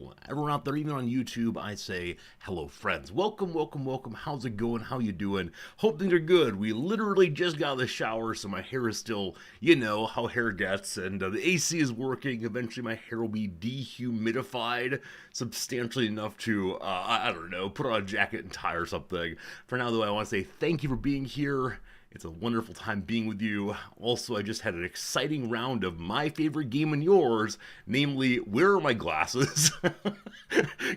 channel. Everyone out there, even on YouTube, I say hello, friends. Welcome, welcome, welcome. How's it going? How you doing? Hope things are good. We literally just got out of the shower, so my hair is still, you know, how hair gets, and the AC is working. Eventually, my hair will be dehumidified substantially enough to, I don't know, put on a jacket and tie or something. For now, though, I want to say thank you for being here. It's a wonderful time being with you. Also, I just had an exciting round of my favorite game and yours, namely, where are my glasses?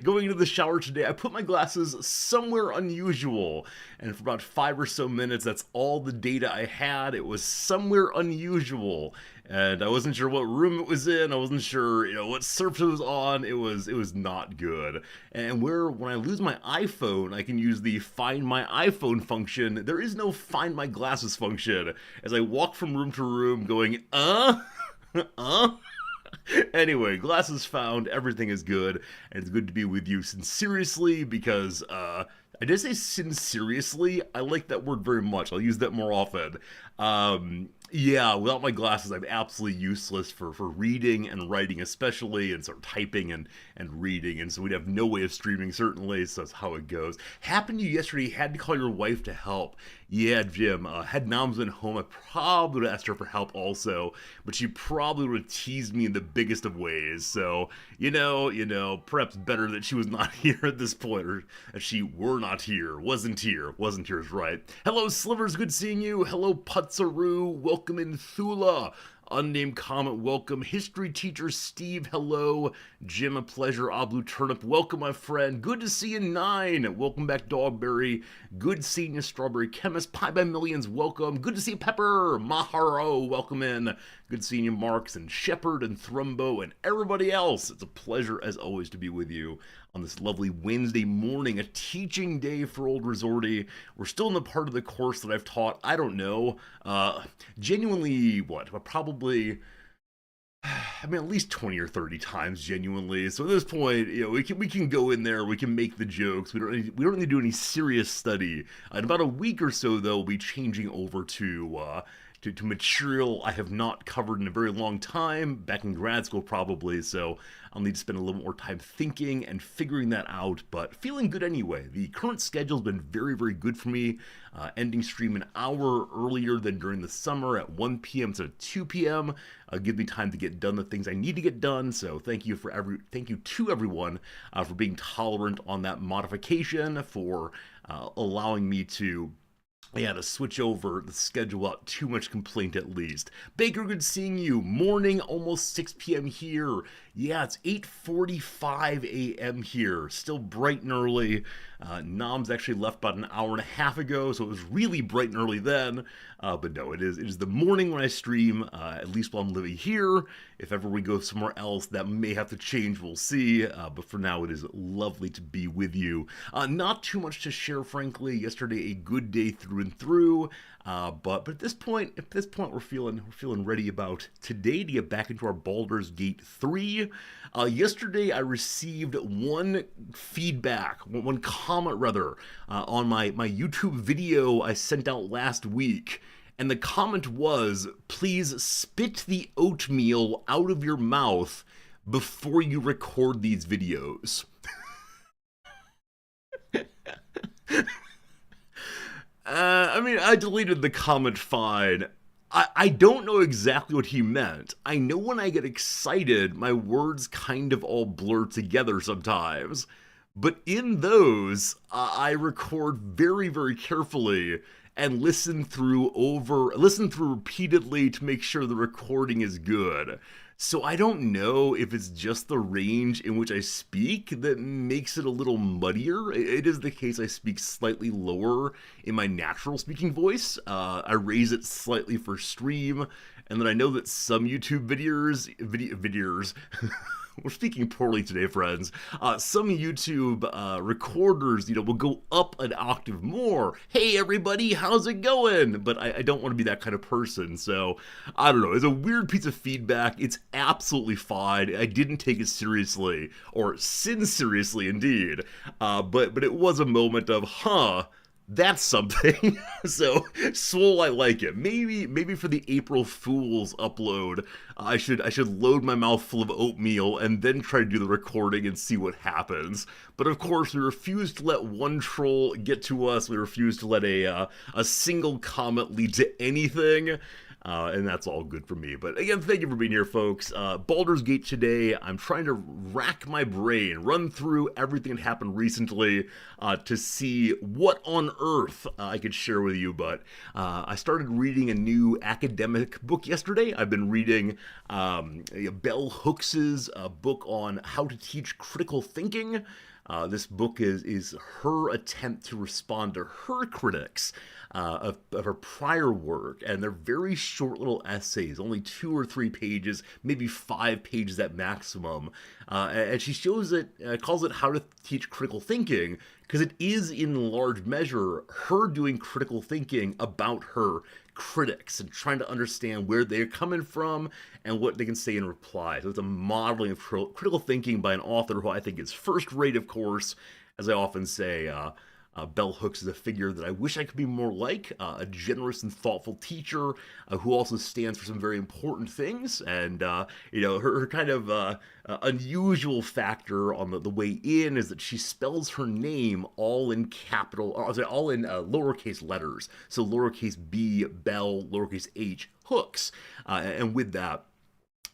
Going into the shower today, I put my glasses somewhere unusual, and for about 5 or so minutes, that's all the data I had. It was somewhere unusual, and I wasn't sure what room it was in. I wasn't sure, what surface it was on. It was not good. And when I lose my iPhone, I can use the Find My iPhone function. There is no Find My Glasses function. As I walk from room to room, going, Anyway, glasses found, everything is good, and it's good to be with you sincerely because, I did say sincerely. I like that word very much. I'll use that more often. Yeah, without my glasses, I'm absolutely useless for reading and writing especially, and sort of typing and reading, and so we'd have no way of streaming, certainly, so that's how it goes. Happened to you yesterday, you had to call your wife to help. Yeah, Jim, had Noms been home, I probably would have asked her for help also, but she probably would have teased me in the biggest of ways, so, perhaps better that she was not here at this point, or that she were not here, wasn't here is right. Hello, Slivers, good seeing you. Hello, Putzaroo, welcome in Thula. Unnamed comment, welcome. History teacher Steve, hello. Jim, a pleasure. Oblu Turnip, welcome, my friend. Good to see you, Nine. Welcome back, Dogberry. Good seeing you, Strawberry Chemist. Pie by Millions, welcome. Good to see you, Pepper. Maharo, welcome in. Good seeing you, Marks and Shepherd and Thrumbo and everybody else. It's a pleasure, as always, to be with you on this lovely Wednesday morning, a teaching day for Old Resorty. We're still in the part of the course that I've taught, I don't know, genuinely, probably, at least 20 or 30 times, genuinely. So at this point, we can go in there, we can make the jokes. We don't need to do any serious study. In about a week or so, though, we'll be changing over to material I have not covered in a very long time, back in grad school probably, so I'll need to spend a little more time thinking and figuring that out, but feeling good anyway. The current schedule's been very, very good for me, ending stream an hour earlier than during the summer at 1 p.m. to 2 p.m. Give me time to get done the things I need to get done, so thank you to everyone for being tolerant on that modification, for allowing me to switch over the schedule without too much complaint at least. Baker, good seeing you. Morning, almost 6 p.m. here. Yeah, it's 8:45 a.m. here. Still bright and early. Noms actually left about an hour and a half ago, so it was really bright and early then. But no, it is the morning when I stream, at least while I'm living here. If ever we go somewhere else, that may have to change, we'll see. But for now, it is lovely to be with you. Not too much to share, frankly. Yesterday, a good day through and through. But at this point, we're feeling ready about today to get back into our Baldur's Gate 3. Yesterday, I received one comment rather, on my YouTube video I sent out last week. And the comment was, please spit the oatmeal out of your mouth before you record these videos. I deleted the comment fine. I don't know exactly what he meant. I know when I get excited, my words kind of all blur together sometimes. But in those, I record very, very carefully and listen through repeatedly to make sure the recording is good. So I don't know if it's just the range in which I speak that makes it a little muddier. It is the case I speak slightly lower in my natural speaking voice. I raise it slightly for stream, and then I know that some YouTube videos we're speaking poorly today, friends. Some YouTube recorders, will go up an octave more. Hey, everybody, how's it going? But I don't want to be that kind of person, so I don't know. It's a weird piece of feedback. It's absolutely fine. I didn't take it seriously, or sin seriously, indeed. But it was a moment of, That's something. So, Soul, I like it. Maybe for the April Fool's upload, I should load my mouth full of oatmeal and then try to do the recording and see what happens. But of course, we refuse to let one troll get to us. We refuse to let a single comment lead to anything. And that's all good for me. But again, thank you for being here, folks. Baldur's Gate today, I'm trying to rack my brain, run through everything that happened recently to see what on earth I could share with you. But I started reading a new academic book yesterday. I've been reading Bell Hooks's book on how to teach critical thinking. This book is her attempt to respond to her critics of her prior work, and they're very short little essays, only 2 or 3 pages, maybe 5 pages at maximum. And she shows it, calls it How to Teach Critical Thinking, because it is in large measure her doing critical thinking about her critics and trying to understand where they're coming from and what they can say in reply. So it's a modeling of critical thinking by an author who I think is first rate, of course. As I often say, Bell Hooks is a figure that I wish I could be more like, a generous and thoughtful teacher who also stands for some very important things. And, her kind of unusual factor on the way in is that she spells her name all in capital, all in lowercase letters. So lowercase b, Bell, lowercase h, Hooks. And with that,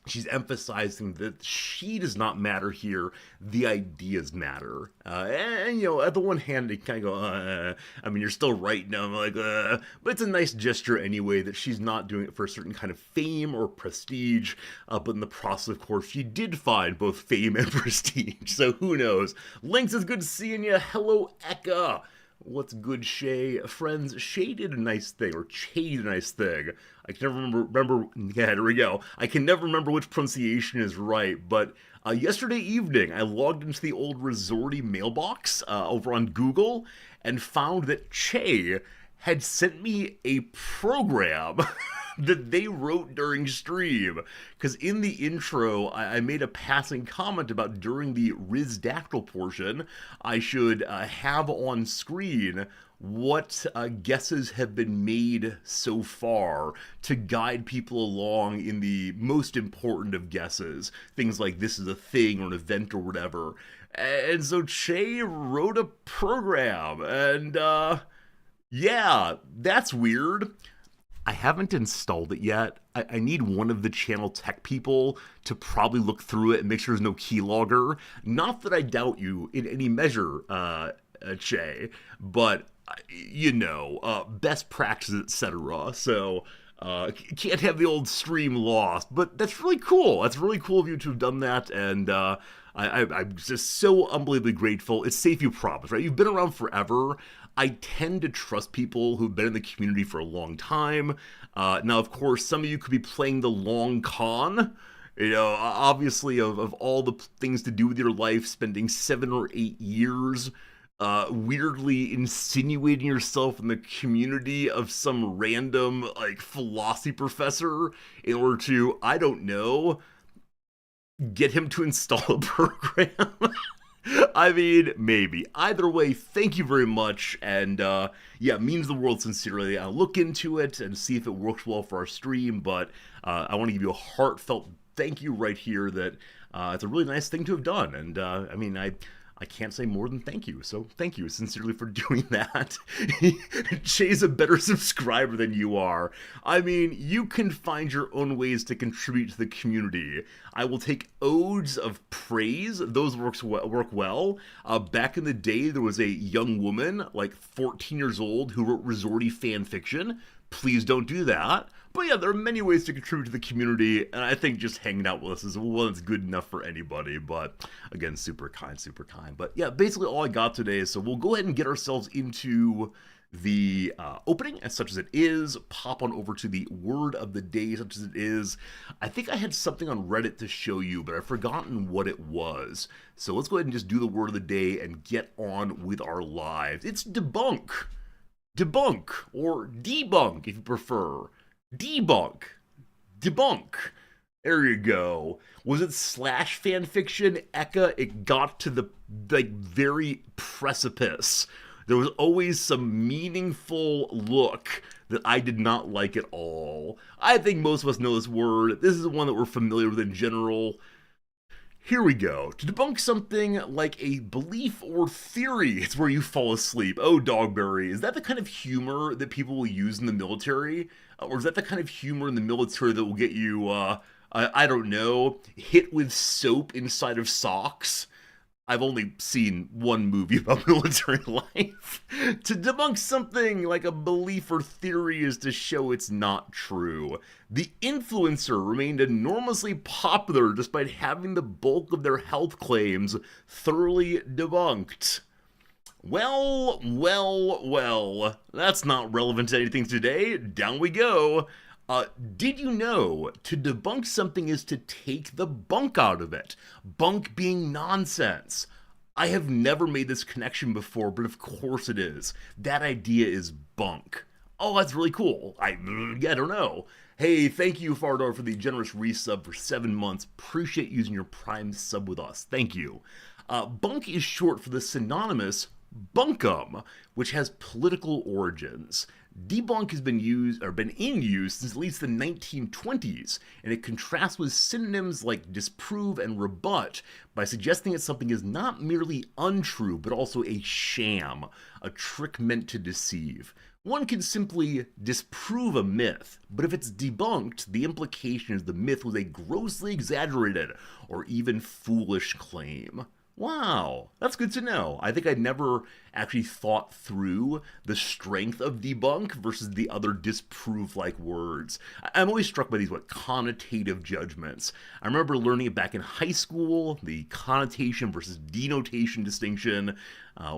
she's emphasizing that she does not matter here, the ideas matter. And at the one hand, they kind of go, you're still right now. I'm like, but it's a nice gesture anyway that she's not doing it for a certain kind of fame or prestige. But in the process, of course, she did find both fame and prestige. So who knows? Lynx, is good seeing you. Hello, Eka. What's good, Shay? Friends, Shay did a nice thing, or Che did a nice thing. I can never remember, yeah, there we go. I can never remember which pronunciation is right, but yesterday evening, I logged into the old Resorty mailbox over on Google and found that Che had sent me a program that they wrote during stream. Because in the intro, I made a passing comment about during the Rizdactyl portion, I should have on screen what guesses have been made so far to guide people along in the most important of guesses. Things like this is a thing or an event or whatever. And so Che wrote a program, and yeah, that's weird. I haven't installed it yet. I need one of the channel tech people to probably look through it and make sure there's no keylogger. Not that I doubt you in any measure, Che, but, best practices, etc. So, can't have the old stream lost. But that's really cool. That's really cool of you to have done that, and I'm just so unbelievably grateful. It's safe, you promise, right? You've been around forever. I tend to trust people who've been in the community for a long time. Now, of course, some of you could be playing the long con. Obviously, of all the things to do with your life, spending 7 or 8 years weirdly insinuating yourself in the community of some random, philosophy professor in order to, I don't know, get him to install a program. Maybe. Either way, thank you very much, and means the world sincerely. I'll look into it and see if it works well for our stream, but I want to give you a heartfelt thank you right here that it's a really nice thing to have done, and I can't say more than thank you, so thank you sincerely for doing that. Jay's a better subscriber than you are. You can find your own ways to contribute to the community. I will take odes of praise. Those work well. Back in the day, there was a young woman, 14 years old, who wrote Resorty fan fiction. Please don't do that. But yeah, there are many ways to contribute to the community, and I think just hanging out with us is one that's good enough for anybody. But again, super kind, super kind. But yeah, basically all I got today, so we'll go ahead and get ourselves into the opening, as such as it is, pop on over to the word of the day, such as it is. I think I had something on Reddit to show you, but I've forgotten what it was. So let's go ahead and just do the word of the day and get on with our lives. It's debunk. Debunk, or debunk if you prefer. Debunk. Debunk. There you go. Was it slash fanfiction? Eka, it got to the very precipice. There was always some meaningful look that I did not like at all. I think most of us know this word. This is one that we're familiar with in general. Here we go. To debunk something like a belief or theory, it's where you fall asleep. Oh, Dogberry, is that the kind of humor that people will use in the military? Or is that the kind of humor in the military that will get you, I don't know, hit with soap inside of socks? I've only seen one movie about military life. To debunk something like a belief or theory is to show it's not true. The influencer remained enormously popular despite having the bulk of their health claims thoroughly debunked. Well, that's not relevant to anything today. Down we go. Did you know to debunk something is to take the bunk out of it? Bunk being nonsense. I have never made this connection before, but of course it is. That idea is bunk. Oh, that's really cool. I don't know. Hey, thank you, Fardar, for the generous resub for 7 months. Appreciate using your Prime sub with us. Thank you. Bunk is short for the synonymous bunkum, which has political origins. Debunk has been in use since at least the 1920s, and it contrasts with synonyms like disprove and rebut by suggesting that something is not merely untrue, but also a sham, a trick meant to deceive. One can simply disprove a myth, but if it's debunked, the implication is the myth was a grossly exaggerated or even foolish claim. Wow, that's good to know. I think I'd never actually thought through the strength of debunk versus the other disprove-like words. I'm always struck by these, connotative judgments. I remember learning it back in high school, the connotation versus denotation distinction.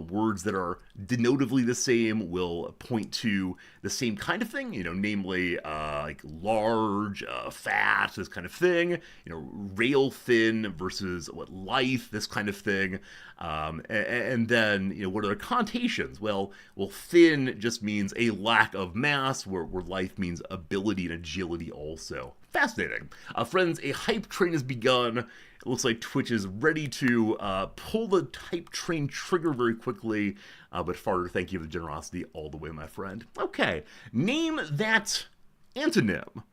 Words that are denotively the same will point to the same kind of thing, namely like large, fat, this kind of thing, rail thin versus lithe, this kind of thing. And then, what are the connotations? Well, thin just means a lack of mass, where lithe means ability and agility also. Fascinating. Friends, a hype train has begun. It looks like Twitch is ready to pull the hype train trigger very quickly. But Farter, thank you for the generosity all the way, my friend. Okay, name that antonym.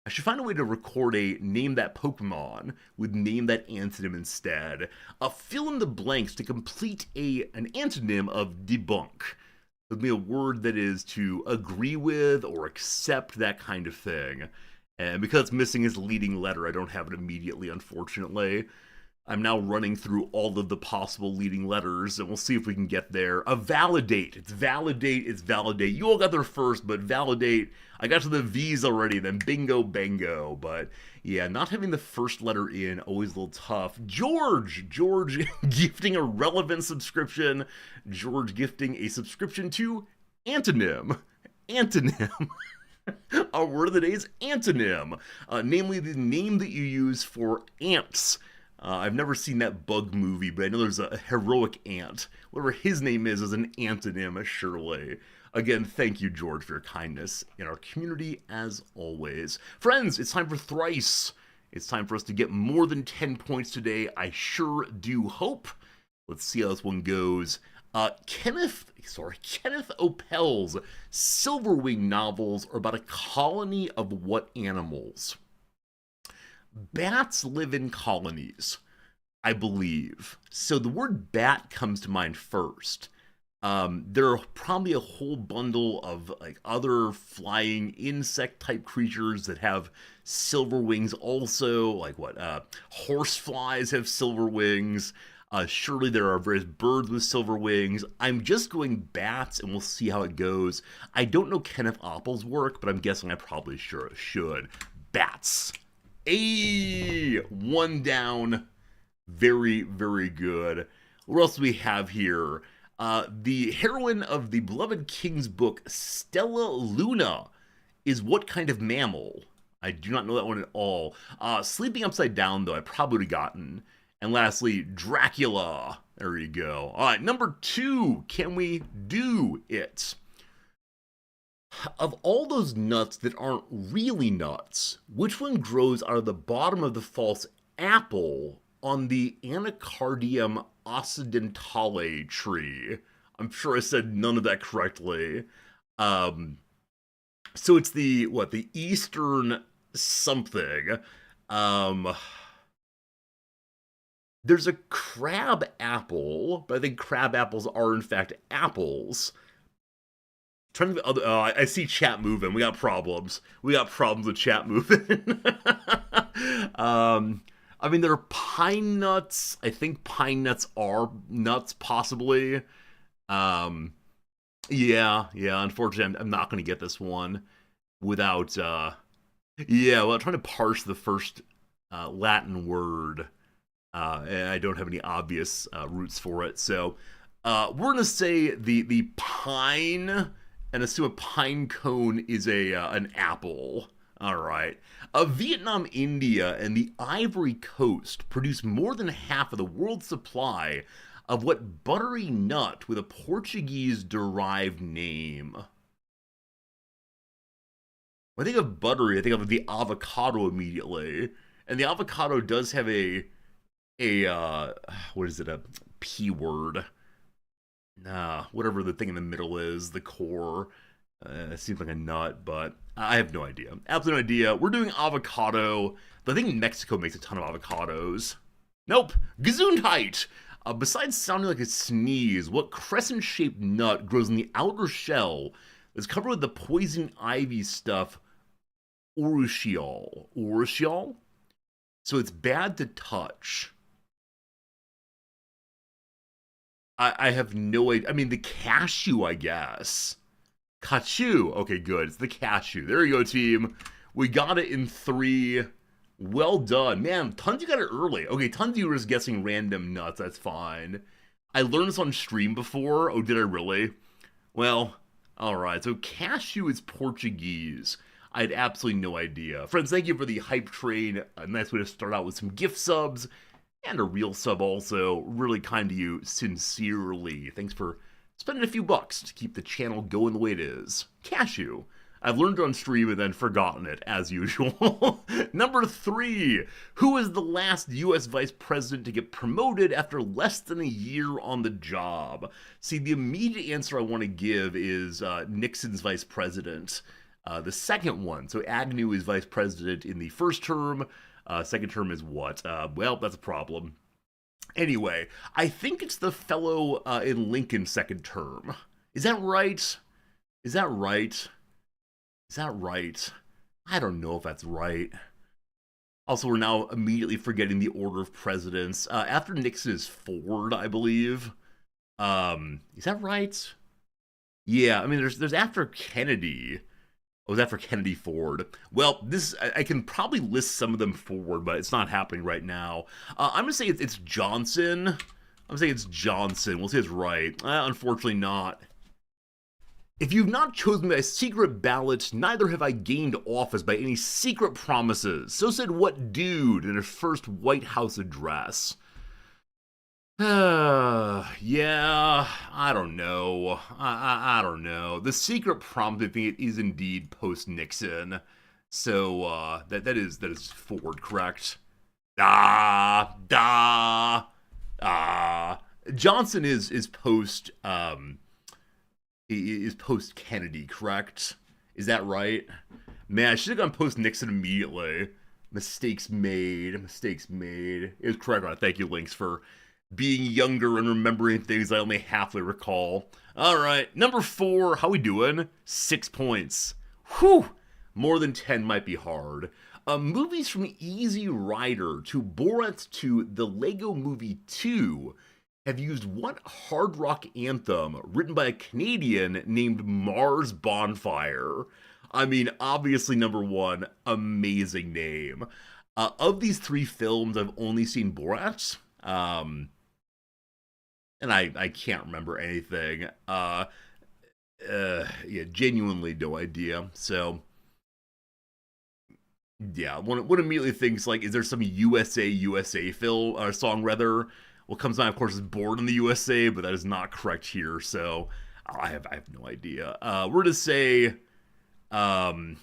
I should find a way to record a name that Pokemon with name that antonym instead. Fill in the blanks to complete an antonym of debunk. It would be a word that is to agree with or accept, that kind of thing. And because it's missing its leading letter, I don't have it immediately, unfortunately. I'm now running through all of the possible leading letters, and we'll see if we can get there. Validate. It's validate, it's validate. You all got there first, but validate. I got to the V's already, then bingo, bango. But yeah, not having the first letter in, always a little tough. George gifting a relevant subscription. George gifting a subscription to antonym. Our word of the day is antonym, namely the name that you use for ants. I've never seen that bug movie, but I know there's a heroic ant. Whatever his name is an antonym, surely. Again, thank you, George, for your kindness in our community, as always. Friends, it's time for Thrice. It's time for us to get more than 10 points today. I sure do hope. Let's see how this one goes. Kenneth Opel's Silverwing novels are about a colony of what animals? Bats live in colonies, I believe. So the word bat comes to mind first. There are probably a whole bundle of other flying insect type creatures that have silver wings also, horseflies have silver wings. Surely there are various birds with silver wings. I'm just going bats, and we'll see how it goes. I don't know Kenneth Oppel's work, but I'm guessing I probably sure should. Bats. One down. Very, very good. What else do we have here? The heroine of the beloved King's book, Stella Luna, is what kind of mammal? I do not know that one at all. Sleeping upside down, though, I probably would have gotten. And lastly, Dracula. There you go. All right, number 2. Can we do it? Of all those nuts that aren't really nuts, which one grows out of the bottom of the false apple on the Anacardium occidentale tree? I'm sure I said none of that correctly. Um, so it's the Eastern something. Um, there's a crab apple, but I think crab apples are in fact apples. Trying to, I see chat moving. We got problems. We got problems with chat moving. um, I mean, there are pine nuts. I think pine nuts are nuts, possibly. Um, yeah. Unfortunately, I'm not going to get this one without. Yeah, well, I'm trying to parse the first Latin word, and I don't have any obvious roots for it. So, we're going to say the pine, and assume a pine cone is a an apple. All right. Vietnam, India, and the Ivory Coast produce more than half of the world's supply of what buttery nut with a Portuguese-derived name? When I think of buttery, I think of the avocado immediately, and the avocado does have a what is it, a p word? Nah, whatever the thing in the middle is, the core. It seems like a nut, but I have no idea. Absolute no idea. We're doing avocado, but I think Mexico makes a ton of avocados. Nope. Gesundheit! Besides sounding like a sneeze, what crescent-shaped nut grows in the outer shell is covered with the poison ivy stuff urushiol? Urushiol? So it's bad to touch. I have no idea. I mean, the cashew, I guess. Cashew. Okay, good. It's the cashew. There you go, team. We got it in 3. Well done. Man, tons you got it early. Okay, tons of you were just guessing random nuts. That's fine. I learned this on stream before. Oh, did I really? Well, alright. So cashew is Portuguese. I had absolutely no idea. Friends, thank you for the hype train. A nice way to start out with some gift subs. And a real sub also. Really kind to you, sincerely. Thanks for spending a few bucks to keep the channel going the way it is. Cashew. I've learned on stream and then forgotten it, as usual. Number 3. Who was the last U.S. vice president to get promoted after less than a year on the job? See, the immediate answer I want to give is Nixon's vice president. The second one, so Agnew is vice president in the first term. Second term is what? Well, that's a problem. Anyway, I think it's the fellow in Lincoln's second term. Is that right? Is that right? Is that right? I don't know if that's right. Also, we're now immediately forgetting the order of presidents. After Nixon is Ford, I believe. Is that right? Yeah, I mean, there's after Kennedy. Oh, was that for Kennedy Ford? Well, I can probably list some of them forward, but it's not happening right now. I'm gonna say it's Johnson. I'm gonna say it's Johnson. We'll see if it's right. Unfortunately not. If you've not chosen by a secret ballot, neither have I gained office by any secret promises. So said what dude in his first White House address? Yeah, I don't know. I don't know. The secret prompt, I think it is indeed post-Nixon. So, that is Ford, correct? Johnson is post, is post-Kennedy, correct? Is that right? Man, I should have gone post-Nixon immediately. Mistakes made. It was correct, right? Thank you, Lynx, for being younger and remembering things I only halfway recall. Alright, number 4, how we doing? 6 points. Whew! More than 10 might be hard. Movies from Easy Rider to Borat to the Lego Movie 2 have used what hard rock anthem written by a Canadian named Mars Bonfire? I mean, obviously number 1, amazing name. Of these 3 films, I've only seen Borat. And I can't remember anything. Yeah, genuinely no idea. So, yeah, one immediately thinks, like, is there some USA film, or song rather? What comes to mind, of course, is Born in the USA, but that is not correct here, so I have no idea. We're to say, the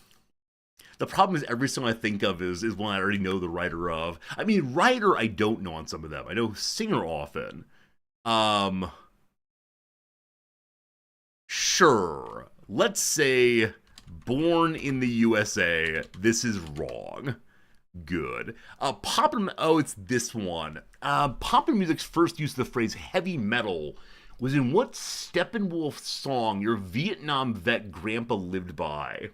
problem is every song I think of is one I already know the writer of. I mean, writer I don't know on some of them. I know singer often. Sure. Let's say born in the USA. This is wrong. Good. Oh, it's this one. Popular music's first use of the phrase heavy metal was in what Steppenwolf song your Vietnam vet grandpa lived by?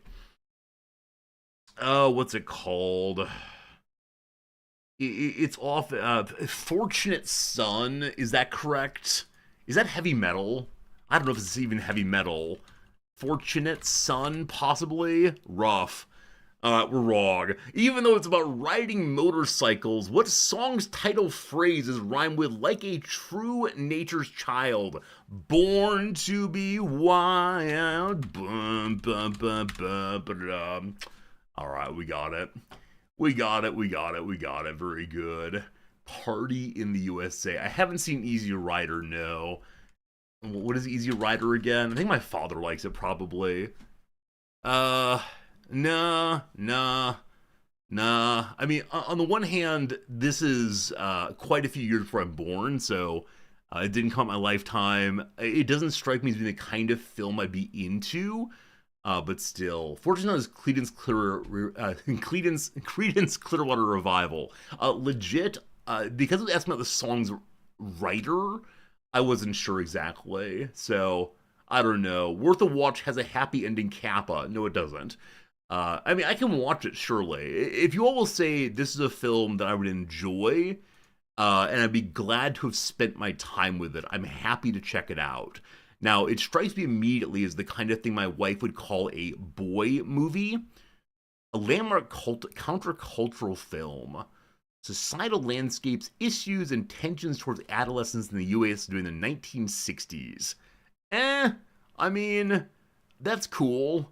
Oh, what's it called? It's off. Fortunate Son. Is that correct? Is that heavy metal? I don't know if it's even heavy metal. Fortunate Son, possibly? Rough. We're wrong. Even though it's about riding motorcycles, what song's title phrase is rhymed with like a true nature's child? Born to be wild. Bum, bum, bum, bum, ba-dum. All right, we got it. We got it. Very good. Party in the USA. I haven't seen Easy Rider, no. What is Easy Rider again? I think my father likes it, probably. Nah. I mean, on the one hand, this is quite a few years before I'm born, so it didn't come in my lifetime. It doesn't strike me as being the kind of film I'd be into, but still. Fortunately, is Creedence Clearwater Revival. Legit, because of asking about the song's writer, I wasn't sure exactly, so I don't know. Worth a Watch has a happy ending Kappa. No, it doesn't. I mean, I can watch it, surely. If you all will say this is a film that I would enjoy, and I'd be glad to have spent my time with it, I'm happy to check it out. Now, it strikes me immediately as the kind of thing my wife would call a boy movie. A landmark countercultural film. Societal landscapes, issues, and tensions towards adolescence in the US during the 1960s. I mean, that's cool.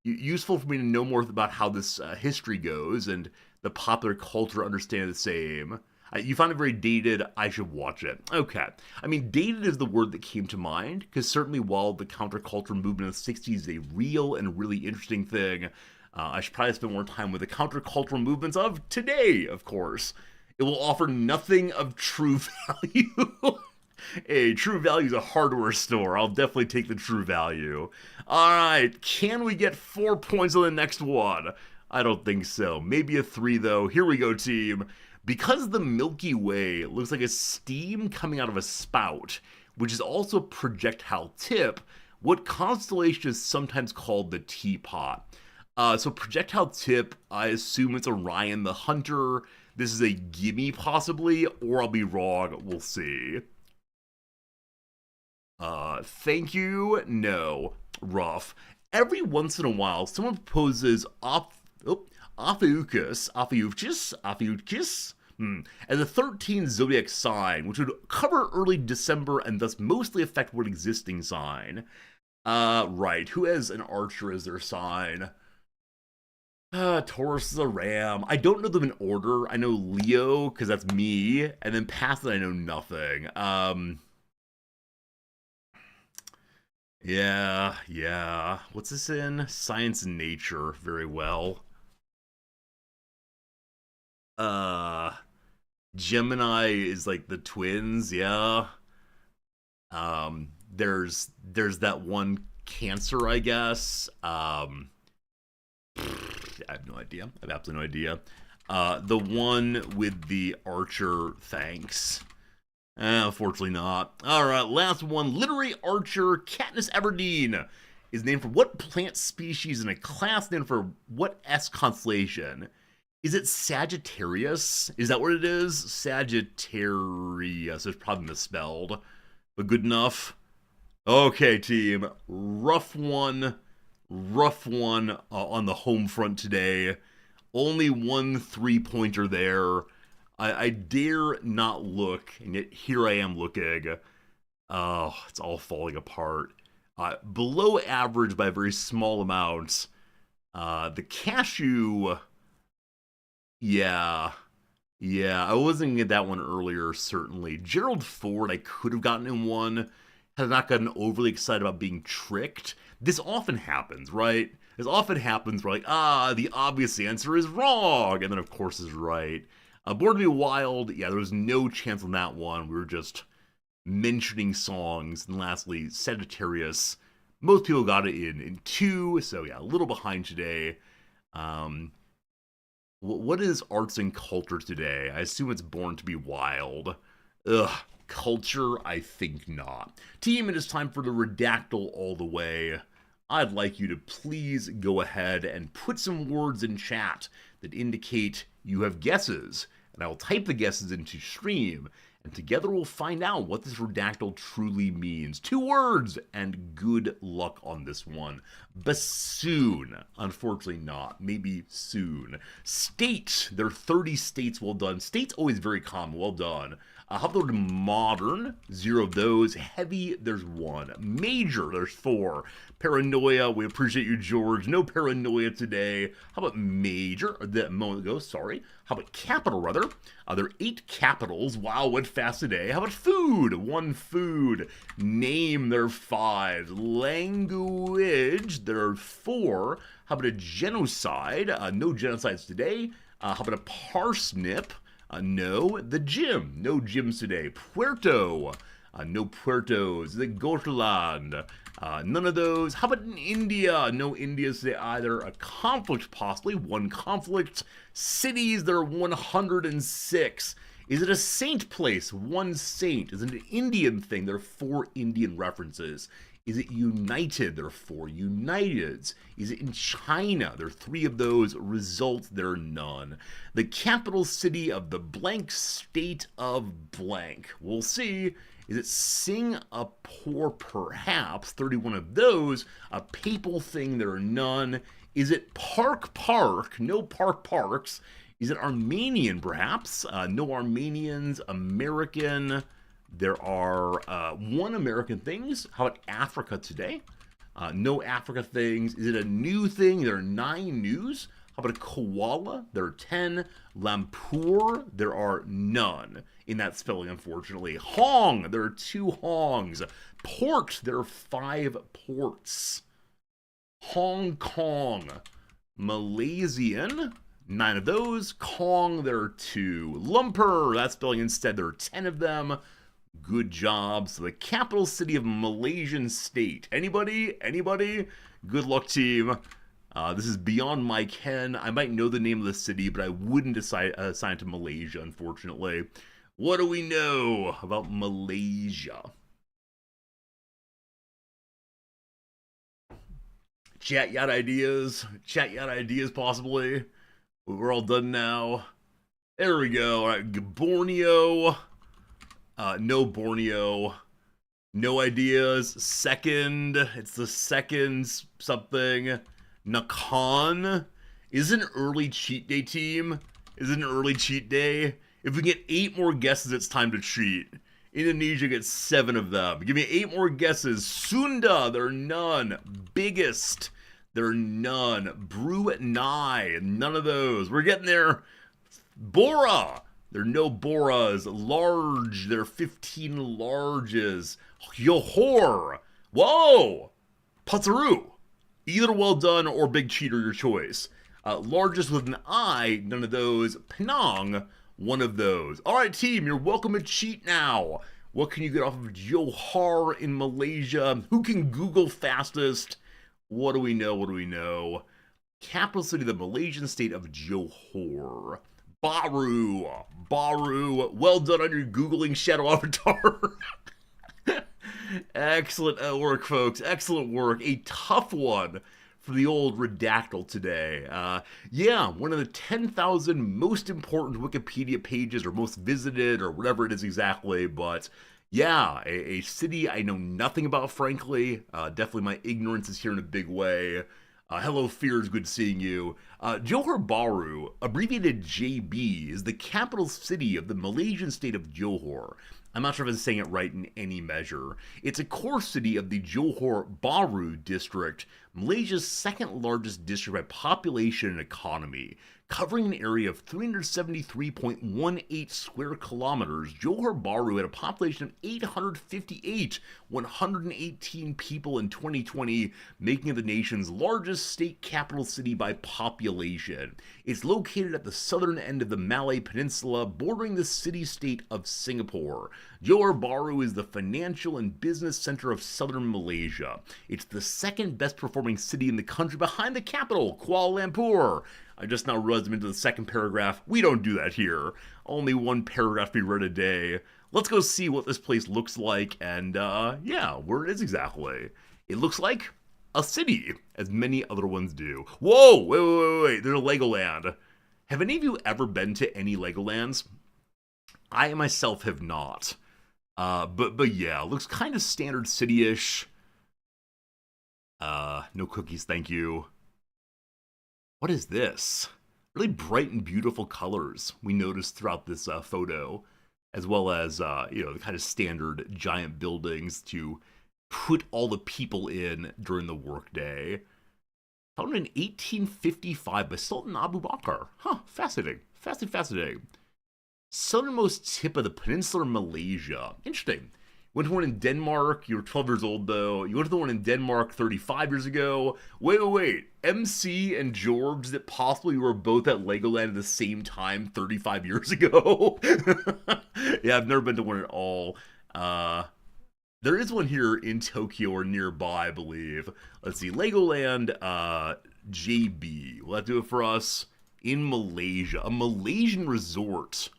Useful for me to know more about how this history goes and the popular culture understand the same. You found it very dated. I should watch it. Okay. I mean, dated is the word that came to mind, because certainly while the counterculture movement of the 60s is a real and really interesting thing, I should probably spend more time with the countercultural movements of today, of course. It will offer nothing of true value. Hey, True Value is a hardware store. I'll definitely take the True Value. Alright, can we get 4 points on the next one? I don't think so. Maybe a 3, though. Here we go, team. Because the Milky Way looks like a steam coming out of a spout, which is also a projectile tip, what constellation is sometimes called the Teapot? So projectile tip, I assume it's Orion the Hunter. This is a gimme, possibly, or I'll be wrong. We'll see. Thank you. No. Rough. Every once in a while, someone proposes Ophiuchus as a 13th zodiac sign, which would cover early December and thus mostly affect one existing sign. Right. Who has an archer as their sign? Taurus is a ram. I don't know them in order. I know Leo, because that's me, and then past that I know nothing. Yeah. What's this in? Science and Nature. Very well. Gemini is like the twins, yeah. There's that one Cancer, I guess. I have no idea. I have absolutely no idea. The one with the archer, thanks. Unfortunately not. Alright, last one. Literary archer Katniss Everdeen is named for what plant species in a class named for what S constellation? Is it Sagittarius? Is that what it is? Sagittarius. It's probably misspelled, but good enough. Okay, team. Rough one on the home front today. Only 1 3-pointer there. I dare not look, and yet here I am looking. Oh, it's all falling apart. Below average by a very small amount. The cashew, yeah, I wasn't gonna get that one earlier, certainly. Gerald Ford, I could have gotten in one, had I not gotten overly excited about being tricked. This often happens, right? This often happens where like, the obvious answer is wrong, and then of course is right. Born to be Wild, yeah, there was no chance on that one. We were just mentioning songs. And lastly, Sagittarius, Most people got it in 2, so yeah, a little behind today. What is arts and culture today? I assume it's born to be wild. Ugh, culture? I think not. Team, it is time for the redactyl all the way. I'd like you to please go ahead and put some words in chat that indicate you have guesses, and I will type the guesses into stream, and together we'll find out what this redactyl truly means. 2 words, and good luck on this one. Bassoon. Unfortunately not. Maybe soon. State. There are 30 states. Well done. State's always very common. Well done. How about modern? 0 of those. Heavy, there's 1. Major, there's 4. Paranoia, we appreciate you, George. No paranoia today. How about major? That moment ago, sorry. How about capital, rather? There are 8 capitals. Wow, went fast today. How about food? 1 food. Name, there are 5. Language, there are 4. How about a genocide? No genocides today. How about a parsnip? No. The gym. No gyms today. Puerto. No Puertos. The Gotaland. None of those. How about in India? No Indias today either. A conflict, possibly. 1 conflict. Cities, there are 106. Is it a saint place? 1 saint. Is it an Indian thing? There are 4 Indian references. Is it united? There are 4 uniteds. Is it in China? There are 3 of those. Result, there are none. The capital city of the blank state of blank. We'll see. Is it Singapore? Perhaps. 31 of those. A papal thing, there are none. Is it Park? No parks. Is it Armenian, perhaps? No Armenians. American. There are 1 American things. How about Africa today? No Africa things. Is it a new thing? There are 9 news. How about a koala? There are 10. Lampur? There are none in that spelling, unfortunately. Hong? There are 2 hongs. Port? There are 5 ports. Hong Kong. Malaysian? 9 of those. Kong? There are 2. Lumpur? That spelling instead. There are 10 of them. Good job. So the capital city of Malaysian state. Anybody? Good luck, team. This is beyond my ken. I might know the name of the city, but I wouldn't assign to Malaysia, unfortunately. What do we know about Malaysia? Chat yacht ideas. Possibly. We're all done now. There we go. All right, Borneo. No Borneo. No ideas. Second. It's the second something. Nakhon. Is it an early cheat day, team? Is it an early cheat day? If we get 8 more guesses, it's time to cheat. Indonesia gets 7 of them. Give me 8 more guesses. Sunda. There are none. Biggest. There are none. Brunei. None of those. We're getting there. Bora. There are no Boras. Large. There are 15 larges. Johor. Whoa. Putsaru. Either well done or big cheater, your choice. Largest with an I. None of those. Penang. 1 of those. All right, team. You're welcome to cheat now. What can you get off of Johor in Malaysia? Who can Google fastest? What do we know? Capital city of the Malaysian state of Johor. Baru. Well done on your Googling shadow avatar. Excellent work, folks. Excellent work. A tough one for the old redactyl today. Yeah, one of the 10,000 most important Wikipedia pages, or most visited, or whatever it is exactly, but yeah, a city I know nothing about, frankly. Definitely my ignorance is here in a big way. Hello, Fears, good seeing you. Johor Bahru, abbreviated JB, is the capital city of the Malaysian state of Johor. I'm not sure if I'm saying it right in any measure. It's a core city of the Johor Bahru district, Malaysia's second largest district by population and economy. Covering an area of 373.18 square kilometers, Johor Bahru had a population of 858, 118 people in 2020, making it the nation's largest state capital city by population. It's located at the southern end of the Malay Peninsula, bordering the city-state of Singapore. Johor Bahru is the financial and business center of southern Malaysia. It's the second best performing city in the country behind the capital, Kuala Lumpur. I just now realized I'm into the second paragraph. We don't do that here. Only one paragraph be read a day. Let's go see what this place looks like and, yeah, where it is exactly. It looks like a city, as many other ones do. Whoa! Wait. There's a Legoland. Have any of you ever been to any Legolands? I myself have not. But yeah, looks kind of standard city-ish. No cookies, thank you. What is this? Really bright and beautiful colors we noticed throughout this photo, as well as, the kind of standard giant buildings to put all the people in during the workday. Founded in 1855 by Sultan Abu Bakr. Huh, fascinating. Fascinating. Southernmost tip of the peninsular Malaysia. Interesting. Went to one in Denmark. You were 12 years old, though. You went to the one in Denmark 35 years ago. Wait. MC and George, is it possible you were both at Legoland at the same time 35 years ago? Yeah, I've never been to one at all. There is one here in Tokyo or nearby, I believe. Let's see. Legoland JB. Will that do it for us? In Malaysia. A Malaysian resort.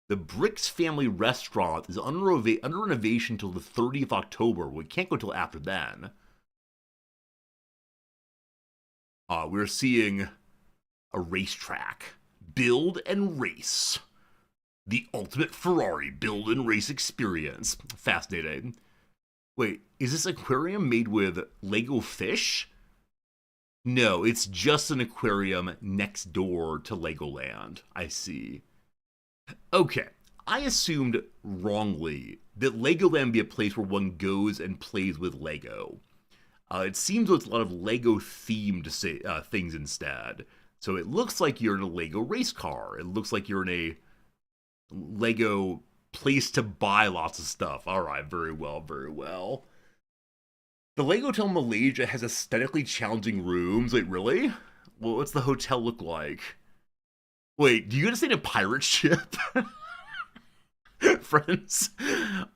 The Bricks Family Restaurant is under renovation until the 30th of October. We can't go until after then. We're seeing a racetrack. Build and race. The ultimate Ferrari build and race experience. Fascinating. Wait, is this aquarium made with Lego fish? No, it's just an aquarium next door to Legoland. I see. Okay, I assumed wrongly that Legoland would be a place where one goes and plays with Lego. It seems it's a lot of Lego-themed things instead. So it looks like you're in a Lego race car. It looks like you're in a Lego place to buy lots of stuff. All right, very well. The Lego Hotel Malaysia has aesthetically challenging rooms. Wait, really? Well, what's the hotel look like? Wait, do you get to stay in a pirate ship? Friends,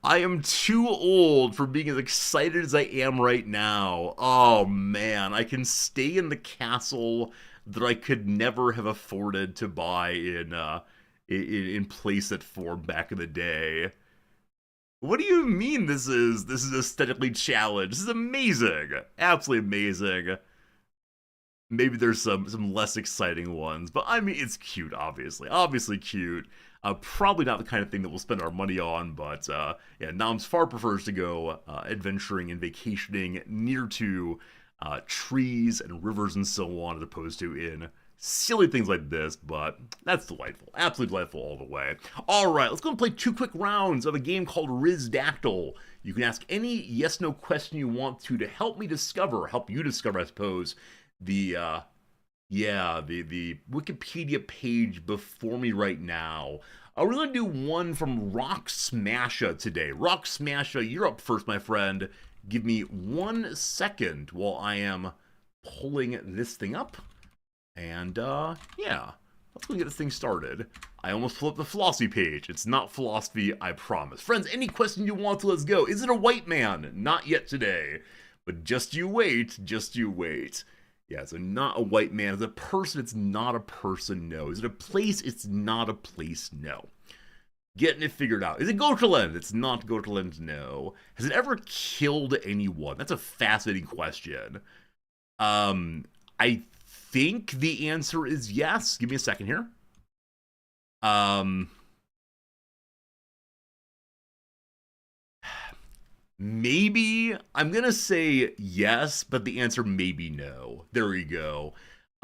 I am too old for being as excited as I am right now. Oh man, I can stay in the castle that I could never have afforded to buy in playset form back in the day. What do you mean this is aesthetically challenged? This is amazing. Absolutely amazing. Maybe there's some less exciting ones, but I mean, it's cute, obviously. Obviously cute. Probably not the kind of thing that we'll spend our money on, but yeah, Noms far prefers to go adventuring and vacationing near to trees and rivers and so on, as opposed to in silly things like this, but that's delightful. Absolutely delightful all the way. All right, let's go and play 2 quick rounds of a game called Rizdactyl. You can ask any yes-no question you want to help you discover, I suppose, the Wikipedia page before me right now. We're going to do one from Rock Smasha today. Rock Smasha, you're up first, my friend. Give me 1 second while I am pulling this thing up. And, yeah, let's go get this thing started. I almost pulled up the Flossy page. It's not philosophy, I promise. Friends, any question you want to, let's go. Is it a white man? Not yet today. But just you wait. Yeah, so not a white man. Is it a person? It's not a person, no. Is it a place? It's not a place, no. Getting it figured out. Is it Gotaland? It's not Gotaland, no. Has it ever killed anyone? That's a fascinating question. I think the answer is yes. Give me a second here. Maybe. I'm going to say yes, but the answer may be no. There you go.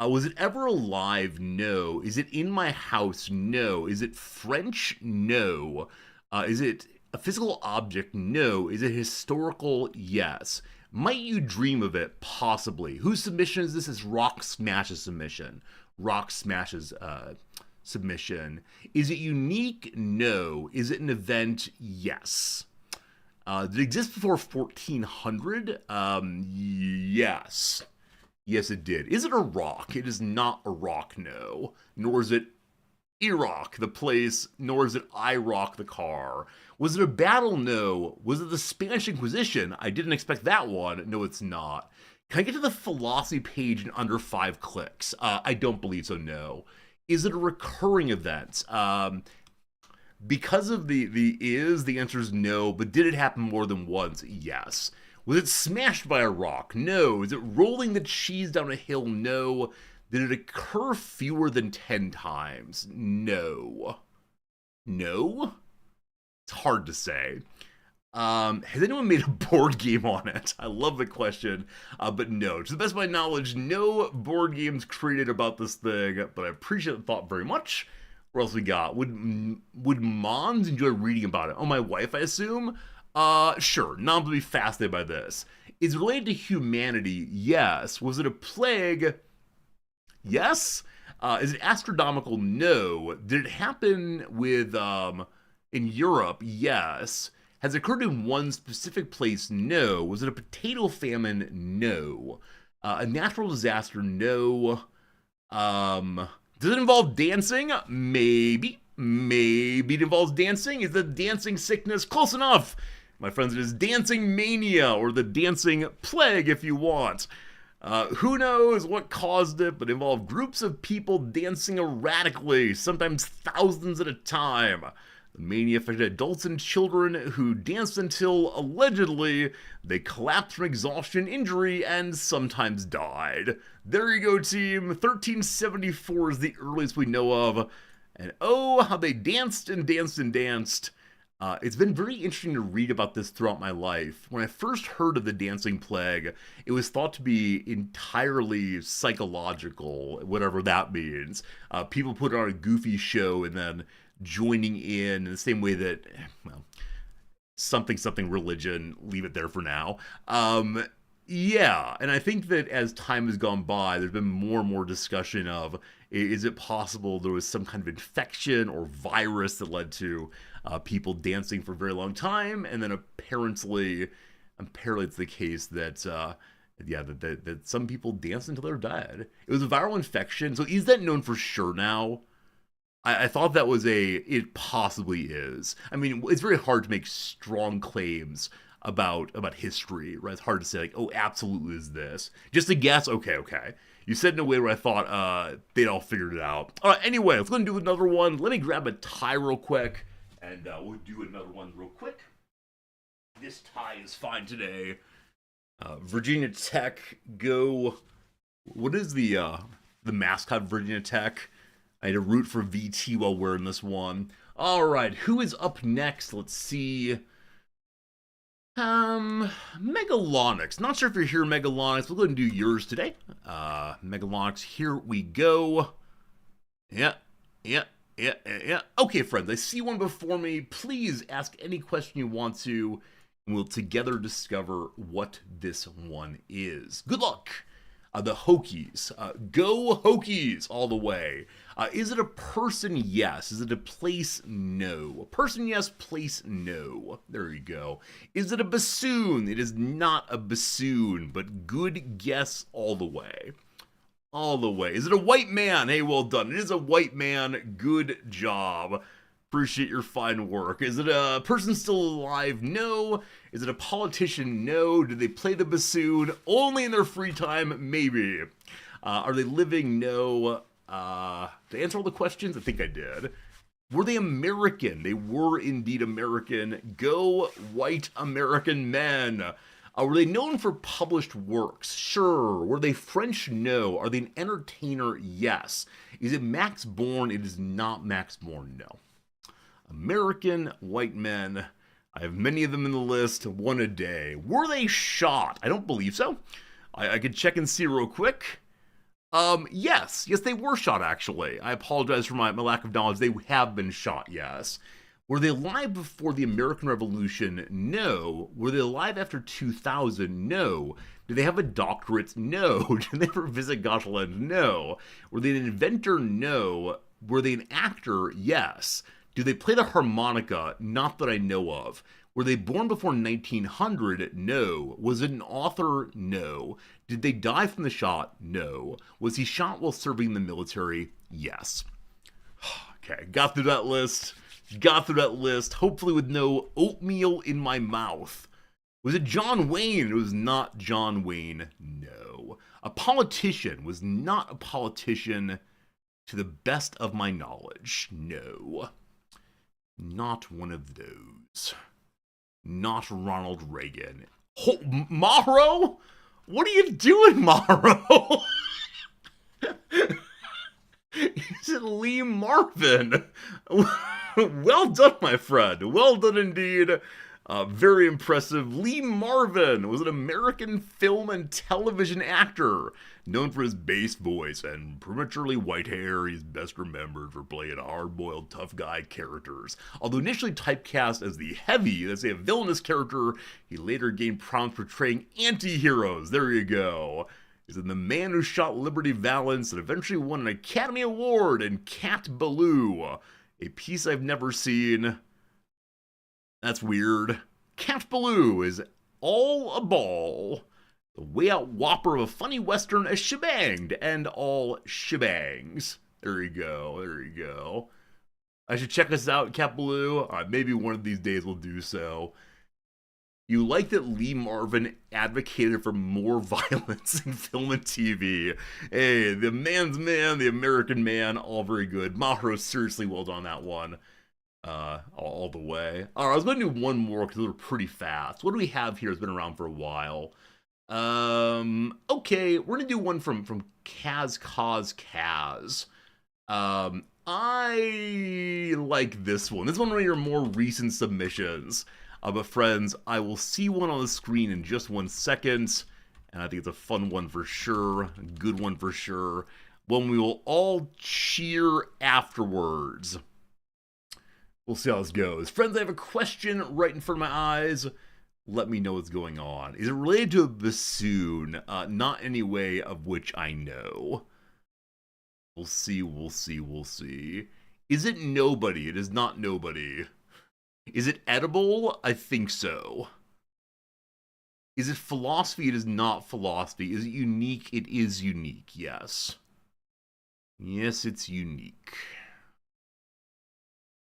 Was it ever alive? No. Is it in my house? No. Is it French? No. Is it A physical object? No. Is it historical? Yes. Might you dream of it? Possibly. Whose submission is this? Is Rock Smash's submission. Rock Smash's submission. Is it unique? No. Is it an event? Yes. Did it exist before 1400? Yes. Yes, it did. Is it a rock? It is not a rock, no. Nor is it Iraq, the place, nor is it IROC, the car. Was it a battle? No. Was it the Spanish Inquisition? I didn't expect that one. No, it's not. Can I get to the philosophy page in under 5 clicks? I don't believe so, no. Is it a recurring event? Because of the answer is no, but did it happen more than once? Yes. Was it smashed by a rock? No. Is it rolling the cheese down a hill? No. Did it occur fewer than 10 times? No. No? It's hard to say. Has anyone made a board game on it? I love the question, but no. To the best of my knowledge, no board games created about this thing, but I appreciate the thought very much. What else we got? Would Mons enjoy reading about it? Oh, my wife, I assume? Sure. Nom to be fascinated by this. Is it related to humanity? Yes. Was it a plague? Yes. Is it astronomical? No. Did it happen with in Europe? Yes. Has it occurred in one specific place? No. Was it a potato famine? No. A natural disaster? No. Does it involve dancing? Maybe. Maybe it involves dancing. Is the dancing sickness? Close enough. My friends, it is dancing mania, or the dancing plague if you want. Who knows what caused it, but it involved groups of people dancing erratically, sometimes thousands at a time. The mania affected adults and children who danced until, allegedly, they collapsed from exhaustion, injury, and sometimes died. There you go, team. 1374 is the earliest we know of. And oh, how they danced and danced and danced. It's been very interesting to read about this throughout my life. When I first heard of the dancing plague, it was thought to be entirely psychological, whatever that means. People put on a goofy show and then joining in the same way that, well, something religion, leave it there for now. Yeah, and I think that as time has gone by, there's been more and more discussion of, is it possible there was some kind of infection or virus that led to people dancing for a very long time, and then apparently it's the case that, that some people danced until they're dead. It was a viral infection, so is that known for sure now? I thought that was it possibly is. I mean, it's very hard to make strong claims about history, right? It's hard to say, like, oh, absolutely is this. Just a guess, okay. You said in a way where I thought they'd all figured it out. All right, anyway, let's go and do another one. Let me grab a tie real quick, and we'll do another one real quick. This tie is fine today. Virginia Tech, go. What is the mascot of Virginia Tech? I had to root for VT while wearing this one. All right, who is up next? Let's see. Megalonyx. Not sure if you're here, Megalonyx. We'll go ahead and do yours today. Megalonyx, here we go. Yeah. Okay, friends, I see one before me. Please ask any question you want to, and we'll together discover what this one is. Good luck. The Hokies. Go Hokies all the way. Is it a person? Yes. Is it a place? No. A person? Yes. Place? No. There you go. Is it a bassoon? It is not a bassoon, but good guess all the way. All the way. Is it a white man? Hey, well done. It is a white man. Good job. Appreciate your fine work. Is it a person still alive? No. Is it a politician? No. Do they play the bassoon only in their free time? Maybe. Are they living? No. Did I answer all the questions? I think I did. Were they American? They were indeed American. Go white American men. Were they known for published works? Sure. Were they French? No. Are they an entertainer? Yes. Is it Max Born? It is not Max Born. No. American white men. I have many of them in the list, one a day. Were they shot? I don't believe so. I could check and see real quick. Yes, they were shot, actually. I apologize for my lack of knowledge. They have been shot, yes. Were they alive before the American Revolution? No. Were they alive after 2000? No. Did they have a doctorate? No. Did they ever visit Gotland? No. Were they an inventor? No. Were they an actor? Yes. Do they play the harmonica? Not that I know of. Were they born before 1900? No. Was it an author? No. Did they die from the shot? No. Was he shot while serving in the military? Yes. Okay, got through that list. Hopefully with no oatmeal in my mouth. Was it John Wayne? It was not John Wayne, no. A politician was not a politician to the best of my knowledge, no. Not one of those. Not Ronald Reagan. Oh, Morrow? What are you doing, Morrow? Is it Lee Marvin? Well done, my friend. Well done indeed. Very impressive. Lee Marvin was an American film and television actor, known for his bass voice and prematurely white hair. He's best remembered for playing hard-boiled tough guy characters. Although initially typecast as the heavy, that's a villainous character, he later gained prominence portraying anti-heroes. There you go. He's in The Man Who Shot Liberty Valance and eventually won an Academy Award in Cat Ballou, a piece I've never seen. That's weird. Cat Ballou is all a ball. The way out whopper of a funny western is shebanged and all shebangs. There you go. I should check this out, Cat Ballou. Maybe one of these days we'll do so. You like that Lee Marvin advocated for more violence in film and TV. Hey, the man's man, the American man, all very good. Mahro, seriously well done on that one. All the way. Alright, I was going to do one more because they were pretty fast. What do we have here? It's been around for a while. Okay, we're going to do one from Kaz. I like this one. This is one of your more recent submissions. But friends, I will see one on the screen in just 1 second, and I think it's a fun one for sure, a good one for sure, one we will all cheer afterwards. We'll see how this goes. Friends, I have a question right in front of my eyes. Let me know what's going on. Is it related to a bassoon? Not any way of which I know. We'll see. Is it nobody? It is not nobody. Is it edible? I think so. Is it philosophy? It is not philosophy. Is it unique? It is unique, yes. Yes, it's unique.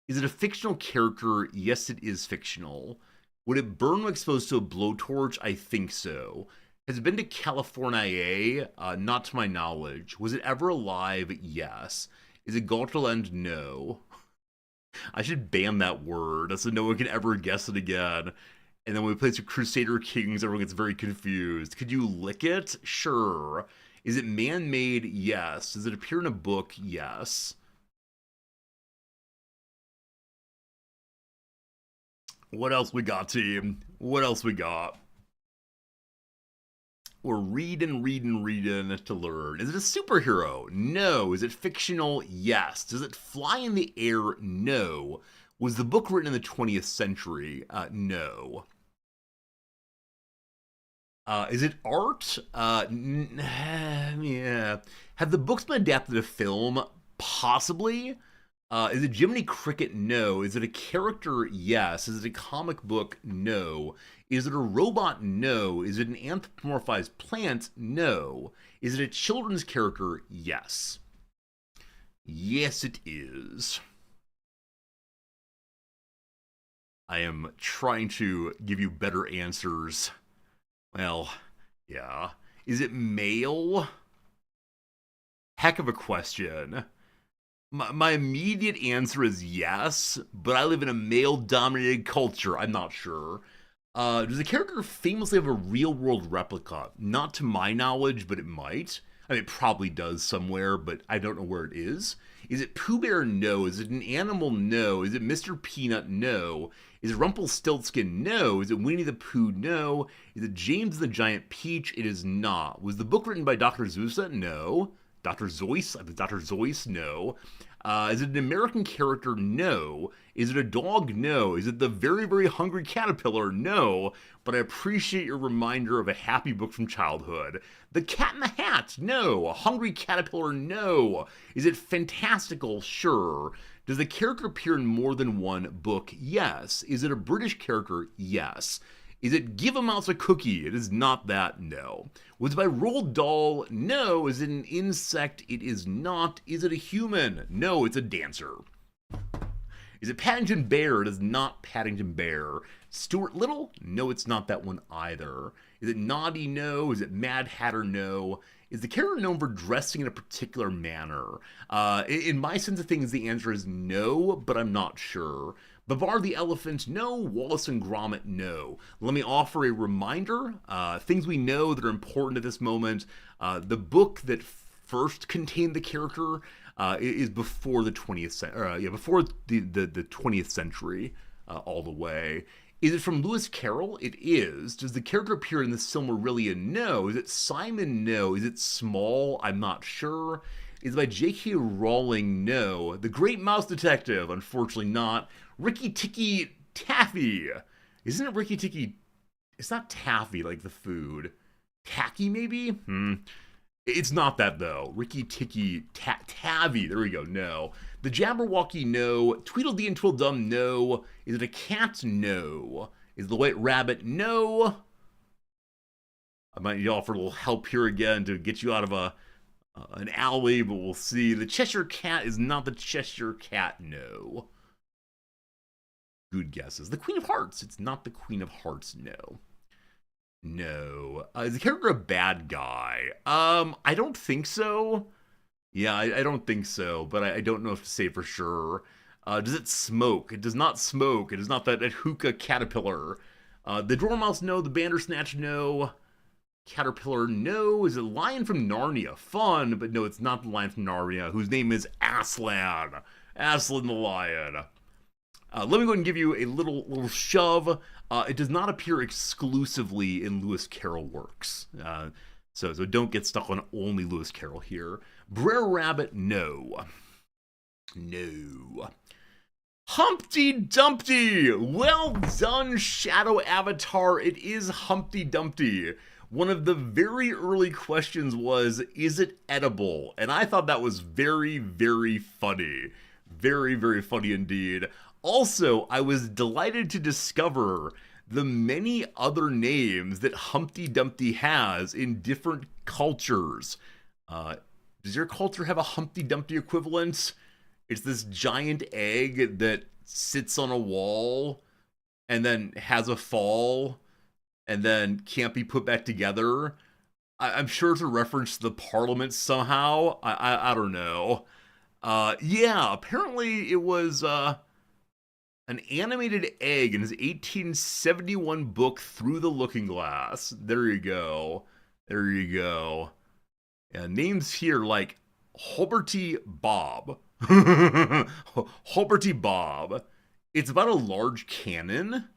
Is it a fictional character? Yes, it is fictional. Would it burn when exposed to a blowtorch? I think so. Has it been to California? Not to my knowledge. Was it ever alive? Yes. Is it Gautaland? No. I should ban that word so no one can ever guess it again. And then when we play some Crusader Kings, everyone gets very confused. Could you lick it? Sure. Is it man-made? Yes. Does it appear in a book? Yes. What else we got, team? What else we got? We're reading to learn. Is it a superhero? No. Is it fictional? Yes. Does it fly in the air? No. Was the book written in the 20th century? No. Is it art? Yeah. Have the books been adapted to film? Possibly. Is it Jiminy Cricket? No. Is it a character? Yes. Is it a comic book? No. Is it a robot? No. Is it an anthropomorphized plant? No. Is it a children's character? Yes. Yes, it is. I am trying to give you better answers. Well, yeah. Is it male? Heck of a question. My immediate answer is yes, but I live in a male-dominated culture. I'm not sure. Does the character famously have a real-world replica? Not to my knowledge, but it might. I mean, it probably does somewhere, but I don't know where it is. Is it Pooh Bear? No. Is it an animal? No. Is it Mr. Peanut? No. Is it Rumpelstiltskin? No. Is it Winnie the Pooh? No. Is it James the Giant Peach? It is not. Was the book written by Dr. Zeusa? No. Dr. Zeus? Dr. Zeus? No. Is it an American character? No. Is it a dog? No. Is it the very, very hungry caterpillar? No. But I appreciate your reminder of a happy book from childhood. The Cat in the Hat? No. A hungry caterpillar? No. Is it fantastical? Sure. Does the character appear in more than one book? Yes. Is it a British character? Yes. Is it Give a Mouse a Cookie? It is not that, no. Was it by Roald Dahl? No. Is it an insect? It is not. Is it a human? No, it's a dancer. Is it Paddington Bear? It is not Paddington Bear. Stuart Little? No, it's not that one either. Is it Noddy? No. Is it Mad Hatter? No. Is the character known for dressing in a particular manner? In my sense of things, the answer is no, but I'm not sure. Babar the Elephant, no. Wallace and Gromit, no. Let me offer a reminder. Things we know that are important at this moment. The book that first contained the character is before the 20th century. Before the 20th century, all the way. Is it from Lewis Carroll? It is. Does the character appear in the Silmarillion? No. Is it Simon? No. Is it Small? I'm not sure. Is it by J.K. Rowling? No. The Great Mouse Detective? Unfortunately not. Ricky Tikki Taffy? Isn't it Ricky Tikki? It's not taffy like the food. Tacky maybe? It's not that though. Ricky Tikki Taffy. There we go. No. The Jabberwocky? No. Tweedledee and Tweedledum? No. Is it a cat? No. Is it the White Rabbit? No. I might need to offer a little help here again to get you out of an alley, but we'll see. The Cheshire Cat is not the Cheshire Cat. No. Good guesses. The Queen of Hearts? It's not the Queen of Hearts. No. No. Is the character a bad guy? I don't think so. Yeah, I don't think so, but I don't know if to say for sure. Does it smoke? It does not smoke. It is not that hookah caterpillar. The Dormouse? No. The Bandersnatch? No. Caterpillar? No. Is it Lion from Narnia? Fun, but no, it's not the Lion from Narnia, whose name is Aslan. Aslan the Lion. Let me go ahead and give you a little shove. It does not appear exclusively in Lewis Carroll works. So don't get stuck on only Lewis Carroll here. Brer Rabbit? No. No. Humpty Dumpty! Well done, Shadow Avatar. It is Humpty Dumpty. One of the very early questions was, is it edible? And I thought that was very, very funny. Very, very funny indeed. Also, I was delighted to discover the many other names that Humpty Dumpty has in different cultures. Does your culture have a Humpty Dumpty equivalent? It's this giant egg that sits on a wall and then has a fall and then can't be put back together. I'm sure it's a reference to the Parliament somehow. I don't know. Yeah, apparently it was an animated egg in his 1871 book Through the Looking Glass. There you go. There you go. Yeah, names here like Hobberty Bob. Hobberty Bob. It's about a large cannon.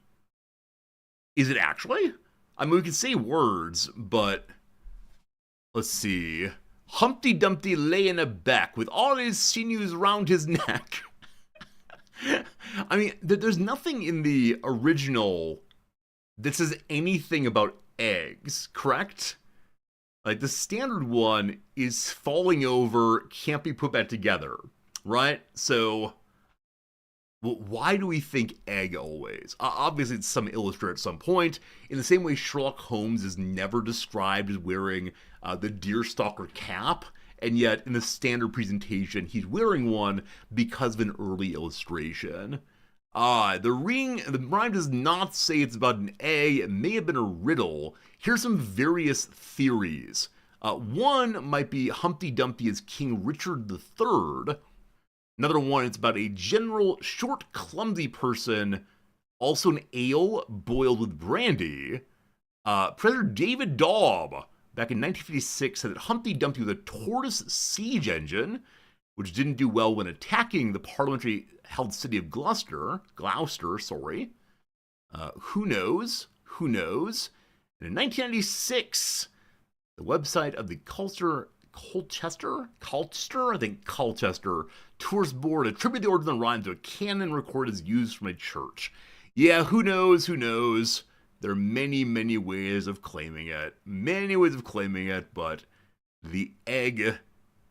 Is it actually? I mean, we can say words, but let's see. Humpty Dumpty lay in a beck with all his sinews round his neck. I mean, there's nothing in the original that says anything about eggs, correct? Like, the standard one is falling over, can't be put back together, right? So, well, why do we think egg always? Obviously, it's some illustrator at some point. In the same way, Sherlock Holmes is never described as wearing the deerstalker cap, and yet in the standard presentation, he's wearing one because of an early illustration. The rhyme does not say it's about an egg. It may have been a riddle. Here's some various theories. One might be Humpty Dumpty is King Richard III. Another one, it's about a general, short, clumsy person, also an ale boiled with brandy. President David Daub, back in 1956, said that Humpty Dumpty was a tortoise siege engine, which didn't do well when attacking the parliamentary-held city of Gloucester. Who knows? Who knows? And in 1996, the website of the Colchester, I think Colchester, tourist board attribute the origin of the rhyme to a canon recorded as used from a church. Yeah, who knows, who knows? There are many, many ways of claiming it. Many ways of claiming it, but the egg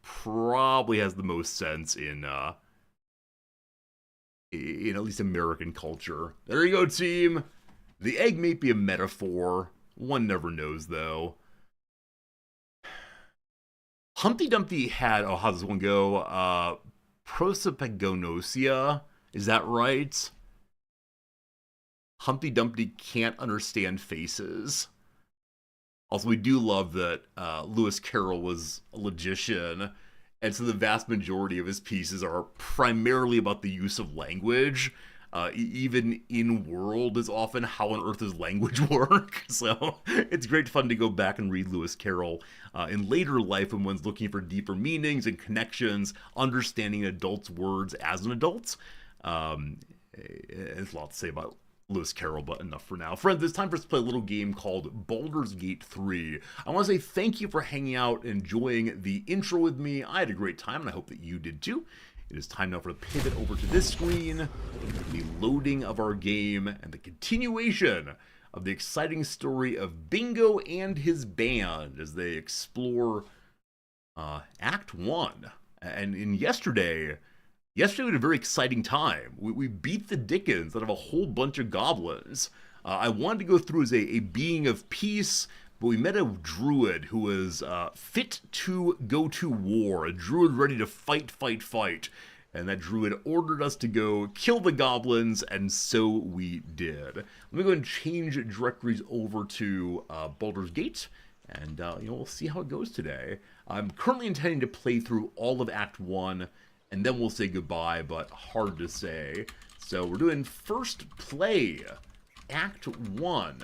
probably has the most sense in at least American culture. There you go, team. The egg may be a metaphor. One never knows, though. Humpty Dumpty had, oh, how does this one go? Prosopagonosia. Is that right? Humpty Dumpty can't understand faces. Also, we do love that Lewis Carroll was a logician, and so the vast majority of his pieces are primarily about the use of language. Even in-world is often how on earth does language work. So it's great fun to go back and read Lewis Carroll in later life when one's looking for deeper meanings and connections, understanding an adult's words as an adult. There's a lot to say about Lewis Carroll, but enough for now. Friends, it's time for us to play a little game called Baldur's Gate 3. I want to say thank you for hanging out and enjoying the intro with me. I had a great time, and I hope that you did too. It is time now for the pivot over to this screen, the loading of our game, and the continuation of the exciting story of Bingo and his band as they explore Act 1. And in yesterday we had a very exciting time. We beat the dickens out of a whole bunch of goblins. I wanted to go through as a being of peace, but we met a druid who was fit to go to war, a druid ready to fight. And that druid ordered us to go kill the goblins, and so we did. Let me go and change directories over to Baldur's Gate, and we'll see how it goes today. I'm currently intending to play through all of Act 1, and then we'll say goodbye, but hard to say. So we're doing first play, Act 1,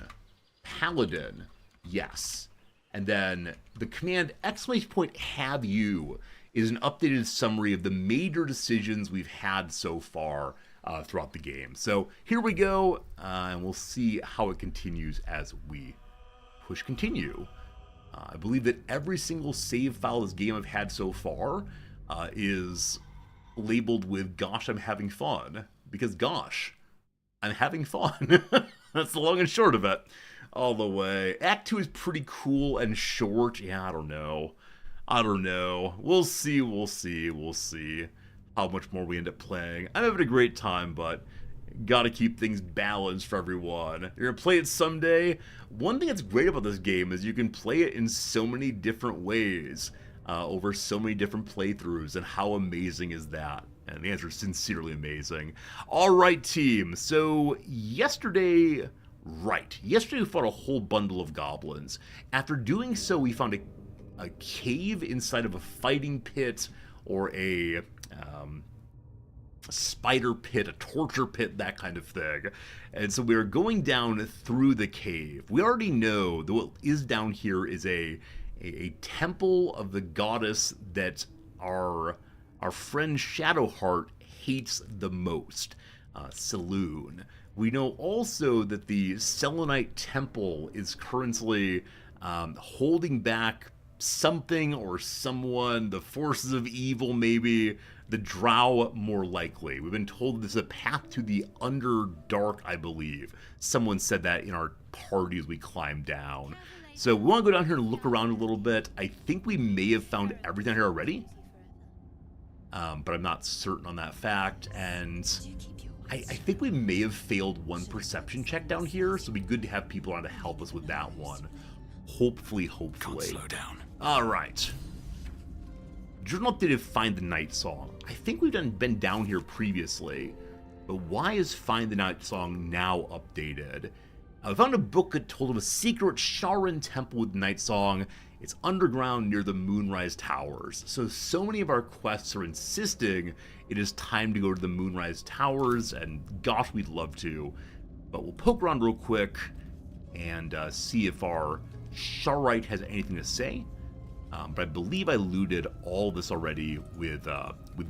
Paladin, yes. And then the command !have you is an updated summary of the major decisions we've had so far throughout the game. So here we go, and we'll see how it continues as we push continue. I believe that every single save file this game I've had so far is labeled with "Gosh, I'm having fun," because gosh, I'm having fun. That's the long and short of it. All the way. Act 2 is pretty cool and short. Yeah, I don't know. We'll see how much more we end up playing. I'm having a great time, but gotta keep things balanced for everyone. You're gonna play it someday. One thing that's great about this game is you can play it in so many different ways. Over so many different playthroughs, and how amazing is that? And the answer is sincerely amazing. Alright, team, so yesterday we fought a whole bundle of goblins. After doing so, we found a cave inside of a fighting pit, or a spider pit, a torture pit, that kind of thing. And so we were going down through the cave. We already know that what is down here is a temple of the goddess that our friend Shadowheart hates the most, Saloon. We know also that the Selenite temple is currently holding back something or someone, the forces of evil maybe, the Drow more likely. We've been told there's a path to the Underdark, I believe. Someone said that in our party as we climbed down. So we want to go down here and look around a little bit. I think we may have found everything here already, but I'm not certain on that fact. And I think we may have failed one perception check down here, so it'd be good to have people on to help us with that one. Hopefully. Can't slow down. All right. Journal updated Find the Night Song. I think we've been down here previously, but why is Find the Night Song now updated? I found a book that told of a secret Sharan temple with Night Song. It's underground near the Moonrise Towers. So many of our quests are insisting it is time to go to the Moonrise Towers, and gosh, we'd love to. But we'll poke around real quick and see if our Sharite has anything to say. But I believe I looted all this already with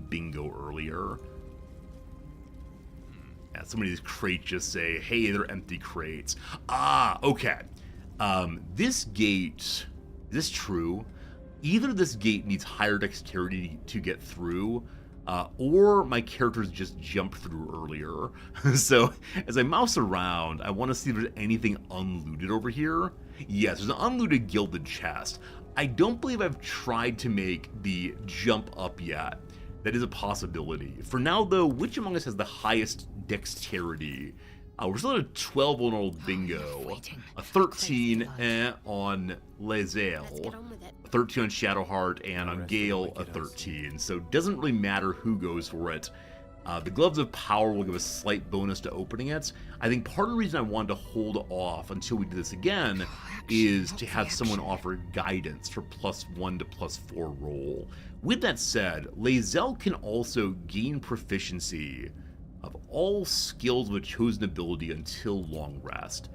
Bingo earlier. Yeah, some of these crates just say, hey, they're empty crates. Ah, okay. This gate, is this true? Either this gate needs higher dexterity to get through, or my characters just jumped through earlier. So as I mouse around, I want to see if there's anything unlooted over here. Yes, there's an unlooted gilded chest. I don't believe I've tried to make the jump up yet. That is a possibility. For now, though, which among us has the highest dexterity? We're still at a 12 on old Bingo, a 13 on Lae'zel, a 13 on Shadowheart, and on Gale a 13. So it doesn't really matter who goes for it. The Gloves of Power will give a slight bonus to opening it. I think part of the reason I wanted to hold off until we do this again is to have someone offer guidance for +1 to +4 roll. With that said, Lae'zel can also gain proficiency of all skills with chosen ability until long rest.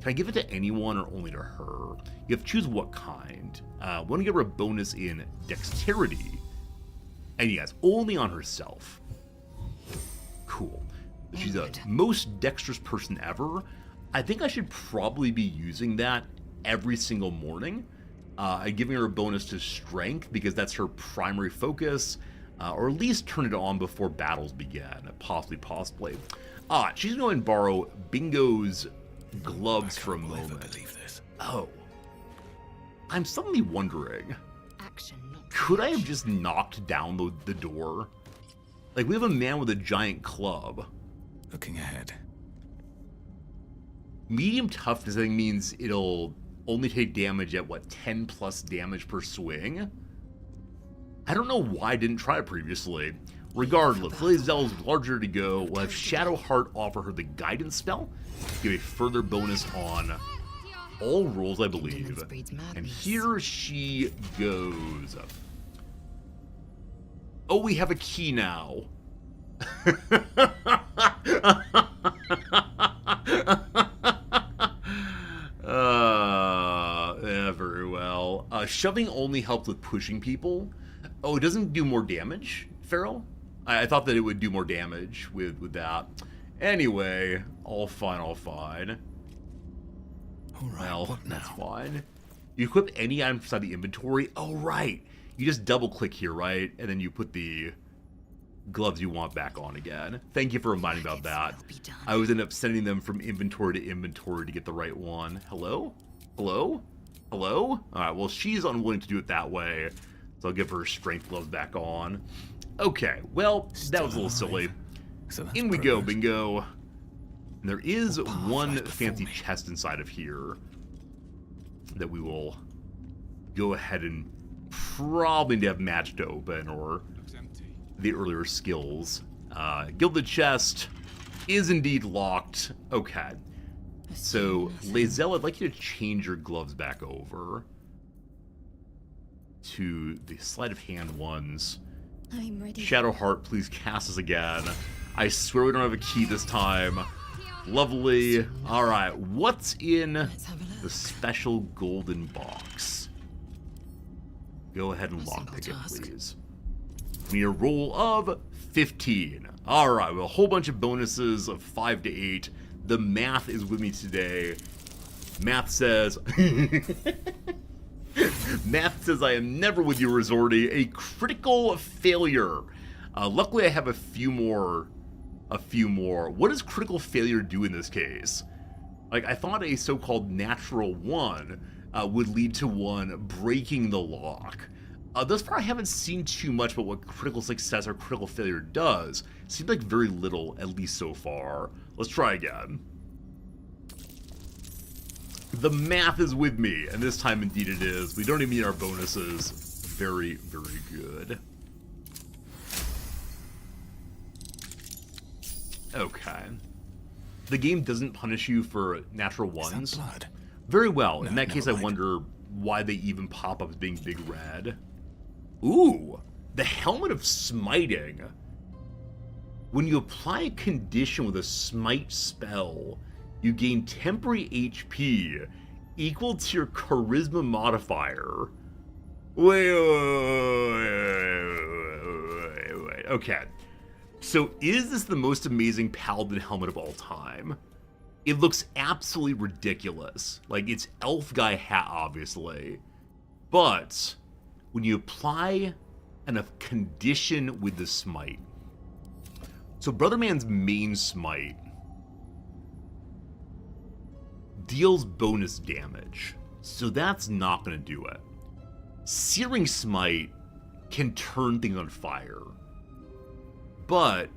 Can I give it to anyone or only to her? You have to choose what kind. I want to give her a bonus in dexterity. And yes, only on herself. Cool. She's the most dexterous person ever. I think I should probably be using that every single morning. And giving her a bonus to strength because that's her primary focus. Or at least turn it on before battles begin. Possibly. She's going to borrow Bingo's gloves for a moment. Oh. I'm suddenly wondering, could I have just knocked down the door? Like, we have a man with a giant club. Looking ahead. Medium toughness, I think, means it'll only take damage at, what, 10 plus damage per swing? I don't know why I didn't try it previously. Regardless, Lae'zel is larger to go. We'll have Shadowheart offer her the guidance spell, give a further bonus on all rolls, I believe. And here she goes. Oh, we have a key now. Yeah, very well. Shoving only helps with pushing people. Oh, it doesn't do more damage, Pharaoh? I thought that it would do more damage with that. Anyway, all fine. All right, Well, that's fine. You equip any item inside the inventory. Oh, right. You just double-click here, right? And then you put the gloves you want back on again. Thank you for reminding me about that. I always end up sending them from inventory to inventory to get the right one. Hello? Hello? Hello? Alright, well, she's unwilling to do it that way. So I'll give her strength gloves back on. Okay, well, that was a little silly. In we go, Bingo. And there is one fancy chest inside of here that we will go ahead and probably need to have matched to open, or the earlier skills. Gilded chest is indeed locked. Okay. So, Lae'zel, I'd like you to change your gloves back over to the sleight of hand ones. I'm ready. Shadowheart, please cast us again. I swear we don't have a key this time. Lovely. Alright, what's in the special golden box? Go ahead and lockpick it, please. We need a roll of 15. Alright, well, a whole bunch of bonuses of 5 to 8. The math is with me today. Math says... Math says I am never with you, Resorty. A critical failure. Luckily, I have a few more. What does critical failure do in this case? Like, I thought a so-called natural one would lead to one breaking the lock. Thus far, I haven't seen too much about what critical success or critical failure does. Seems like very little, at least so far. Let's try again. The math is with me, and this time indeed it is. We don't even need our bonuses. Very, very good. Okay. The game doesn't punish you for natural ones. Is that blood? Very well. No, In that case, I mind. wonder why they even pop up as being big red. Ooh, the Helmet of Smiting. When you apply a condition with a smite spell, you gain temporary HP equal to your charisma modifier. Wait. Okay. So is this the most amazing Paladin helmet of all time? It looks absolutely ridiculous. Like, it's elf guy hat, obviously. But when you apply a condition with the smite. So Brother Man's main smite deals bonus damage, so that's not going to do it. Searing Smite can turn things on fire, but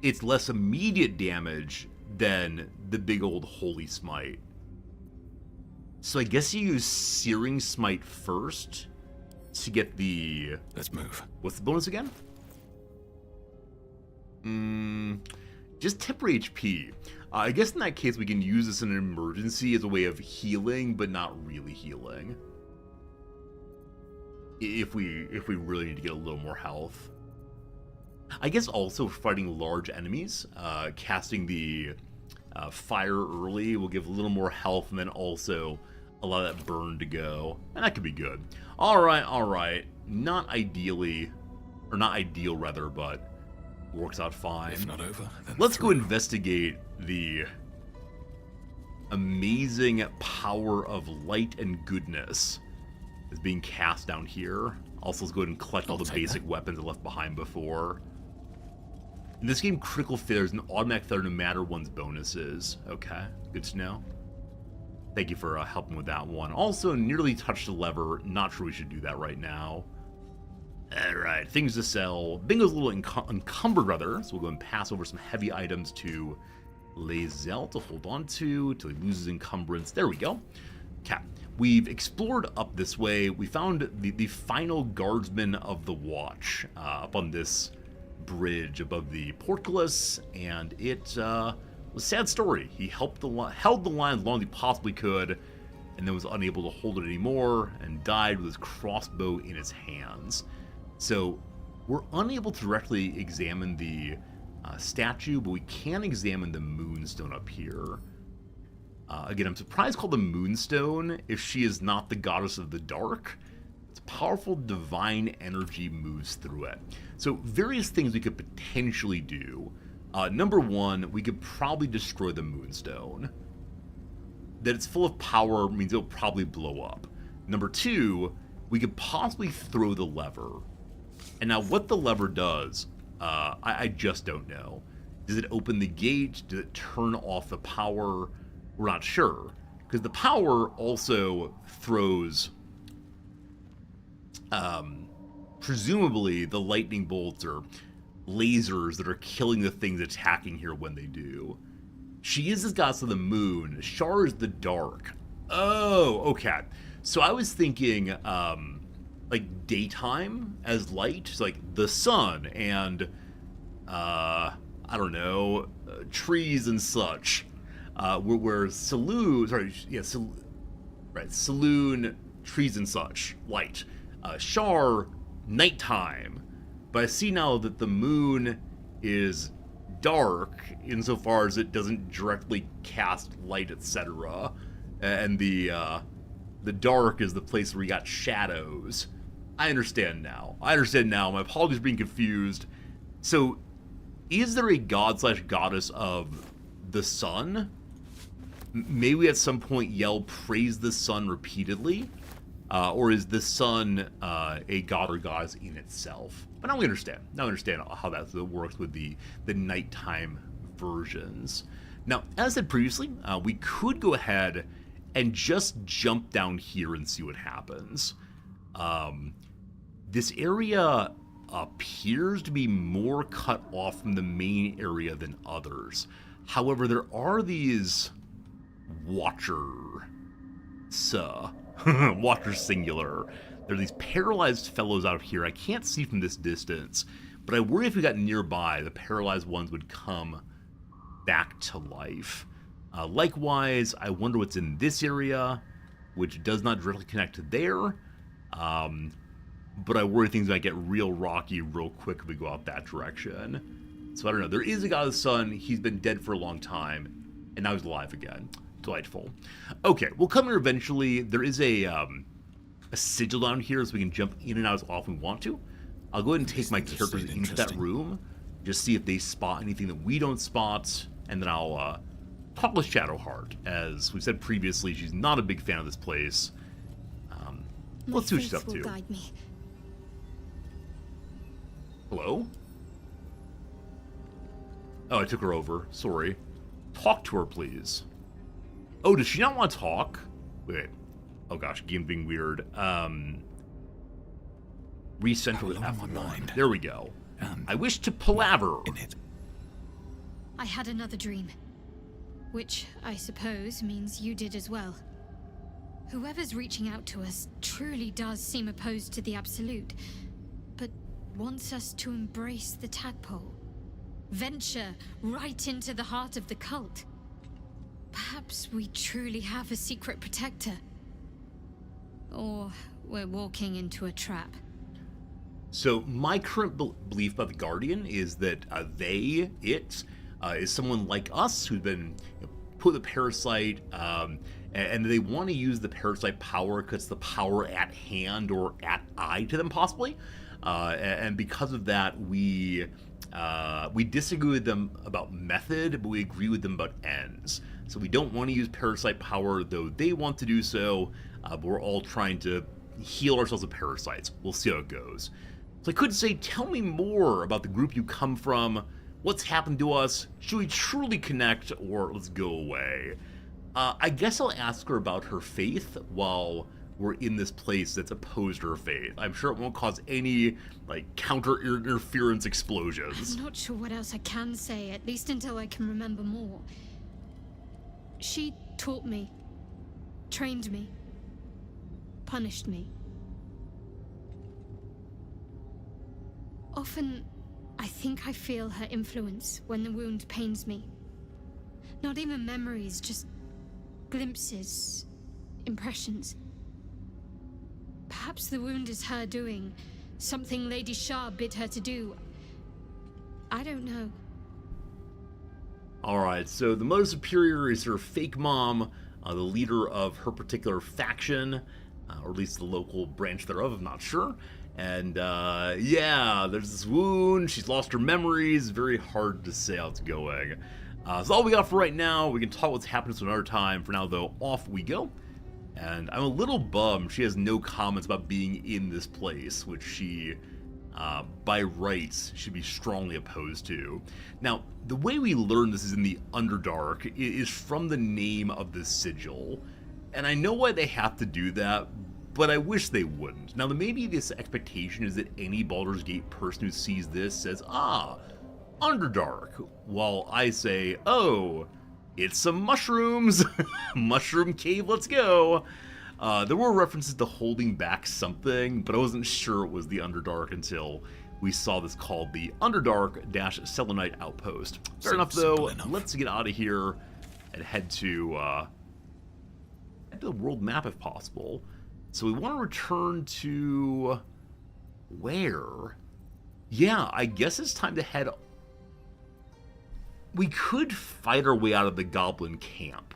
it's less immediate damage than the big old Holy Smite. So I guess you use Searing Smite first to get the... Let's move. What's the bonus again? Just temporary HP. I guess in that case we can use this in an emergency as a way of healing, but not really healing. If we really need to get a little more health. I guess also fighting large enemies, casting the fire early will give a little more health and then also allow that burn to go. And that could be good. Alright. Not ideally, or not ideal rather, but works out fine. If not over, then let's go investigate the amazing power of light and goodness is being cast down here. Also, let's go ahead and collect all the basic weapons I left behind before. In this game, critical failure is an automatic failure no matter one's bonuses. Okay, good to know. Thank you for helping with that one. Also, nearly touched the lever. Not sure we should do that right now. Alright, things to sell. Bingo's a little encumbered, rather, so we'll go and pass over some heavy items to Lae'zel to hold on to till he loses encumbrance. There we go. Okay, we've explored up this way. We found the final guardsman of the watch up on this bridge above the portcullis, and it was a sad story. He held the line as long as he possibly could, and then was unable to hold it anymore, and died with his crossbow in his hands. So we're unable to directly examine the statue, but we can examine the moonstone up here. Again, I'm surprised it's called the moonstone if she is not the goddess of the dark. It's powerful divine energy moves through it. So various things we could potentially do. Number one, we could probably destroy the moonstone. That it's full of power means it'll probably blow up. Number two, we could possibly throw the lever. And now what the lever does, I just don't know. Does it open the gate? Does it turn off the power? We're not sure. Because the power also throws, presumably, the lightning bolts or lasers that are killing the things attacking here when they do. She is the goddess of the moon. Shar is the dark. Oh, okay. So I was thinking, like daytime as light, so like the sun and I don't know, trees and such. Where saloon, saloon, trees and such, light. Shar, nighttime. But I see now that the moon is dark insofar as it doesn't directly cast light, etc. And the dark is the place where you got shadows. I understand now. My apologies for being confused. So, is there a god/goddess of the sun? Maybe at some point yell praise the sun repeatedly? Or is the sun a god or goddess in itself? But now we understand. Now I understand how that works with the nighttime versions. Now, as I said previously, we could go ahead and just jump down here and see what happens. This area appears to be more cut off from the main area than others. However, there are these Watcher singular. There are these paralyzed fellows out here I can't see from this distance, but I worry if we got nearby, the paralyzed ones would come back to life. Likewise, I wonder what's in this area, which does not directly connect to there. But I worry things might get real rocky real quick if we go out that direction. So I don't know. There is a god of the sun. He's been dead for a long time, and now he's alive again. Delightful. Okay, we'll come here eventually. There is a sigil down here, so we can jump in and out as often as we want to. I'll go ahead and take my characters into that room, just see if they spot anything that we don't spot, and then I'll talk with Shadowheart. As we said previously, she's not a big fan of this place. Let's see what she's up to. Guide me. Hello? Oh, I took her over. Sorry. Talk to her, please. Oh, does she not want to talk? Wait. Oh gosh, game being weird. Recenter with F1. There we go. I wish to palaver. In it. I had another dream. Which, I suppose, means you did as well. Whoever's reaching out to us truly does seem opposed to the Absolute, but wants us to embrace the tadpole. Venture right into the heart of the cult. Perhaps we truly have a secret protector. Or we're walking into a trap. So my current belief about the Guardian is that it is someone like us who's been put the parasite, and they want to use the parasite power because it's the power at hand or at eye to them possibly, and because of that we disagree with them about method, but we agree with them about ends. So we don't want to use parasite power, though they want to do so, but we're all trying to heal ourselves with parasites. We'll see how it goes. So I could say, tell me more about the group you come from, what's happened to us, should we truly connect, or let's go away? I guess I'll ask her about her faith while we're in this place that's opposed to her faith. I'm sure it won't cause any, counter-interference explosions. I'm not sure what else I can say, at least until I can remember more. She taught me, trained me, punished me. Often, I think I feel her influence when the wound pains me. Not even memories, just glimpses, impressions. Perhaps the wound is her doing, something Lady Shah bid her to do. I don't know. Alright, so the Mother Superior is her fake mom, the leader of her particular faction, or at least the local branch thereof, I'm not sure. And, yeah, there's this wound, she's lost her memories, very hard to say how it's going. So all we got for right now. We can talk what's happening some another time. For now, though, off we go. And I'm a little bummed she has no comments about being in this place, which she, by rights, should be strongly opposed to. Now, the way we learn this is in the Underdark is from the name of the sigil. And I know why they have to do that, but I wish they wouldn't. Now, maybe this expectation is that any Baldur's Gate person who sees this says, ah, Underdark, while I say, oh, it's some mushrooms, mushroom cave, let's go. There were references to holding back something, but I wasn't sure it was the Underdark until we saw this called the Underdark-Selenite Outpost. Fair enough, though. Let's get out of here and head to the world map if possible. So we want to return to where? Yeah, I guess it's time to head. We could fight our way out of the goblin camp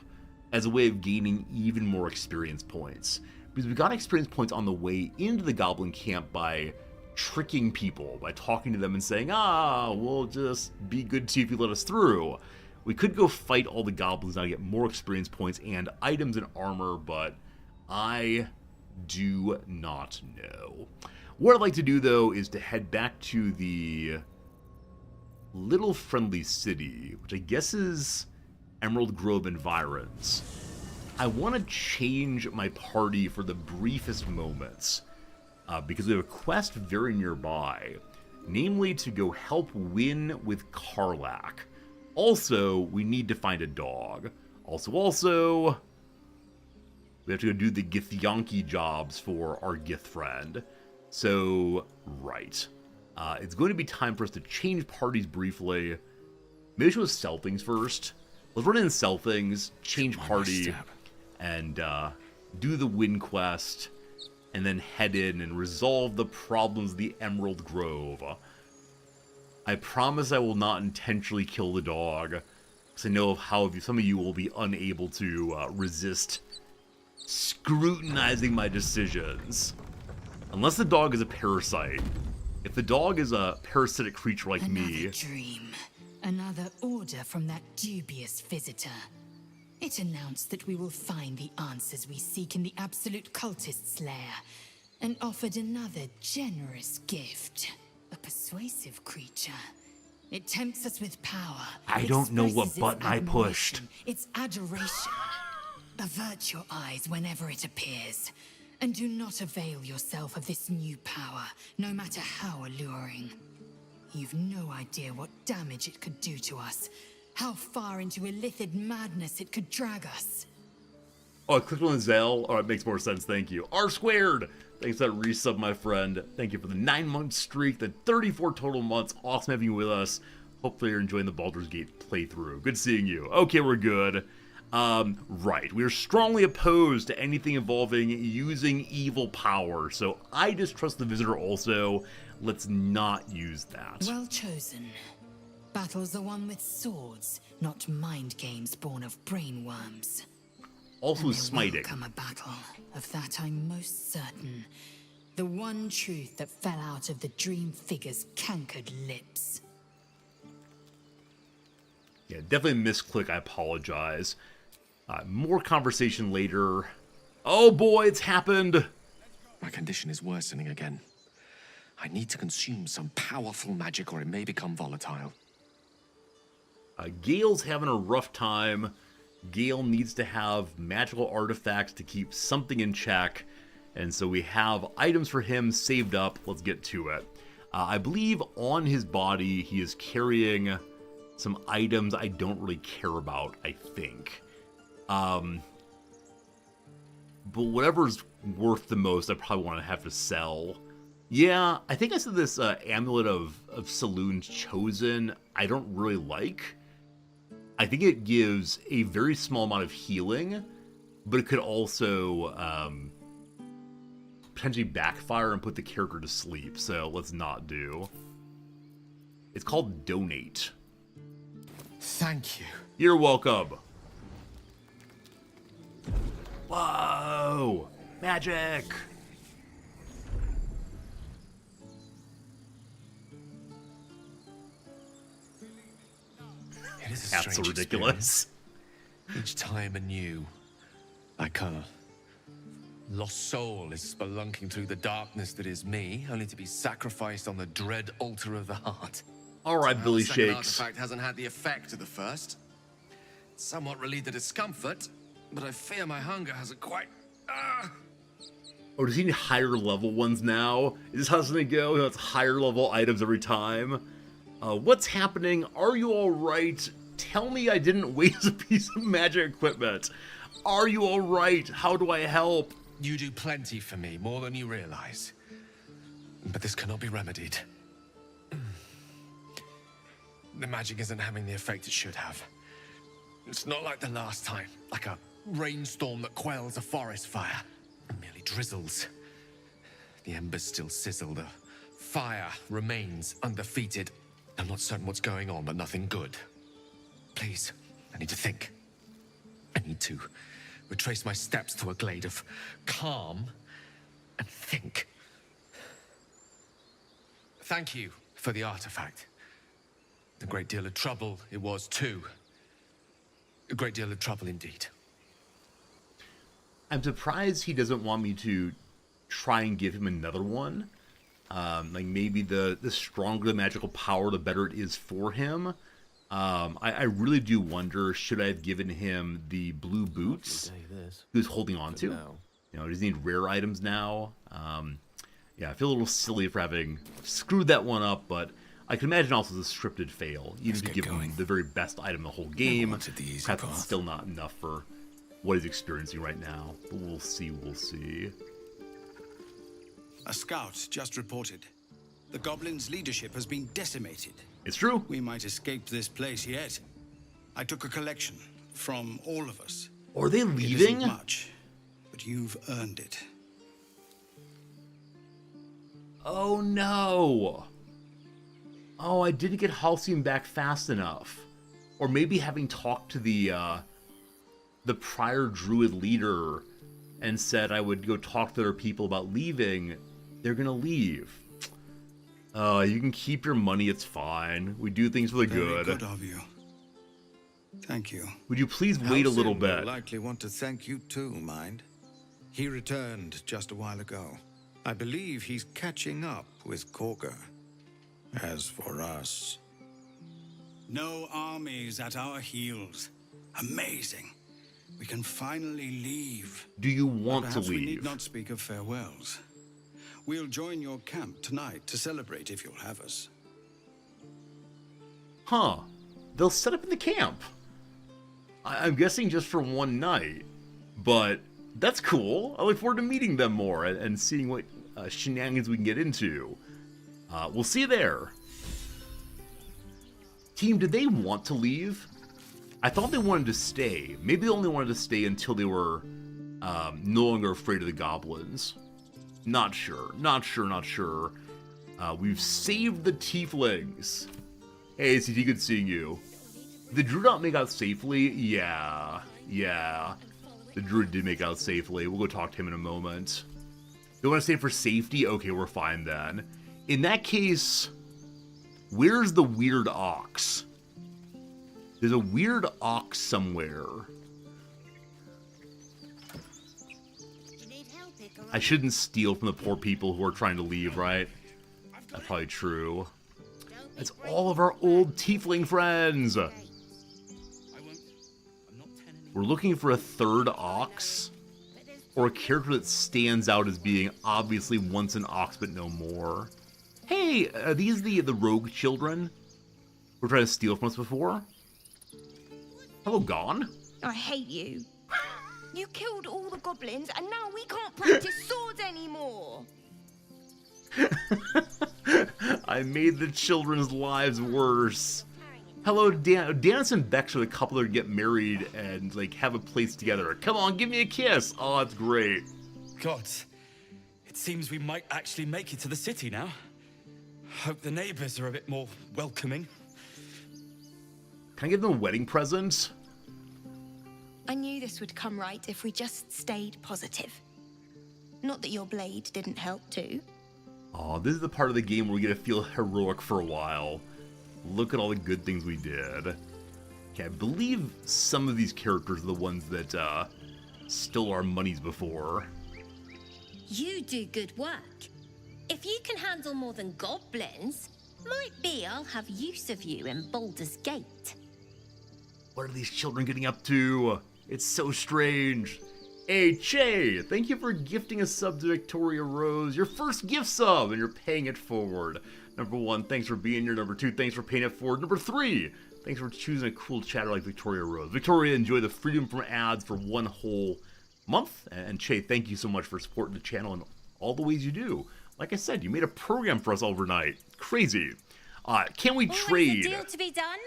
as a way of gaining even more experience points, because we got experience points on the way into the goblin camp by tricking people, by talking to them and saying, ah, we'll just be good to you if you let us through. We could go fight all the goblins now to get more experience points and items and armor, but I do not know. What I'd like to do, though, is to head back to the little friendly city, which I guess is Emerald Grove environs. I want to change my party for the briefest moments, because we have a quest very nearby, namely to go help win with Karlach. Also, we need to find a dog. Also, we have to go do the Githyanki jobs for our Gith friend. So, right. It's going to be time for us to change parties briefly. Maybe we should sell things first. Let's run in and sell things, change party, and do the win quest, and then head in and resolve the problems of the Emerald Grove. I promise I will not intentionally kill the dog, because I know of how some of you will be unable to resist scrutinizing my decisions. Unless the dog is a parasite. If the dog is a parasitic creature like me... Another dream. Another order from that dubious visitor. It announced that we will find the answers we seek in the Absolute Cultist's lair, and offered another generous gift. A persuasive creature. It tempts us with power. I It don't know what expresses its button I pushed. admiration, its adoration. Avert your eyes whenever it appears. And do not avail yourself of this new power, no matter how alluring. You've no idea what damage it could do to us. How far into illithid madness it could drag us. Oh, I clicked on Zell. Oh, it makes more sense. Thank you. R squared. Thanks for that resub, my friend. Thank you for the 9-month streak, the 34 total months. Awesome having you with us. Hopefully you're enjoying the Baldur's Gate playthrough. Good seeing you. Okay, we're good. Right. We are strongly opposed to anything involving using evil power, so I distrust the Visitor also. Let's not use that. Well chosen. Battles are won with swords, not mind games born of brainworms. Also And there smiting. will come a battle. Of that I'm most certain. The one truth that fell out of the dream figure's cankered lips. Yeah, definitely misclick. I apologize. More conversation later. Oh boy, it's happened. My condition is worsening again. I need to consume some powerful magic or it may become volatile. Gale's having a rough time. Gale needs to have magical artifacts to keep something in check. And so we have items for him saved up. Let's get to it. I believe on his body he is carrying some items I don't really care about, I think. But whatever's worth the most, I probably want to have to sell. Yeah, I think I said this Amulet of Saloon's Chosen I don't really like. I think it gives a very small amount of healing, but it could also potentially backfire and put the character to sleep, so let's not do. It's called Donate. Thank you. You're welcome. Whoa! Magic! It is a That's so strange ridiculous. experience. Each time anew, like a lost soul is spelunking through the darkness that is me, only to be sacrificed on the dread altar of the heart. Alright, Somehow Billy the second Shakes. artifact hasn't had the effect of the first. It's somewhat relieved the discomfort, but I fear my hunger hasn't quite... Or does he need higher level ones now? Is this how it's gonna go? It's higher level items every time? What's happening? Are you alright? Tell me I didn't waste a piece of magic equipment. Are you alright? How do I help? You do plenty for me, more than you realize. But this cannot be remedied. The magic isn't having the effect it should have. It's not like the last time, like a rainstorm that quells a forest fire. It merely drizzles. The embers still sizzle, the fire remains undefeated. I'm not certain what's going on, but nothing good. Please, I need to think. I need to retrace my steps to a glade of calm and think. Thank you for the artifact. A great deal of trouble it was too. A great deal of trouble indeed. I'm surprised he doesn't want me to try and give him another one. Like maybe the stronger the magical power, the better it is for him. I really do wonder, should I have given him the blue boots he was holding on to? You know, does he need rare items now? Yeah, I feel a little silly for having screwed that one up, but I can imagine also the scripted fail. Even if you give him the very best item in the whole game, perhaps it's still not enough for what he's experiencing right now. But we'll see, we'll see. A scout just reported. The goblins' leadership has been decimated. It's true. We might escape this place yet. I took a collection from all of us. Are they It leaving? isn't much, but you've earned it. Oh no! Oh, I didn't get Halcyon back fast enough. Or maybe having talked to the prior druid leader and said I would go talk to their people about leaving, they're gonna leave. You can keep your money, it's fine. We do things for the Very good. good of you. Thank you. Would you please wait a little Halcyon will bit? likely want to thank you too, mind. He returned just a while ago. I believe he's catching up with Korger. As for us, No armies at our heels. Amazing. We can finally leave. Do you want to Perhaps we need leave? not speak of farewells. We'll join your camp tonight to celebrate if you'll have us. Huh. They'll set up in the camp. I'm guessing just for one night. But that's cool. I look forward to meeting them more and seeing what shenanigans we can get into. We'll see you there. Team, did they want to leave? I thought they wanted to stay. Maybe they only wanted to stay until they were no longer afraid of the goblins. Not sure. Not sure. We've saved the tieflings. Hey, ACT, good seeing you. The druid not make out safely? Yeah. The druid did make out safely. We'll go talk to him in a moment. They want to stay for safety? Okay, we're fine then. In that case, where's the weird ox? There's a weird ox somewhere. I shouldn't steal from the poor people who are trying to leave, right? That's probably true. It's all of our old tiefling friends. We're looking for a third ox, or a character that stands out as being obviously once an ox but no more. Hey, are these the rogue children who were trying to steal from us before? Hello, Gone. I hate you. You killed all the goblins, and now we can't practice swords anymore. I made the children's lives worse. Hello, Dennis and Bex are the couple that get married and like have a place together. Come on, give me a kiss. Oh, that's great. God, it seems we might actually make it to the city now. Hope the neighbors are a bit more welcoming. Can I give them a wedding present? I knew this would come right if we just stayed positive. Not that your blade didn't help too. Oh, this is the part of the game where we get to feel heroic for a while. Look at all the good things we did. Okay, I believe some of these characters are the ones that stole our monies before. You do good work. If you can handle more than goblins, might be I'll have use of you in Baldur's Gate. What are these children getting up to? It's so strange. Hey, Che, thank you for gifting a sub to Victoria Rose. Your first gift sub, and you're paying it forward. Number 1, thanks for being here. Number 2, thanks for paying it forward. Number 3, thanks for choosing a cool chatter like Victoria Rose. Victoria, enjoy the freedom from ads for 1 whole month. And Che, thank you so much for supporting the channel in all the ways you do. Like I said, you made a program for us overnight. Crazy. Can we trade? Always a deal to be done,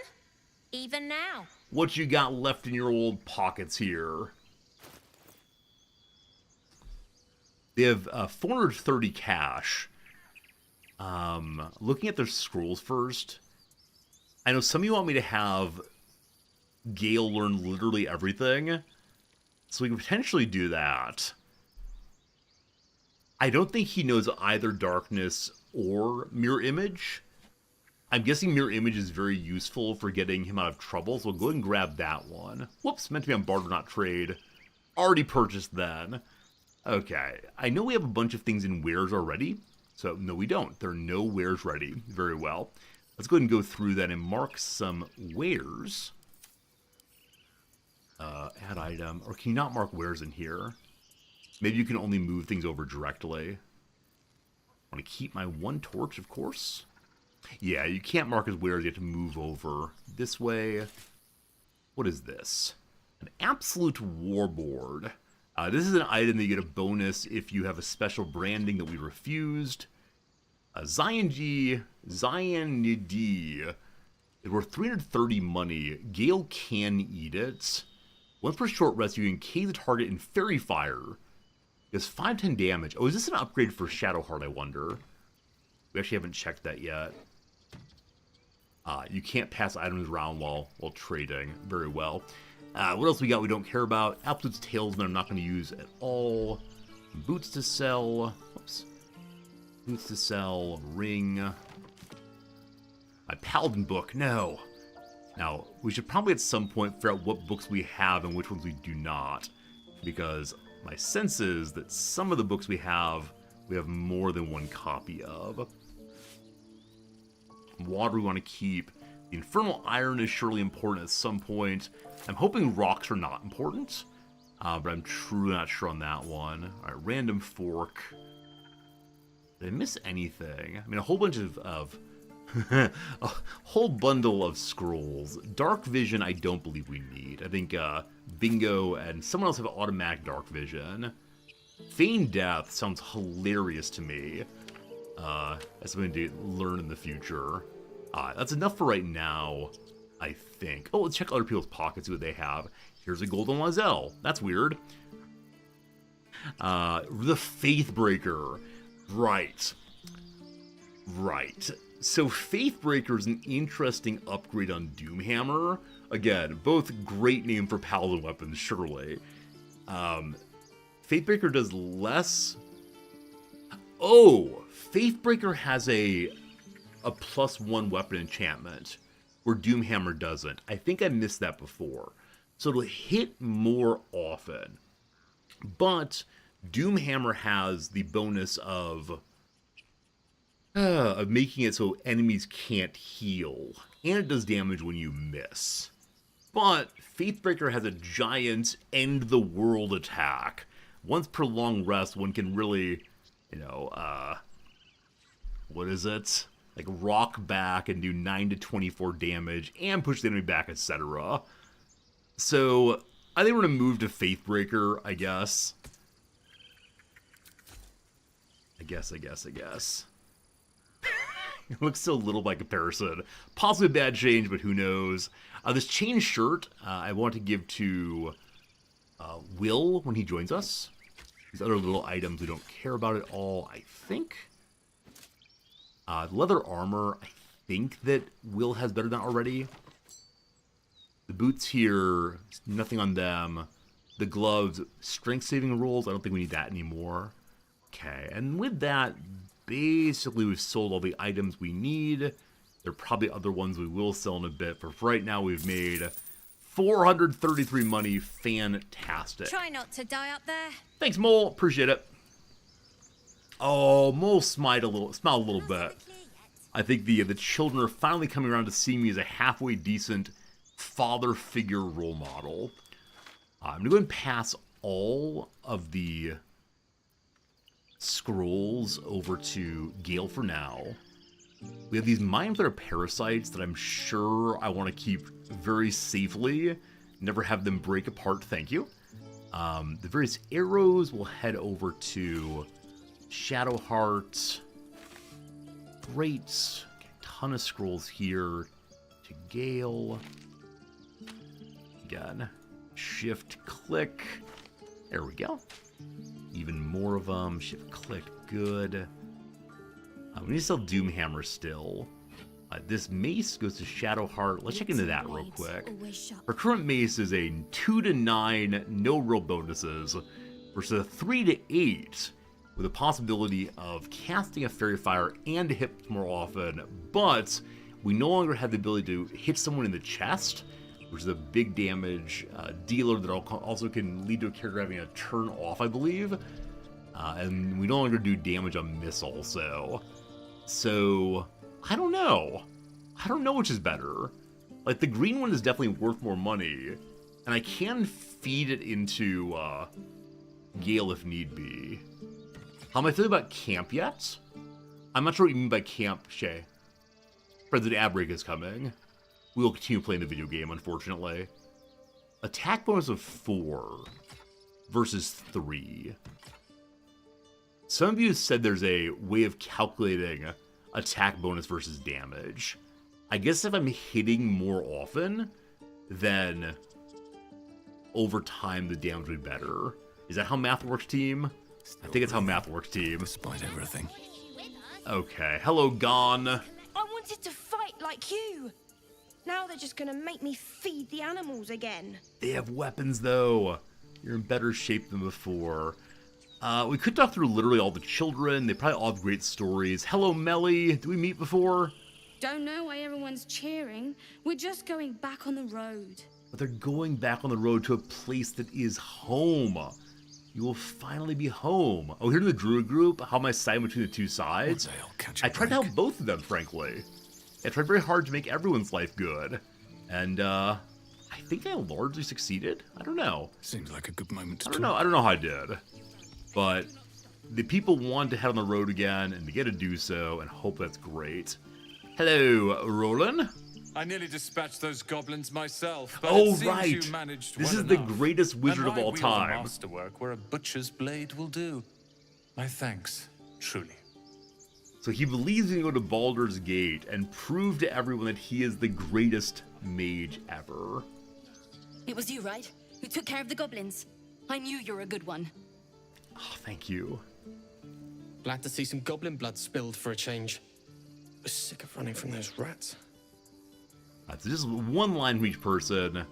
even now. What you got left in your old pockets here? They have 430 cash. Looking at their scrolls first, I know some of you want me to have Gale learn literally everything, so we can potentially do that. I don't think he knows either Darkness or Mirror Image. I'm guessing Mirror Image is very useful for getting him out of trouble, so we'll go ahead and grab that one. Whoops, meant to be on Barter, not Trade. Already purchased then. Okay, I know we have a bunch of things in wares already, so no we don't. There are no wares ready. Very well. Let's go ahead and go through that and mark some wares. Add item, or can you not mark wares in here? Maybe you can only move things over directly. I want to keep my 1 torch, of course. Yeah, you can't mark as wares, you have to move over this way. What is this? An Absolute Warboard. This is an item that you get a bonus if you have a special branding that we refused. Zion G, Zion D. It's worth 330 money. Gale can eat it. Once per short rest, you can encase the target in Fairy Fire. It does 510 damage. Oh, is this an upgrade for Shadowheart, I wonder? We actually haven't checked that yet. You can't pass items around while trading. Very well. What else we got we don't care about? Absolute's Talesman I'm not going to use at all. Boots to sell. Whoops. Boots to sell. Ring. My Paladin book. No. Now, we should probably at some point figure out what books we have and which ones we do not. Because my sense is that some of the books we have more than 1 copy of. Water we want to keep. The Infernal Iron is surely important at some point. I'm hoping rocks are not important, but I'm truly not sure on that one. All right, random fork. Did I miss anything? I mean, a whole bunch of a whole bundle of scrolls. Dark vision, I don't believe we need. I think Bingo and someone else have automatic dark vision. Feign death sounds hilarious to me. That's something to learn in the future. That's enough for right now, I think. Oh, let's check other people's pockets, see what they have. Here's a golden Lozelle. That's weird. The Faithbreaker. Right. Right. So Faithbreaker is an interesting upgrade on Doomhammer. Again, both great name for paladin weapons, surely. Faithbreaker does less... Oh! Faithbreaker has a +1 weapon enchantment, where Doomhammer doesn't. I think I missed that before. So it'll hit more often. But Doomhammer has the bonus of making it so enemies can't heal. And it does damage when you miss. But Faithbreaker has a giant end-the-world attack. Once per long rest, one can really, you know, what is it? Like rock back and do 9 to 24 damage and push the enemy back, etc. So I think we're going to move to Faithbreaker, I guess. I guess. It looks so little by comparison. Possibly a bad change, but who knows. This chain shirt, I want to give to Will when he joins us. These other little items we don't care about at all, I think. Leather armor, I think that Will has better than already. The boots here, nothing on them. The gloves, strength saving rolls, I don't think we need that anymore. Okay, and with that, basically we've sold all the items we need. There are probably other ones we will sell in a bit, but for right now we've made 433 money. Fantastic. Try not to die up there. Thanks, Mole. Appreciate it. Oh, Mole smiled a little bit. I think the children are finally coming around to see me as a halfway decent father figure role model. I'm going to go and pass all of the scrolls over to Gale for now. We have these Mind Flayer parasites that I'm sure I want to keep very safely. Never have them break apart, thank you. The various arrows will head over to Shadowheart. Great. Okay, ton of scrolls here to Gale. Again, shift click. There we go. Even more of them. Shift click. Good. We need to sell Doomhammer still. This mace goes to Shadowheart. Let's check into that real quick. Our current mace is a 2 to 9, no real bonuses, versus a 3 to 8, with a possibility of casting a Fairy Fire and hit more often, but we no longer have the ability to hit someone in the chest, which is a big damage dealer that also can lead to a character having a turn off, I believe. And we no longer do damage on miss also. So, I don't know. I don't know which is better. Like, the green one is definitely worth more money, and I can feed it into Gale if need be. How am I feeling about camp yet? I'm not sure what you mean by camp, Shay. Friends, an ad break is coming. We will continue playing the video game, unfortunately. Attack bonus of 4 versus 3. Some of you said there's a way of calculating attack bonus versus damage. I guess if I'm hitting more often, then over time the damage would be better. Is that how math works, team? I think it's how math works, team. Despite everything. Okay. Hello, Gone. I wanted to fight like you. Now they're just gonna make me feed the animals again. They have weapons, though. You're in better shape than before. We could talk through literally all the children. They probably all have great stories. Hello, Melly. Did we meet before? Don't know why everyone's cheering. We're just going back on the road. But they're going back on the road to a place that is home. You will finally be home. Oh, here in the Druid group, how am I siding between the two sides? I tried to help both of them, frankly. I tried very hard to make everyone's life good. And, I think I largely succeeded? I don't know. Seems like a good moment to I don't know how I did. But the people want to head on the road again, and they get to do so, and hope that's great. Hello, Roland? I nearly dispatched those goblins myself, but Oh, it seems right. you managed This well is the enough. greatest wizard And of all I wield a time. masterwork where a butcher's blade will do. My thanks, truly. So he believes he can go to Baldur's Gate and prove to everyone that he is the greatest mage ever. It was you, right? Who took care of the goblins? I knew you were a good one. Oh, thank you. Glad to see some goblin blood spilled for a change. Was sick of running from those rats. So just one line from each person.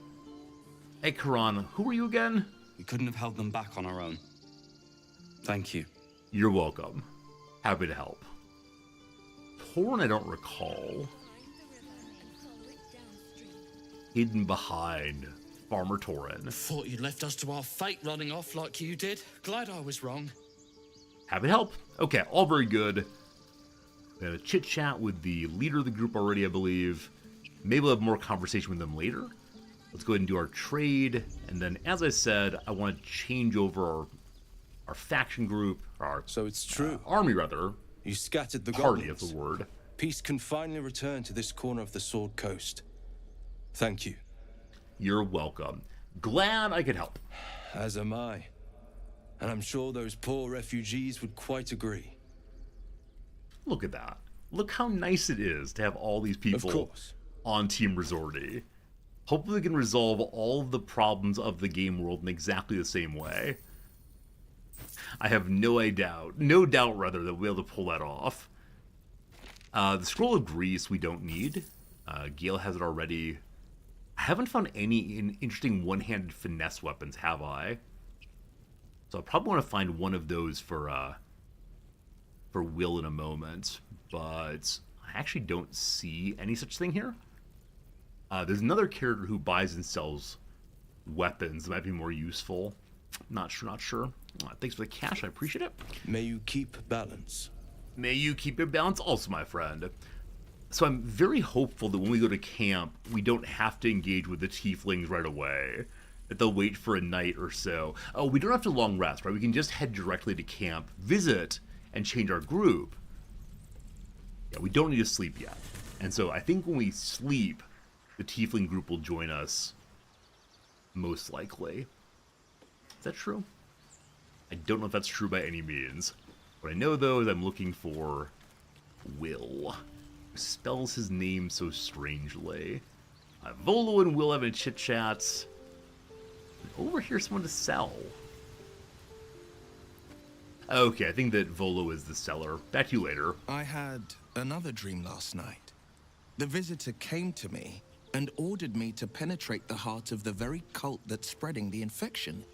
Hey, Karan, who are you again? We couldn't have held them back on our own. Thank you. You're welcome. Happy to help. Torn, I don't recall. Hidden behind Farmer Torin. Thought you'd left us to our fate running off like you did. Glad I was wrong. Happy to help. Okay, all very good. We had a chit chat with the leader of the group already, I believe. Maybe we'll have more conversation with them later. Let's go ahead and do our trade. And then, as I said, I want to change over our faction group. So it's true. Army, rather. You scattered the Party, goblins. is the word. Peace can finally return to this corner of the Sword Coast. Thank you. You're welcome. Glad I could help. As am I. And I'm sure those poor refugees would quite agree. Look at that. Look how nice it is to have all these people on Team Resorty. Hopefully we can resolve all of the problems of the game world in exactly the same way. I have no doubt rather, that we'll be able to pull that off. The Scroll of Grease we don't need. Gale has it already. I haven't found any interesting one-handed finesse weapons, have I? So I probably want to find one of those for Will in a moment, but I actually don't see any such thing here. There's another character who buys and sells weapons that might be more useful. Not sure. Thanks for the cash, I appreciate it. May you keep balance. May you keep your balance also, my friend. So I'm very hopeful that when we go to camp, we don't have to engage with the tieflings right away. That they'll wait for a night or so. Oh, we don't have to long rest, right? We can just head directly to camp, visit, and change our group. Yeah, we don't need to sleep yet. And so I think when we sleep, the tiefling group will join us, most likely. Is that true? I don't know if that's true by any means. What I know, though, is I'm looking for Will. Who spells his name so strangely. Volo and Will having a chit-chat. Over here, someone to sell. Okay, I think that Volo is the seller. Back to you later. I had another dream last night. The visitor came to me and ordered me to penetrate the heart of the very cult that's spreading the infection.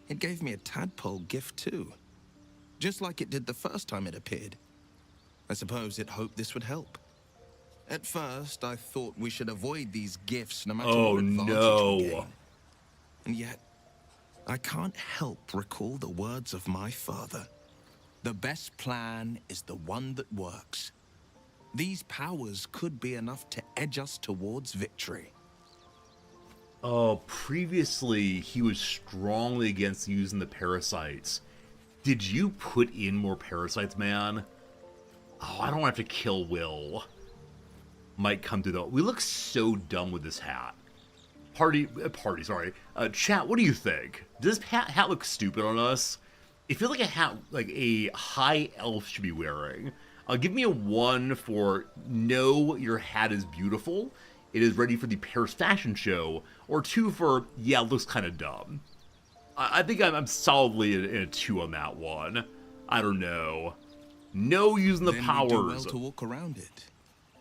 It gave me a tadpole gift too, just like it did the first time it appeared. I suppose it hoped this would help. At first, I thought we should avoid these gifts no matter what advantage we gain. And yet, I can't help recall the words of my father. The best plan is the one that works. These powers could be enough to edge us towards victory. Oh, previously he was strongly against using the parasites. Did you put in more parasites, man? Oh, I don't have to kill Will. Might come to though. We look so dumb with this hat. Chat, what do you think? Does this hat look stupid on us? It feels like a hat like a high elf should be wearing. Give me a 1 for no, your hat is beautiful. It is ready for the Paris fashion show. Or 2 for, yeah, it looks kind of dumb. I think I'm solidly in a 2 on that one. I don't know. No using the powers. Do well to walk around it.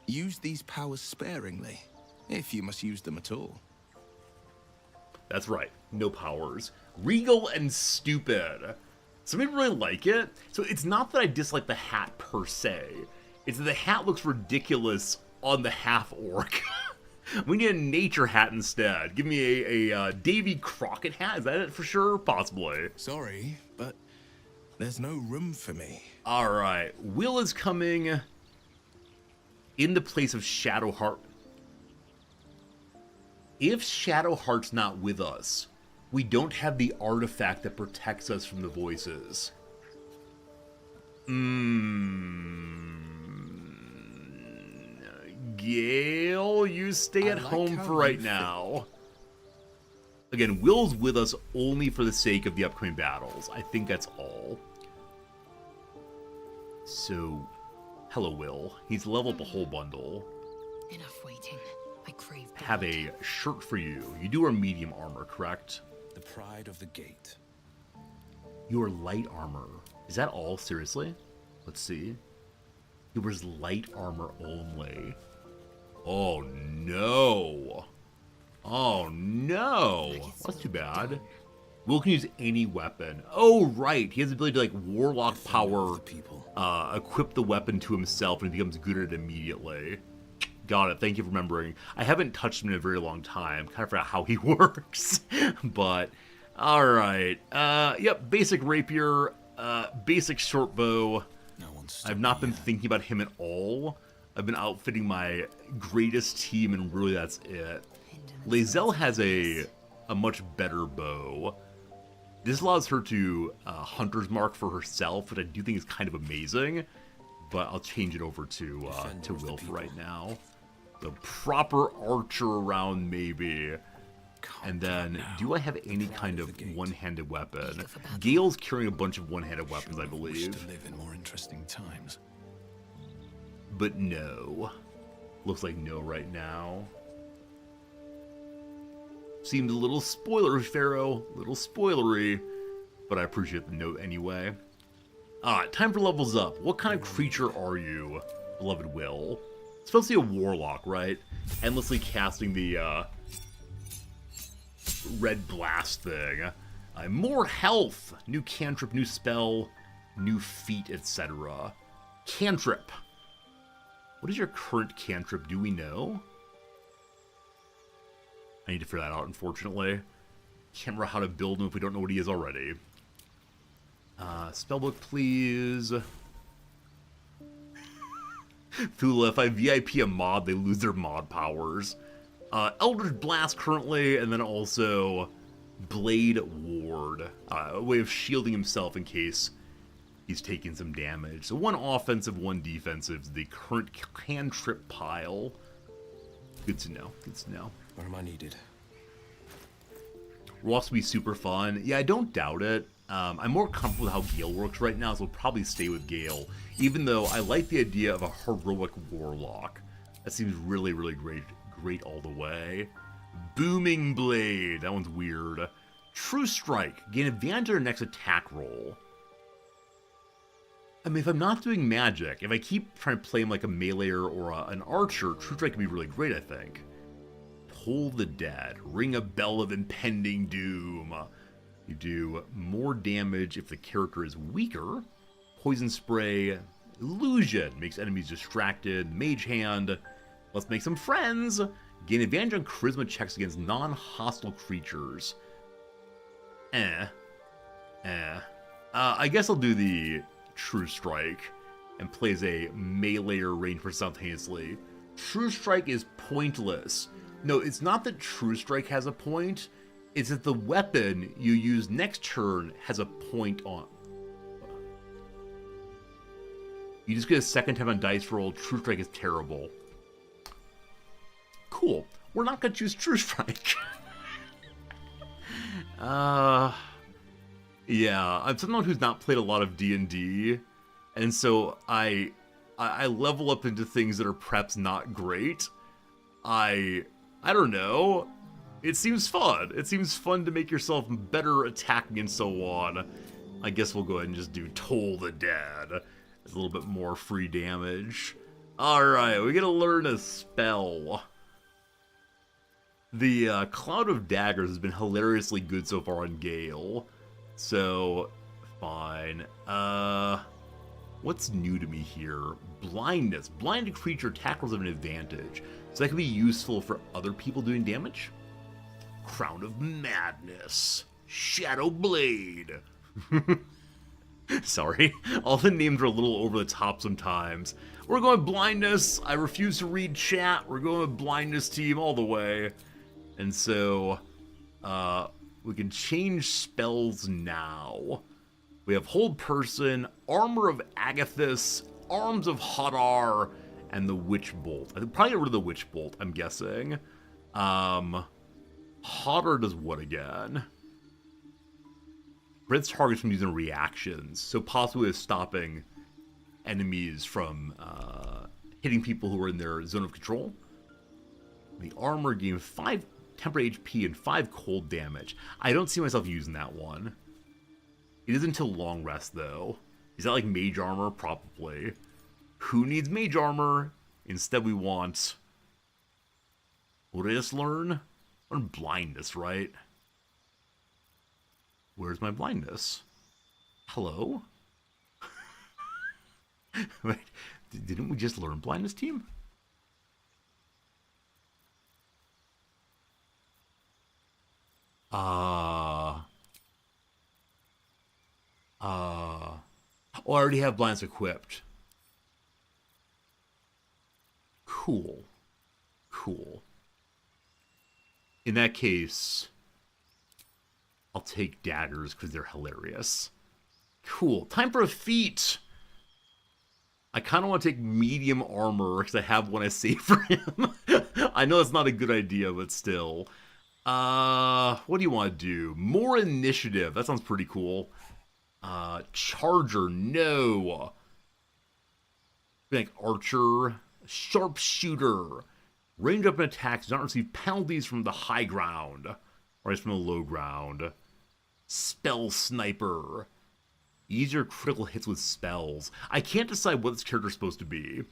Use these powers sparingly, if you must use them at all. That's right, no powers. Regal and stupid. Some people really like it. So it's not that I dislike the hat per se. It's that the hat looks ridiculous on the half-orc. We need a nature hat instead. Give me a Davy Crockett hat. Is that it for sure? Possibly. Sorry, but there's no room for me. All right. Will is coming in the place of Shadowheart. If Shadowheart's not with us, we don't have the artifact that protects us from the voices. Gale, you stay at home for right now. Again, Will's with us only for the sake of the upcoming battles. I think that's all. So, hello, Will. He's leveled up a whole bundle. Enough waiting. I crave blood. Have a shirt for you. You do wear medium armor, correct? The pride of the gate. You wear light armor. Is that all? Seriously? Let's see. He wears light armor only. Oh, no. Oh, no. That's too bad. Will can use any weapon. Oh, right. He has the ability to, like, warlock power, equip the weapon to himself, and he becomes good at it immediately. Got it. Thank you for remembering. I haven't touched him in a very long time. Kind of forgot how he works. But, alright. Yep, basic rapier, basic short bow. I've not been thinking about him at all. I've been outfitting my greatest team, and really that's it. Lae'zel has a much better bow. This allows her to hunter's mark for herself, which I do think is kind of amazing. But I'll change it over to Will for right now. The proper archer around, maybe. And then, do I have any kind of one-handed weapon? Gale's carrying a bunch of one-handed weapons, I believe. To live in more interesting times. But no. Looks like no right now. Seems a little spoilery, Pharaoh. A little spoilery. But I appreciate the note anyway. Alright, time for levels up. What kind of creature are you, beloved Will? It's supposed to be a warlock, right? Endlessly casting the, red blast thing. More health. New cantrip, new spell, new feat, etc. Cantrip. What is your current cantrip? Do we know? I need to figure that out, unfortunately. Can't remember how to build him if we don't know what he is already. Spellbook, please. Thula, if I VIP a mod, they lose their mod powers. Eldritch Blast currently, and then also Blade Ward. A way of shielding himself in case he's taking some damage. So one offensive, one defensive. The current cantrip pile. Good to know. Good to know. Where am I needed? Will also be super fun. Yeah, I don't doubt it. I'm more comfortable with how Gale works right now, so we'll probably stay with Gale. Even though I like the idea of a heroic warlock. That seems really, really great. Great all the way. Booming Blade. That one's weird. True Strike. Gain advantage on your next attack roll. I mean, if I'm not doing magic, if I keep trying to play him like a meleeer or an archer, True Strike can be really great, I think. Toll the Dead. Ring a bell of impending doom. You do more damage if the character is weaker. Poison Spray. Illusion. Makes enemies distracted. Mage Hand. Let's make some friends. Gain advantage on charisma checks against non-hostile creatures. I guess I'll do the True Strike and play as a meleeer range for simultaneously. True Strike is pointless. No, it's not that True Strike has a point. It's that the weapon you use next turn has a point on. You just get a second time on dice roll. True Strike is terrible. Cool. We're not going to choose True Strike. Yeah, I'm someone who's not played a lot of D&D, and so I level up into things that are perhaps not great. I don't know. It seems fun. It seems fun to make yourself better attacking and so on. I guess we'll go ahead and just do Toll the Dead. It's a little bit more free damage. Alright, we gotta learn a spell. The Cloud of Daggers has been hilariously good so far on Gale. So, fine. What's new to me here? Blindness. Blinded creature tackles have an advantage. So that could be useful for other people doing damage. Crown of Madness. Shadow Blade. Sorry, all the names are a little over the top sometimes. We're going blindness. I refuse to read chat. We're going with blindness team all the way. And so, we can change spells now. We have Hold Person, Armor of Agathis, Arms of Hadar, and the Witch Bolt. I think probably get rid of the Witch Bolt, I'm guessing. Hadar does what again? Prevents targets from using reactions, so possibly stopping enemies from hitting people who are in their zone of control. The armor gains 5 temporary HP and 5 cold damage. I don't see myself using that one. It is until long rest, though. Is that like mage armor? Probably. Who needs mage armor? Instead, we want... What did I just learn? Learn blindness, right? Where's my blindness? Hello? Wait, didn't we just learn blindness, team? Oh, I already have blindness equipped. Cool. Cool. In that case, I'll take daggers because they're hilarious. Cool. Time for a feat. I kind of want to take medium armor because I have one I saved for him. I know it's not a good idea, but still. What do you want to do? More initiative. That sounds pretty cool. Charger, no. Like archer, sharpshooter. Range up and attacks do not receive penalties from the high ground. Or from the low ground. Spell sniper. Easier critical hits with spells. I can't decide what this character is supposed to be.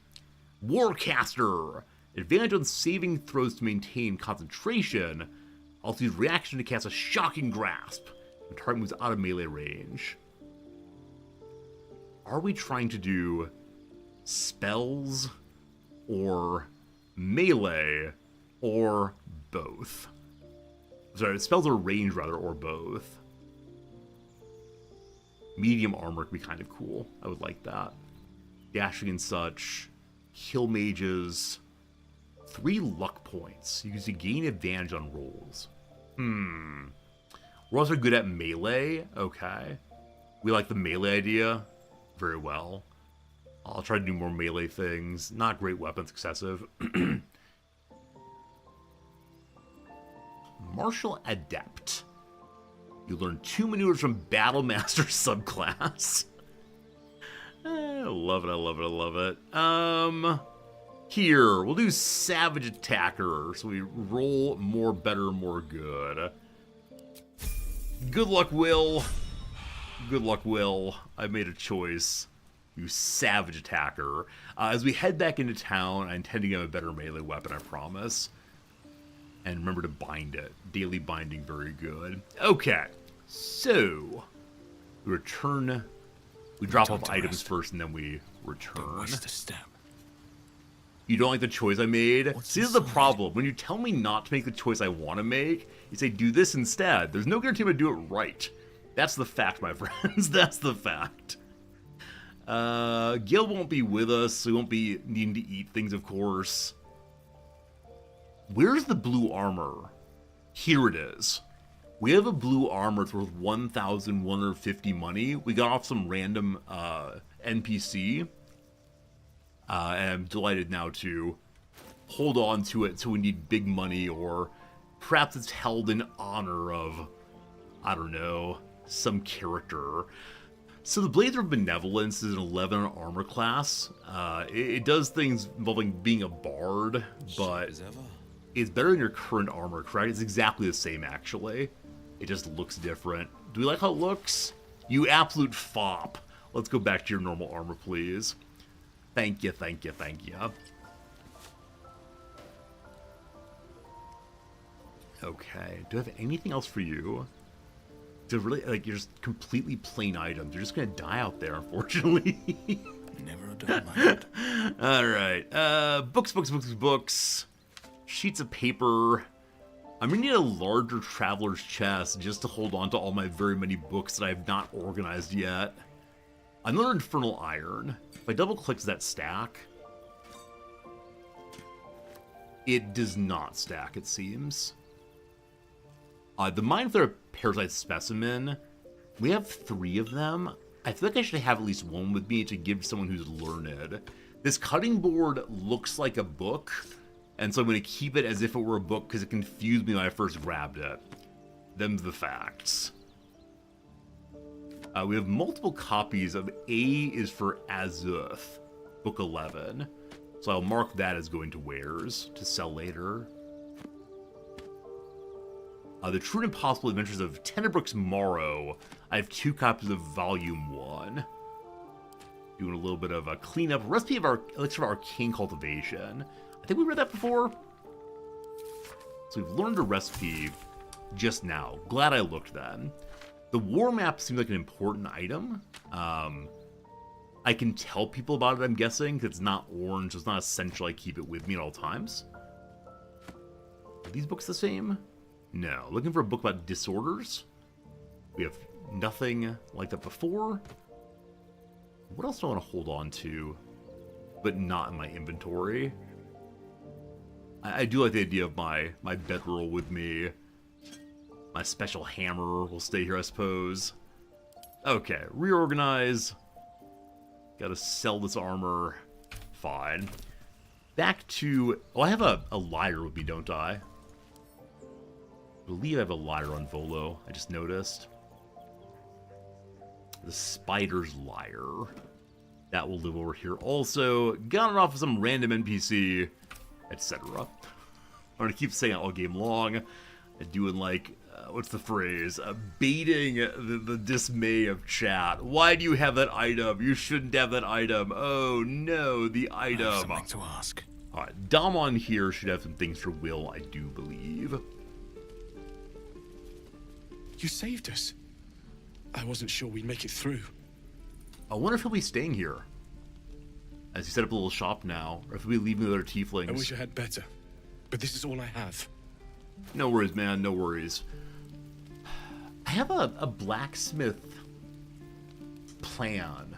Warcaster. Advantage on saving throws to maintain concentration. Also use reaction to cast a shocking grasp. The target moves out of melee range. Are we trying to do spells or melee or both? Sorry, spells or range rather, or both. Medium armor could be kind of cool. I would like that. Dashing and such. Kill mages. 3 luck points. You can gain advantage on rolls. We're also good at melee. Okay. We like the melee idea very well. I'll try to do more melee things. Not great weapons, excessive. Martial Adept. You learn 2 maneuvers from Battle Master subclass. I love it, I love it, I love it. Here, we'll do Savage Attacker. So we roll more better, more good. Good luck, Will. Good luck, Will. I made a choice. You Savage Attacker. As we head back into town, I intend to get a better melee weapon, I promise. And remember to bind it. Daily binding, very good. Okay, so we return. We drop off items first, and then we return. You don't like the choice I made? See, this is the problem. When you tell me not to make the choice I want to make, you say do this instead. There's no guarantee I'm going to do it right. That's the fact, my friends. That's the fact. Gil won't be with us, so we won't be needing to eat things, of course. Where's the blue armor? Here it is. We have a blue armor that's worth 1,150 money. We got off some random NPC. And I'm delighted now to hold on to it until we need big money, or perhaps it's held in honor of, I don't know, some character. So the Blazer of Benevolence is an 11 armor class. It does things involving being a bard, but it's better than your current armor, correct? It's exactly the same, actually. It just looks different. Do we like how it looks? You absolute fop. Let's go back to your normal armor, please. Thank you, thank you, thank you. Okay, do I have anything else for you? To really, like, you're just completely plain items. You're just gonna die out there, unfortunately. Never a dull moment. Alright, books. Sheets of paper. I'm gonna need a larger traveler's chest just to hold on to all my very many books that I have not organized yet. Another Infernal Iron. If I double-click that stack, it does not stack, it seems. The Mind Flayer Parasite Specimen, we have 3 of them. I feel like I should have at least one with me to give someone who's learned. This cutting board looks like a book, and so I'm going to keep it as if it were a book because it confused me when I first grabbed it. Them's the facts. We have multiple copies of A is for Azuth, book 11. So I'll mark that as going to wares to sell later. The True and Impossible Adventures of Tenebrooke's Morrow. I have 2 copies of Volume 1. Doing a little bit of a cleanup. Recipe of our Elixir of Arcane Cultivation. I think we read that before. So we've learned a recipe just now. Glad I looked then. The war map seems like an important item. I can tell people about it, I'm guessing, because it's not orange, so it's not essential I keep it with me at all times. Are these books the same? No. Looking for a book about disorders. We have nothing like that before. What else do I want to hold on to, but not in my inventory? I do like the idea of my bedroll with me. My special hammer will stay here, I suppose. Okay, reorganize. Gotta sell this armor. Fine. Back to... Oh, I have a lyre with me, don't I? I believe I have a lyre on Volo. I just noticed. The Spider's Lyre. That will live over here also. Got it off of some random NPC, etc. I'm gonna keep saying it all game long. Doing like... what's the phrase? Baiting the dismay of chat. Why do you have that item? You shouldn't have that item. Oh no, the item. I have something to ask. Alright, Damon here should have some things for Will, I do believe. You saved us. I wasn't sure we'd make it through. I wonder if he'll be staying here. As he set up a little shop now, or if he'll be leaving the other tieflings. I wish I had better, but this is all I have. No worries, man, no worries. I have a blacksmith plan.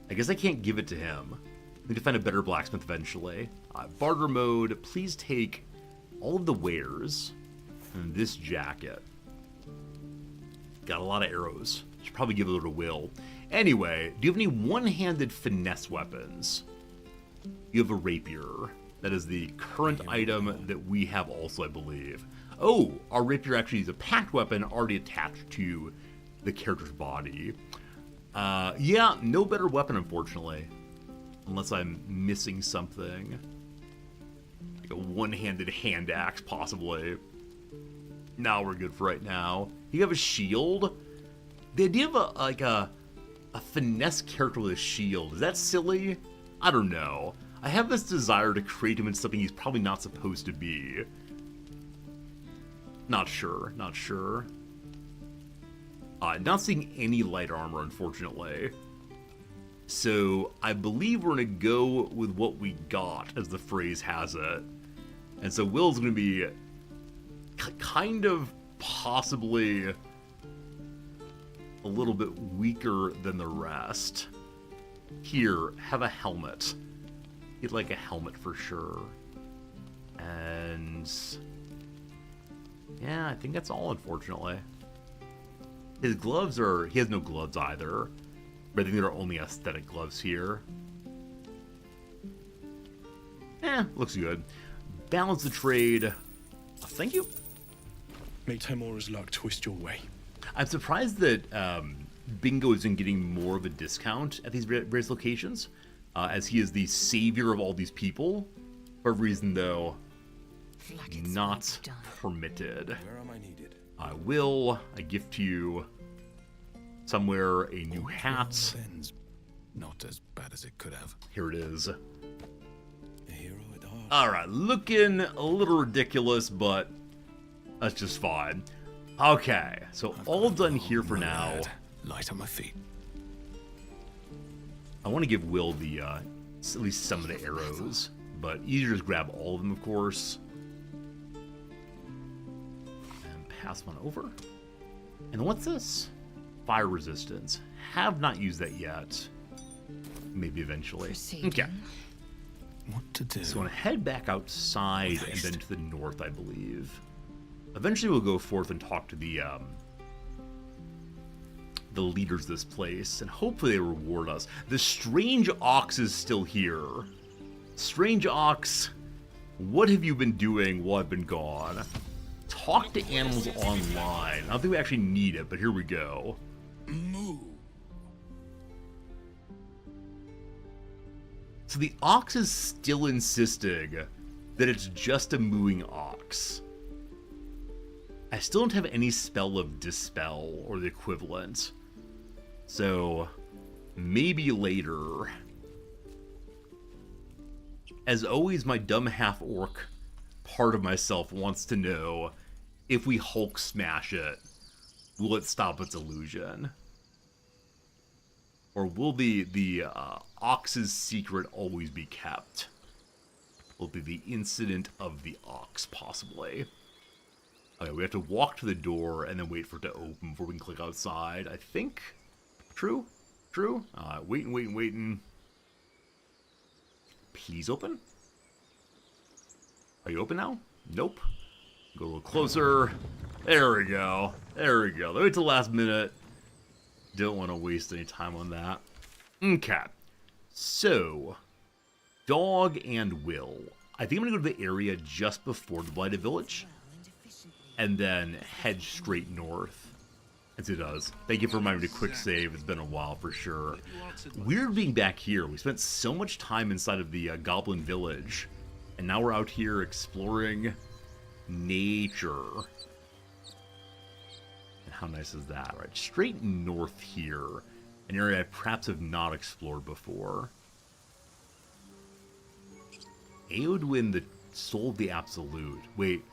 I guess I can't give it to him. I need to find a better blacksmith eventually. Barter mode, please take all of the wares and this jacket. Got a lot of arrows. Should probably give it to Will. Anyway, do you have any one-handed finesse weapons? You have a rapier. That is the current item that we have also, I believe. Oh, our rapier actually is a packed weapon already attached to the character's body. Yeah, no better weapon, unfortunately. Unless I'm missing something. Like a one-handed hand axe, possibly. Now we're good for right now. You have a shield? The idea of a finesse character with a shield, is that silly? I don't know. I have this desire to create him into something he's probably not supposed to be. Not sure, not sure. Not seeing any light armor, unfortunately. So, I believe we're gonna go with what we got, as the phrase has it. And so Will's gonna be kind of possibly a little bit weaker than the rest. Here, have a helmet. He'd like a helmet for sure. And yeah, I think that's all, unfortunately. His gloves are... He has no gloves either. But I think there are only aesthetic gloves here. Looks good. Balance the trade. Thank you. May Timora's luck twist your way. I'm surprised that Bingo isn't getting more of a discount at these various locations, as he is the savior of all these people. For a reason, though, not permitted. Where am I needed? I will. I gift you somewhere a new hat. Not as bad as it could have. Here it is. A hero at heart. Alright, looking a little ridiculous, but that's just fine. Okay, so all done here for now. Light on my feet. I want to give Will the at least some of the arrows, but easier to just grab all of them, of course. And pass one over. And what's this? Fire resistance. Have not used that yet. maybe eventually. Proceeding. Okay. What to do? So I'm going to head back outside and then to the north, I believe. Eventually we'll go forth and talk to the leaders of this place, and hopefully they reward us. The strange ox is still here. Strange ox, what have you been doing while I've been gone? Talk to animals online. I don't think we actually need it, but here we go. Moo. So the ox is still insisting that it's just a mooing ox. I still don't have any spell of dispel or the equivalent. So maybe later. As always, my dumb half-orc part of myself wants to know, if we Hulk smash it, will it stop its illusion? Or will the ox's secret always be kept? Will it be the incident of the ox, possibly? Okay, we have to walk to the door and then wait for it to open before we can click outside, I think. True? True? Waiting. Please open? Are you open now? Nope. Go a little closer. There we go. There we go. Wait till the last minute. Don't want to waste any time on that. Okay. So, Dog and Will. I think I'm going to go to the area just before the Blighted Village. And then head straight north. As it does. Thank you for reminding me to quick save. It's been a while for sure. Weird being back here. We spent so much time inside of the Goblin Village. And now we're out here exploring nature. And how nice is that? Right, straight north here. An area I perhaps have not explored before. Eowyn, the Soul of the Absolute. Wait.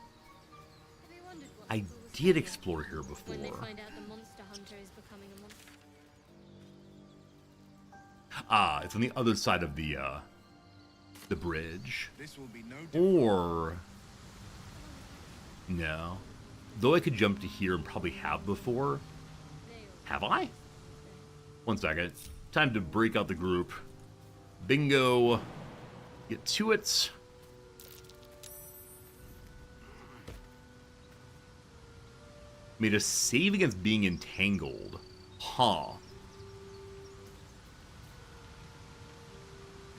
I did explore here before. When they find out the monster hunter is becoming a monster. Ah, it's on the other side of the bridge. Or no. Though I could jump to here and probably have before. Have I? One second. Time to break out the group. Bingo. Get to it. Made a save against being entangled. Huh.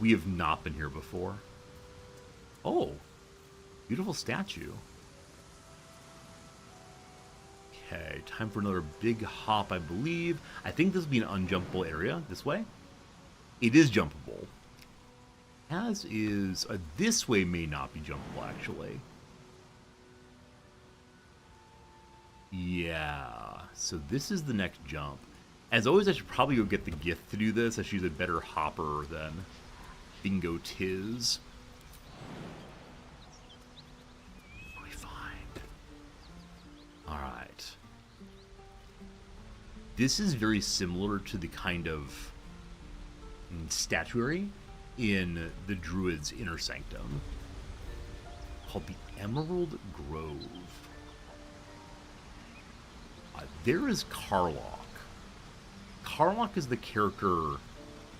We have not been here before. Oh. Beautiful statue. Okay, time for another big hop, I believe. I think this will be an unjumpable area. This way? It is jumpable. As is... this way may not be jumpable, actually. Yeah, so this is the next jump. As always, I should probably go get the gift to do this. I should use a better hopper than Bingo Tiz. What do we find? Alright. This is very similar to the kind of statuary in the Druid's Inner Sanctum, called the Emerald Grove. There is Karlach. Karlach is the character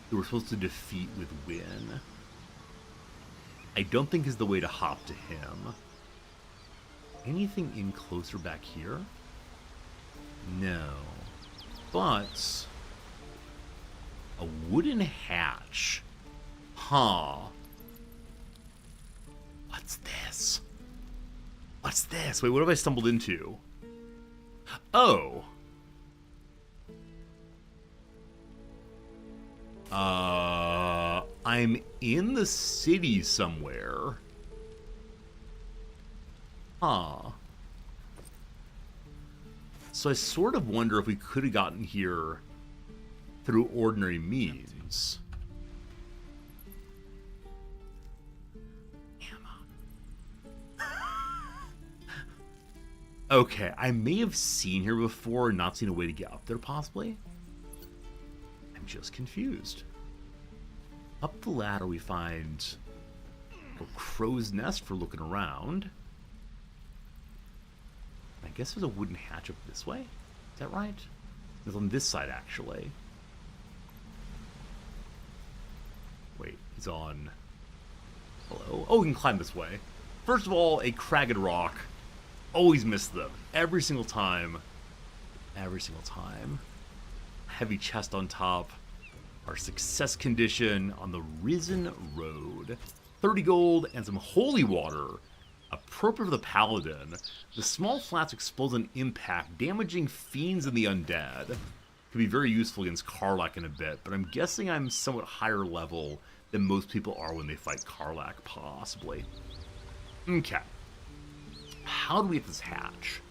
that we're supposed to defeat with Win. I don't think is the way to hop to him. Anything in closer back here? No. But a wooden hatch. Huh. What's this? What's this? Wait, what have I stumbled into? Oh. I'm in the city somewhere. Huh. So I sort of wonder if we could have gotten here through ordinary means. Okay, I may have seen here before and not seen a way to get up there, possibly. I'm just confused. Up the ladder we find a crow's nest for looking around. I guess there's a wooden hatch up this way. Is that right? It's on this side, actually. He's on... Hello? Oh, we can climb this way. First of all, a cragged rock. Always miss them. Every single time. Every single time. Heavy chest on top. Our success condition on the Risen Road. 30 gold and some holy water. Appropriate for the Paladin. The small flats explode on impact, damaging fiends and the undead. Could be very useful against Karlach in a bit, but I'm guessing I'm somewhat higher level than most people are when they fight Karlach, possibly. Okay. How do we get this hatch?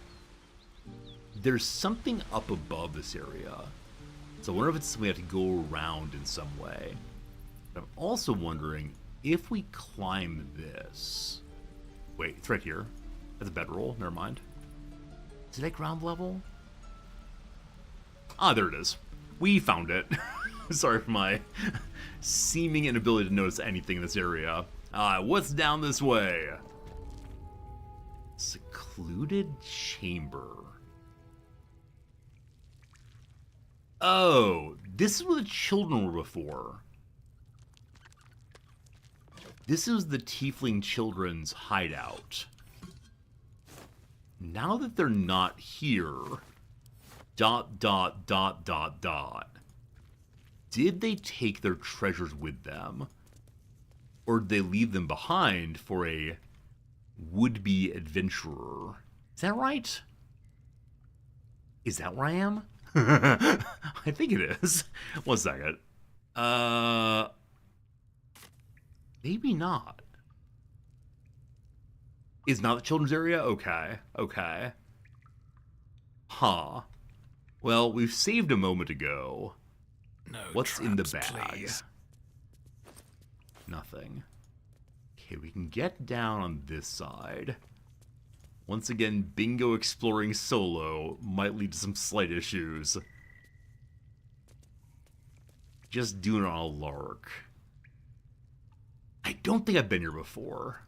There's something up above this area. So I wonder if it's something we have to go around in some way. But I'm also wondering if we climb this. Wait, it's right here. That's a bedroll. Never mind. Is it at ground level? Ah, there it is. We found it. Sorry for my seeming inability to notice anything in this area. What's down this way? Secluded chamber. Oh, this is where the children were before. This is the tiefling children's hideout. Now that they're not here... ... Did they take their treasures with them? Or did they leave them behind for a would-be adventurer? Is that right? Is that where I am? I think it is. 1 second. Maybe not. Is not the children's area? Okay. Okay. Huh. Well, we've saved a moment ago. No What's traps, in the bag? please. Nothing. Okay, we can get down on this side. Once again, bingo exploring solo might lead to some slight issues. Just doing it on a lark. I don't think I've been here before.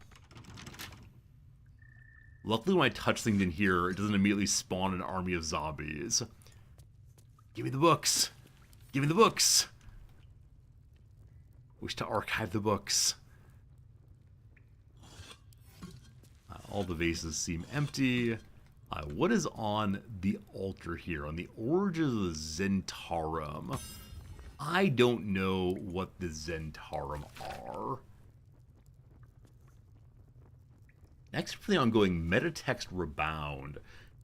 Luckily when I touch things in here, it doesn't immediately spawn an army of zombies. Give me the books! Give me the books! Wish to archive the books. All the vases seem empty. What is on the altar here? On the origins of the Zentarum. I don't know what the Zentarum are. Next for the ongoing metatext rebound.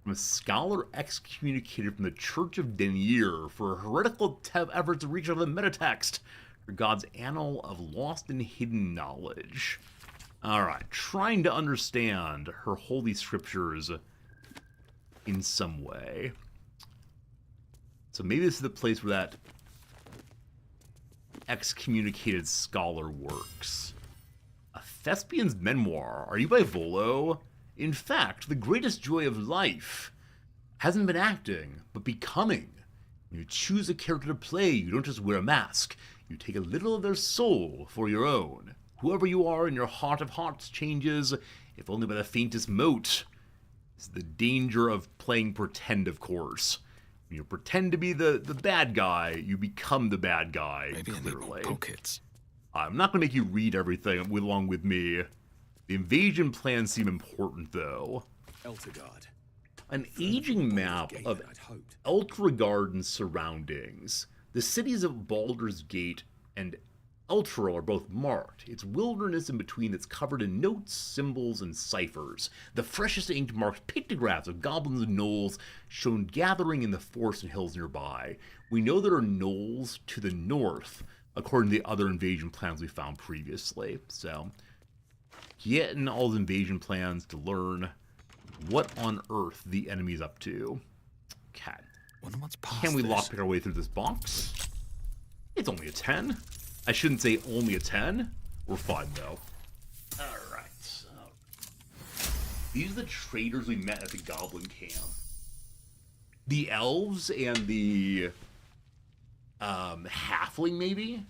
From a scholar excommunicated from the Church of Denier for heretical efforts to reach out of the metatext for God's annal of lost and hidden knowledge. Alright, trying to understand her holy scriptures in some way. So maybe this is the place where that excommunicated scholar works. A Thespian's Memoir. Are you by Volo? In fact, the greatest joy of life hasn't been acting, but becoming. When you choose a character to play, you don't just wear a mask. You take a little of their soul for your own. Whoever you are in your heart of hearts changes, if only by the faintest mote. It's the danger of playing pretend, of course. When you pretend to be the bad guy, you become the bad guy, Maybe clearly. Pockets. I'm not going to make you read everything along with me. The invasion plans seem important, though. Eltergard. An aging map of Eltragard and surroundings. The cities of Baldur's Gate and Elturel are both marked. Its wilderness in between that's covered in notes, symbols, and ciphers. The freshest ink marks pictographs of goblins and gnolls shown gathering in the forests and hills nearby. We know there are gnolls to the north, according to the other invasion plans we found previously. So, getting all the invasion plans to learn what on earth the enemy's up to. Okay. Can we lockpick our way through this box? It's only a 10. I shouldn't say only a 10. We're fine, though. Alright, so... these are the traders we met at the Goblin Camp. The elves and the... halfling, maybe?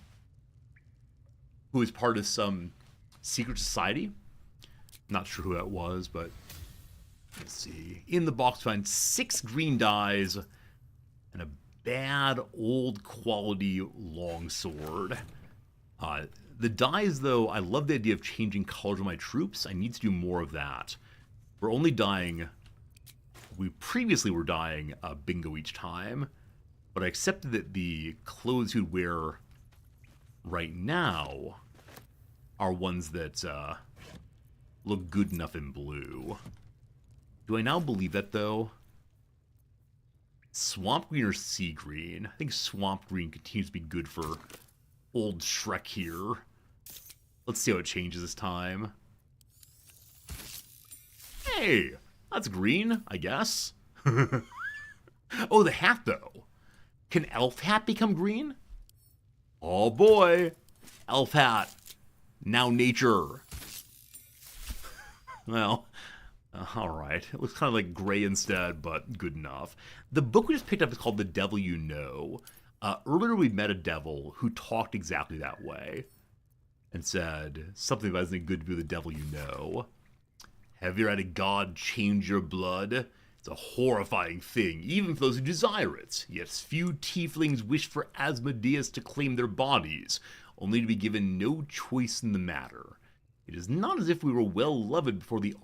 Who is part of some secret society? Not sure who that was, but... let's see. In the box, find 6 green dyes and a bad, old quality longsword. The dyes, though, I love the idea of changing colors of my troops. I need to do more of that. We're only dyeing... We previously were dyeing bingo each time, but I accepted that the clothes you'd wear right now are ones that look good enough in blue. Do I now believe that, though? Swamp green or sea green? I think swamp green continues to be good for old Shrek here. Let's see how it changes this time. Hey, that's green, I guess. Oh, the hat, though. Can elf hat become green? Oh boy, elf hat. Now nature. Well, alright. It looks kind of like gray instead, but good enough. The book we just picked up is called The Devil You Know. Earlier we met a devil who talked exactly that way. And said something about isn't good to be the devil you know. Have you had a god change your blood? It's a horrifying thing, even for those who desire it. Yet few tieflings wish for Asmodeus to claim their bodies, only to be given no choice in the matter. It is not as if we were well loved before the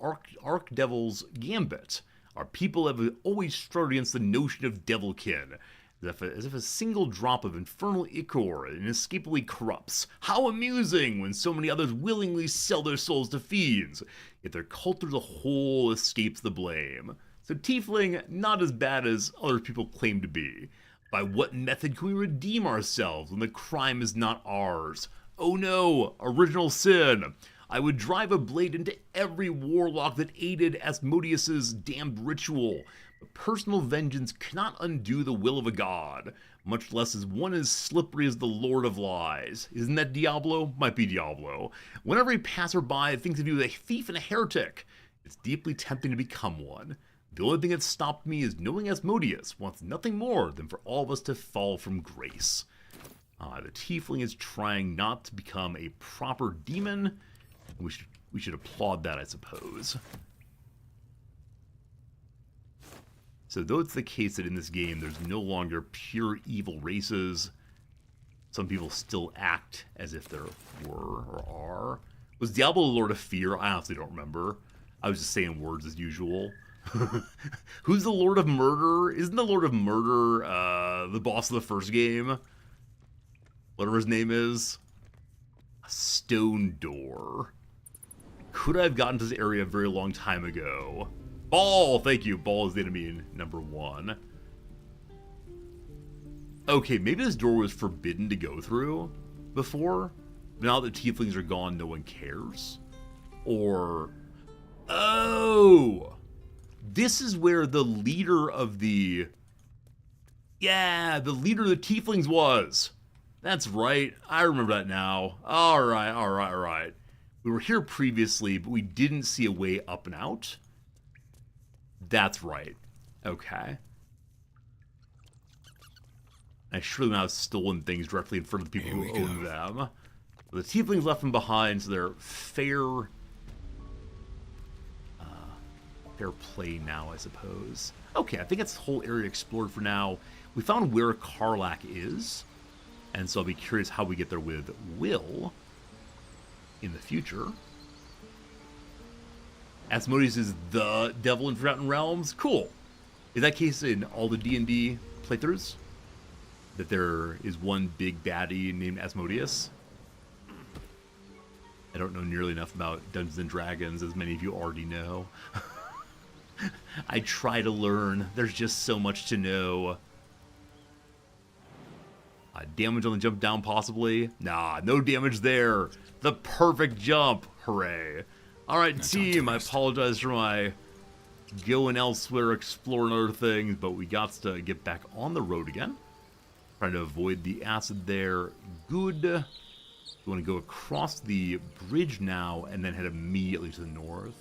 Archdevil's gambit. Our people have always struggled against the notion of devilkin, as if a single drop of infernal ichor inescapably corrupts. How amusing when so many others willingly sell their souls to fiends, yet their cult as a whole escapes the blame. So tiefling, not as bad as other people claim to be. By what method can we redeem ourselves when the crime is not ours? Oh no, original sin! I would drive a blade into every warlock that aided Asmodeus's damned ritual. But personal vengeance cannot undo the will of a god, much less as one as slippery as the Lord of Lies. Isn't that Diablo? Might be Diablo. When every passerby thinks of you as a thief and a heretic, it's deeply tempting to become one. The only thing that stopped me is knowing Asmodeus wants nothing more than for all of us to fall from grace. The tiefling is trying not to become a proper demon. We should applaud that, I suppose. So though it's the case that in this game there's no longer pure evil races, some people still act as if there were or are. Was Diablo the Lord of Fear? I honestly don't remember. I was just saying words as usual. Who's the Lord of Murder? Isn't the Lord of Murder the boss of the first game? Whatever his name is. A stone door. Could I have gotten to this area a very long time ago? Ball! Thank you. Ball is the enemy in number 1. Okay, maybe this door was forbidden to go through before. Now that tieflings are gone, no one cares. Or... Oh! This is where the leader of the... Yeah, the leader of the tieflings was. That's right. I remember that now. Alright. We were here previously, but we didn't see a way up and out. That's right. Okay. I surely not have stolen things directly in front of the people who own them. The tieflings left them behind, so they're fair play now, I suppose. Okay, I think that's the whole area explored for now. We found where Karlach is, and so I'll be curious how we get there with Will in the future. Asmodeus is the devil in Forgotten Realms? Cool. Is that case in all the D&D playthroughs? That there is one big baddie named Asmodeus? I don't know nearly enough about Dungeons & Dragons, as many of you already know. I try to learn. There's just so much to know. Damage on the jump down, possibly? Nah, no damage there. The perfect jump. Hooray. Alright, team, I apologize for my going elsewhere, exploring other things, but we got to get back on the road again. Trying to avoid the acid there. Good. We want to go across the bridge now and then head immediately to the north.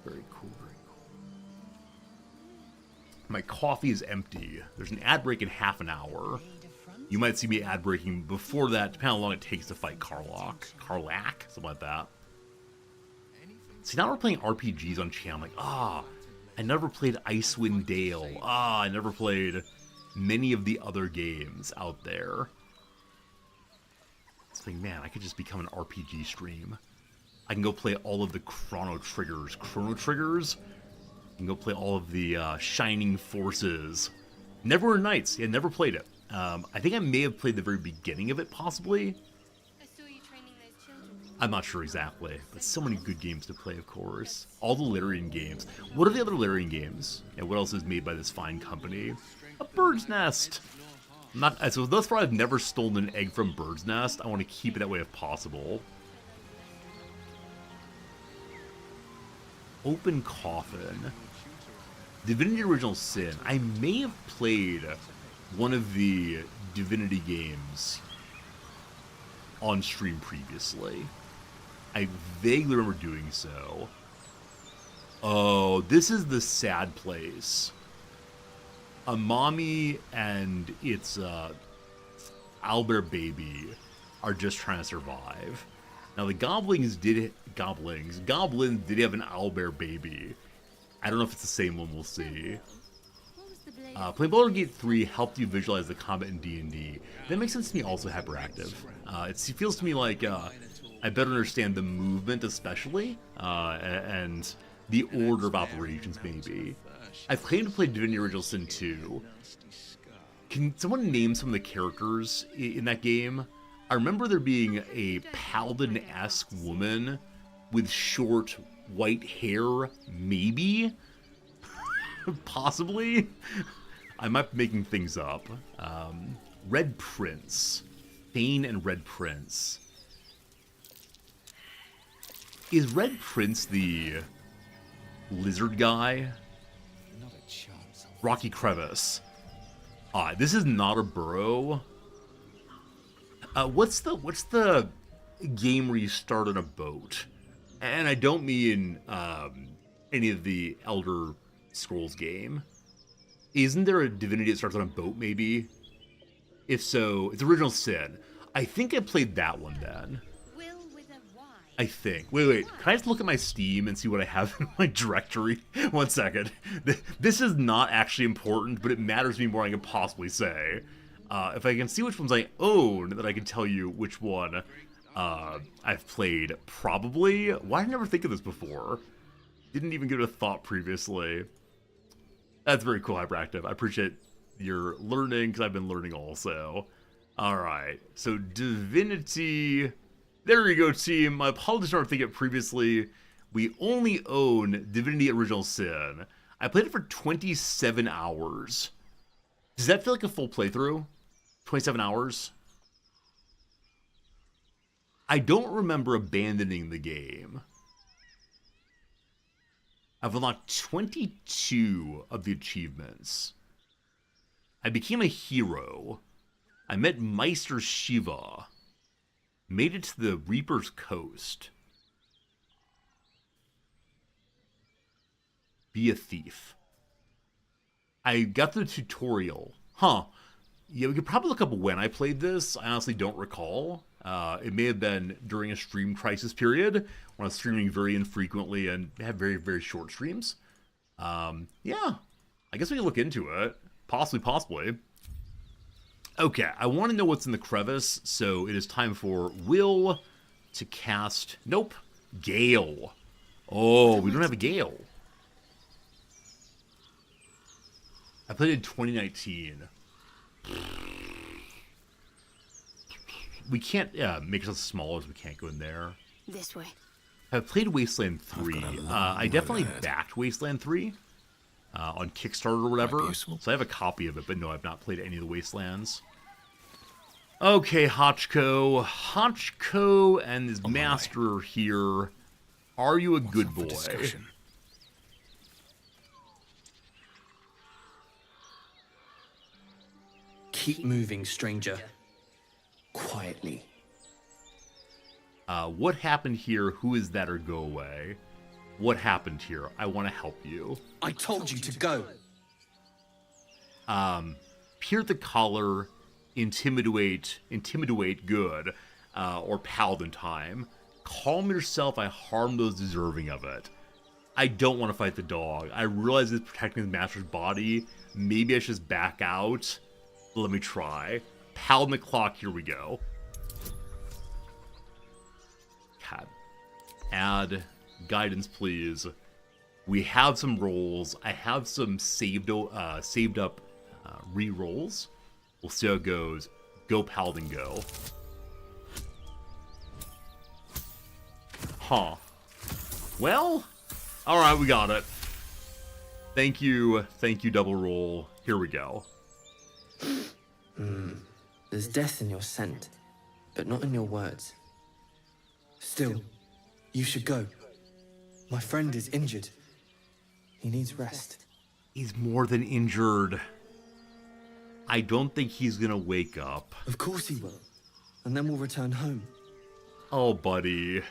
Very cool, very cool. My coffee is empty. There's an ad break in half an hour. You might see me ad breaking before that, depending on how long it takes to fight Karlach, something like that. See, now we're playing RPGs on channel. I'm like, I never played Icewind Dale. I never played many of the other games out there. It's like, man, I could just become an RPG stream. I can go play all of the Chrono Triggers. Chrono Triggers? I can go play all of the Shining Forces. Neverwinter Nights. Yeah, never played it. I think I may have played the very beginning of it, possibly. I'm not sure exactly, but so many good games to play, of course. All the Larian games. What are the other Larian games? And what else is made by this fine company? A Bird's Nest! So thus far I've never stolen an egg from Bird's Nest. I want to keep it that way if possible. Open Coffin. Divinity Original Sin. I may have played one of the Divinity games on stream previously. I vaguely remember doing so. Oh, this is the sad place. A mommy and its owlbear baby are just trying to survive. Now the goblins did have an owlbear baby. I don't know if it's the same one. We'll see. Playing Baldur Gate 3 helped you visualize the combat in D&D. That makes sense to me. Also hyperactive. It feels to me like I better understand the movement, especially, and the order of operations, maybe. I've claimed to play Divinity Original Sin 2. Can someone name some of the characters in that game? I remember there being a paladin-esque woman with short white hair, maybe? Possibly? I might be making things up. Red Prince. Thane and Red Prince. Is Red Prince the lizard guy? Rocky Crevice. This is not a burrow. What's the game where you start on a boat? And I don't mean any of the Elder Scrolls game. Isn't there a Divinity that starts on a boat, maybe? If so, it's Original Sin. I think I played that one then. I think. Wait. Can I just look at my Steam and see what I have in my directory? 1 second. This is not actually important, but it matters to me more than I can possibly say. If I can see which ones I own, then I can tell you which one I've played. Probably. Why did I never think of this before? Didn't even give it a thought previously. That's very cool, Hyperactive. I appreciate your learning, because I've been learning also. Alright, so Divinity... There you go, team. My apologies for not thinking it previously. We only own Divinity Original Sin. I played it for 27 hours. Does that feel like a full playthrough? 27 hours? I don't remember abandoning the game. I've unlocked 22 of the achievements. I became a hero. I met Meister Shiva. Made it to the Reaper's Coast. Be a thief. I got the tutorial. Huh. Yeah, we could probably look up when I played this. I honestly don't recall. It may have been during a stream crisis period when I was streaming very infrequently and had very, very short streams. Yeah. I guess we can look into it. Possibly. Okay, I want to know what's in the crevice, so it is time for Will to cast... Nope. Gale. Oh, we don't have a Gale. I played in 2019. We can't make ourselves smaller, as we can't go in there. This way. I've played Wasteland 3. I definitely backed Wasteland 3 on Kickstarter or whatever, so I have a copy of it, but no, I've not played any of the Wastelands. Okay, Hotchko. Hotchko and his master are here. Are you a good boy? Keep moving, stranger. Quietly. What happened here? Who is that, or go away? What happened here? I want to help you. I told you to go. Peer the collar, intimidate good, or paladin time. Calm yourself, I harm those deserving of it. I don't want to fight the dog. I realize it's protecting his master's body. Maybe I should just back out. Let me try. Paladin the clock, here we go. Okay. Add guidance, please. We have some rolls. I have some saved up re-rolls. We'll see how it goes. Go, Paladin, go. Huh. Well, alright, we got it. Thank you, double roll. Here we go. There's death in your scent, but not in your words. Still, you should go. My friend is injured. He needs rest. He's more than injured. I don't think he's gonna wake up. Of course he will. And then we'll return home. Oh, buddy.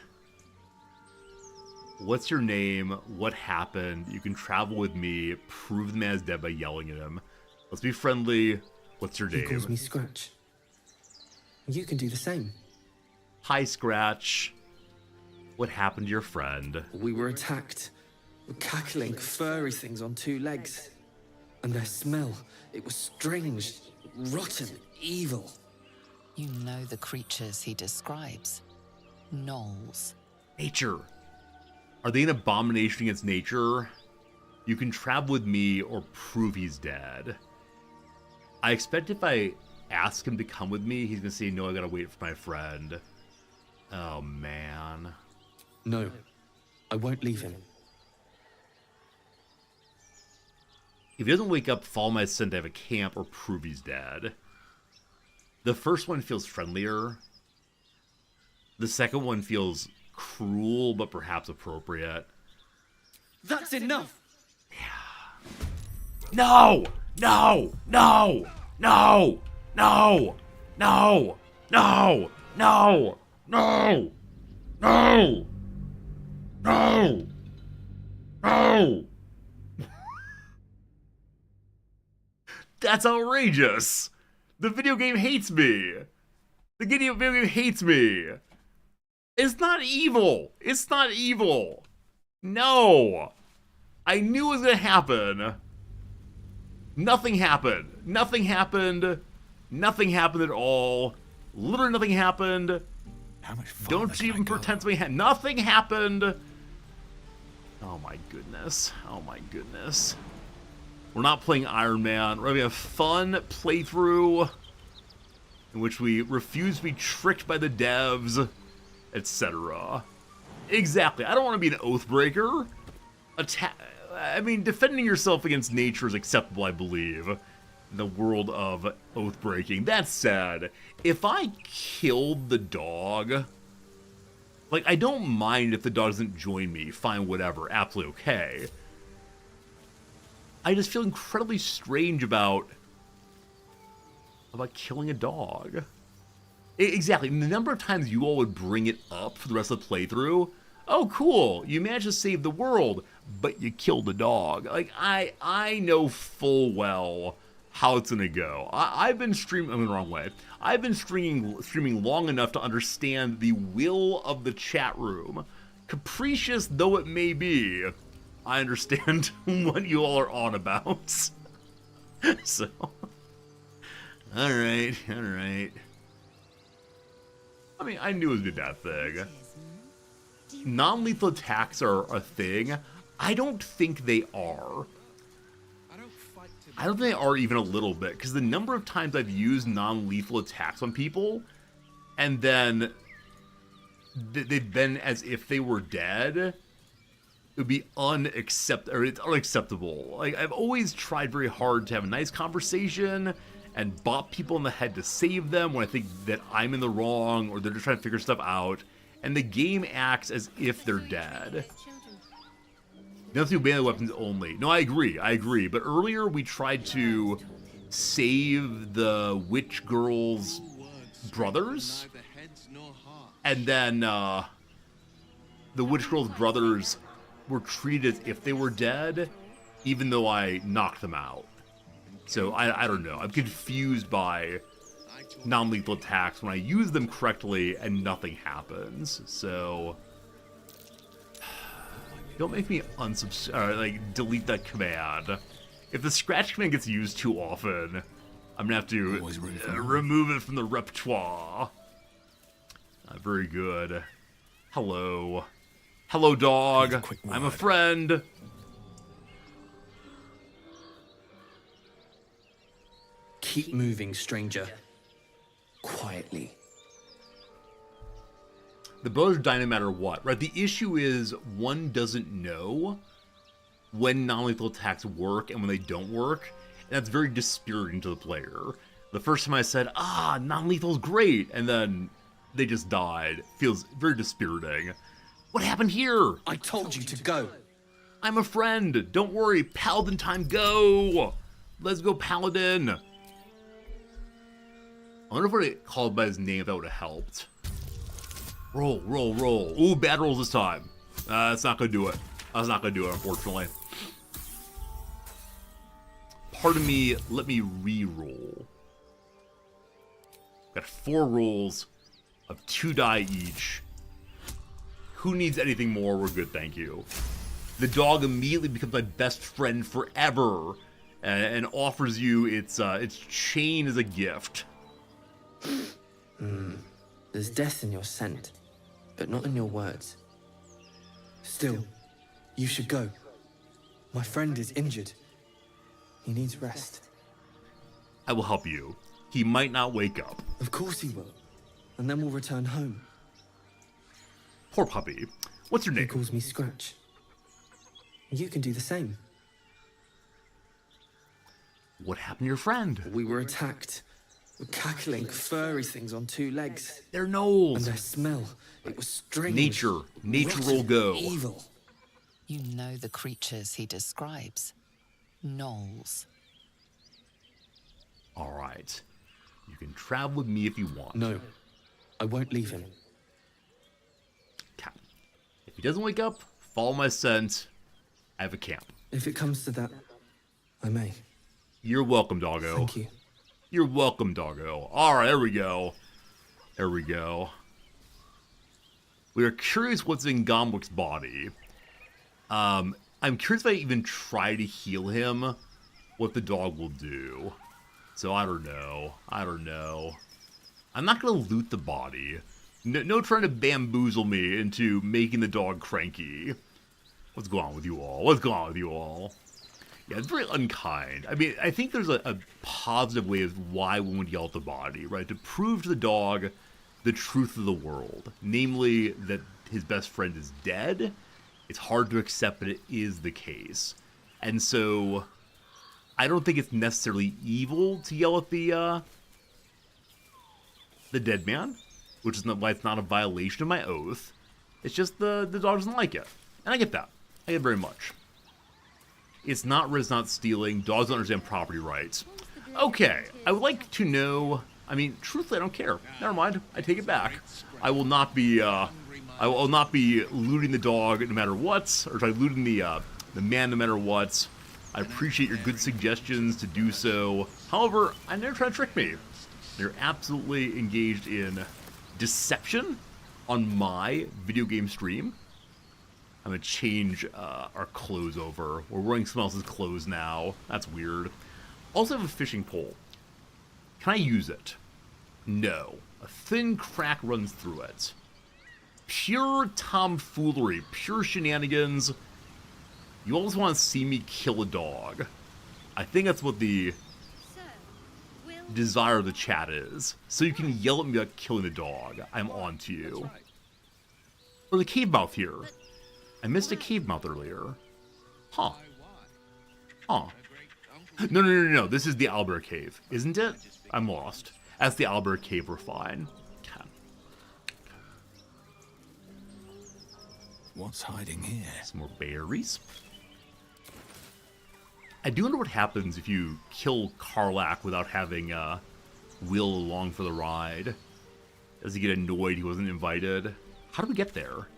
What's your name? What happened? You can travel with me. Prove the man is dead by yelling at him. Let's be friendly. What's your name? He calls me Scratch. You can do the same. Hi, Scratch. What happened to your friend? We were attacked. Cackling, furry things on two legs. And their smell, it was strange, rotten, evil. You know the creatures he describes. Gnolls. Nature. Are they an abomination against nature? You can travel with me or prove he's dead. I expect if I ask him to come with me, he's going to say, no, I got to wait for my friend. Oh, man. No, I won't leave him. If he doesn't wake up, follow my scent to have a camp or prove he's dead. The first one feels friendlier. The second one feels cruel, but perhaps appropriate. That's enough! No! No! No! No! No! No! No! No! No! No! No! No! That's outrageous! The video game hates me! The video game hates me! It's not evil! It's not evil! No! I knew it was gonna happen. Nothing happened. Nothing happened. Nothing happened at all. Literally nothing happened. How much farther Don't even pretend to be nothing happened. Oh my goodness. Oh my goodness. We're not playing Iron Man. We're having a fun playthrough in which we refuse to be tricked by the devs, etc. Exactly. I don't want to be an Oathbreaker. I mean, defending yourself against nature is acceptable, I believe, in the world of Oathbreaking. That said, if I killed the dog, like, I don't mind if the dog doesn't join me. Fine, whatever. Absolutely okay. I just feel incredibly strange about killing a dog. Exactly. The number of times you all would bring it up for the rest of the playthrough. Oh, cool. You managed to save the world, but you killed a dog. Like, I know full well how it's gonna go. I've been streaming, I'm in the wrong way. I've been streaming long enough to understand the will of the chat room. Capricious though it may be, I understand what you all are on about. So, alright. I mean, I knew it would be that thing. Non-lethal attacks are a thing. I don't think they are. I don't think they are even a little bit, because the number of times I've used non-lethal attacks on people, and then they've been as if they were dead, it would be it's unacceptable. Like, I've always tried very hard to have a nice conversation and bop people in the head to save them when I think that I'm in the wrong or they're just trying to figure stuff out, and the game acts as if they're dead. You have to do melee weapons only. No, I agree. But earlier we tried to save the witch girl's brothers, and then the witch girl's brothers were treated as if they were dead, even though I knocked them out. So I don't know. I'm confused by non-lethal attacks when I use them correctly and nothing happens. So don't make me delete that command. If the scratch command gets used too often, I'm gonna have to remove it from the repertoire. Very good. Hello. Hello, dog. I'm a friend. Keep moving, stranger. Quietly. The bows die no matter what, right? The issue is one doesn't know when non-lethal attacks work and when they don't work, and that's very dispiriting to the player. The first time I said, non-lethal's great, and then they just died. Feels very dispiriting. What happened here? I told you to go. I'm a friend. Don't worry. Paladin time, go. Let's go, Paladin. I wonder if I would called by his name, if that would have helped. Roll, roll, roll. Ooh, bad rolls this time. That's not going to do it. That's not going to do it, unfortunately. Pardon me, let me re-roll. Got 4 rolls of 2 die each. Who needs anything more? We're good, thank you. The dog immediately becomes my best friend forever and offers you its chain as a gift. There's death in your scent, but not in your words. Still, you should go. My friend is injured. He needs rest. I will help you. He might not wake up. Of course he will. And then we'll return home. Poor puppy. What's your name? He calls me Scratch. You can do the same. What happened to your friend? We were attacked. Cackling, furry things on 2 legs. They're gnolls. And their smell, it was strange. Nature will go. Evil. You know the creatures he describes. Gnolls. All right. You can travel with me if you want. No, I won't leave him. Okay. If he doesn't wake up, follow my scent. I have a camp. If it comes to that, I may. You're welcome, doggo. Thank you. You're welcome, doggo. All right, there we go. There we go. We are curious what's in Gombric's body. I'm curious if I even try to heal him, what the dog will do. So I don't know. I'm not going to loot the body. No trying to bamboozle me into making the dog cranky. What's going on with you all? Yeah, it's very unkind. I mean, I think there's a positive way of why one would yell at the body, right? To prove to the dog the truth of the world. Namely, that his best friend is dead. It's hard to accept, but it is the case. And so, I don't think it's necessarily evil to yell at the dead man. Which is why it's not a violation of my oath. It's just the dog doesn't like it. And I get that. I get it very much. It's not stealing. Dogs don't understand property rights. Okay, I would like to know. I mean, truthfully, I don't care. Never mind. I take it back. I will not be. I will not be looting the dog no matter what, or looting the man no matter what. I appreciate your good suggestions to do so. However, I never try to trick me. You're absolutely engaged in deception on my video game stream. I'm going to change our clothes over. We're wearing someone else's clothes now. That's weird. Also have a fishing pole. Can I use it? No. A thin crack runs through it. Pure tomfoolery. Pure shenanigans. You always want to see me kill a dog. I think that's what the desire of the chat is. So you can yell at me about killing the dog. I'm on to you. Or the cave mouth here. I missed a cave mouth earlier. Huh. No. This is the Albert Cave, isn't it? I'm lost. That's the Albert Cave, we're fine. Okay. What's hiding here? Some more berries. I do wonder what happens if you kill Karlach without having Will along for the ride. Does he get annoyed he wasn't invited? How do we get there?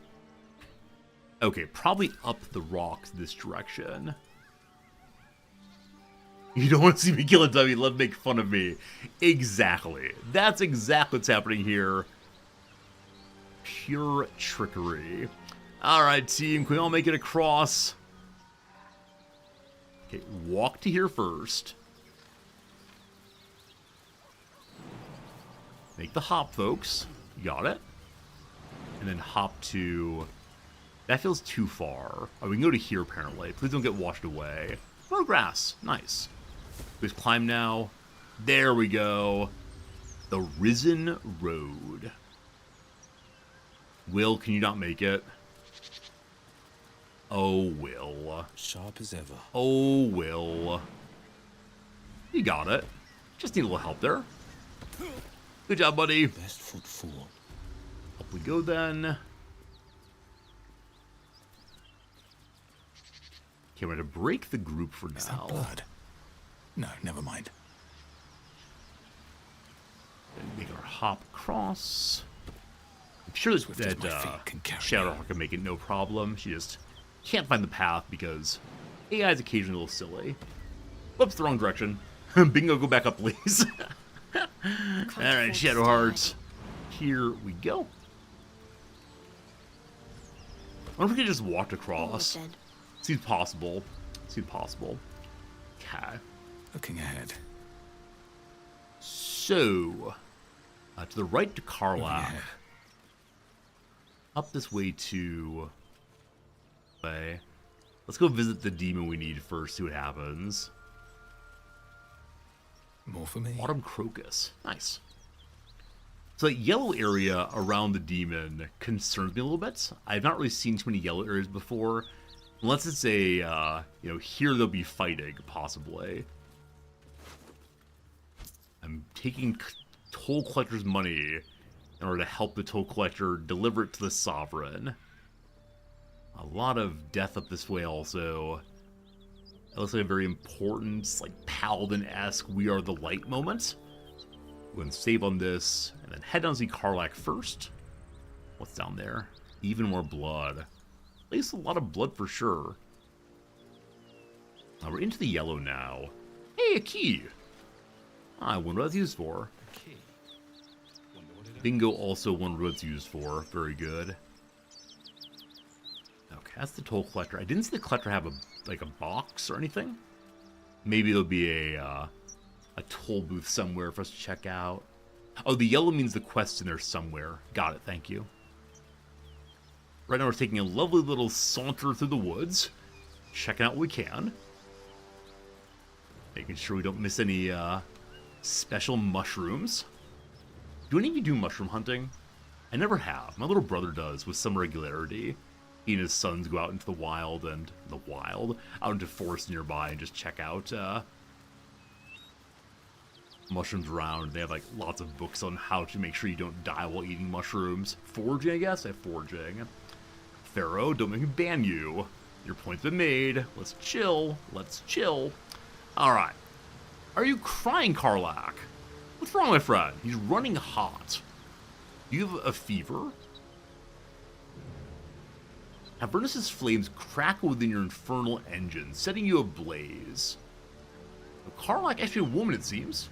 Okay, probably up the rocks this direction. You don't want to see me kill a dummy, love make fun of me. Exactly. That's exactly what's happening here. Pure trickery. Alright, team, can we all make it across? Okay, walk to here first. Make the hop, folks. You got it? And and then hop to... That feels too far. Oh, we can go to here, apparently. Please don't get washed away. More grass. Nice. Let's climb now. There we go. The Risen Road. Will, can you not make it? Oh, Will. Sharp as ever. Oh, Will. You got it. Just need a little help there. Good job, buddy. Best foot forward. Up we go then. Okay, we're gonna break the group for now. Is that blood? No, never mind. Then make our hop across. I'm sure that Shadowhawk can make it no problem. She just can't find the path because AI is occasionally a little silly. Whoops, the wrong direction. Bingo, go back up, please. Alright, Shadowheart. Here we go. I wonder if we could just walk across. Seems possible. Seems possible. Okay. Looking ahead. So, to the right to Karlach. Up this way to... Let's go visit the demon we need first, see what happens. More for me. Autumn Crocus. Nice. So that yellow area around the demon concerns me a little bit. I've not really seen too many yellow areas before. Unless it's a, here they'll be fighting, possibly. I'm taking Toll Collector's money in order to help the Toll Collector deliver it to the Sovereign. A lot of death up this way also. It looks like a very important, like, Paladin-esque We Are the Light moment. We're going to save on this, and then head down to see Karlach first. What's down there? Even more blood. At least a lot of blood for sure. We're into the yellow now. Hey, a key! I wonder what it's used for. Bingo also wonder what it's used for. Very good. Okay, that's the Toll Collector. I didn't see the Collector have a box or anything. Maybe there'll be a toll booth somewhere for us to check out. Oh, the yellow means the quest's in there somewhere. Got it, thank you. Right now we're taking a lovely little saunter through the woods. Checking out what we can. Making sure we don't miss any special mushrooms. Do any of you do mushroom hunting? I never have. My little brother does with some regularity. He and his sons go out into the wild out into forests nearby and just check out mushrooms around. They have like lots of books on how to make sure you don't die while eating mushrooms. Foraging, I guess? Foraging. Pharaoh, don't make me ban you. Your point's been made. Let's chill. Let's chill. Alright. Are you crying, Karlach? What's wrong, my friend? He's running hot. Do you have a fever? Avernus' flames crackle within your infernal engine, setting you ablaze. Karlach, actually a woman, it seems.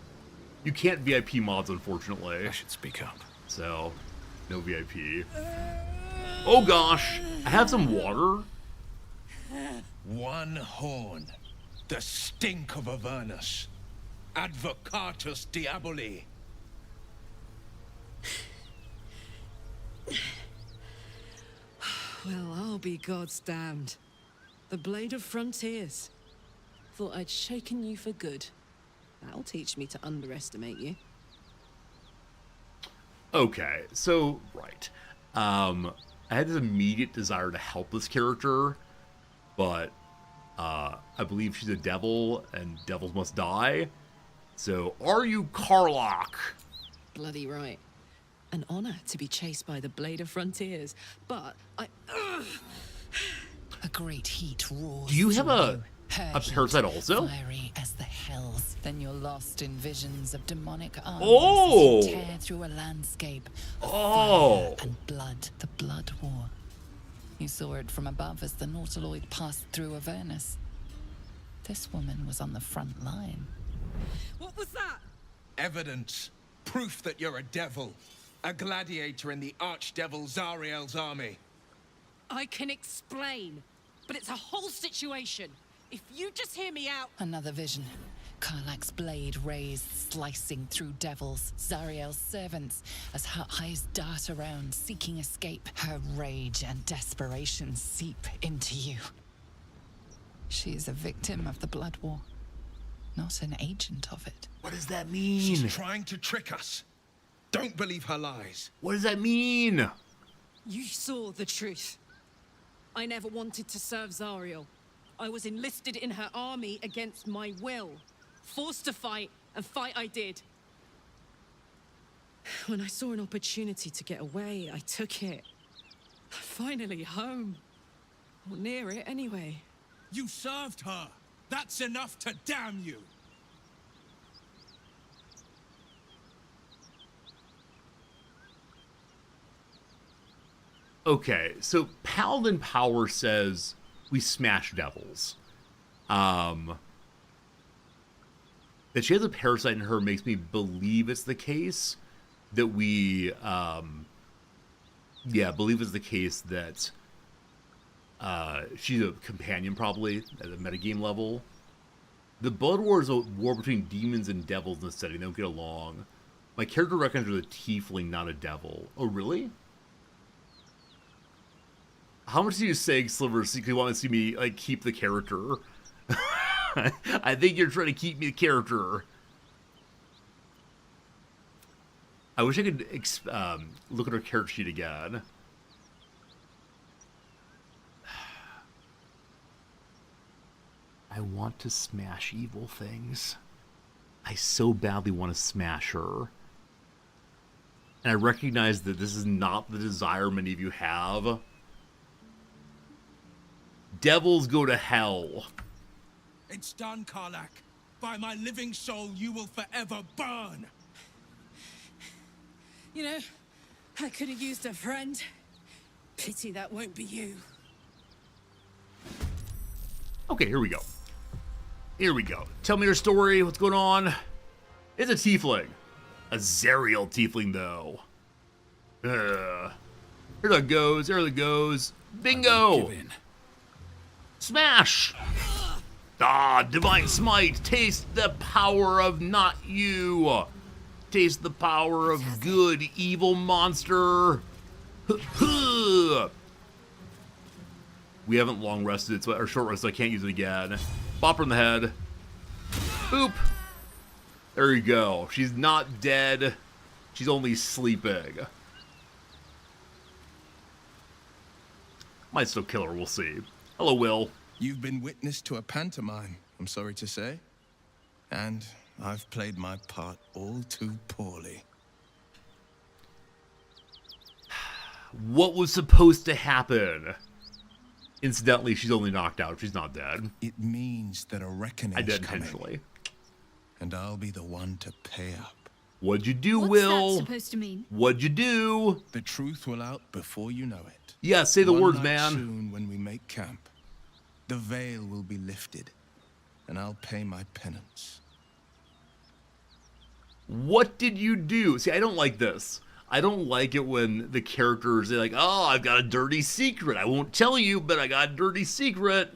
You can't VIP mods, unfortunately. I should speak up. So, no VIP. Oh gosh! I have some water. One horn. The stink of Avernus. Advocatus Diaboli. Well, I'll be God's damned. The Blade of Frontiers. Thought I'd shaken you for good. That'll teach me to underestimate you. Okay, so, right. I had this immediate desire to help this character, but I believe she's a devil, and devils must die. So, are you Karlach? Bloody right. An honor to be chased by the Blade of Frontiers, but I... A great heat roars. Do you have a Her parasite also? Fiery as the hells. Then you're lost in visions of demonic arms Oh! as you tear through a landscape of Oh! fire and blood. The Blood War. You saw it from above as the Nautiloid passed through Avernus. This woman was on the front line. What was that? Evidence. Proof that you're a devil. A gladiator in the archdevil Zariel's army. I can explain, but it's a whole situation. If you just hear me out... Another vision. Karlach's blade raised, slicing through devils, Zariel's servants, as her eyes dart around, seeking escape. Her rage and desperation seep into you. She is a victim of the Blood War, not an agent of it. What does that mean? She's trying to trick us. Don't believe her lies. What does that mean? You saw the truth. I never wanted to serve Zariel. I was enlisted in her army against my will. Forced to fight, and fight I did. When I saw an opportunity to get away, I took it. Finally home. Or near it, anyway. You served her. That's enough to damn you. Okay, so Paladin Power says we smash devils. That she has a parasite in her makes me believe it's the case that we, believe it's the case that she's a companion probably at a metagame level. The Blood War is a war between demons and devils in the setting. They don't get along. My character reckons her a tiefling, not a devil. Oh, really? How much do you say, Slivers, because you want to see me, like, keep the character? I think you're trying to keep me a character. I wish I could look at her character sheet again. I want to smash evil things. I so badly want to smash her. And I recognize that this is not the desire many of you have. Devils go to hell. It's done, Karlach. By my living soul, you will forever burn. You know, I could have used a friend. Pity that won't be you. Okay, here we go. Here we go. Tell me your story. What's going on? It's a tiefling. A Zariel tiefling, though. Here that goes. There that goes. Bingo! Smash! Ah, Divine Smite. Taste the power of not you. Taste the power of good, evil monster. We haven't long rested, or short rested, so I can't use it again. Bop her in the head. Boop. There you go. She's not dead. She's only sleeping. Might still kill her, we'll see. Hello, Will. You've been witness to a pantomime, I'm sorry to say. And I've played my part all too poorly. What was supposed to happen? Incidentally, she's only knocked out. She's not dead. It means that a reckoning I did coming, intentionally. and I'll be the one to pay up. What'd you do, What's Will? that supposed to mean? What'd you do? The truth will out before you know it. Yeah, say the One words, night man. Soon, when we make camp, the veil will be lifted, and I'll pay my penance. What did you do? See, I don't like this. I don't like it when the characters are like, oh, I've got a dirty secret. I won't tell you, but I got a dirty secret.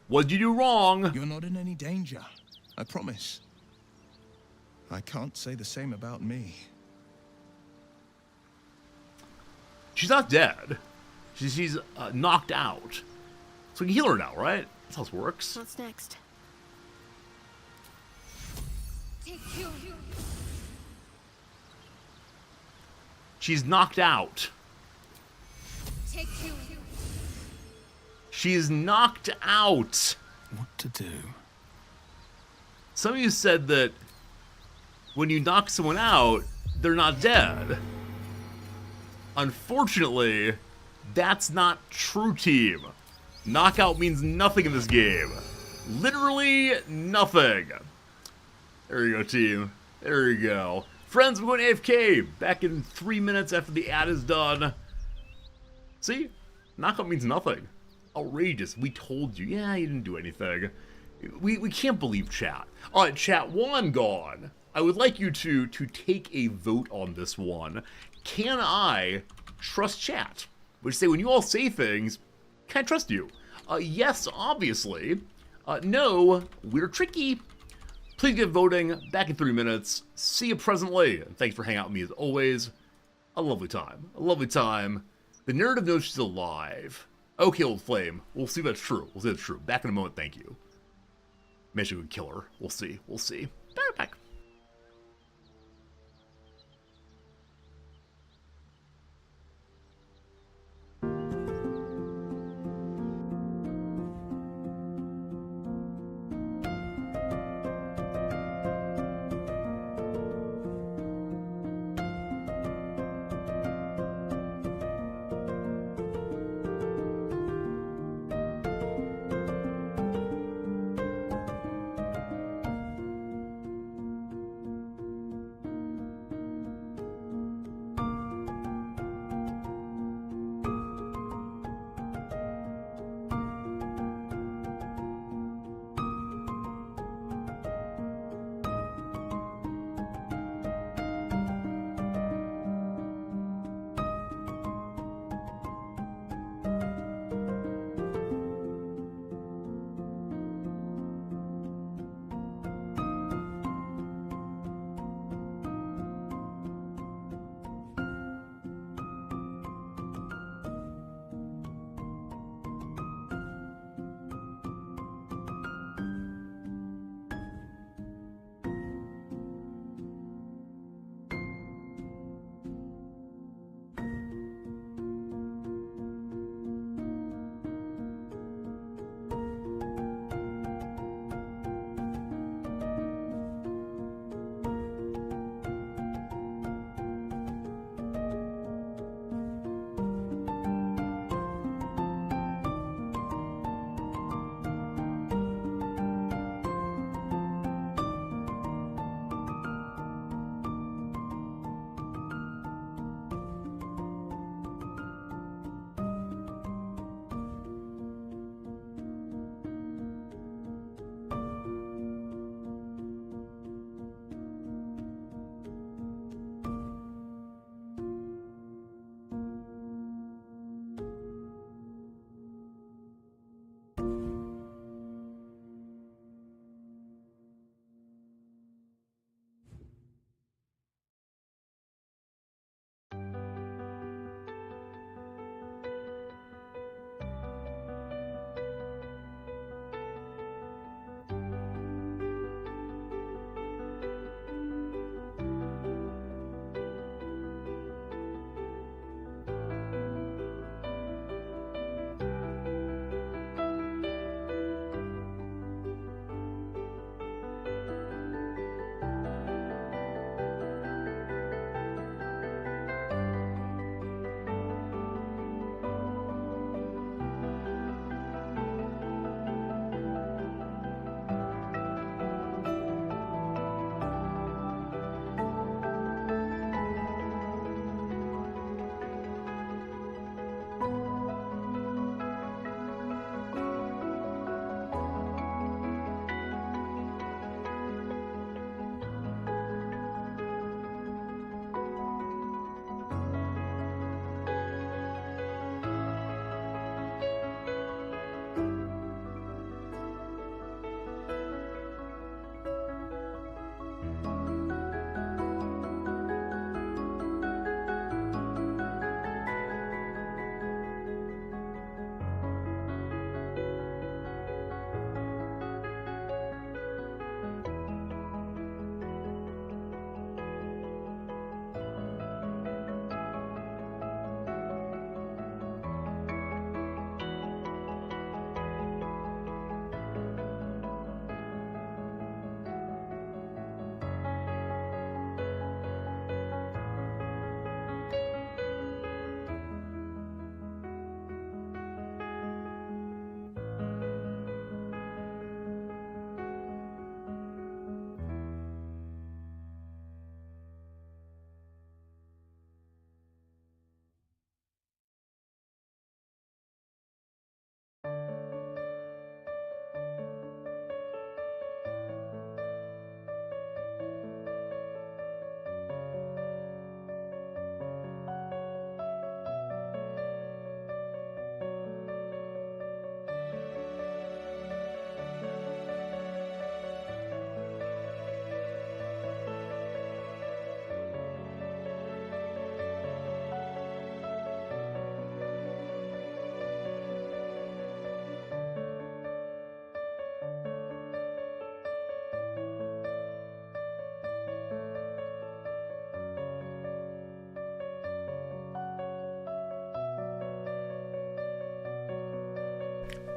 What'd you do wrong? You're not in any danger. I promise. I can't say the same about me. She's not dead. She's knocked out. So we can heal her now, right? That's how this works. What's next? She's knocked out. She's knocked out. What to do? Some of you said that when you knock someone out, they're not dead. Unfortunately, that's not true, team. Knockout means nothing in this game. Literally nothing. There you go, team. There you go. Friends, we're going AFK. Back in 3 minutes after the ad is done. See? Knockout means nothing. Outrageous. We told you. Yeah, you didn't do anything. We can't believe chat. Alright, chat 1 gone. I would like you to take a vote on this one. Can I trust chat? Which say when you all say things, can I trust you? Yes, obviously. No, we're tricky. Please get voting. Back in 3 minutes. See you presently. And thanks for hanging out with me as always. A lovely time. A lovely time. The narrative knows she's alive. Okay, old flame. We'll see if that's true. We'll see if that's true. Back in a moment, thank you. Maybe she would kill her. We'll see. We'll see. Back.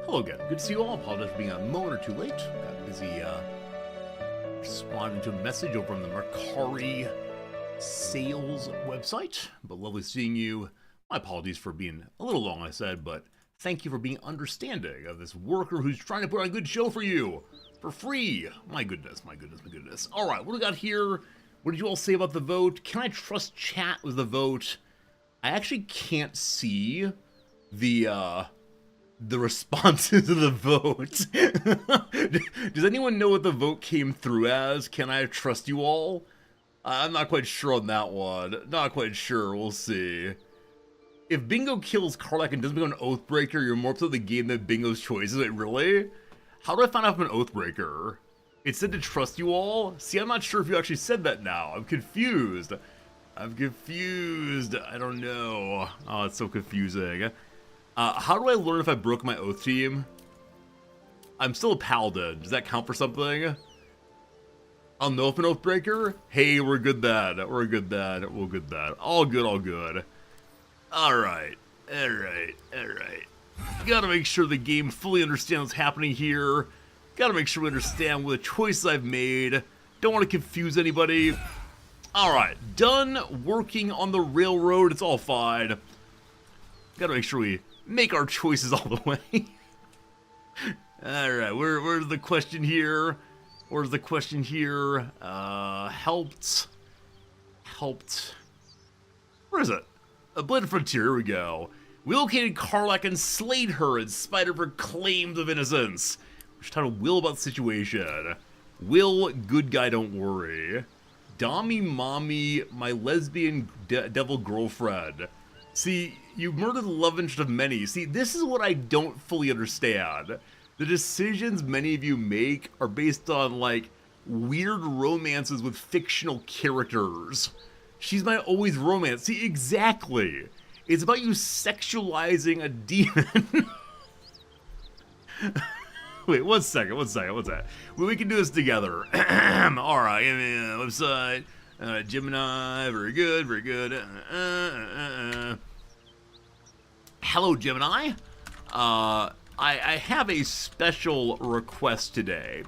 Hello again. Good to see you all. Apologize for being a moment or two late. Got busy responding to a message over on the Mercari sales website. But lovely seeing you. My apologies for being a little long, I said, but thank you for being understanding of this worker who's trying to put on a good show for you. For free. My goodness, my goodness, my goodness. Alright, what do we got here? What did you all say about the vote? Can I trust chat with the vote? I actually can't see the responses to the vote. Does anyone know what the vote came through as? Can I trust you all? I'm not quite sure on that one. Not quite sure. We'll see. If Bingo kills Karlach and doesn't become an Oathbreaker, you're more upset with the game than Bingo's choices. Wait, really? How do I find out if I'm an Oathbreaker? It said to trust you all? See, I'm not sure if you actually said that now. I'm confused. I'm confused. I don't know. Oh, it's so confusing. How do I learn if I broke my oath team? I'm still a paladin. Does that count for something? I'll know if I'm an Oathbreaker. Hey, we're good then. We're good then. We're good then. All good, all good. Alright. Alright. Alright. Gotta make sure the game fully understands what's happening here. Gotta make sure we understand what the choices I've made. Don't want to confuse anybody. Alright, done working on the railroad. It's all fine. Gotta make sure we make our choices all the way. Alright, where's the question here? Where's the question here? Helped. Where is it? A Blended Frontier, here we go. We located Karlach and slayed her in spite of her claims of innocence. We should talk to Will about the situation. Will, good guy, don't worry. Dami Mommy, my lesbian devil girlfriend. See, you murdered the love interest of many. See, this is what I don't fully understand. The decisions many of you make are based on, like, weird romances with fictional characters. She's my always romance. See, exactly. It's about you sexualizing a demon. Wait, one second. We can do this together. Alright, website. Gemini, very good. Hello, Gemini. I have a special request today.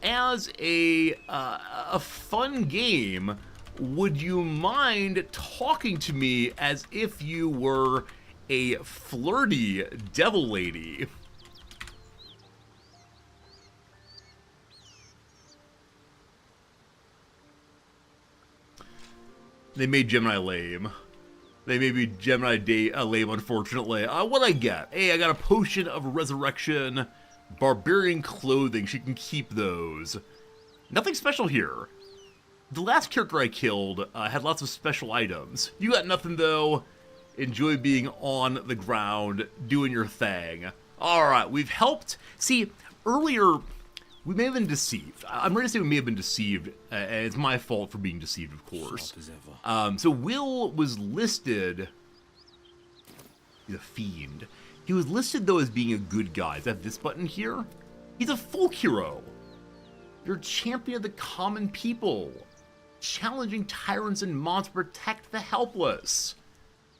As a fun game, would you mind talking to me as if you were a flirty devil lady? They made Gemini lame. They made me Gemini lame, unfortunately. What'd I get? Hey, I got a potion of resurrection. Barbarian clothing, she can keep those. Nothing special here. The last character I killed had lots of special items. You got nothing though. Enjoy being on the ground, doing your thing. Alright, we've helped. See, earlier, we may have been deceived. I'm ready to say we may have been deceived, and it's my fault for being deceived, of course. So Will was listed... He's a fiend. He was listed, though, as being a good guy. Is that this button here? He's a folk hero. You're a champion of the common people. Challenging tyrants and monsters, protect the helpless.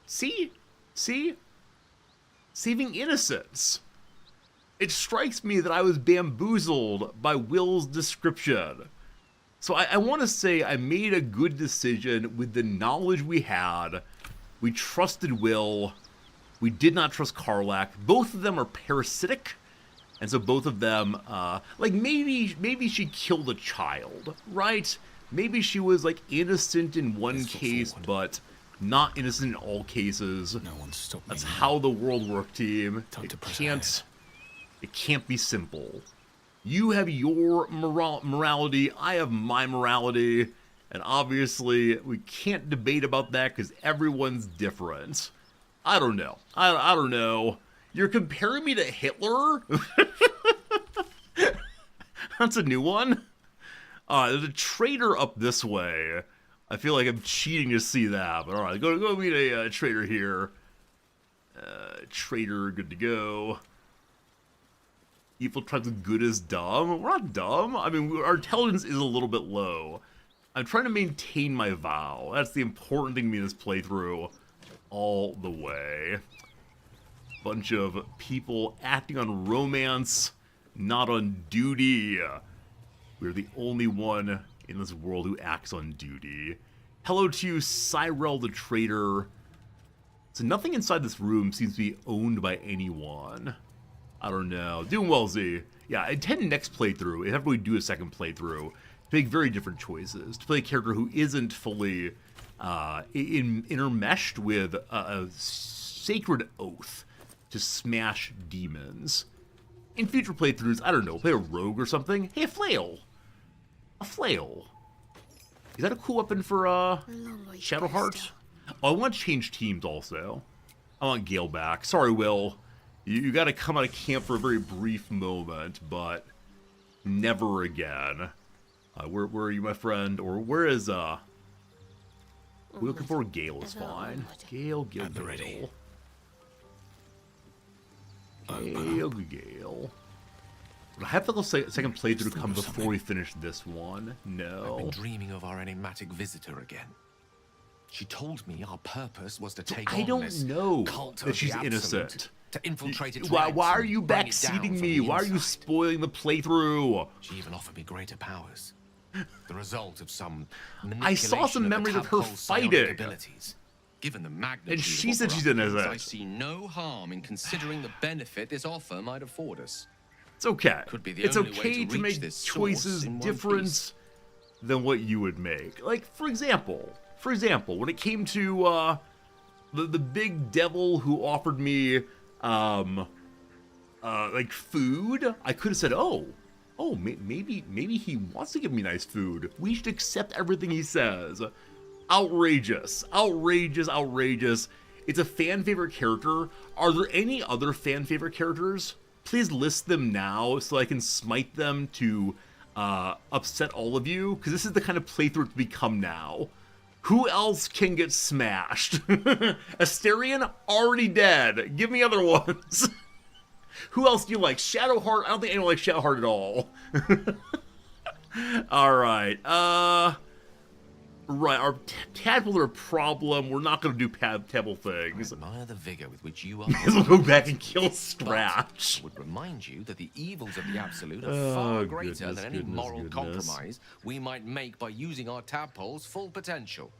See? See? Saving innocence. It strikes me that I was bamboozled by Will's description. So I want to say I made a good decision with the knowledge we had. We trusted Will. We did not trust Karlach. Both of them are parasitic, and so both of them, like maybe she killed a child, right? Maybe she was like innocent in one case, but not innocent in all cases. No one stopped me. That's how the world works, team. It can't be simple. You have your morality, I have my morality, and obviously we can't debate about that because everyone's different. I don't know. I don't know. You're comparing me to Hitler? That's a new one. There's a traitor up this way. I feel like I'm cheating to see that, but alright, go meet a traitor here. Traitor, good to go. Evil tribes of good as dumb? We're not dumb. I mean, our intelligence is a little bit low. I'm trying to maintain my vow. That's the important thing to me in this playthrough. all the way. Bunch of people acting on romance, not on duty. We're the only one in this world who acts on duty. Hello to you, Cyrell the Traitor. So nothing inside this room seems to be owned by anyone. I don't know. Doing well, Z. Yeah, I intend next playthrough, if we do a second playthrough, to make very different choices. To play a character who isn't fully intermeshed with a sacred oath to smash demons. In future playthroughs, I don't know, play a rogue or something. Hey, a flail! A flail. Is that a cool weapon for Shadowheart? Oh, I want to change teams also. I want Gale back. Sorry, Will. You gotta come out of camp for a very brief moment, but never again. Where are you, my friend? Or where is, we're looking for Gale is fine. Gale. Gale. I have to go second playthrough come before we finish this one. No. I've been dreaming of our enigmatic visitor again. She told me our purpose was to take on this cult that of she's the innocent. Absolute, to infiltrate its Why ranks are and you bring it backseating down me? from the Why are you inside. spoiling the playthrough? She even offered me greater powers. The result of some I saw some memories of her fighting. Abilities. Given the magnitude And she of said what she's we're up innocent. against, I see no harm in considering the benefit this offer might afford us. It's okay. Could be the It's only way okay to to reach make this source choices in one different piece. than what you would make. Like, for example, when it came to the big devil who offered me like food, I could have said, maybe he wants to give me nice food. We should accept everything he says. Outrageous. It's a fan favorite character. Are there any other fan favorite characters? Please list them now so I can smite them to upset all of you, because this is the kind of playthrough to become now. Who else can get smashed? Asterion, already dead. Give me other ones. Who else do you like? Shadowheart? I don't think anyone likes Shadowheart at all. Alright, right, our tadpoles are a problem. We're not going to do tadpole things. I admire the vigor with which you are. Because we'll go back and kill Scratch. I would remind you that the evils of the Absolute are far greater than any moral compromise we might make by using our tadpole's full potential.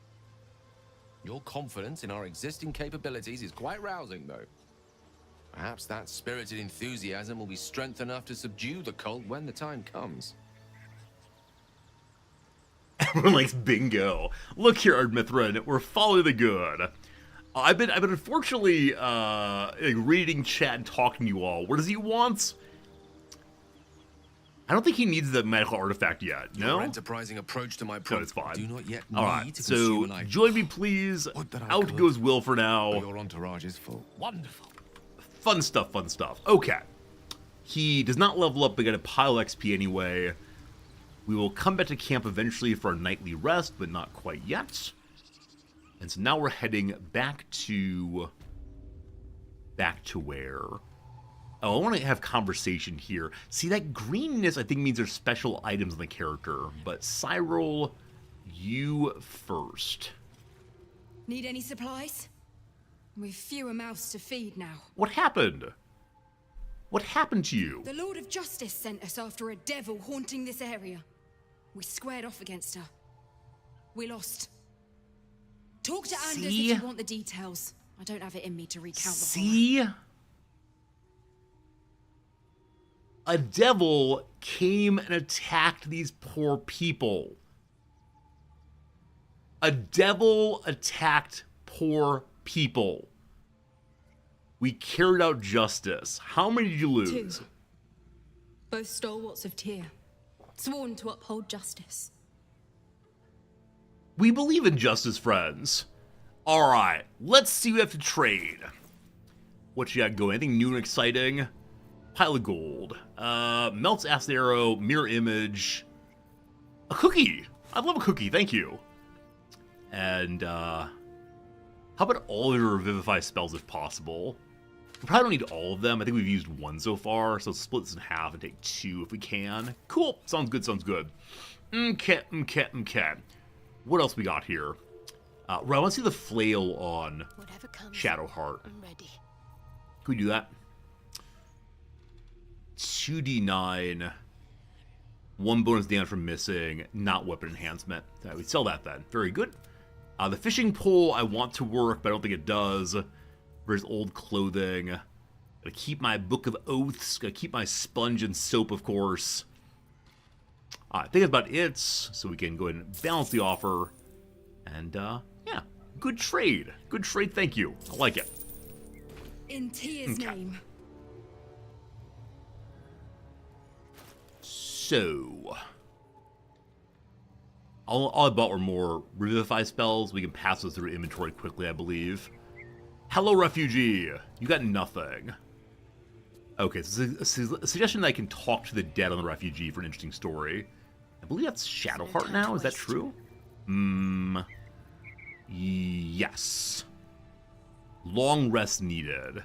Your confidence in our existing capabilities is quite rousing, though. Perhaps that spirited enthusiasm will be strength enough to subdue the cult when the time comes. Everyone likes bingo. Look here, Ardmithrin, we're following the good. I've been unfortunately reading chat and talking to you all. What does he want? I don't think he needs the medical artifact yet. No. Your enterprising approach to my no, it's fine. Do not yet all need right. to So consume an idea. join me, please. Out goes Will for now. Your entourage is full. Wonderful. Fun stuff. Okay. He does not level up, but got a pile XP anyway. We will come back to camp eventually for our nightly rest, but not quite yet. And so now we're heading back to where? Oh, I want to have conversation here. See, that greenness I think means there's special items in the character, but Cyril, you first. Need any supplies? We've fewer mouths to feed now. What happened? What happened to you? The Lord of Justice sent us after a devil haunting this area. We squared off against her. We lost. Talk to Anders if you want the details. I don't have it in me to recount the horror. A devil came and attacked these poor people. A devil attacked poor people. We carried out justice. How many did you lose? 2. Both stalwarts of Tyr, sworn to uphold justice. We believe in justice, friends. Alright, let's see what we have to trade. What you got going? Anything new and exciting? Pile of gold. Melts acid arrow, mirror image. A cookie! I'd love a cookie, thank you. And, how about all of your revivify spells if possible? We probably don't need all of them. I think we've used 1 so far, so split this in half and take 2 if we can. Cool. Sounds good. Okay. What else we got here? Right, I want to see the flail on Shadowheart. I'm ready. Can we do that? 2d9. 1 bonus damage from missing, not weapon enhancement. We sell that then. Very good. The fishing pole I want to work, but I don't think it does. There's old clothing. Gotta keep my Book of Oaths. Gotta keep my sponge and soap, of course. I think that's about it. So we can go ahead and balance the offer. And, yeah. Good trade. Good trade, thank you. I like it. In Tia's name. So, all I bought were more Revivify spells. We can pass those through inventory quickly, I believe. Hello, refugee. You got nothing. Okay, so it's a suggestion that I can talk to the dead on the refugee for an interesting story. I believe that's Shadowheart now. Is that true? Yes. Long rest needed.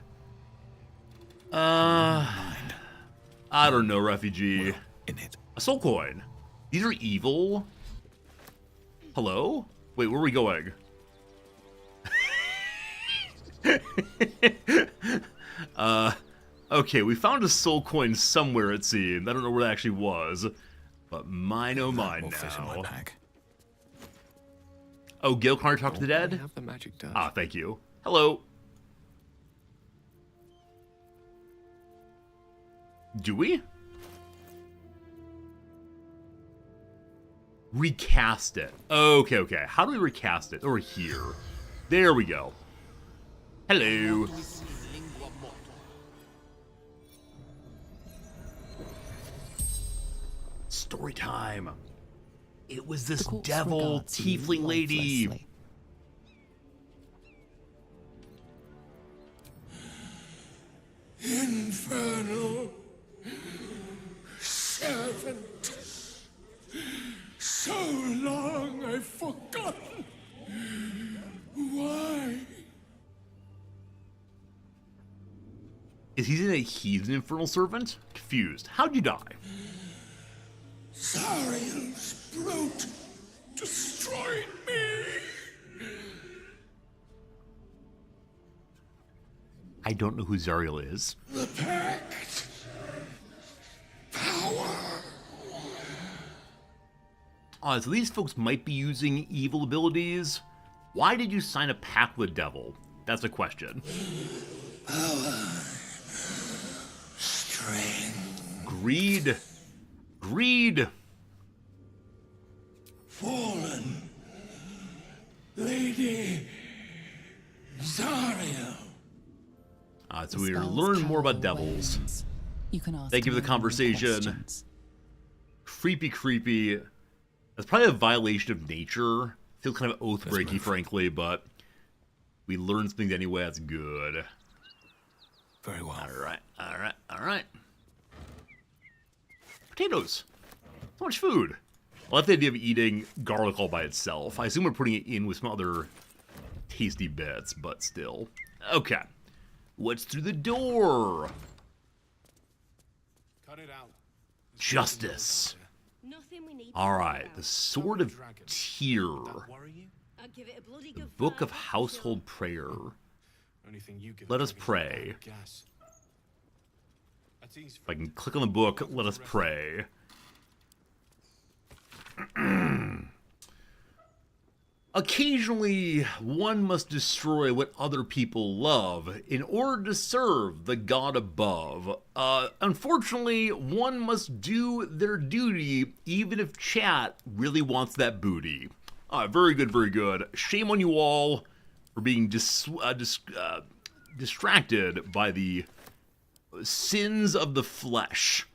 I don't know, refugee. In it. A soul coin. These are evil. Hello? Wait, where are we going? Okay, we found a soul coin somewhere, it seemed. I don't know where that actually was. But mine, oh mine now. Oh, Gil, can't talk to the dead? Have the magic done. Ah, thank you. Hello. Do we? Recast it. Okay, okay. How do we recast it? Over here. There we go. Hello. Story time. It was this devil tiefling lady. Infernal servant. So long I've forgotten. Why? Is he's an infernal servant? Confused. How'd you die? Zariel's brute destroyed me. I don't know who Zariel is. The pact. Power. So these folks might be using evil abilities. Why did you sign a pact with the devil? That's a question. Power. Strength. Greed. Greed. Fallen. Lady Zariel. So we learn more about devils. You can ask Thank you for the conversation. Creepy, creepy. That's probably a violation of nature. Feels kind of oath-breaky, frankly, but we learned something anyway. That's good. Very well. All right, all right, all right. Potatoes. So much food. I like the idea of eating garlic all by itself. I assume we're putting it in with some other tasty bits, but still. Okay. What's through the door? Cut it out. Justice. Alright, the Sword of Tyr. The Book of Household Prayer. Let us pray. If I can click on the book, let us pray. Occasionally, one must destroy what other people love in order to serve the God above. Unfortunately, one must do their duty even if chat really wants that booty. Very good, very good. Shame on you all for being distracted by the sins of the flesh.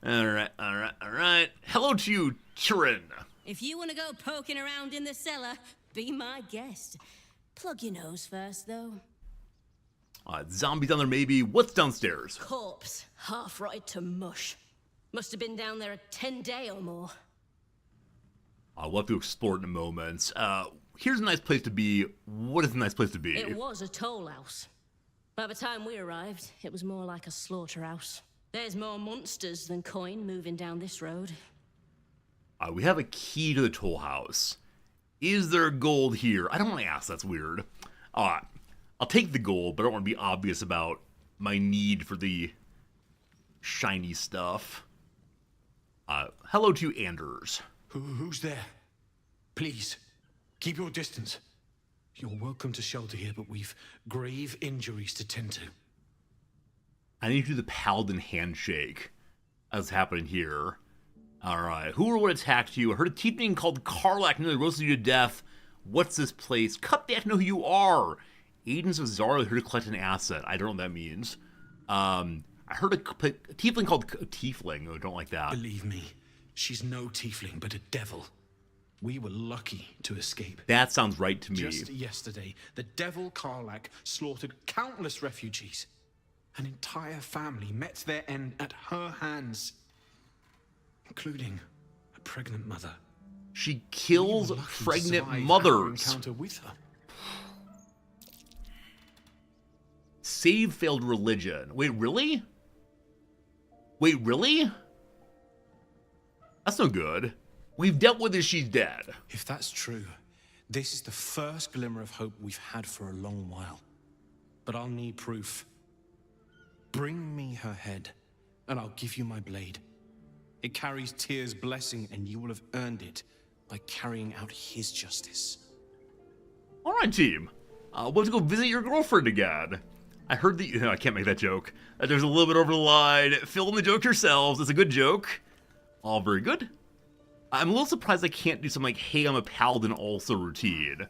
Alright, alright, alright. Hello to you, Tyrion. If you want to go poking around in the cellar, be my guest. Plug your nose first, though. Zombies down there, maybe. What's downstairs? Corpse, half rotted to mush. Must have been down there a 10-day or more. We'll have to explore it in a moment. Here's a nice place to be. What is a nice place to be? It was a toll house. By the time we arrived, it was more like a slaughterhouse. There's more monsters than coin moving down this road. We have a key to the toll house. Is there gold here? I don't want to ask. That's weird. Alright. I'll take the gold, but I don't want to be obvious about my need for the shiny stuff. Hello to you, Anders. Who's there? Please, keep your distance. You're welcome to shelter here, but we've grave injuries to tend to. I need to do the Paladin handshake. That's happening here. Alright, who or what attacked you? I heard a tiefling called Karlak nearly roasted you to death. What's this place? Cut that to know who you are. Agents of Zara are here to collect an asset. I don't know what that means. I heard a tiefling called Tiefling. Oh, don't like that. Believe me, she's no tiefling, but a devil. We were lucky to escape. That sounds right to me. Just yesterday, the devil Karlak slaughtered countless refugees. An entire family met their end at her hands, including a pregnant mother. She kills pregnant mothers. Encounter with her. Save failed religion. Wait, really? Wait, really? That's no good. We've dealt with it, she's dead. If that's true, this is the first glimmer of hope we've had for a long while. But I'll need proof. Bring me her head, and I'll give you my blade. It carries Tyr's blessing, and you will have earned it by carrying out his justice. Alright, team. We'll have to go visit your girlfriend again. I heard that I can't make that joke. There's a little bit over the line. Fill in the joke yourselves. It's a good joke. All very good. I'm a little surprised I can't do some like, hey, I'm a paladin also routine.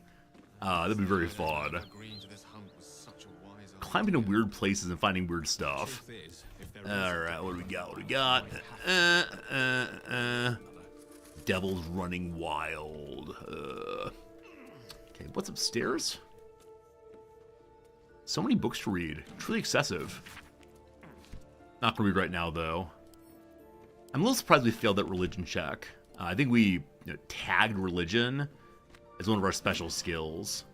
That'd be very fun. Climbing to weird places and finding weird stuff. Alright, what do we got? What do we got? Devil's running wild. Okay, what's upstairs? So many books to read. Truly excessive. Not gonna read right now, though. I'm a little surprised we failed that religion check. I think we tagged religion as one of our special skills.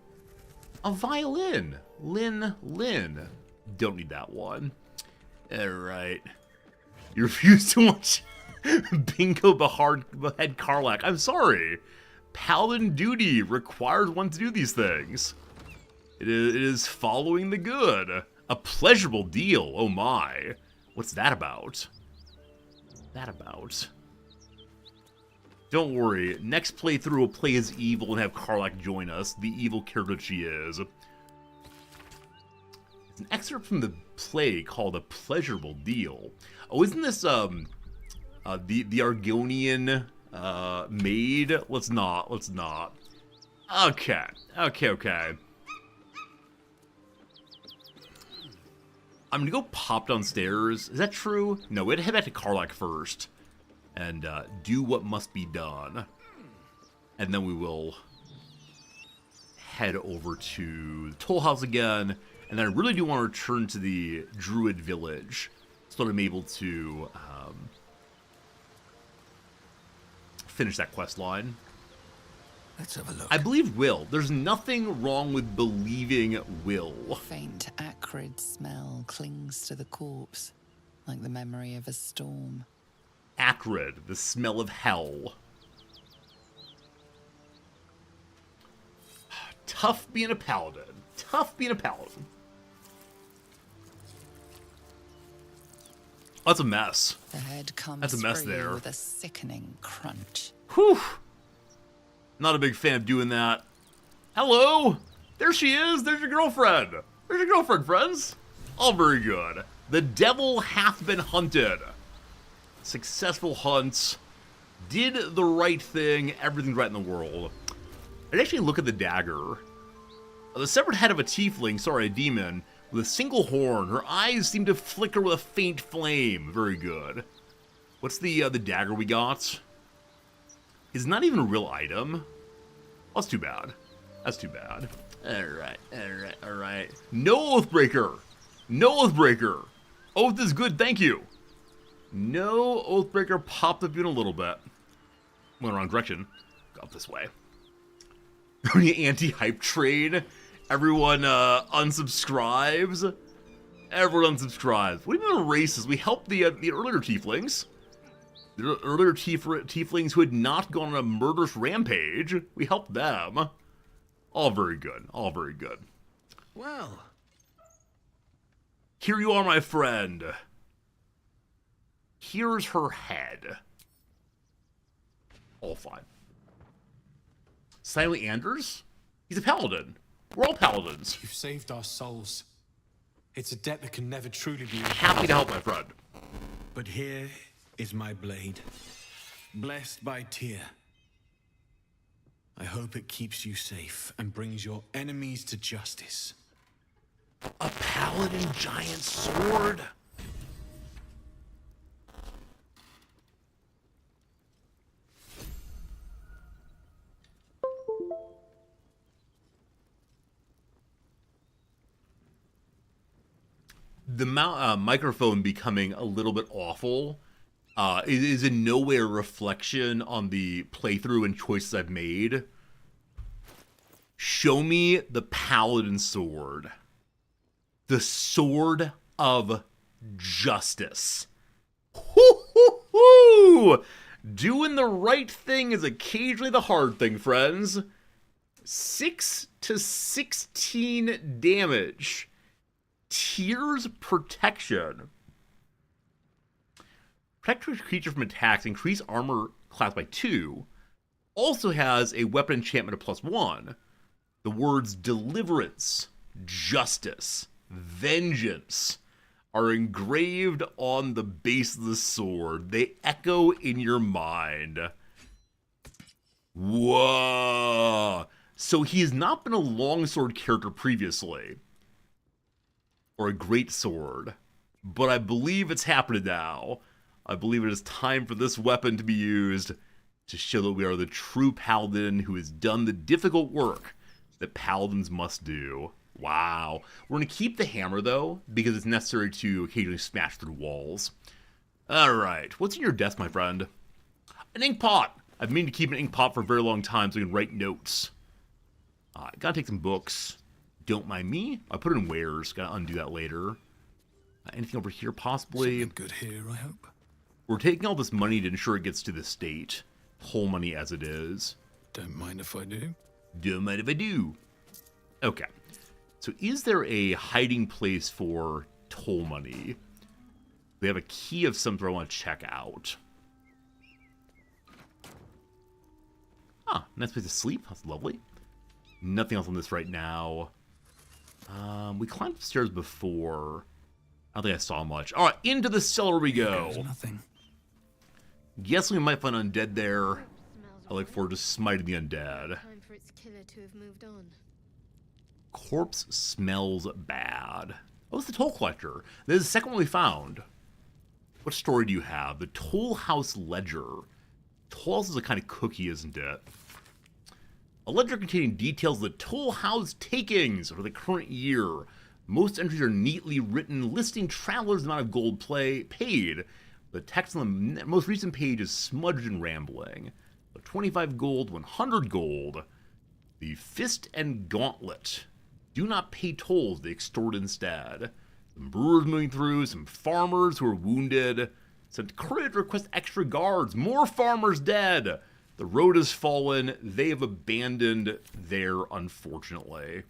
A violin. Lin. Don't need that one. Alright. You refuse to watch Bingo Behead Karlak. I'm sorry. Paladin duty requires one to do these things. It is following the good. A pleasurable deal. Oh my. What's that about? Don't worry. Next playthrough we'll play as evil and have Karlak join us. The evil character she is. It's an excerpt from the play called A Pleasurable Deal. Oh, isn't this the Argonian maid? Let's not. Okay. I'm gonna go pop downstairs. Is that true? No, we'd head back to Karlak first. And do what must be done. And then we will head over to the Toll House again. And then I really do want to return to the Druid Village so that I'm able to finish that quest line. Let's have a look. I believe Will. There's nothing wrong with believing Will. Faint, acrid smell clings to the corpse, like the memory of a storm. Acrid, the smell of hell. Tough being a paladin. Oh, that's a mess. The head comes That's a mess free there. with a sickening crunch. Whew. Not a big fan of doing that. Hello! There she is! There's your girlfriend! There's your girlfriend, friends! All very good. The devil hath been hunted. Successful hunts. Did the right thing. Everything's right in the world. I'd actually look at the dagger. The severed head of a tiefling, sorry, a demon, with a single horn. Her eyes seem to flicker with a faint flame. Very good. What's the dagger we got? It's not even a real item. Oh, that's too bad. Alright. No Oathbreaker! Oath is good, thank you. No Oathbreaker popped up in a little bit. Went wrong direction. Go up this way. The anti-hype train. Everyone unsubscribes. What do you mean racist? We helped the earlier tieflings. There are earlier tieflings who had not gone on a murderous rampage. We helped them. All very good. All very good. Well. Here you are, my friend. Here's her head. All fine. Silently Anders? He's a paladin. We're all paladins. You've saved our souls. It's a debt that can never truly be repaid. Happy to help, my friend. But here is my blade, blessed by Tyr. I hope it keeps you safe and brings your enemies to justice. A paladin giant sword? The microphone becoming a little bit awful is in no way a reflection on the playthrough and choices I've made. Show me the paladin sword. The sword of justice. Hoo-hoo-hoo! Doing the right thing is occasionally the hard thing, friends. 6 to 16 damage. Tyr's protection. Protect a creature from attacks, increase armor class by 2. Also has a weapon enchantment of +1. The words deliverance, justice, vengeance are engraved on the base of the sword. They echo in your mind. Whoa. So he has not been a longsword character previously. Or a great sword. But I believe it's happening now. I believe it is time for this weapon to be used to show that we are the true paladin who has done the difficult work that paladins must do. Wow. We're going to keep the hammer, though, because it's necessary to occasionally smash through walls. Alright, what's in your desk, my friend? An ink pot! I've been meaning to keep an ink pot for a very long time so I can write notes. Gotta take some books. Don't mind me. I put it in wares. Gotta undo that later. Anything over here, possibly? Something good here, I hope. We're taking all this money to ensure it gets to the state. Whole money as it is. Don't mind if I do. Don't mind if I do. Okay. So is there a hiding place for toll money? We have a key of some sort I want to check out. Ah, nice place to sleep. That's lovely. Nothing else on this right now. We climbed upstairs before. I don't think I saw much. All right, into the cellar we go. There's nothing. Guess we might find undead there. I look forward to smiting the undead. Time for its killer to have moved on. Corpse smells bad. Oh, it's the toll collector. This is the second one we found. What story do you have? The Toll House Ledger. Toll House is a kind of cookie, isn't it? A ledger containing details of the Toll House takings for the current year. Most entries are neatly written, listing travelers' amount of gold paid. The text on the most recent page is smudged and rambling. 25 gold, 100 gold. The Fist and Gauntlet. Do not pay tolls, they extort instead. Some brewers moving through, some farmers who are wounded. Sent courier to request extra guards, more farmers dead. The road has fallen, they have abandoned there, unfortunately.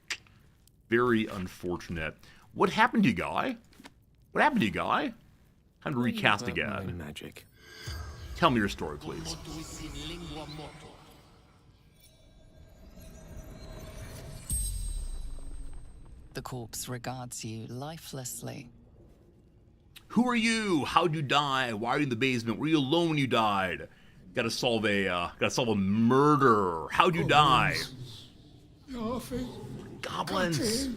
Very unfortunate. What happened to you, guy? What happened to you, guy? Time to recast again. Magic. Tell me your story, please. The corpse regards you lifelessly. Who are you? How'd you die? Why are you in the basement? Were you alone when you died? Gotta solve a murder. How'd you die? Goblins.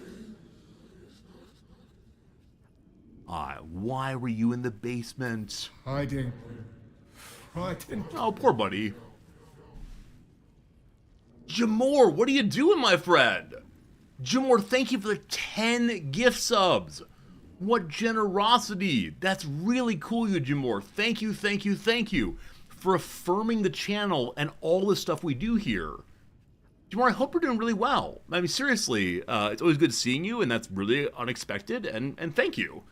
Why were you in the basement? Hiding. Frightened. Oh, poor buddy. Jamor, what are you doing, my friend? Jamor, thank you for the 10 gift subs. What generosity. That's really cool, you Jamor. Thank you, thank you, thank you for affirming the channel and all the stuff we do here. Jamor, I hope you're doing really well. I mean, seriously, it's always good seeing you, and that's really unexpected, and thank you.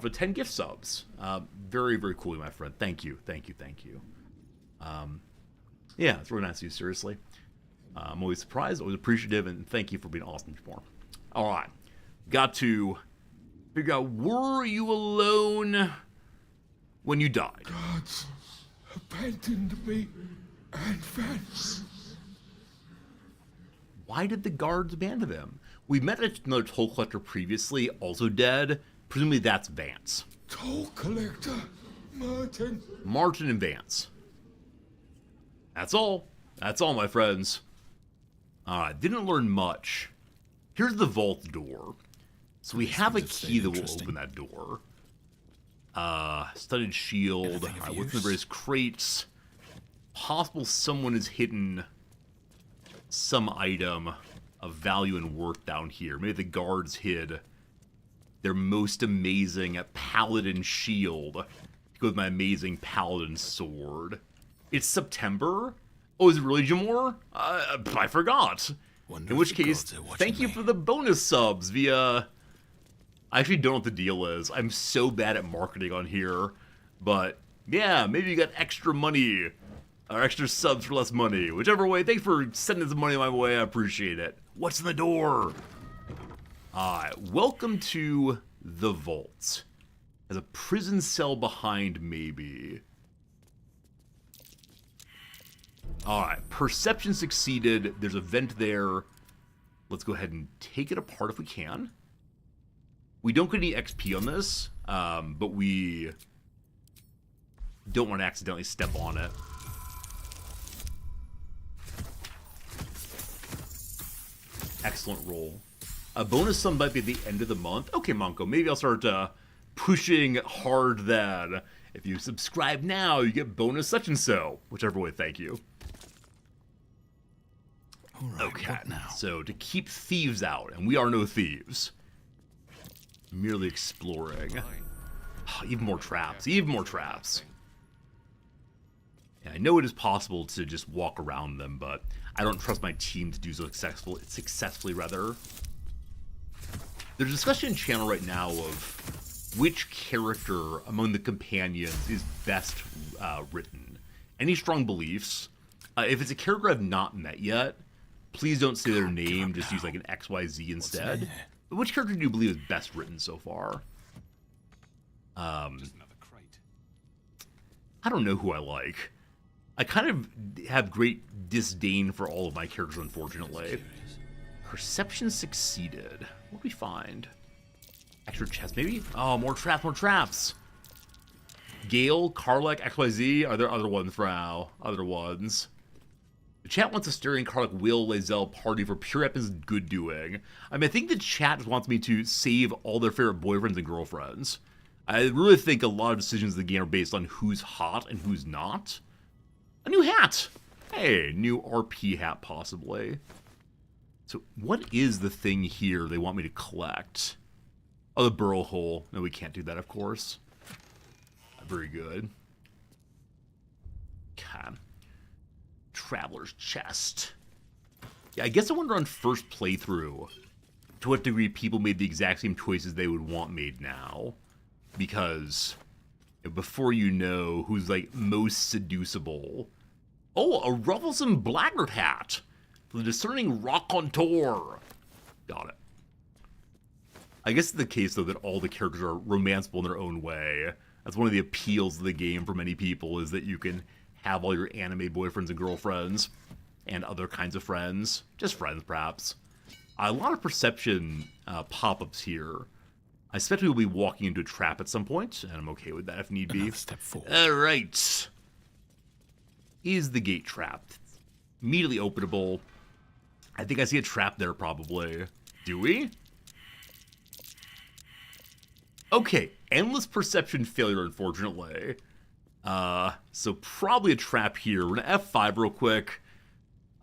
for 10 gift subs. Very, very cool, my friend. Thank you, thank you, thank you. Yeah, it's really nice of you, seriously. I'm always surprised, always appreciative, and thank you for being awesome before. All right, got to figure out, were you alone when you died? Gods abandoned me and Vance. Why did the guards abandon him? We met another toll collector previously, also dead. Presumably that's Vance. Toll collector, Martin. Martin and Vance. That's all. That's all, my friends. Didn't learn much. Here's the vault door. So we have a key that will open that door. Studded shield. Alright, what's in the various crates? Possible someone has hidden some item of value and worth down here. Maybe the guards hid their most amazing paladin shield to go with my amazing paladin sword. It's September? Oh, is it really Jamor? I forgot. In which case, thank you for the bonus subs via... I actually don't know what the deal is. I'm so bad at marketing on here. But, yeah, maybe you got extra money. Or extra subs for less money. Whichever way, thanks for sending some money my way. I appreciate it. What's in the door? Welcome to the vault. There's a prison cell behind, maybe. Alright, perception succeeded. There's a vent there. Let's go ahead and take it apart if we can. We don't get any XP on this, but we don't want to accidentally step on it. Excellent roll. A bonus sum might be at the end of the month. Okay, Monko, maybe I'll start pushing hard then. If you subscribe now, you get bonus such and so. Whichever way, thank you. Right, okay, so to keep thieves out, and we are no thieves. Merely exploring. Oh, even more traps, even more traps. Yeah, I know it is possible to just walk around them, but I don't trust my team to do so successfully, rather. There's a discussion in channel right now of which character among the companions is best written. Any strong beliefs? If it's a character I've not met yet, please don't say their name, just use like an XYZ instead. But which character do you believe is best written so far? I don't know who I like. I kind of have great disdain for all of my characters, unfortunately. Perception succeeded. What do we find? Extra chest, maybe? Oh, more traps, more traps. Gale, Karlek, XYZ. Are there other ones, Frau? Other ones. The chat wants a Styrian, Karlek, Will, Lae'zel party for pure Eppin's good doing. I mean, I think the chat just wants me to save all their favorite boyfriends and girlfriends. I really think a lot of decisions in the game are based on who's hot and who's not. A new hat! Hey, new RP hat, possibly. So, what is the thing here they want me to collect? Oh, the burrow hole. No, we can't do that, of course. Very good. Okay. Traveler's chest. Yeah, I guess I wonder on first playthrough to what degree people made the exact same choices they would want made now. Because before you know who's like most seducible. Oh, a Rufflesome Blackguard hat for the discerning raconteur. Got it. I guess it's the case though that all the characters are romanceable in their own way. That's one of the appeals of the game for many people, is that you can have all your anime boyfriends and girlfriends and other kinds of friends. Just friends, perhaps. A lot of perception pop-ups here. I expect we will be walking into a trap at some point, and I'm okay with that if need be. Step forward. All right. Is the gate trapped? Immediately openable. I think I see a trap there, probably. Do we? Okay, endless perception failure, unfortunately. So probably a trap here. We're gonna F5 real quick.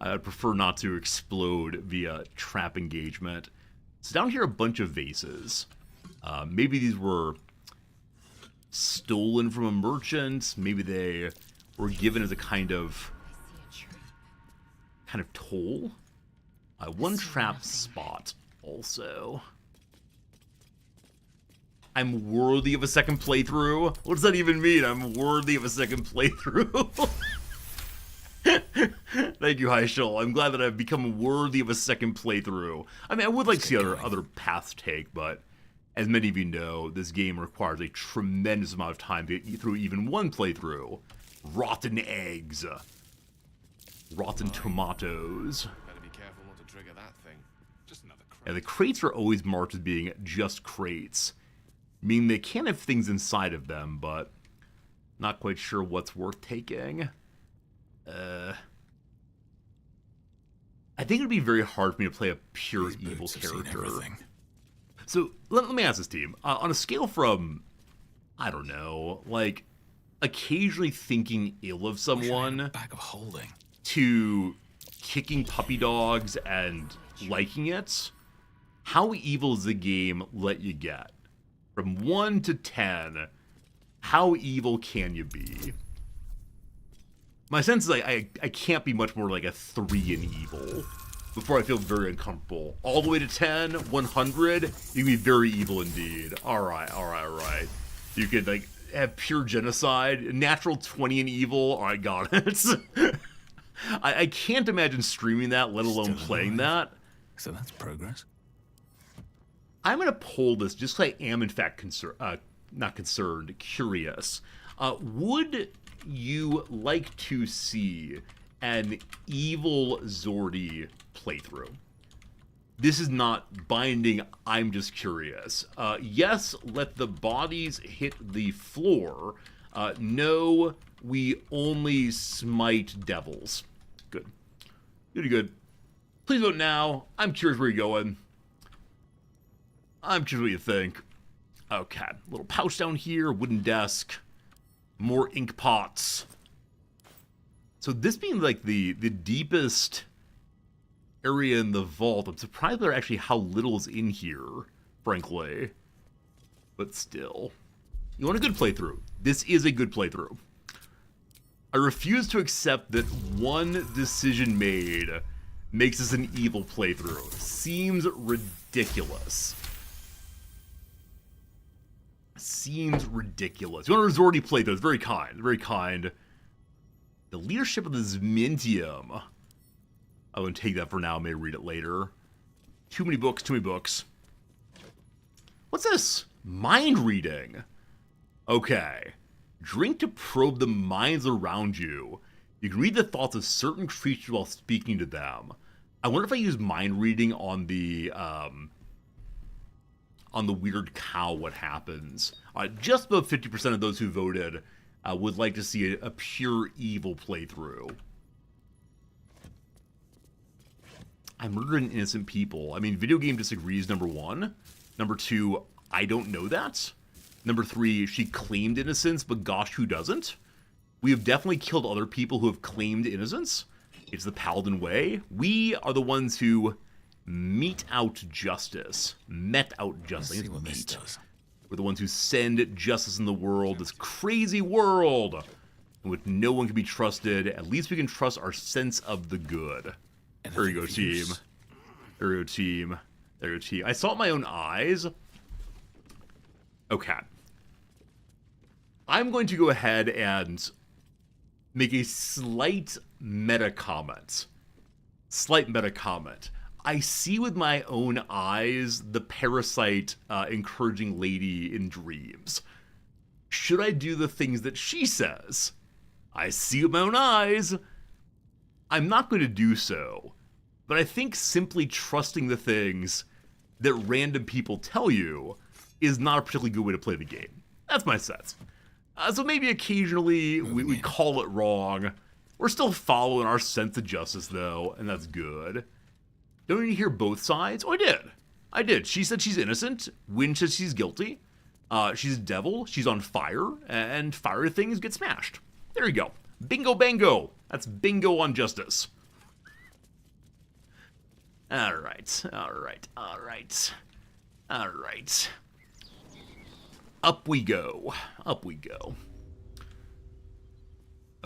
I'd prefer not to explode via trap engagement. So down here, a bunch of vases. Maybe these were stolen from a merchant. Maybe they were given as a kind of toll. One trap spot also. I'm worthy of a second playthrough? What does that even mean? I'm worthy of a second playthrough? Thank you, Heishel. I'm glad that I've become worthy of a second playthrough. I mean, I would like to see other paths take, but as many of you know, this game requires a tremendous amount of time to get through even one playthrough. Rotten eggs. Rotten tomatoes. Better be careful not to trigger that thing. Just another crate. Yeah, the crates are always marked as being just crates, meaning they can have things inside of them, but not quite sure what's worth taking. I think it would be very hard for me to play a pure evil character. So let me ask this team, on a scale from, I don't know, like occasionally thinking ill of someone Bag of holding. to kicking puppy dogs and liking it, how evil does the game let you get? From 1 to 10, how evil can you be? My sense is I can't be much more like a 3 in evil before I feel very uncomfortable. All the way to 10, 100, you can be very evil indeed. Alright. You could like have pure genocide, natural 20 in evil, I got it. I can't imagine streaming that, let alone playing that. So that's progress. I'm going to poll this just because I am in fact curious. Would you like to see an evil Zordi playthrough? This is not binding, I'm just curious. Yes, let the bodies hit the floor. No, we only smite devils. Good. Good. Please vote now. I'm curious where you're going. I'm curious what you think. Okay, little pouch down here, wooden desk, more ink pots. So this being like the deepest area in the vault, I'm surprised at actually how little is in here, frankly. But still. You want a good playthrough. This is a good playthrough. I refuse to accept that one decision made makes this an evil playthrough. Seems ridiculous. Seems ridiculous. You want a Zordi playthrough? It's very kind. Very kind. The leadership of the Zmintium. I wouldn't take that for now. I may read it later. Too many books. What's this? Mind reading. Okay. Drink to probe the minds around you. You can read the thoughts of certain creatures while speaking to them. I wonder if I use mind reading on the weird cow, what happens. Just about 50% of those who voted would like to see a pure evil playthrough. I'm murdering innocent people. I mean, video game disagrees, number 1. Number 2, I don't know that. Number 3, she claimed innocence, but gosh, who doesn't? We have definitely killed other people who have claimed innocence. It's the Paladin way. We are the ones who mete out justice. Met out justice. Let's see what this does. We're the ones who send justice in the world, this crazy world in which no one can be trusted. At least we can trust our sense of the good. There you go, team. There you go, team. There you go, team. I saw it with my own eyes. Okay. I'm going to go ahead and make a slight meta comment. I see with my own eyes the parasite encouraging lady in dreams. Should I do the things that she says? I see with my own eyes. I'm not going to do so, but I think simply trusting the things that random people tell you is not a particularly good way to play the game. That's my sense. So maybe occasionally we call it wrong. We're still following our sense of justice, though, and that's good. Don't you need to hear both sides? Oh, I did. She said she's innocent. Wynn says she's guilty. She's a devil. She's on fire. And fiery things get smashed. There you go. Bingo bango. That's bingo on justice. All right. Up we go. I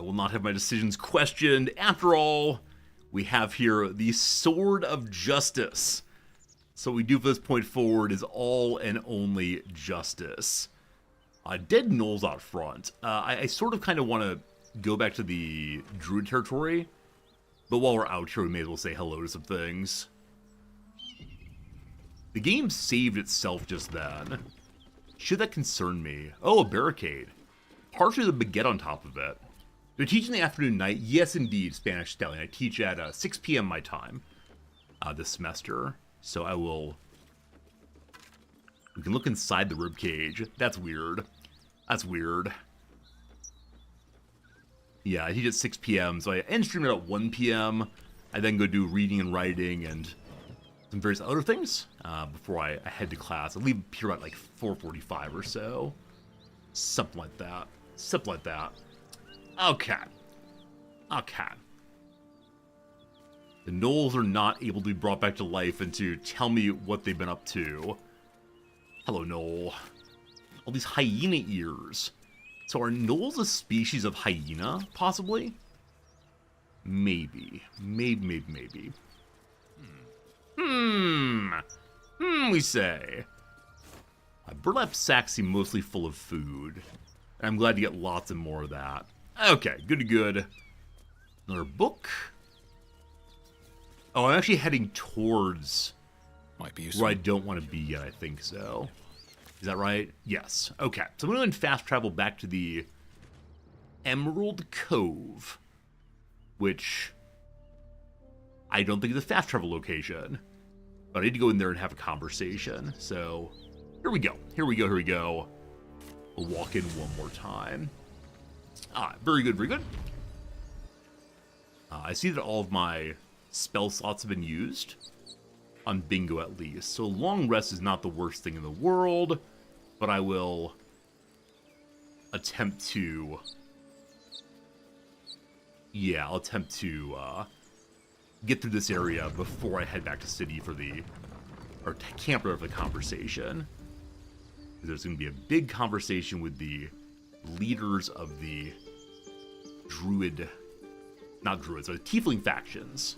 will not have my decisions questioned. After all, we have here the Sword of Justice. So what we do from this point forward is all and only justice. Dead gnolls out front. I sort of kind of want to go back to the druid territory, but while we're out here, we may as well say hello to some things. The game saved itself just then. Should that concern me? Oh, a barricade. Partially the baguette on top of it. Do I teach in the afternoon night? Yes, indeed, Spanish Stallion. I teach at 6 p.m. my time this semester. So I will... We can look inside the ribcage. That's weird. That's weird. Yeah, I teach at 6 p.m. So I end stream at 1 p.m. I then go do reading and writing and some various other things before I head to class. I leave here at like 4:45 or so. Something like that. Something like that. Okay. Okay. The gnolls are not able to be brought back to life and to tell me what they've been up to. Hello, gnoll. All these hyena ears. So are gnolls a species of hyena, possibly? Maybe. Maybe. We say. Burlap sacks seem mostly full of food. I'm glad to get lots and more of that. Okay, good. Another book. Oh, I'm actually heading towards might be useful. where I don't want to be yet, I think so. Is that right? Yes. Okay, so I'm going to fast travel back to the Emerald Cove, which I don't think is a fast travel location, but I need to go in there and have a conversation. So here we go. We'll walk in one more time. Very good. I see that all of my spell slots have been used. On bingo, at least. So long rest is not the worst thing in the world, but I will attempt to... Yeah, I'll attempt to get through this area before I head back to city for the... or camp for the conversation. There's going to be a big conversation with the leaders of the druid... Not druids, but the tiefling factions.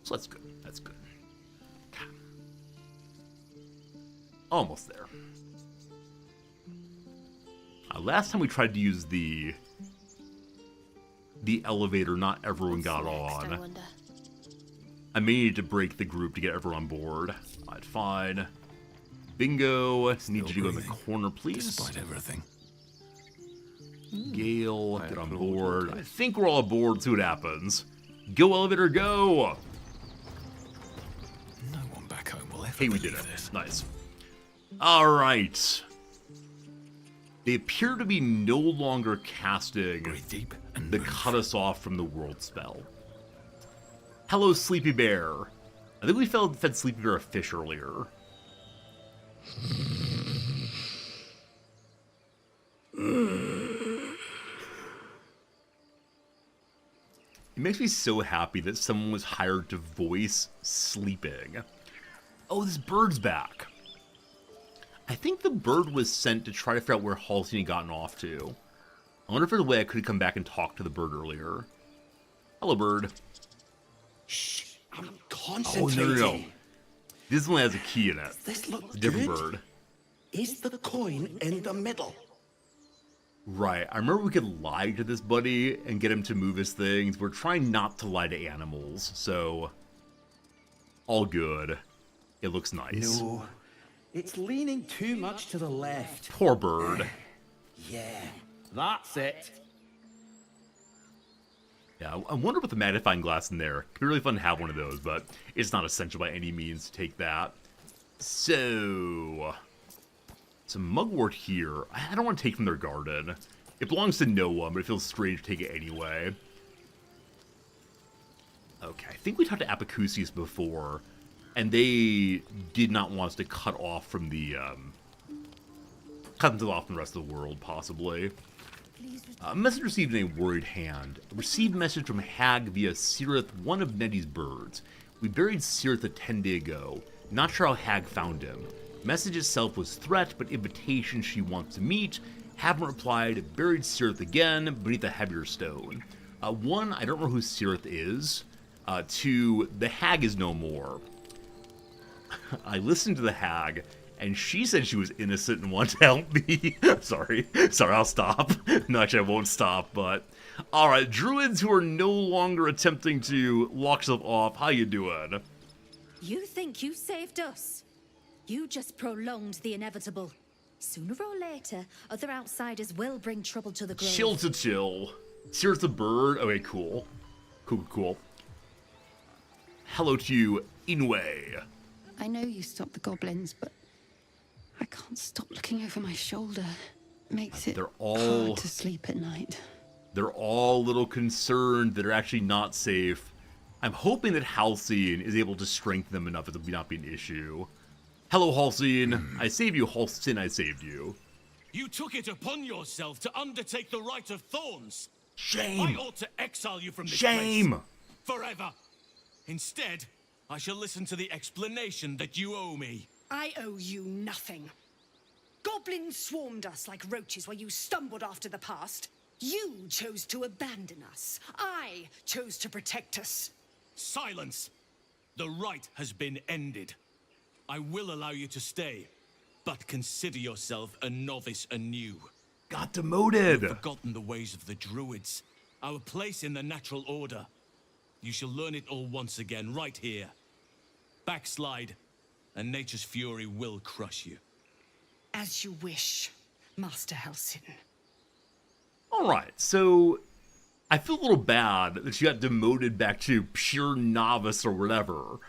So that's good. Almost there. Last time we tried to use the elevator, not everyone got on. I may need to break the group to get everyone on board. Alright, fine. Bingo. Need you to go in the corner, please. Despite everything. Gale, get on board. I think we're all aboard. See what happens. Go, elevator, go! No one back home will ever Hey, we did believe it. this. Nice. Alright. They appear to be no longer casting the cut us off from the world spell. Hello, Sleepy Bear. I think we fed Sleepy Bear a fish earlier. It makes me so happy that someone was hired to voice sleeping. Oh, this bird's back. I think the bird was sent to try to figure out where Halsey had gotten off to. I wonder if there's a way I could have come back and talked to the bird earlier. Hello, bird. Shh, I'm Oh, concentrating. no. This one has a key in it. This looks It's a different good. bird. Is the coin in the middle? Right, I remember we could lie to this buddy and get him to move his things. We're trying not to lie to animals, so... all good. It looks nice. No, it's leaning too much to the left. Poor bird. Yeah, that's it. Yeah, I wonder about the magnifying glass in there. It'd be really fun to have one of those, but it's not essential by any means to take that. So... some mugwort here. I don't want to take from their garden. It belongs to no one, but it feels strange to take it anyway. Okay, I think we talked to Apicusius before, and they did not want us to cut off from the, cut them off from the rest of the world, possibly. Message received in a worried hand. Received message from Hag via Cirith, one of Nettie's birds. We buried Cirith 10 days ago. Not sure how Hag found him. Message itself was threat, but invitation she wants to meet. Haven't replied. Buried Cirith again, beneath a heavier stone. One, I don't know who Cirith is. Two, the Hag is no more. I listened to the hag, and she said she was innocent and wanted to help me. Sorry, I'll stop. No, actually, I won't stop, but... Alright, druids who are no longer attempting to lock stuff off, how you doing? You think you saved us? You just prolonged the inevitable. Sooner or later, other outsiders will bring trouble to the grove. Chill to chill. Here's the bird. Okay, cool. Cool. Hello to you, Inwe. I know you stopped the goblins, but I can't stop looking over my shoulder. It makes it hard to sleep at night. They're all a little concerned that they're actually not safe. I'm hoping that Halcyon is able to strengthen them enough that it will not be an issue. Hello, Halcyon. I saved you, Halcyon. I saved you. You took it upon yourself to undertake the Rite of Thorns. Shame. I ought to exile you from this Shame. place. Forever. Instead, I shall listen to the explanation that you owe me. I owe you nothing. Goblins swarmed us like roaches while you stumbled after the past. You chose to abandon us. I chose to protect us. Silence! The rite has been ended. I will allow you to stay, but consider yourself a novice anew. Got demoted! You've forgotten the ways of the druids, our place in the natural order. You shall learn it all once again, right here. Backslide, and nature's fury will crush you. As you wish, Master Halcyon. Alright, so I feel a little bad that she got demoted back to pure novice or whatever.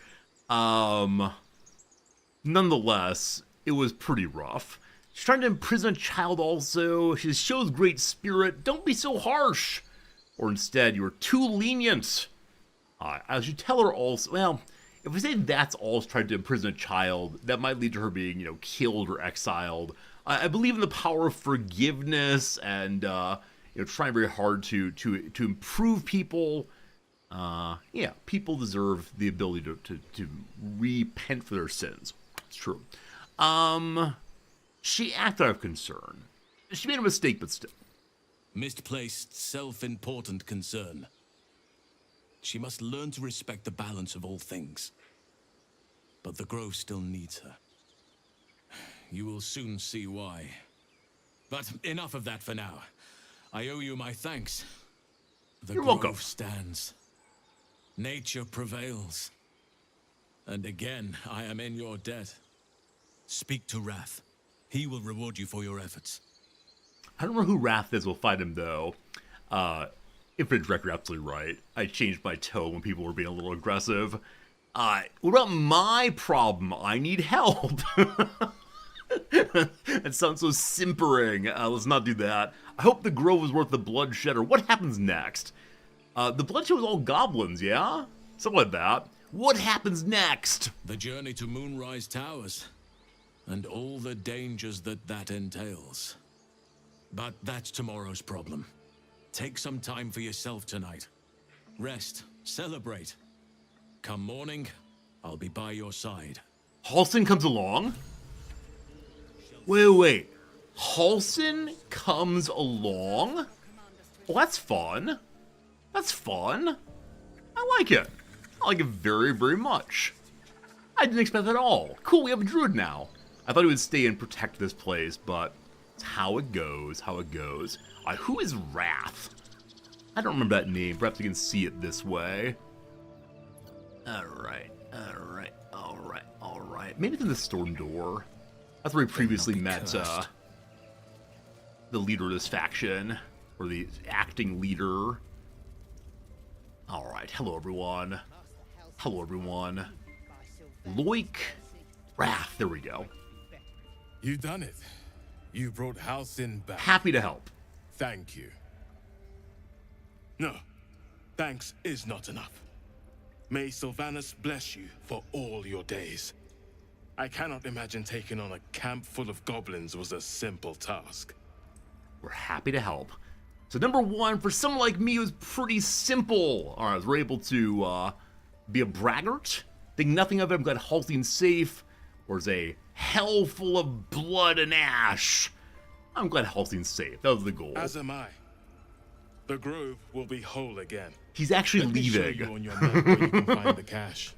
Nonetheless, it was pretty rough. She's trying to imprison a child also. She shows great spirit. Don't be so harsh. Or instead, you're too lenient. I should tell her also, well, if we say that's all she's trying to imprison a child, that might lead to her being, killed or exiled. I believe in the power of forgiveness and, trying very hard to improve people. Yeah, people deserve the ability to repent for their sins. It's true. She acted out of concern. She made a mistake, but still. Misplaced, self-important concern. She must learn to respect the balance of all things. But the Grove still needs her. You will soon see why. But enough of that for now. I owe you my thanks. The You're Grove welcome. stands. Nature prevails. And again, I am in your debt. Speak to Wrath. He will reward you for your efforts. I don't know who Wrath is. We'll find him, though. Infinite Director, absolutely right. I changed my tone when people were being a little aggressive. What about my problem? I need help. That sounds so simpering. Let's not do that. I hope the Grove is worth the bloodshed, or what happens next? The bloodshed was all goblins, yeah? Something like that. What happens next? The journey to Moonrise Towers, and all the dangers that entails. But that's tomorrow's problem. Take some time for yourself tonight. Rest, celebrate. Come morning, I'll be by your side. Halcyon comes along? Wait. Halcyon comes along? Well, that's fun. That's fun. I like it. I like it very, very much. I didn't expect that at all. Cool, we have a druid now. I thought he would stay and protect this place, but it's how it goes, who is Wrath? I don't remember that name. Perhaps you can see it this way. Alright. Maybe it's in the storm door. That's where we previously met the leader of this faction, or the acting leader. Alright, hello everyone. Loik, Wrath, there we go. You've done it. You brought Halcyon back. Happy to help. Thank you. No, thanks is not enough. May Sylvanus bless you for all your days. I cannot imagine taking on a camp full of goblins was a simple task. We're happy to help. So number one, for someone like me, it was pretty simple. All right, we're able to be a braggart. Think nothing of it. I'm glad Halcyon's safe. There's a hell full of blood and ash. I'm glad Halcyon's safe. That was the goal. As am I. The Grove will be whole again. He's actually Let me show leaving. you on your map where you can find the cache.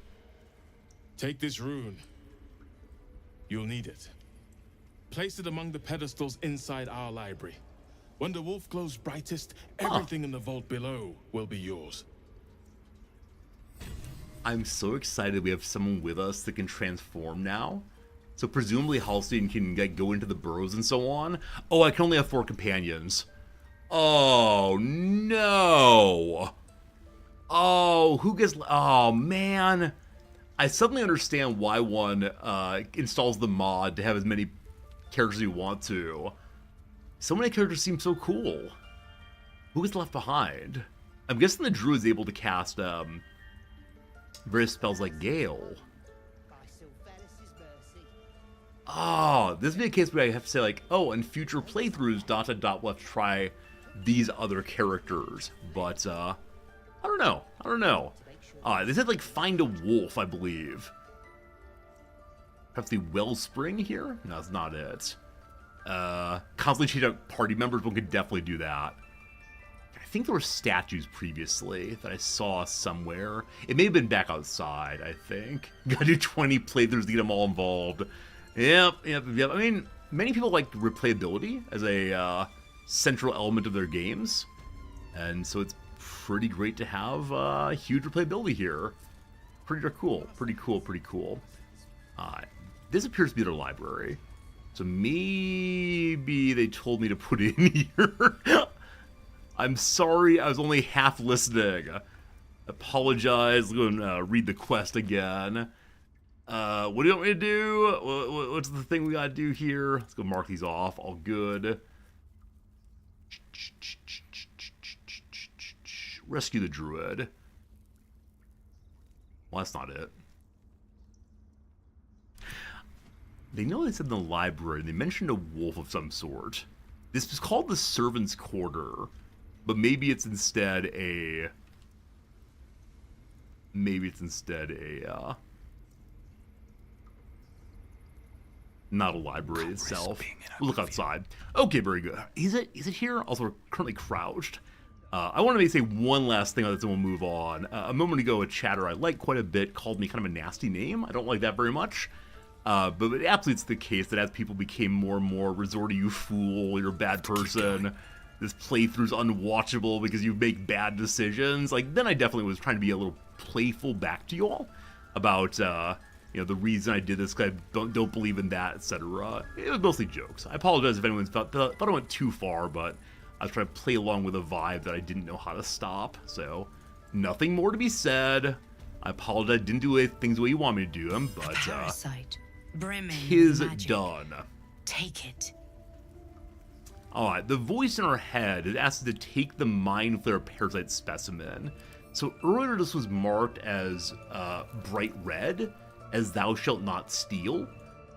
Take this rune You'll need it. Place it among the pedestals inside our library. When the wolf glows brightest, everything in the vault below will be yours. I'm so excited we have someone with us that can transform now. So presumably Halstein can like, go into the burrows and so on. Oh, I can only have 4 companions. Oh, no. Oh, who gets... Oh, man. I suddenly understand why one installs the mod to have as many characters you want to. So many characters seem so cool. Who gets left behind? I'm guessing the druid is able to cast various spells like Gale. Oh, this would be a case where I have to say like, oh, in future playthroughs, ... we'll have to try these other characters. But, I don't know. I don't know. They said like find a wolf, I believe. Perhaps the wellspring here? No, that's not it. Constantly change out party members, one could definitely do that. I think there were statues previously that I saw somewhere. It may have been back outside, I think. Gotta do 20 playthroughs to get them all involved. Yep. I mean, many people like replayability as a central element of their games. And so it's pretty great to have huge replayability here. Pretty cool. This appears to be their library. So maybe they told me to put it in here. I'm sorry, I was only half listening. Apologize. I'm going to read the quest again. What do you want me to do? What's the thing we got to do here? Let's go mark these off. All good. Rescue the druid. Well, that's not it. They know they said in the library, they mentioned a wolf of some sort. This is called the Servants' Quarter, but maybe it's instead a... not a library itself. We'll look outside. Okay, very good. Is it here? Also, we're currently crouched. I want to maybe say one last thing on this and we'll move on. A moment ago, a chatter I like quite a bit called me kind of a nasty name. I don't like that very much. But absolutely it's the case that as people became more and more resort to you fool, you're a bad person, this playthrough's unwatchable because you make bad decisions, like, then I definitely was trying to be a little playful back to you all about, you know, the reason I did this, because I don't believe in that, etc. It was mostly jokes. I apologize if anyone thought I went too far, but I was trying to play along with a vibe that I didn't know how to stop, so nothing more to be said. I apologize, I didn't do things the way you want me to do them, but, tis done. Take it. Alright, the voice in our head has asked us to take the Mind Flare Parasite specimen. So earlier this was marked as bright red, as thou shalt not steal,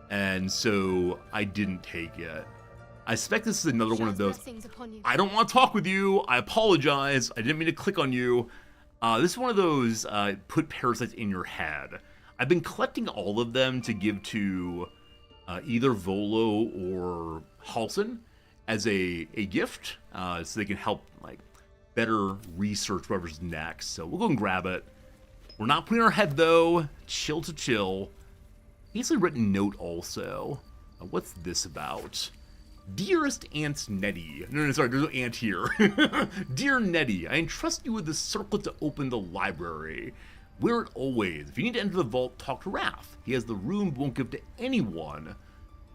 and so I didn't take it. I suspect this is another one of those, I don't want to talk with you, I apologize, I didn't mean to click on you. This is one of those put parasites in your head. I've been collecting all of them to give to either Volo or Halsin as a gift, so they can help like better research whoever's next. So we'll go and grab it. We're not putting our head though. Chill to chill. Easily written note also. What's this about? Dearest Aunt Nettie. No, sorry, there's no aunt here. Dear Nettie, I entrust you with the circlet to open the library. Wear it always. If you need to enter the vault, talk to Raph. He has the room, won't give to anyone.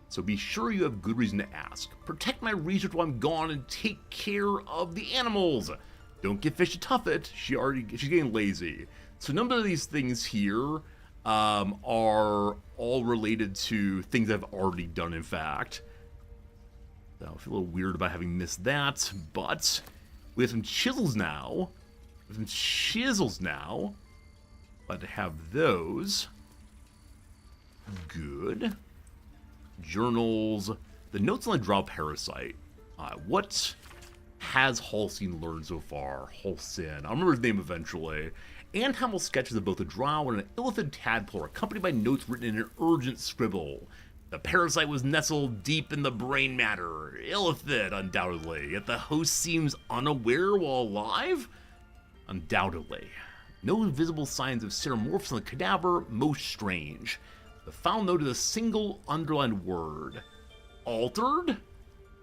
So be sure you have good reason to ask. Protect my research while I'm gone and take care of the animals. Don't get Fish to Tuffet. She's getting lazy. So a number of these things here are all related to things I've already done, in fact. So I feel a little weird about having missed that, but we have some chisels now. Glad to have those. Good. Journals. The notes on the Drow Parasite. What has Halsin learned so far? Halsin. I'll remember his name eventually. And Hamill sketches of both a drow and an illithid tadpole, accompanied by notes written in an urgent scribble. The parasite was nestled deep in the brain matter. Illithid, undoubtedly. Yet the host seems unaware while alive? Undoubtedly. No visible signs of ceremorphs on the cadaver, most strange. The found note is a single underlined word. Altered?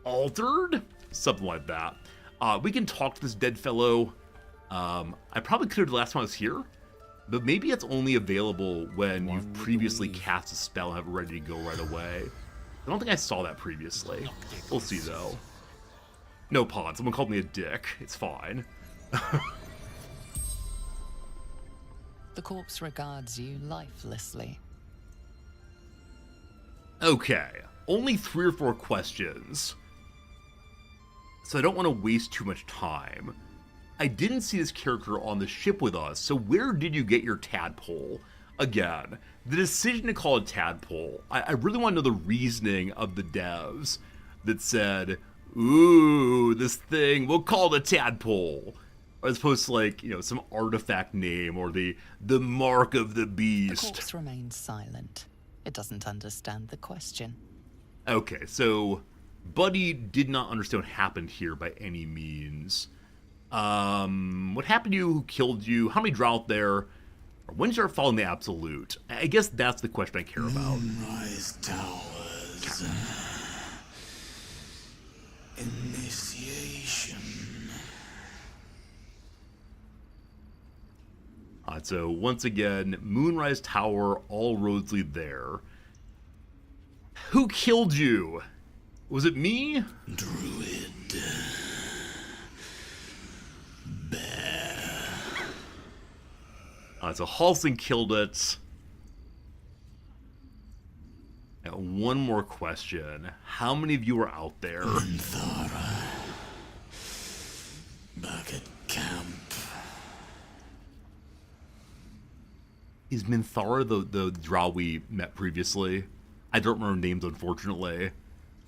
Altered? Something like that. We can talk to this dead fellow. I probably could have the last time I was here, but maybe it's only available when you've previously cast a spell and have it ready to go right away. I don't think I saw that previously. We'll see, though. No, Pod. Someone called me a dick. It's fine. The corpse regards you lifelessly. Okay. Only 3 or 4 questions. So I don't want to waste too much time. I didn't see this character on the ship with us, so where did you get your tadpole? Again, the decision to call it tadpole, I really want to know the reasoning of the devs that said, ooh, this thing, we'll call it a tadpole. As opposed to, like, you know, some artifact name or the mark of the beast. The corpse remains silent. It doesn't understand the question. Okay, so Buddy did not understand what happened here by any means. What happened to you? Who killed you? How many drow out there? When did you start following the Absolute? I guess that's the question I care about. Moonrise Towers. Initiation. So once again, Moonrise Tower, all roads lead there. Who killed you? Was it me? Druid. Bear. So Halsin killed it. Now, one more question. How many of you are out there? Minthara. Back at camp. Is Minthara the drow we met previously? I don't remember names, unfortunately.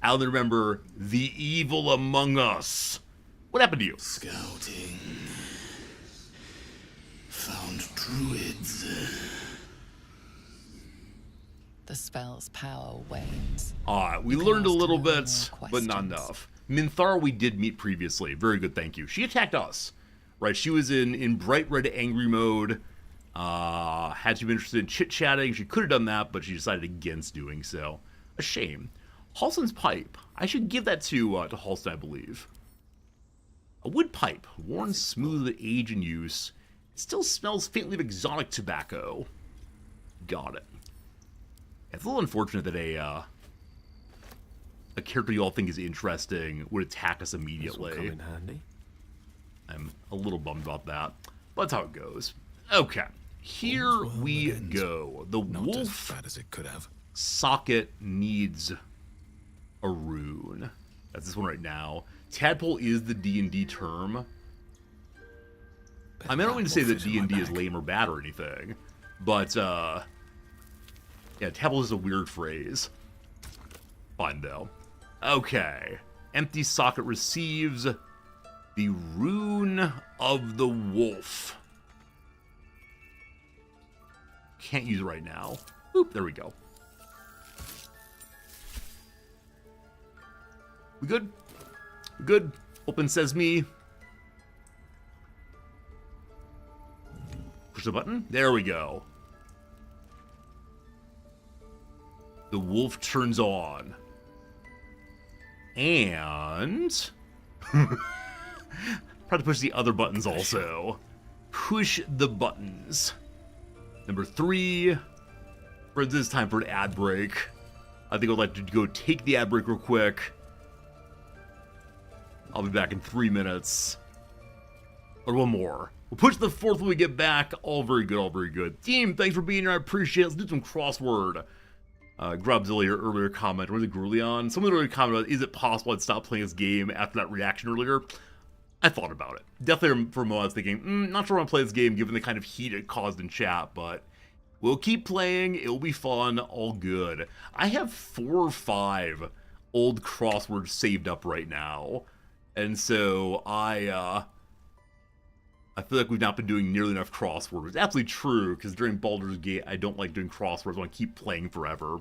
I only remember the evil among us. What happened to you? Scouting. Found druids. The spell's power wanes. We learned a little bit, but not enough. Minthara we did meet previously. Very good, thank you. She attacked us. Right, she was in bright red angry mode. Had she been interested in chit-chatting, she could have done that, but she decided against doing so. A shame. Halsin's pipe. I should give that to Halsin, I believe. A wood pipe, worn smooth with age and use. It still smells faintly of exotic tobacco. Got it. It's a little unfortunate that a character you all think is interesting would attack us immediately. This will come in handy. I'm a little bummed about that, but that's how it goes. Okay, here we go. The Not as wolf bad as it could have. socket needs a rune. That's this one right now. Tadpole is the D&D term. I mean, I don't mean to say that D&D is lame or bad or anything, but yeah, tadpole is a weird phrase. Fine though. Okay, empty socket receives the rune of the wolf. Can't use it right now. Oop, there we go. We good? We good? Open sesame. Push the button. There we go. The wolf turns on. And... try to push the other buttons also. Push the buttons. Number 3. For this time for an ad break. I think I'd like to go take the ad break real quick. I'll be back in 3 minutes. Or one more. We'll push the 4th when we get back. All very good, all very good. Team, thanks for being here. I appreciate it. Let's do some crossword. Grubzilla, your earlier comment, or was it Grulion? Someone earlier commented, is it possible I'd stop playing this game after that reaction earlier? I thought about it. Definitely for a moment I was thinking, not sure I want to play this game given the kind of heat it caused in chat, but we'll keep playing. It'll be fun. All good. I have 4 or 5 old crosswords saved up right now. And so I feel like we've not been doing nearly enough crosswords. It's absolutely true, because during Baldur's Gate, I don't like doing crosswords. I want to keep playing forever.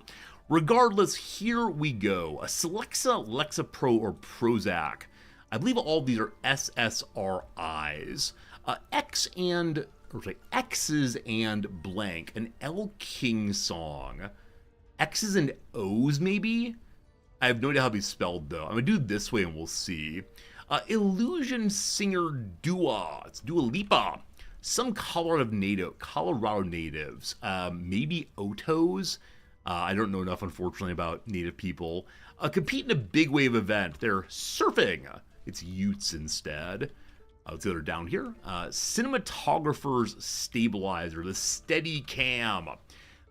Regardless, here we go. A Celexa, Lexapro, or Prozac. I believe all of these are SSRIs. X's and blank, an El King song. X's and O's, maybe? I have no idea how to be spelled, though. I'm going to do it this way and we'll see. Illusion Singer Dua. It's Dua Lipa. Some Colorado natives. Maybe Otos. I don't know enough, unfortunately, about native people. Compete in a big wave event. They're surfing. It's Utes instead. Let's go down here. Cinematographer's Stabilizer. The Steady Cam.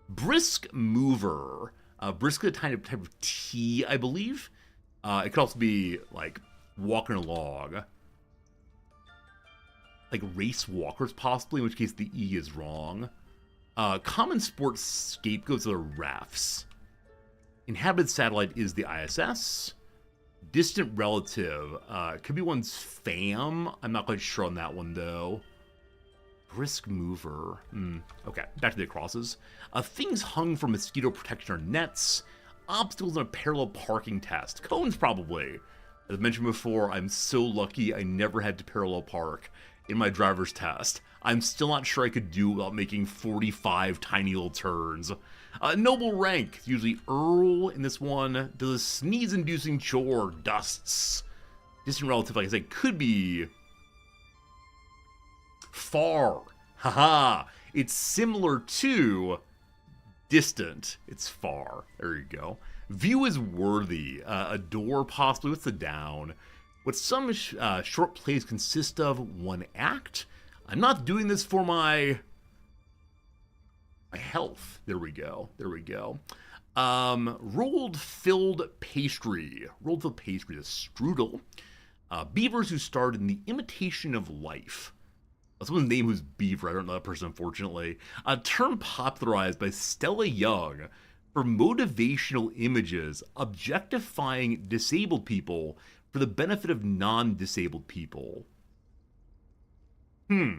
Brisk Mover. Brisk is a type of T, I believe. It could also be, like, walking along. Like race walkers, possibly, in which case the E is wrong. Common sports scapegoats are refs. Inhabited satellite is the ISS. Distant relative. Could be one's fam. I'm not quite sure on that one, though. Brisk mover. Okay, back to the crosses. Things hung from mosquito protection or nets. Obstacles in a parallel parking test. Cones, probably. As mentioned before, I'm so lucky I never had to parallel park in my driver's test. I'm still not sure I could do without making 45 tiny little turns. Noble rank, usually Earl in this one. Does a sneeze-inducing chore, dusts. Distant relative, like I said, could be far. Haha. It's similar to distant. It's far. There you go. View is worthy. A door, possibly. What's the down? What some short plays consist of, one act. I'm not doing this for my health. There we go. There we go. Rolled filled pastry. Rolled filled pastry, the strudel. Beavers who starred in The Imitation of Life. Someone's name who's Beaver. I don't know that person, unfortunately. A term popularized by Stella Young for motivational images objectifying disabled people for the benefit of non-disabled people. It's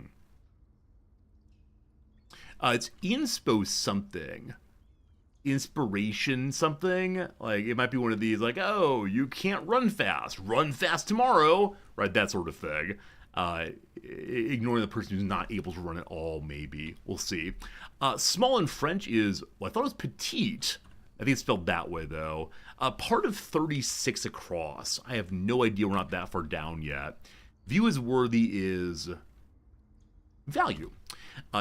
inspo something. Inspiration something. Like, it might be one of these, like, oh, you can't run fast. Run fast tomorrow. Right, that sort of thing. Ignoring the person who's not able to run at all, maybe. We'll see. Small in French is, well, I thought it was petite. I think it's spelled that way, though. Part of 36 across. I have no idea. We're not that far down yet. View as worthy is value.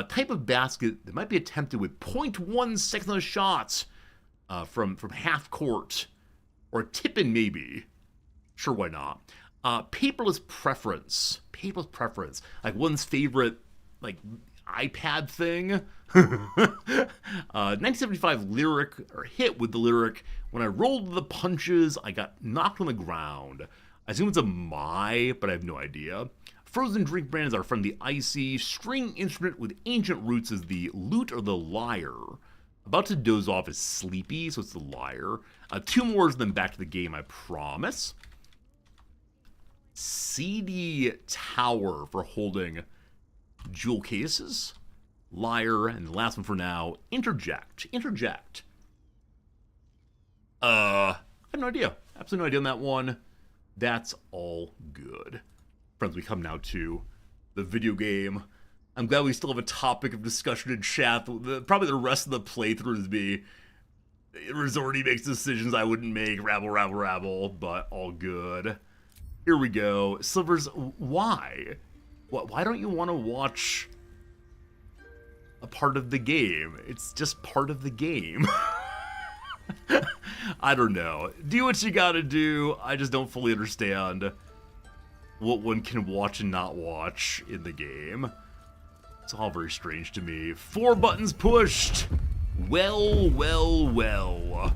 Type of basket that might be attempted with 0.1 seconds on a shot from half court. Or tip-in, maybe. Sure, why not? Paperless preference. Paperless preference. Like one's favorite, like, iPad thing. 1975 lyric, or hit with the lyric, when I rolled the punches, I got knocked on the ground. I assume it's a my, but I have no idea. Frozen drink brand is our friend the Icy. String instrument with ancient roots is the lute or the lyre. About to doze off is sleepy, so it's the lyre. 2 more and then back to the game, I promise. CD tower for holding jewel cases. Lyre, and the last one for now, interject. Interject. I have no idea. Absolutely no idea on that one. That's all good. Friends, we come now to the video game. I'm glad we still have a topic of discussion in chat. Probably the rest of the playthrough is me. Resorty makes decisions I wouldn't make. Rabble, rabble, rabble. But all good. Here we go. Slivers, why? Why don't you want to watch a part of the game? It's just part of the game. I don't know. Do what you gotta do. I just don't fully understand what one can watch and not watch in the game. It's all very strange to me. 4 buttons pushed. Well, well, well.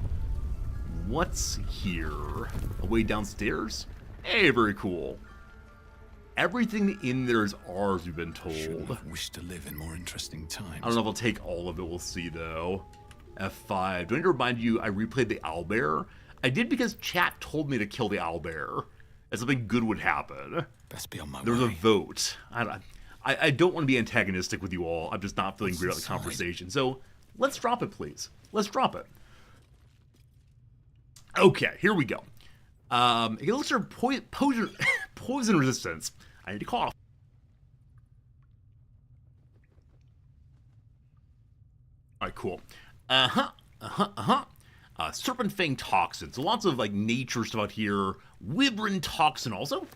What's here? A way downstairs? Hey, very cool. Everything in there is ours, we've been told. Shouldn't have wished to live in more interesting times. I don't know if I'll take all of it, we'll see though. F5. Do I need to remind you I replayed the owlbear? I did because chat told me to kill the owlbear. As something good would happen. Best be on my way. There was a vote. I don't want to be antagonistic with you all. I'm just not feeling great about the conversation. So let's drop it, please. Let's drop it. Okay, here we go. It looks for poison resistance. I need to cough. All right, cool. Serpent Fang Toxin. So lots of like nature stuff out here. Wyvern Toxin also.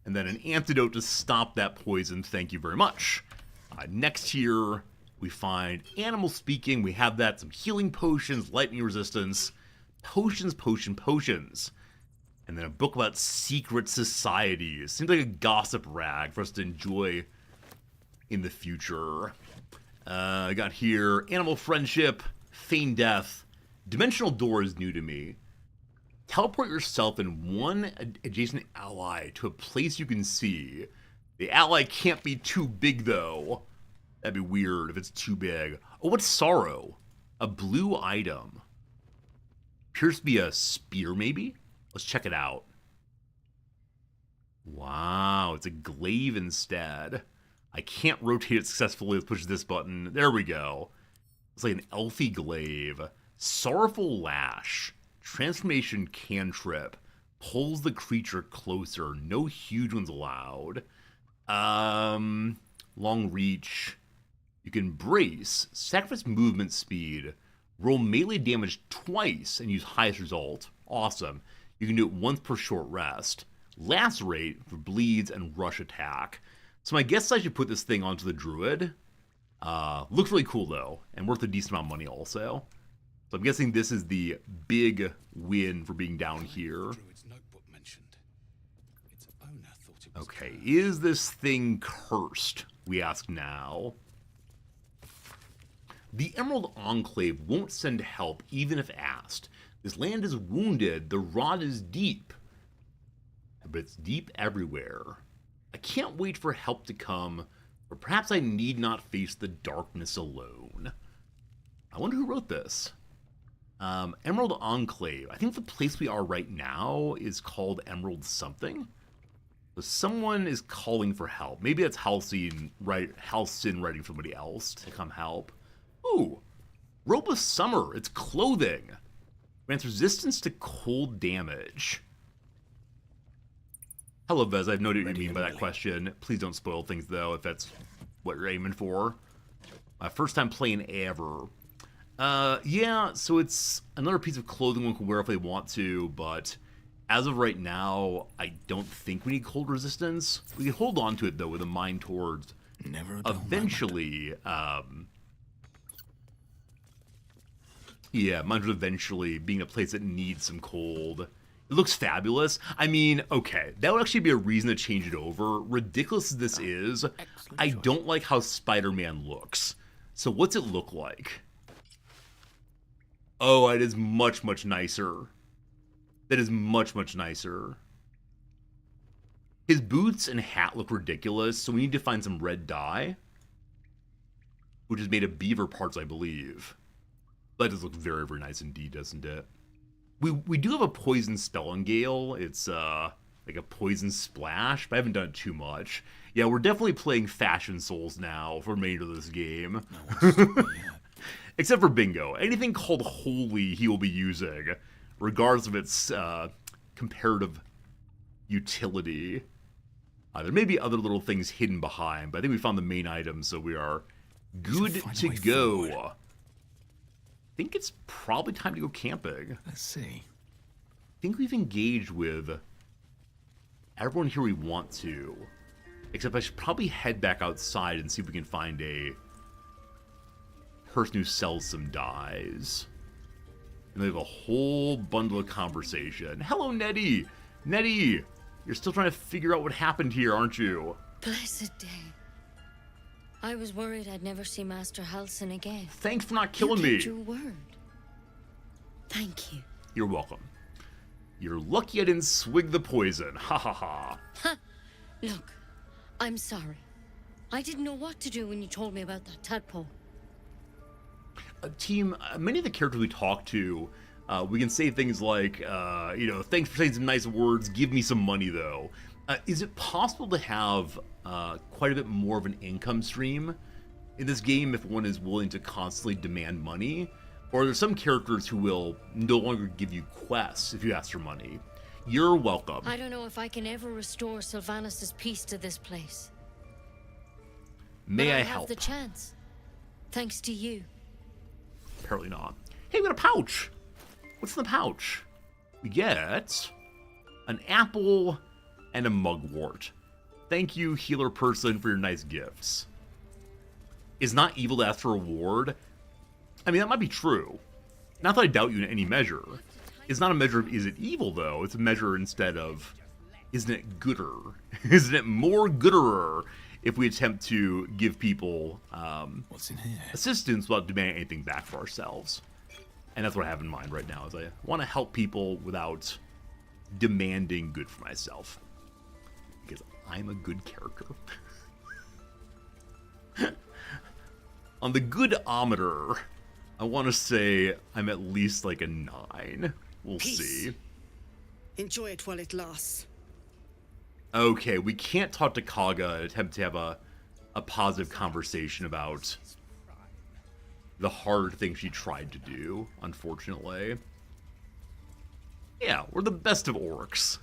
And then an antidote to stop that poison. Thank you very much. Next here, we find Animal Speaking. We have that. Some healing potions, lightning resistance. Potions. And then a book about secret societies. Seems like a gossip rag for us to enjoy in the future. I got here Animal Friendship, Feign Death. Dimensional Door is new to me. Teleport yourself and one adjacent ally to a place you can see. The ally can't be too big, though. That'd be weird if it's too big. Oh, what's Sorrow? A blue item. Appears to be a spear, maybe? Let's check it out. Wow, it's a glaive instead. I can't rotate it successfully. Let's push this button. There we go. It's like an elfy glaive. Sorrowful Lash. Transformation cantrip. Pulls the creature closer. No huge ones allowed. Long reach. You can brace. Sacrifice movement speed. Roll melee damage twice and use highest result. Awesome. You can do it once per short rest. Lacerate for bleeds and rush attack. So my guess I should put this thing onto the druid. Looks really cool though, and worth a decent amount of money also. So I'm guessing this is the big win for being down here. Okay, is this thing cursed? We ask now. The Emerald Enclave won't send help even if asked. This land is wounded, the rot is deep. But it's deep everywhere. I can't wait for help to come, or perhaps I need not face the darkness alone. I wonder who wrote this. Emerald Enclave. I think the place we are right now is called Emerald something. So someone is calling for help. Maybe that's Halcyon writing somebody else to come help. Ooh, Robe of Summer. It's clothing. Grants resistance to cold damage. Hello, Vez. I have no idea what you mean by that question. Please don't spoil things, though, if that's what you're aiming for. My first time playing ever. Yeah, so it's another piece of clothing one can wear if they want to, but as of right now, I don't think we need cold resistance. We can hold on to it, though, with a mind towards eventually, yeah, mine would eventually being a place that needs some cold. It looks fabulous. I mean, okay, that would actually be a reason to change it over. Ridiculous as this is, I don't like how Spider-Man looks. So what's it look like? Oh, it is much, much nicer. That is much, much nicer. His boots and hat look ridiculous, so we need to find some red dye. Which is made of beaver parts, I believe. That does look very, very nice indeed, doesn't it? We do have a poison spell on Gale. It's like a poison splash, but I haven't done it too much. Yeah, we're definitely playing Fashion Souls now for the remainder of this game. Except for Bingo. Anything called Holy he will be using, regardless of its comparative utility. There may be other little things hidden behind, but I think we found the main item, so we are good to go. Forward. I think it's probably time to go camping. Let's see. I think we've engaged with everyone here we want to. Except I should probably head back outside and see if we can find a person who sells some dyes. And they have a whole bundle of conversation. Hello, Nettie! Nettie! You're still trying to figure out what happened here, aren't you? Blessed day. I was worried I'd never see Master Halsin again. Thanks for not killing me. You kept your word. Thank you. You're welcome. You're lucky I didn't swig the poison. Ha ha ha. Ha! Look, I'm sorry. I didn't know what to do when you told me about that tadpole. Team, many of the characters we talk to, we can say things like, you know, thanks for saying some nice words, give me some money though. Is it possible to have quite a bit more of an income stream in this game if one is willing to constantly demand money? Or are there some characters who will no longer give you quests if you ask for money? You're welcome. I don't know if I can ever restore Sylvanas' peace to this place. May I have help? The chance. Thanks to you. Apparently not. Hey, we got a pouch! What's in the pouch? We get an apple and a mugwort. Thank you, healer person, for your nice gifts. It's not evil to ask for a reward. I mean, that might be true. Not that I doubt you in any measure. It's not a measure of is it evil, though. It's a measure instead of isn't it gooder? Isn't it more gooderer if we attempt to give people what's in here? Assistance without demanding anything back for ourselves? And that's what I have in mind right now, is I want to help people without demanding good for myself. Because I'm a good character. On the good-ometer, I want to say I'm at least like a 9. We'll see. Enjoy it while it lasts. Okay, we can't talk to Kaga and attempt to have a positive conversation about the hard thing she tried to do, unfortunately. Yeah, we're the best of orcs.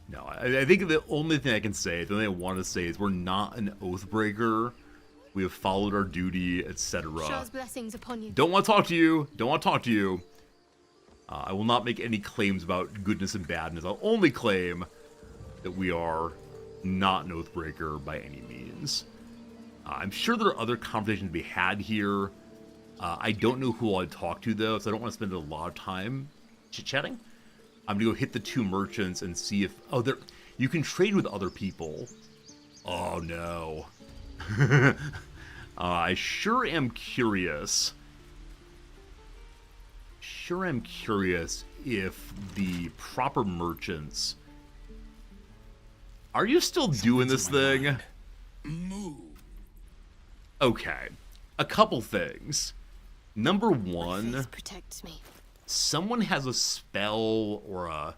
No, I think the only thing I can say, the only thing I want to say is we're not an oathbreaker. We have followed our duty, etc. Shah's blessings upon you. Don't want to talk to you. Don't want to talk to you. I will not make any claims about goodness and badness. I'll only claim that we are not an oathbreaker by any means. I'm sure there are other conversations to be had here. I don't know who I'd talk to, though, so I don't want to spend a lot of time chit-chatting. I'm going to go hit the 2 merchants and see if... Oh, you can trade with other people. Oh, no. I sure am curious. Sure am curious if the proper merchants... Are you still doing this thing? Move. Okay. A couple things. Number 1... protects me. Someone has a spell or a...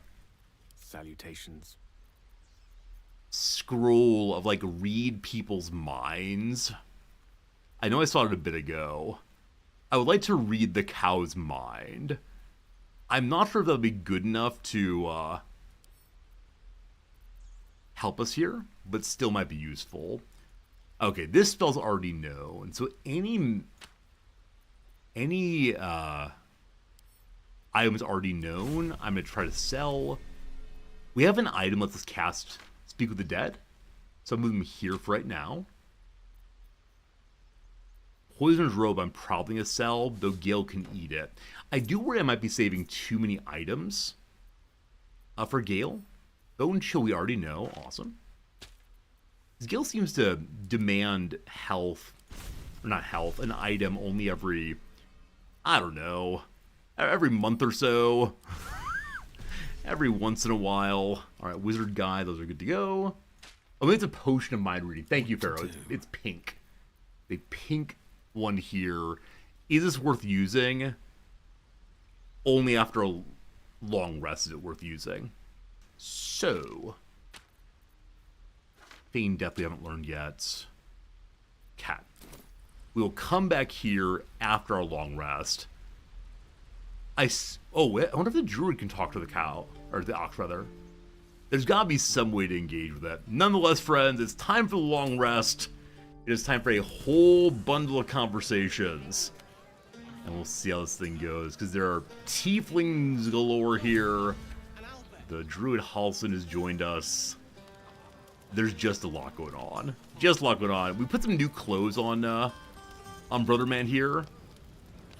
Salutations. Scroll of, like, read people's minds. I know I saw it a bit ago. I would like to read the cow's mind. I'm not sure if that'll be good enough to, help us here, but still might be useful. Okay, this spell's already known, so any item's already known. I'm gonna try to sell. We have an item that lets us cast Speak with the Dead, so I'm moving here for right now. Poison's Robe I'm probably gonna sell, though Gale can eat it. I do worry I might be saving too many items for Gale. Bone Chill we already know, awesome. Gale seems to demand health, or not health, an item only every, I don't know, every month or so. Every once in a while. Alright, Wizard Guy, those are good to go. Oh, it's a Potion of Mind Reading. Thank you, Pharaoh. It's pink. The pink one here. Is this worth using? Only after a long rest is it worth using. So. Feign Death we haven't learned yet. Cat. We will come back here after our long rest. I wonder if the druid can talk to the cow. Or the ox, rather. There's gotta be some way to engage with that. Nonetheless, friends, it's time for the long rest. It is time for a whole bundle of conversations. And we'll see how this thing goes. Because there are tieflings galore here. The druid Halson has joined us. There's just a lot going on. Just a lot going on. We put some new clothes on Brother Man here.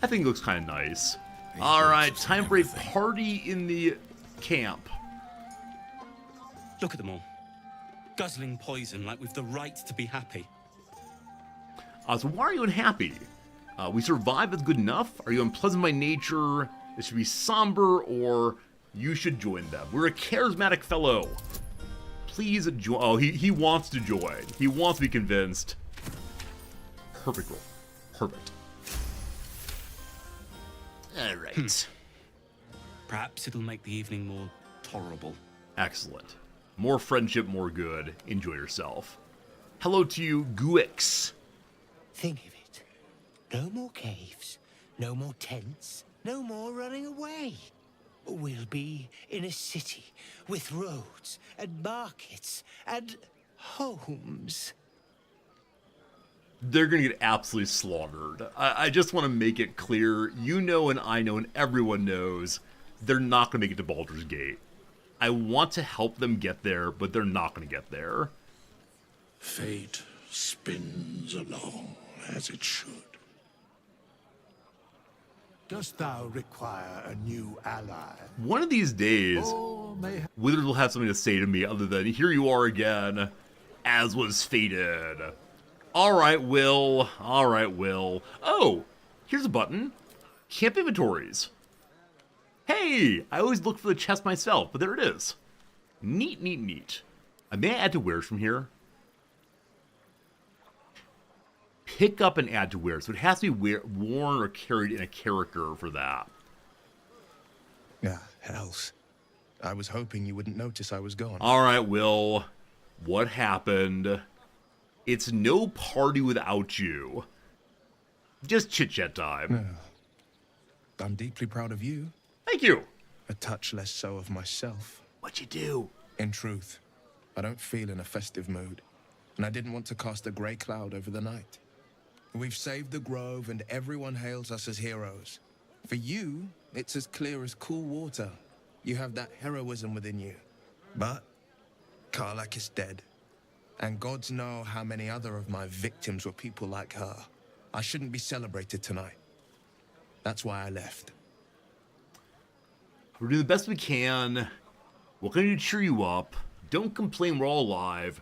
I think it looks kind of nice. Alright, time for a party in the camp. Look at them all. Guzzling poison like we've the right to be happy. So why are you unhappy? We survived, that's good enough? Are you unpleasant by nature? It should be somber, or you should join them. We're a charismatic fellow. Please join. Oh, he wants to join. He wants to be convinced. Perfect roll. Perfect. Alright. Perhaps it'll make the evening more tolerable. Excellent. More friendship, more good. Enjoy yourself. Hello to you, Guix. Think of it. No more caves, no more tents, no more running away. We'll be in a city with roads and markets and homes. They're gonna get absolutely slaughtered. I just want to make it clear, you know and I know and everyone knows, they're not going to make it to Baldur's Gate. I want to help them get there, but they're not going to get there. Fate spins along as it should. Dost thou require a new ally? One of these days, Wizards will have something to say to me other than, here you are again, as was fated. Alright, Will. Alright, Will. Oh, here's a button. Camp inventories. Hey, I always look for the chest myself, but there it is. Neat, neat, neat. May I add to wares from here? Pick up and add to wear, so it has to be worn or carried in a character for that. Yeah, hells. I was hoping you wouldn't notice I was gone. Alright, Will. What happened? It's no party without you. Just chit-chat time. I'm deeply proud of you. Thank you. A touch less so of myself. What'd you do? In truth, I don't feel in a festive mood, and I didn't want to cast a grey cloud over the night. We've saved the Grove, and everyone hails us as heroes. For you, it's as clear as cool water. You have that heroism within you. But Karlach is dead, and gods know how many other of my victims were people like her. I shouldn't be celebrated tonight. That's why I left. We're doing the best we can. We're going to cheer you up. Don't complain, we're all alive.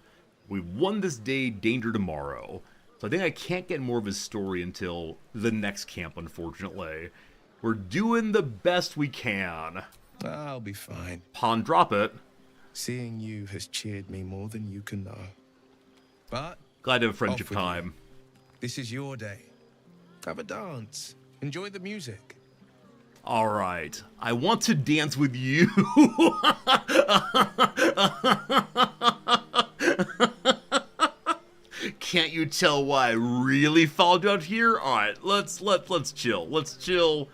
We've won this day, danger tomorrow. So I think I can't get more of his story until the next camp, unfortunately. We're doing the best we can. I'll be fine. Pawn, drop it. Seeing you has cheered me more than you can know. But glad to have friendship time. This is your day. Have a dance. Enjoy the music. All right. I want to dance with you. Can't you tell why I really followed out here? All right, let's chill. Let's chill.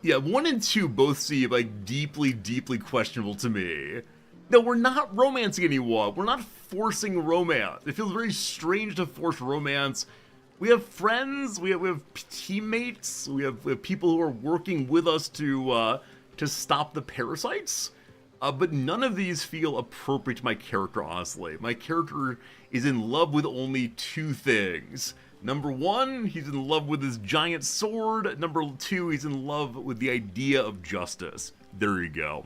Yeah, 1 and 2 both seem like deeply, deeply questionable to me. No, we're not romancing anyone. We're not forcing romance. It feels very strange to force romance. We have friends. We have teammates. We have people who are working with us to stop the parasites. But none of these feel appropriate to my character, honestly. My character is in love with only 2 things. Number 1, he's in love with his giant sword. Number 2, he's in love with the idea of justice. There you go.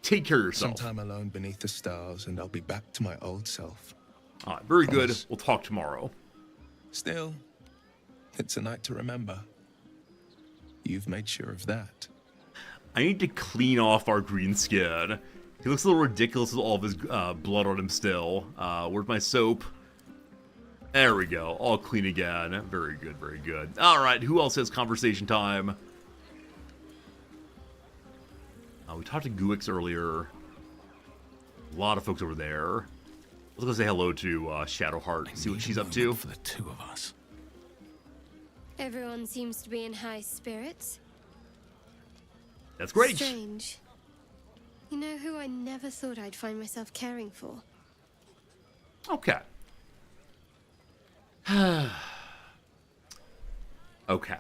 Take care of yourself. Sometime alone beneath the stars, and I'll be back to my old self. All right, very good. We'll talk tomorrow. Still, it's a night to remember. You've made sure of that. I need to clean off our green skin. He looks a little ridiculous with all of his blood on him still. Where's my soap? There we go. All clean again. Very good, very good. All right, who else has conversation time? We talked to Guix earlier. A lot of folks over there. Let's go say hello to Shadowheart, see what she's up to. For the 2 of us. Everyone seems to be in high spirits. That's great. Strange. You know who I never thought I'd find myself caring for? Okay. Okay.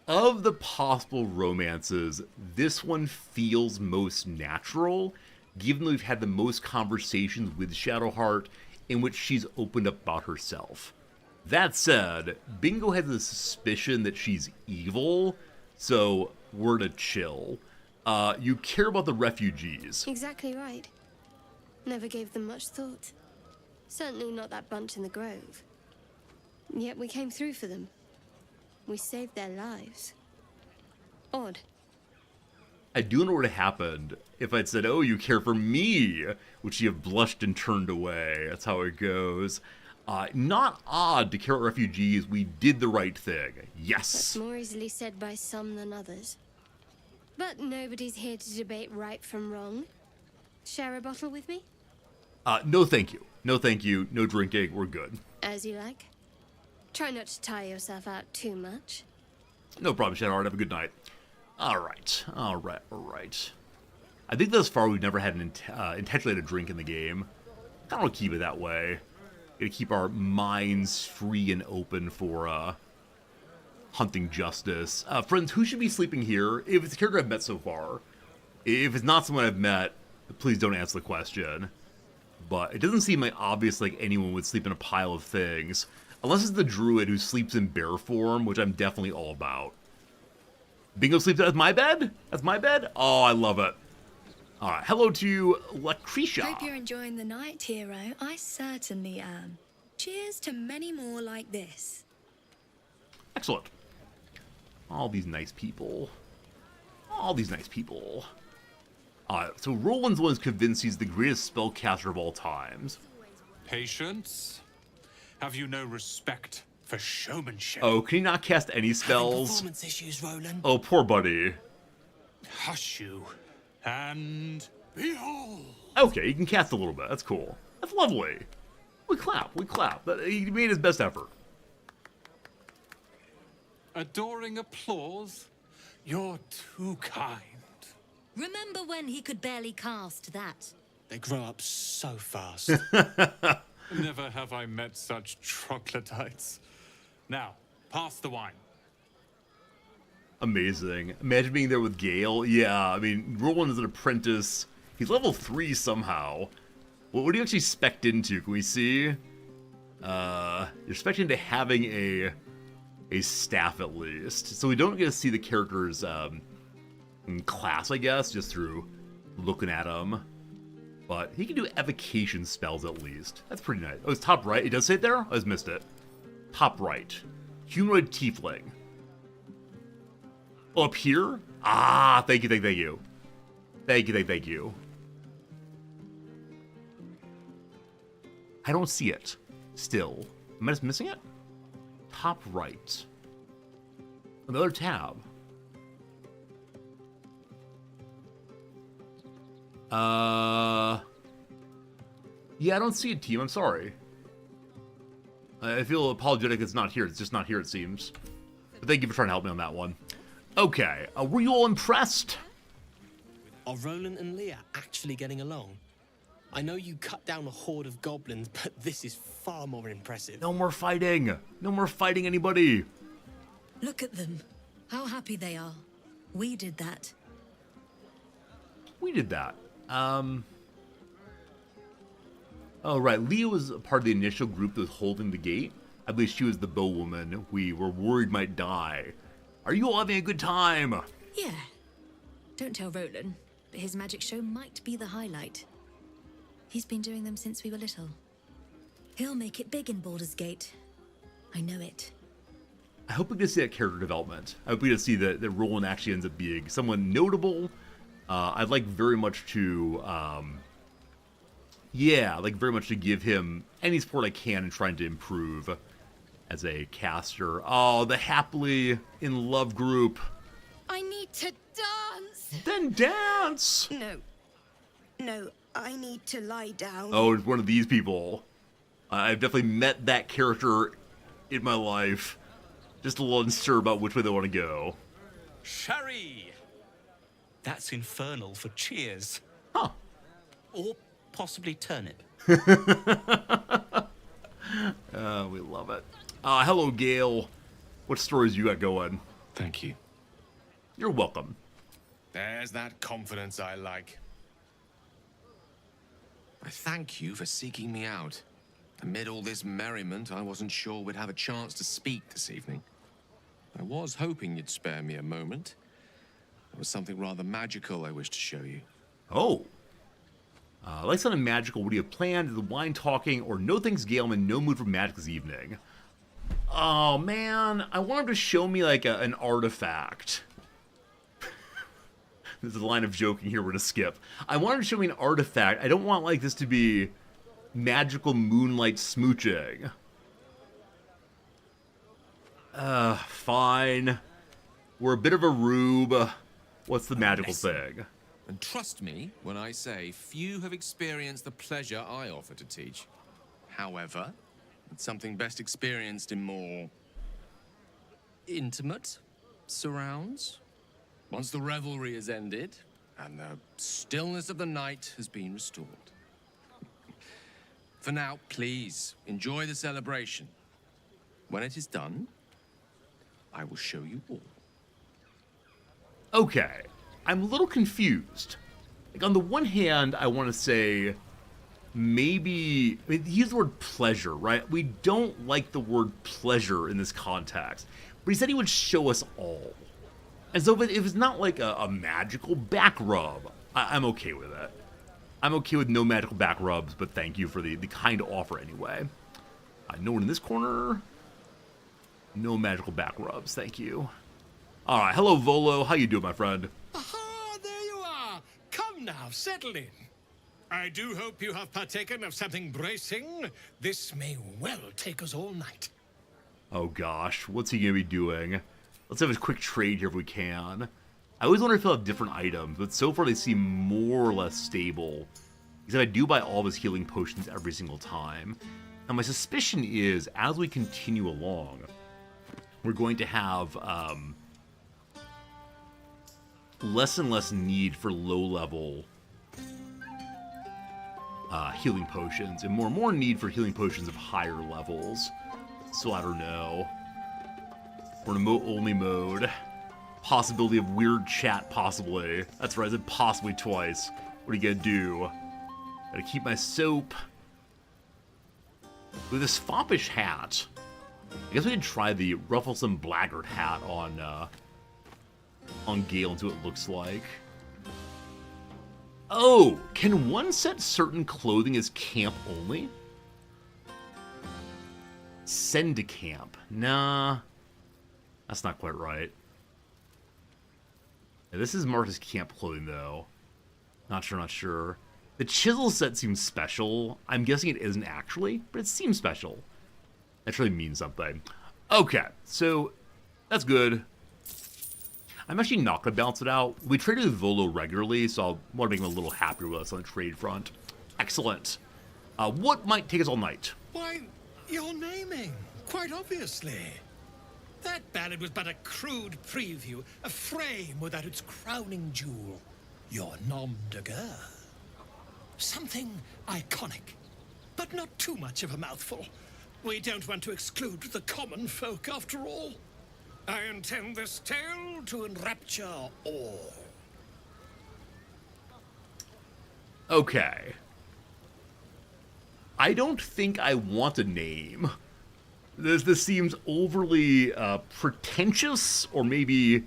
Of the possible romances, this one feels most natural, given that we've had the most conversations with Shadowheart in which she's opened up about herself. That said, Bingo has a suspicion that she's evil, so we're to chill. You care about the refugees. Exactly right. Never gave them much thought. Certainly not that bunch in the Grove. Yet we came through for them. We saved their lives. Odd. I do know what would have happened if I'd said, oh, you care for me, which you have blushed and turned away. That's how it goes. Not odd to care about refugees. We did the right thing. Yes. That's more easily said by some than others. But nobody's here to debate right from wrong. Share a bottle with me? No thank you. No thank you. No drinking. We're good. As you like. Try not to tire yourself out too much. No problem, Shadowheart. Have a good night. All right. I think thus far we've never had an intentionally had a drink in the game. I don't want to keep it that way. Gotta keep our minds free and open for hunting justice. Friends, who should be sleeping here? If it's a character I've met so far. If it's not someone I've met, please don't answer the question. But it doesn't seem like obvious like anyone would sleep in a pile of things. Unless it's the druid who sleeps in bear form, which I'm definitely all about. Bingo sleeps at my bed? That's my bed? Oh, I love it. Alright, hello to Lucretia. Hope you're enjoying the night, hero. I certainly am. Cheers to many more like this. Excellent. All these nice people. All these nice people. Alright, so Roland's the one who's convinced he's the greatest spellcaster of all times. Patience? Have you no respect for showmanship? Oh, can he not cast any spells? Performance issues, Roland. Oh, poor buddy. Hush you, and behold. Okay, he can cast a little bit. That's cool. That's lovely. We clap, we clap. He made his best effort. Adoring applause? You're too kind. Remember when he could barely cast that? They grow up so fast. Never have I met such troglodytes. Now, pass the wine. Amazing. Imagine being there with Gale. Yeah, I mean, Roland is an apprentice. He's level 3 somehow. What do you actually spec into? Can we see? You're spec into having a staff at least. So we don't get to see the characters in class, I guess, just through looking at them. But he can do evocation spells at least. That's pretty nice. Oh, it's top right. It does say it there? I just missed it. Top right. Humanoid tiefling. Oh, up here? Ah, thank you, thank you. Thank you, thank you. I don't see it. Still. Am I just missing it? Top right. Another tab. Yeah, I don't see it, team. I'm sorry. I feel apologetic it's not here. It's just not here, it seems. But thank you for trying to help me on that one. Okay, were you all impressed? Are Roland and Leah actually getting along? I know you cut down a horde of goblins, but this is far more impressive. No more fighting. No more fighting anybody. Look at them. How happy they are. We did that. We did that. Oh, right. Leah was a part of the initial group that was holding the gate. I believe she was the bowwoman we were worried might die. Are you all having a good time? Yeah. Don't tell Roland, but his magic show might be the highlight. He's been doing them since we were little. He'll make it big in Baldur's Gate. I know it. I hope we get to see that character development. I hope we get to see that Roland actually ends up being someone notable. I'd like very much to, very much to give him any support I can in trying to improve as a caster. Oh, the happily in love group. I need to dance. Then dance. No, I need to lie down. Oh, it's one of these people. I've definitely met that character in my life. Just a little unsure about which way they want to go. Sherry! That's infernal for cheers. Huh. Or possibly turnip. We love it. Hello, Gale. What stories you got going? Thank you. You're welcome. There's that confidence I like. I thank you for seeking me out. Amid all this merriment, I wasn't sure we'd have a chance to speak this evening. I was hoping you'd spare me a moment. There was something rather magical I wished to show you. Oh. Like something magical, what do you have planned? Is the wine talking, or no thanks, Gale, I'm in no mood for magic this evening? Oh, man. I want him to show me, like, an artifact. There's a line of joking here we're gonna skip. I want him to show me an artifact. I don't want, like, this to be magical moonlight smooching. Fine. We're a bit of a rube. What's the magical thing? And trust me when I say few have experienced the pleasure I offer to teach. However, it's something best experienced in more intimate surrounds. Once the revelry is ended and the stillness of the night has been restored. For now, please enjoy the celebration. When it is done, I will show you all. Okay, I'm a little confused. Like, on the one hand, I want to say maybe, I mean, he used the word pleasure, right? We don't like the word pleasure in this context, but he said he would show us all. And so if it's not like a magical back rub, I'm okay with it. I'm okay with no magical back rubs, but thank you for the kind offer anyway. No one in this corner. No magical back rubs, thank you. All right, hello Volo, how you doing, my friend? Aha, there you are. Come now, settle in. I do hope you have partaken of something bracing. This may well take us all night. Oh gosh, what's he gonna be doing? Let's have a quick trade here if we can. I always wonder if he'll have different items, but so far they seem more or less stable. Because I do buy all of his healing potions every single time. And my suspicion is, as we continue along, we're going to have less and less need for low-level healing potions, and more need for healing potions of higher levels. So I don't know. We're in a emote-only mode. Possibility of weird chat, possibly. That's right, I said possibly twice. What are you gonna do? Gotta keep my soap. With this foppish hat, I guess we could try the Rufflesome Blackguard hat on Gale and see what it looks like. Oh, can one set certain clothing as camp only? Send to camp. Nah, that's not quite right. Yeah, this is marked as camp clothing, though. Not sure. The chisel set seems special. I'm guessing it isn't actually, but it seems special. That really means something. Okay, so that's good. I'm actually not going to balance it out. We traded with Volo regularly, so I want to make him a little happier with us on the trade front. Excellent. What might take us all night? Why, your naming, quite obviously. That ballad was but a crude preview, a frame without its crowning jewel. Your nom de guerre. Something iconic, but not too much of a mouthful. We don't want to exclude the common folk, after all. I intend this tale to enrapture all. Okay. I don't think I want a name. This seems overly pretentious, or maybe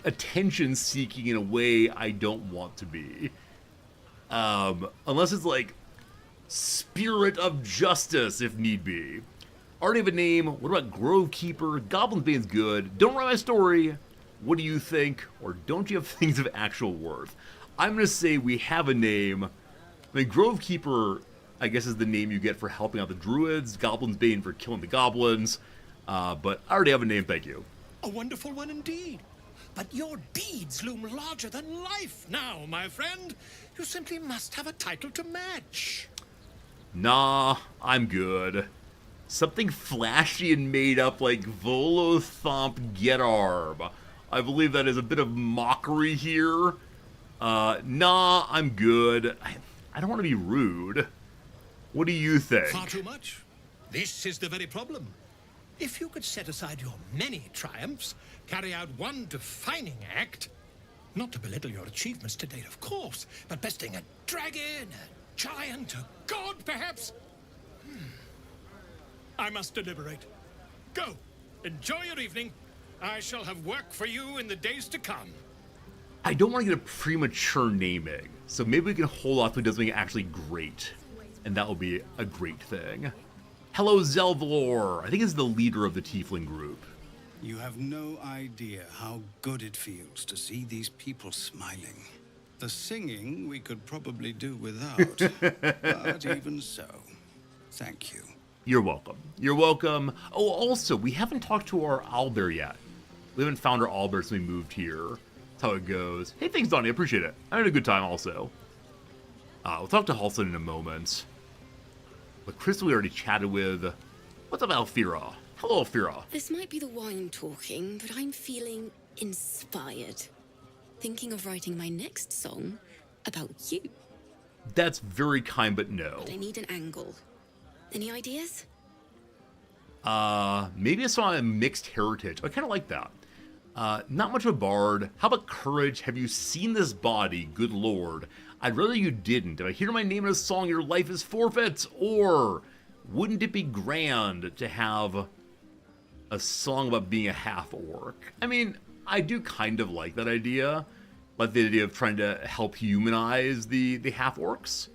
attention-seeking in a way I don't want to be. Unless it's like Spirit of Justice, if need be. Already have a name. What about Grovekeeper? Goblin's Bane's good. Don't write my story. What do you think? Or don't you have things of actual worth? I'm going to say we have a name. I mean, Grovekeeper, I guess, is the name you get for helping out the druids. Goblin's Bane for killing the goblins. But I already have a name, thank you. A wonderful one indeed. But your deeds loom larger than life now, my friend. You simply must have a title to match. Nah, I'm good. Something flashy and made up like Volothomp Getarb. I believe that is a bit of mockery here. Nah, I'm good. I don't want to be rude. What do you think? Far too much. This is the very problem. If you could set aside your many triumphs, carry out one defining act, not to belittle your achievements to date, of course, but besting a dragon, a giant, a god, perhaps. I must deliberate. Go. Enjoy your evening. I shall have work for you in the days to come. I don't want to get a premature naming, so maybe we can hold off until he does something actually great. And that will be a great thing. Hello, Zelvalor. I think he's the leader of the Tiefling group. You have no idea how good it feels to see these people smiling. The singing we could probably do without, but even so, thank you. You're welcome. You're welcome. Oh, also, we haven't talked to our owlbear yet. We haven't found our owlbear since we moved here. That's how it goes. Hey, thanks, Donnie. I appreciate it. I had a good time also. We'll talk to Halson in a moment. But Crystal we already chatted with. What's up, Alfira? Hello, Alfira. This might be the wine talking, but I'm feeling inspired. Thinking of writing my next song about you. That's very kind, but no. But I need an angle. Any ideas? Maybe a song of mixed heritage. I kind of like that. Not much of a bard. How about courage? Have you seen this body? Good lord. I'd rather you didn't. If I hear my name in a song, your life is forfeit. Or wouldn't it be grand to have a song about being a half-orc? I mean, I do kind of like that idea. Like the idea of trying to help humanize the half-orcs.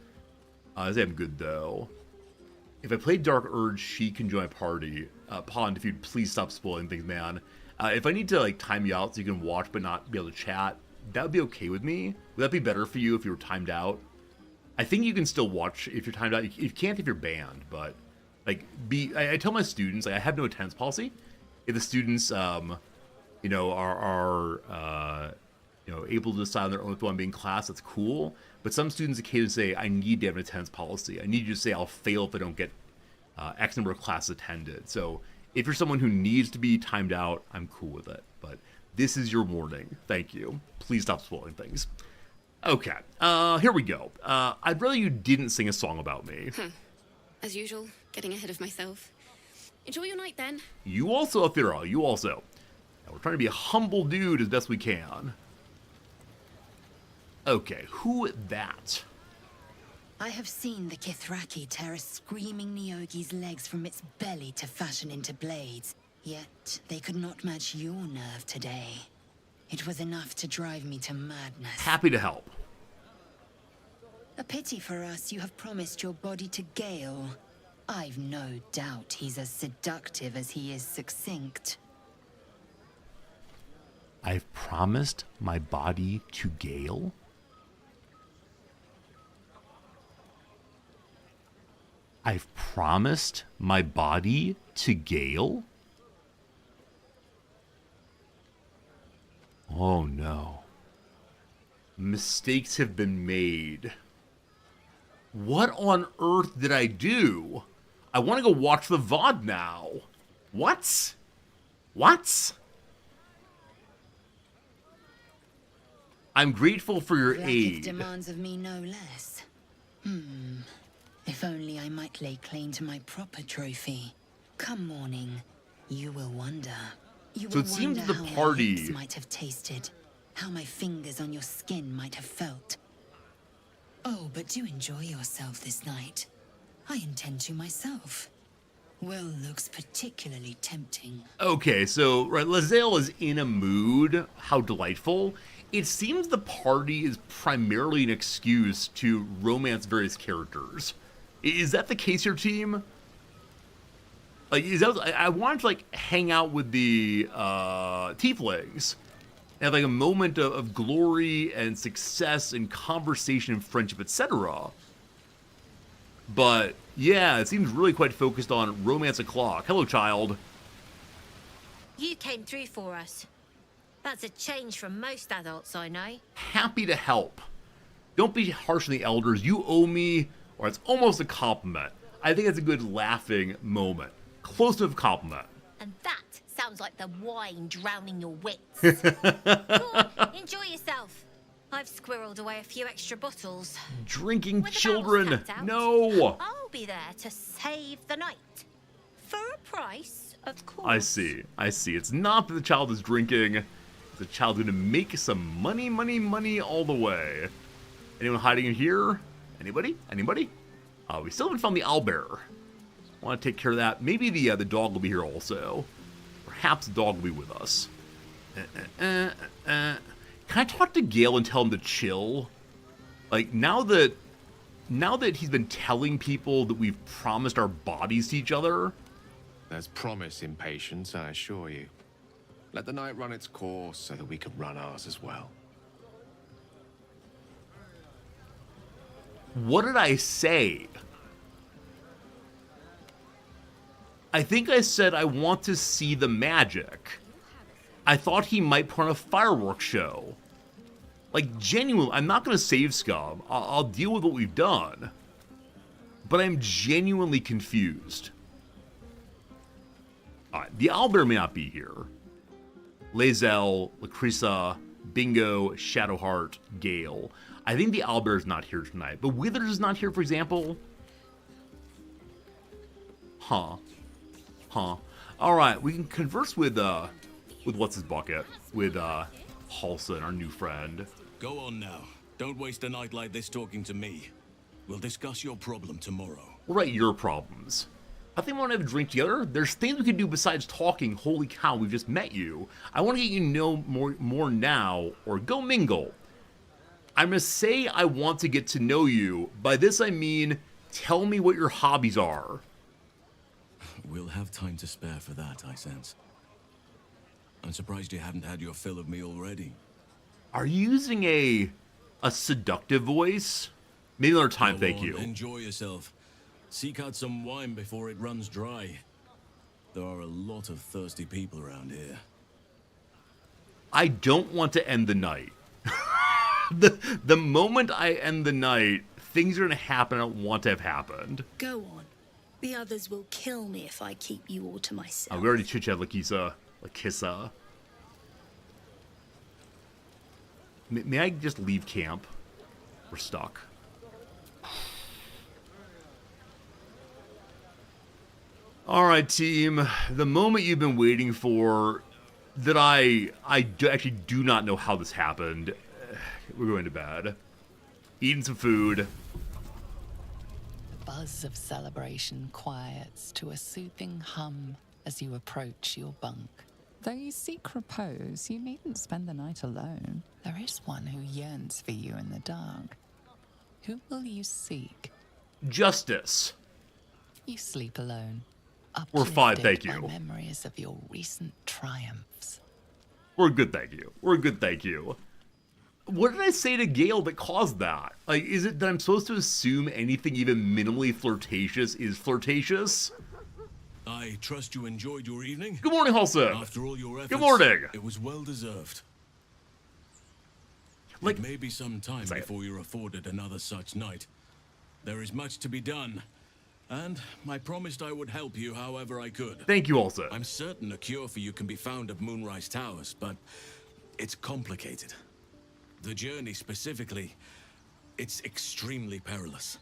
They have good, though. If I play Dark Urge, she can join my party. Pond, if you'd please stop spoiling things, man. If I need to, like, time you out so you can watch but not be able to chat, that would be okay with me. Would that be better for you if you were timed out? I think you can still watch if you're timed out. You can't if you're banned, but, like, I tell my students, like, I have no attendance policy. If the students, you know, are you know, able to decide on their own if they want to be in class, that's cool. But some students occasionally say, I need to have an attendance policy. I need you to say I'll fail if I don't get X number of classes attended. So if you're someone who needs to be timed out, I'm cool with it. But this is your warning. Thank you. Please stop spoiling things. Okay, here we go. I'd rather you didn't sing a song about me. As usual, getting ahead of myself. Enjoy your night then. You also, Athira, you also. Now, we're trying to be a humble dude as best we can. Okay, who that? I have seen the Kithraki tear a screaming Nyogi's legs from its belly to fashion into blades. Yet, they could not match your nerve today. It was enough to drive me to madness. Happy to help. A pity for us you have promised your body to Gale. I've no doubt he's as seductive as he is succinct. I've promised my body to Gale? I've promised my body to Gale? Oh no. Mistakes have been made. What on earth did I do? I want to go watch the VOD now. What? What? I'm grateful for your aid. Demands of me no less. If only I might lay claim to my proper trophy. Come morning, you will wonder. You So will it seems wonder the how party- my lips might have tasted, how my fingers on your skin might have felt. Oh, but do enjoy yourself this night. I intend to myself. Will looks particularly tempting. Okay, so right, Lae'zel is in a mood. How delightful. It seems the party is primarily an excuse to romance various characters. Is that the case, your team? Like, is that, I wanted to, like, hang out with the tieflings and have, like, a moment of glory and success and conversation and friendship, etc. But, yeah, it seems really quite focused on romance o'clock. Hello, child. You came through for us. That's a change from most adults I know. Happy to help. Don't be harsh on the elders. You owe me, or it's almost a compliment. I think it's a good laughing moment. Close to a compliment. And that sounds like the wine drowning your wits. Go on, enjoy yourself. I've squirreled away a few extra bottles. Drinking When the children. battle's tapped out, No. I'll be there to save the night. For a price, of course. I see. I see. It's not that the child is drinking. The child's going to make some money, money, money all the way. Anyone hiding in here? Anybody? Anybody? We still haven't found the owlbear. Want to take care of that. Maybe the dog will be here also. Perhaps the dog will be with us. Can I talk to Gale and tell him to chill? Like, now that he's been telling people that we've promised our bodies to each other. There's promise in patience, I assure you. Let the night run its course so that we can run ours as well. What did I say? I think I said I want to see the magic. I thought he might put on a fireworks show. Like, genuinely, I'm not going to save Scum. I'll deal with what we've done. But I'm genuinely confused. Alright, the owlbear may not be here. Lae'zel, Lacrissa, Bingo, Shadowheart, Gale. I think the owlbear is not here tonight. But Withers is not here, for example. Huh. Huh. Alright, we can converse with what's his bucket? With, Halson, our new friend. Go on now. Don't waste a night like this talking to me. We'll discuss your problem tomorrow. We'll write your problems. I think we want to have a drink together. There's things we can do besides talking. Holy cow, we've just met you. I want to get you to know more now, or go mingle. I'm going to say I want to get to know you. By this I mean, tell me what your hobbies are. We'll have time to spare for that, I sense. I'm surprised you haven't had your fill of me already. Are you using a seductive voice? Maybe another time, Go thank on, you. Enjoy yourself. Seek out some wine before it runs dry. There are a lot of thirsty people around here. I don't want to end the night. the moment I end the night, things are going to happen I don't want to have happened. Go on. The others will kill me if I keep you all to myself. We already chit-chat Lakissa. May I just leave camp? We're stuck. Alright, team. The moment you've been waiting for, that I actually do not know how this happened. We're going to bed. Eating some food. The buzz of celebration quiets to a soothing hum as you approach your bunk. Though you seek repose, you needn't spend the night alone. There is one who yearns for you in the dark. Who will you seek? Justice. You sleep alone. We're fine, thank uplifted you. by memories of your recent triumphs. We're good, thank you. We're good, thank you. What did I say to Gale that caused that? Like, is it that I'm supposed to assume anything even minimally flirtatious is flirtatious? I trust you enjoyed your evening. Good morning, Halson. After all your efforts, Good morning. It was well deserved. It may be some time before you're afforded another such night. There is much to be done, and I promised I would help you however I could. Thank you, Halson. I'm certain a cure for you can be found at Moonrise Towers, but it's complicated. The journey specifically, it's extremely perilous,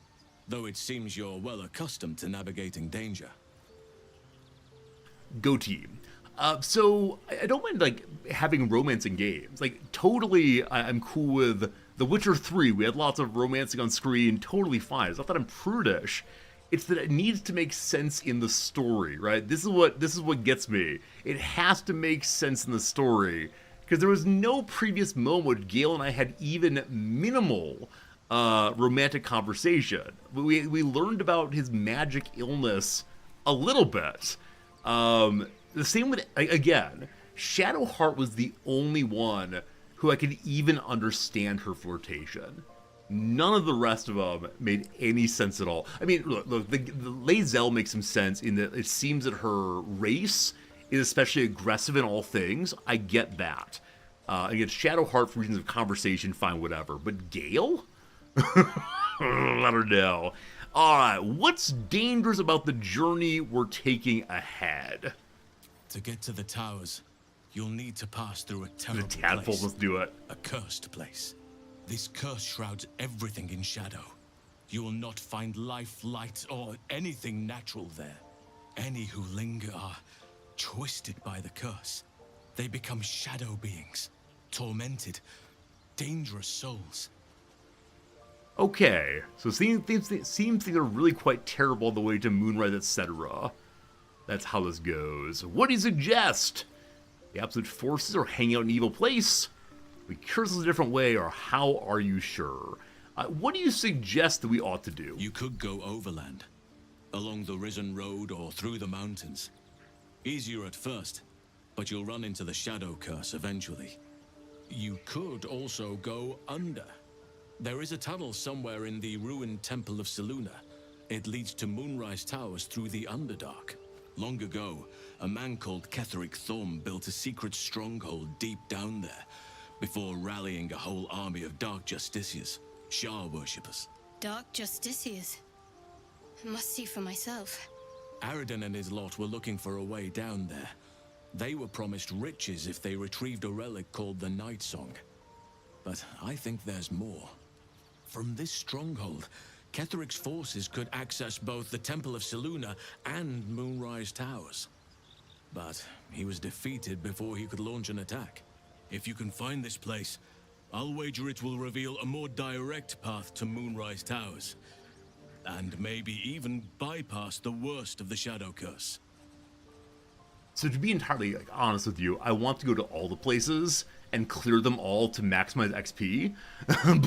though it seems you're well accustomed to navigating danger. Go team. So I don't mind like having romance in games. Like totally, I'm cool with The Witcher 3. We had lots of romancing on screen. Totally fine. It's not that I'm prudish. It's that it needs to make sense in the story, right? This is what gets me. It has to make sense in the story because there was no previous moment where Gale and I had even minimal romantic conversation. We learned about his magic illness a little bit. The same with, again, Shadowheart was the only one who I could even understand her flirtation. None of the rest of them made any sense at all. I mean, look, the Lae'zel makes some sense in that it seems that her race is especially aggressive in all things. I get that. Again, Shadowheart for reasons of conversation, fine, whatever. But Gale? I don't know. Alright, what's dangerous about the journey we're taking ahead? To get to the towers, you'll need to pass through a terrible The tadpole, place. let's do it. A cursed place. This curse shrouds everything in shadow. You will not find life, light, or anything natural there. Any who linger are twisted by the curse. They become shadow beings, tormented, dangerous souls. Okay, so seems things are really quite terrible on the way to Moonrise, etc. That's how this goes. What do you suggest? The absolute forces are hanging out in an evil place? We curse a different way, or how are you sure? What do you suggest that we ought to do? You could go overland, along the Risen Road or through the mountains. Easier at first, but you'll run into the Shadow Curse eventually. You could also go under. There is a tunnel somewhere in the ruined Temple of Selûne. It leads to Moonrise Towers through the Underdark. Long ago, a man called Ketheric Thorm built a secret stronghold deep down there, before rallying a whole army of Dark Justiciars, Shah worshippers. Dark Justiciars. I must see for myself. Aradin and his lot were looking for a way down there. They were promised riches if they retrieved a relic called the Night Song. But I think there's more. From this stronghold, Ketheric's forces could access both the Temple of Selûne and Moonrise Towers. but he was defeated before he could launch an attack. If you can find this place, I'll wager it will reveal a more direct path to Moonrise Towers, and maybe even bypass the worst of the Shadow Curse. So to be entirely honest with you, I want to go to all the places and clear them all to maximize XP.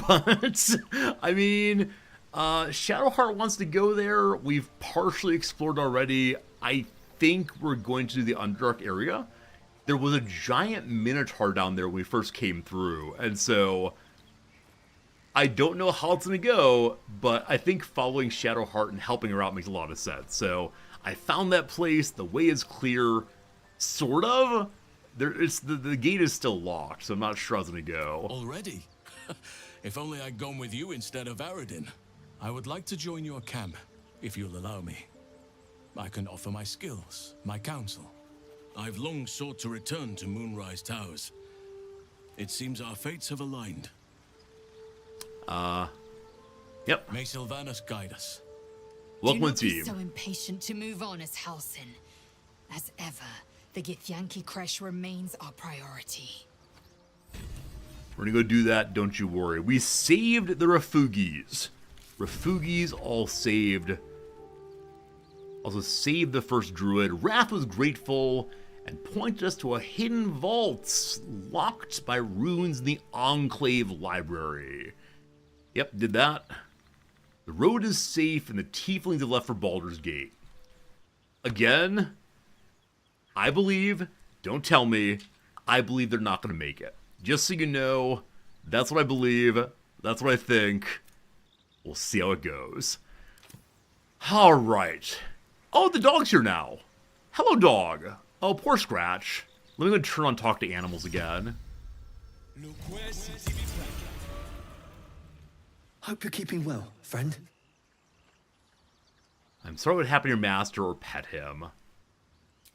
But, I mean, Shadowheart wants to go there. We've partially explored already. I think we're going to do the Underdark area. There was a giant Minotaur down there when we first came through, and so I don't know how it's going to go, but I think following Shadowheart and helping her out makes a lot of sense. So I found that place. The way is clear. Sort of. The gate is still locked, so I'm not sure how it's going to go. Already? If only I'd gone with you instead of Aradin. I would like to join your camp, if you'll allow me. I can offer my skills, my counsel. I've long sought to return to Moonrise Towers. It seems our fates have aligned. Yep. May Sylvanas guide us. Welcome to team. So impatient to move on as Halsin. As ever, the Githyanki Kresh remains our priority. We're gonna go do that, don't you worry. We saved the Refugis. Refugis all saved. Also saved the first druid. Wrath was grateful and pointed us to a hidden vault locked by runes in the Enclave Library. Yep, did that. The road is safe and the tieflings have left for Baldur's Gate. Again, I believe, don't tell me, I believe they're not going to make it. Just so you know, that's what I believe, that's what I think. We'll see how it goes. Alright. Oh, the dog's here now. Hello, dog. Oh, poor Scratch. Let me go turn on Talk to Animals again. Hope you're keeping well, friend. I'm sorry what happened to your master, or pet him.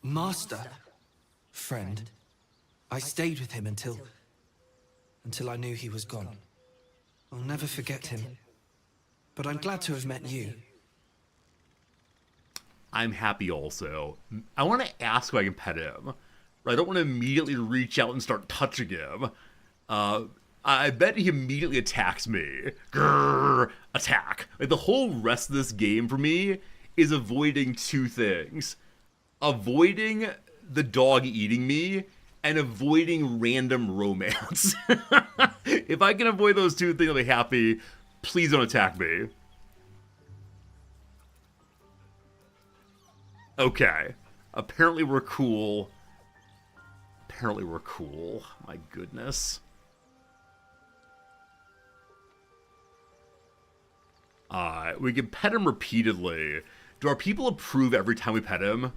Master? Friend? I stayed with him until I knew he was gone. I'll never forget him. But I'm glad to have met you. I'm happy also. I want to ask if I can pet him. I don't want to immediately reach out and start touching him. I bet he immediately attacks me. Grrr, attack. Like, the whole rest of this game for me is avoiding two things. Avoiding the dog eating me and avoiding random romance. If I can avoid those two things, I'll be happy. Please don't attack me. Okay. Apparently we're cool. Apparently we're cool. My goodness. We can pet him repeatedly. Do our people approve every time we pet him?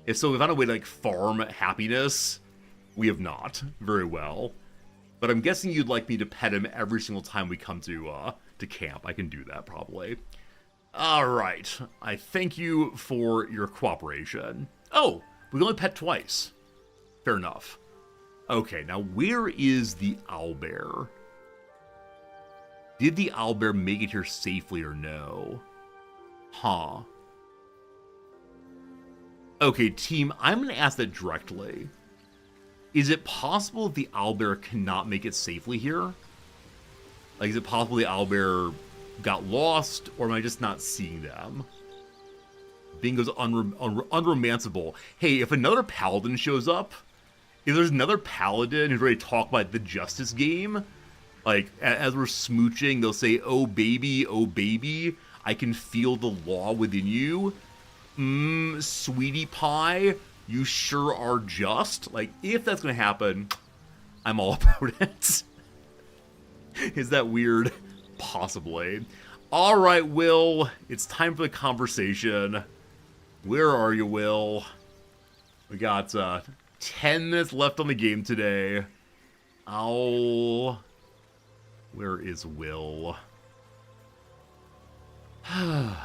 If so, we found a way to, like, farm happiness. We have not. Very well. But I'm guessing you'd like me to pet him every single time we come to camp. I can do that, probably. Alright. I thank you for your cooperation. Oh! We can only pet twice. Fair enough. Okay, now where is the owlbear? Did the owlbear make it here safely or no? Huh. Okay, team, I'm going to ask that directly. Is it possible that the owlbear cannot make it safely here? Like, is it possible the owlbear got lost, or am I just not seeing them? Bingo's unromanceable. Hey, if another paladin shows up, if there's another paladin who's ready to talk about the justice game, like, as we're smooching, they'll say, oh baby, I can feel the law within you. Sweetie pie, you sure are just. Like, if that's gonna happen, I'm all about it. Is that weird? Possibly. Alright, Will, it's time for the conversation. Where are you, Will? We got 10 minutes left on the game today. Ow. Where is Will? I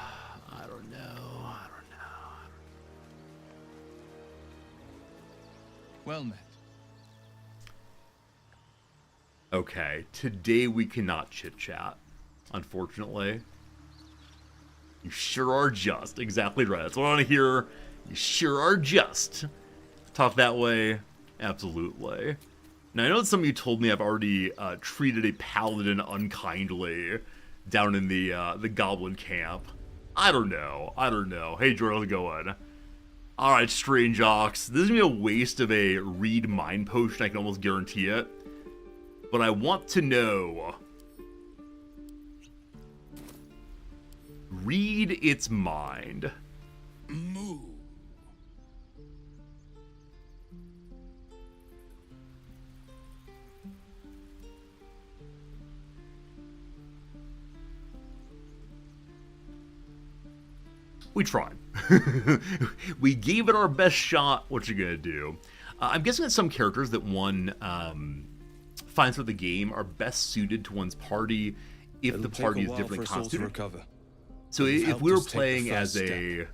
don't know. Well met. Okay, today we cannot chit-chat, unfortunately. You sure are just. Exactly right. That's what I want to hear. You sure are just. Talk that way? Absolutely. Now, I know that some of you told me I've already treated a paladin unkindly down in the goblin camp. I don't know. Hey, Jordan, how's it going? Alright, Strange Ox. This is going to be a waste of a read mind potion, I can almost guarantee it. But I want to know... Read its mind. Move. We tried. We gave it our best shot. What you gonna do? I'm guessing that some characters that one finds for the game are best suited to one's party if the party is differently constituted. So if we were playing as a,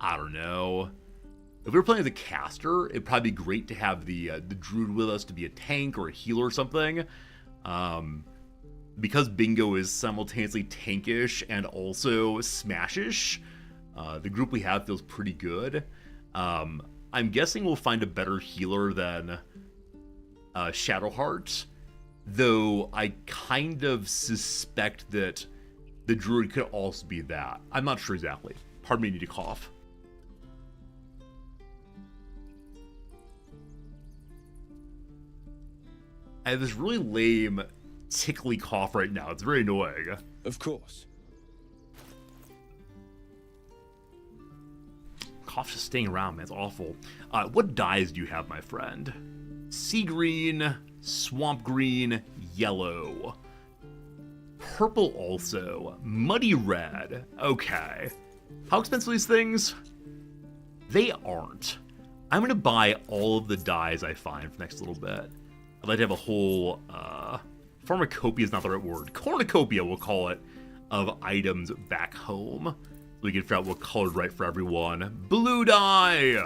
I don't know, if we were playing as a caster, it'd probably be great to have the druid with us to be a tank or a healer or something. Because Bingo is simultaneously tankish and also smashish, the group we have feels pretty good. I'm guessing we'll find a better healer than Shadowheart, though I kind of suspect that the druid could also be that. I'm not sure exactly. Pardon me, I need to cough. I have this really lame tickly cough right now. It's very annoying. Of course. Cough's just staying around, man. It's awful. What dyes do you have, my friend? Sea green, swamp green, yellow. Purple also. Muddy red. Okay. How expensive are these things? They aren't. I'm going to buy all of the dyes I find for the next little bit. I'd like to have a whole, pharmacopoeia is not the right word. Cornucopia, we'll call it, of items back home. So we can figure out what color's right for everyone. Blue dye! Is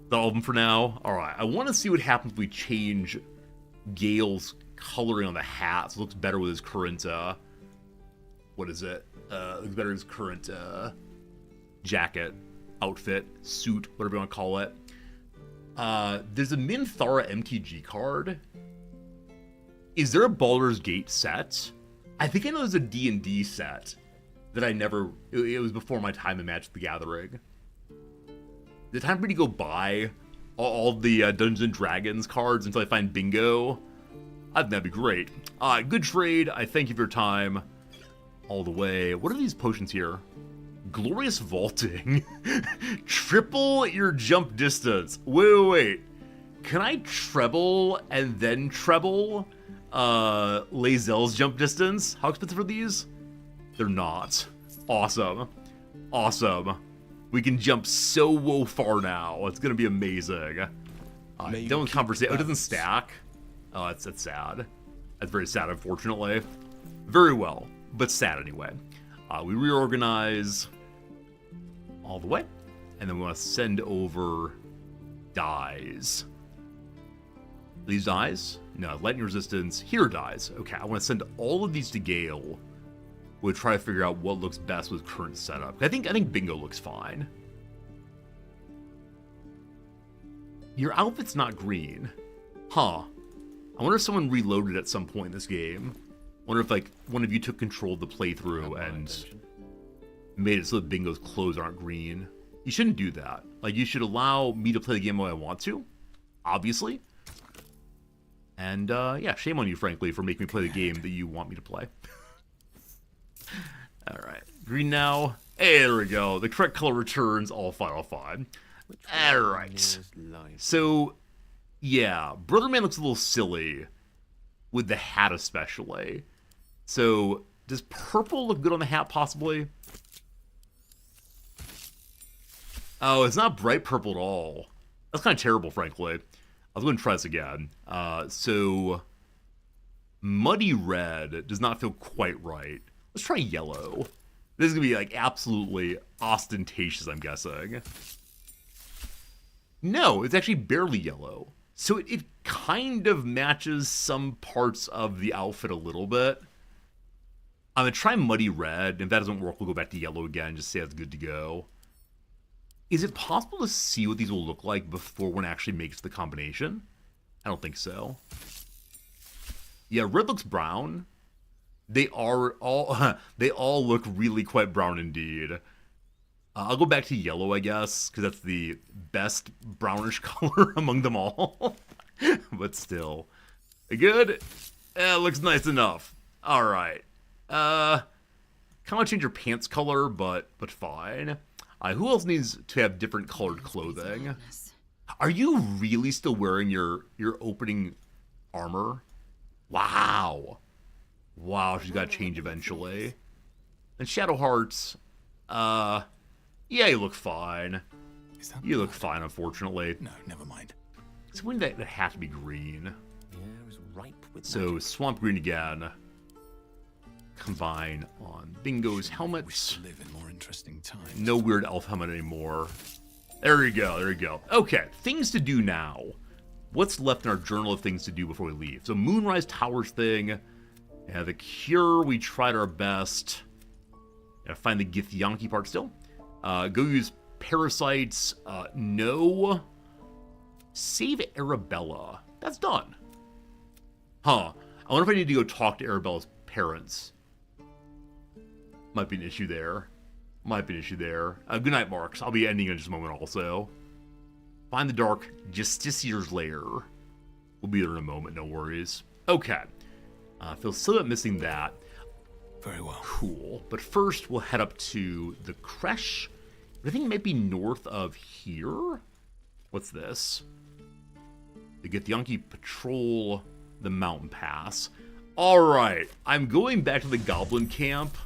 that all of them for now? Alright, I want to see what happens if we change Gale's coloring on the hat. So it looks better with his current, what is it? Looks better with his current, jacket, outfit, suit, whatever you want to call it. There's a Minthara MTG card. Is there a Baldur's Gate set? I think I know there's a D&D set that I never... It was before my time in Magic the Gathering. The time for me to go buy all the Dungeons & Dragons cards until I find Bingo, I think that'd be great. Good trade. I thank you for your time. All the way. What are these potions here? Glorious Vaulting. Triple your jump distance. Wait. Can I treble and then treble Lae'zel's jump distance? How expensive are these? They're not. Awesome. We can jump so far now. It's gonna be amazing. Done with conversation. Oh, it doesn't stack. Oh, that's sad. That's very sad, unfortunately. Very well, but sad anyway. We reorganize all the way, and then we want to send over dyes. These dyes? No, lightning resistance. Here dyes. Okay, I want to send all of these to Gale. We'll try to figure out what looks best with current setup. I think Bingo looks fine. Your outfit's not green. Huh. I wonder if someone reloaded at some point in this game. Wonder if, like, one of you took control of the playthrough and made it so that Bingo's clothes aren't green. You shouldn't do that. Like, you should allow me to play the game the way I want to, obviously. And, yeah, shame on you, frankly, for making me play the game that you want me to play. Alright, green now. Hey, there we go. The correct color returns, all fine. Alright. So, yeah, Brother Man looks a little silly with the hat especially. So, does purple look good on the hat, possibly? Oh, it's not bright purple at all. That's kind of terrible, frankly. I was going to try this again. So, muddy red does not feel quite right. Let's try yellow. This is going to be, like, absolutely ostentatious, I'm guessing. No, it's actually barely yellow. So it kind of matches some parts of the outfit a little bit. I'm going to try muddy red. If that doesn't work, we'll go back to yellow again, just say that's good to go. Is it possible to see what these will look like before one actually makes the combination? I don't think so. Yeah, red looks brown. They are all they all look really quite brown indeed. I'll go back to yellow, I guess, because that's the best brownish color among them all. But still, good. Looks nice enough. All right. Kind of change your pants color, but fine. Who else needs to have different colored clothing? Are you really still wearing your opening armor? Wow. Wow, she's got to change eventually. And Shadowheart, yeah, you look fine. You look fine, unfortunately. No, never mind. It's when that has to be green. The air is ripe with So magic. Swamp Green again. Combine on Bingo's helmet. Live in more interesting times. No weird elf helmet anymore. There you go, there you go. Okay, things to do now. What's left in our journal of things to do before we leave? So Moonrise Towers thing. Yeah, the cure, we tried our best. Gotta find the Githyanki part still. Go use parasites. No. Save Arabella. That's done. Huh. I wonder if I need to go talk to Arabella's parents. Might be an issue there. Might be an issue there. Good night, Marks. I'll be ending in just a moment also. Find the Dark Justicier's Lair. We'll be there in a moment, no worries. Okay. Feel silly about missing that. Very well. Cool. But first, we'll head up to the creche. I think it might be north of here. What's this? The Githyanki patrol the mountain pass. Alright, I'm going back to the goblin camp.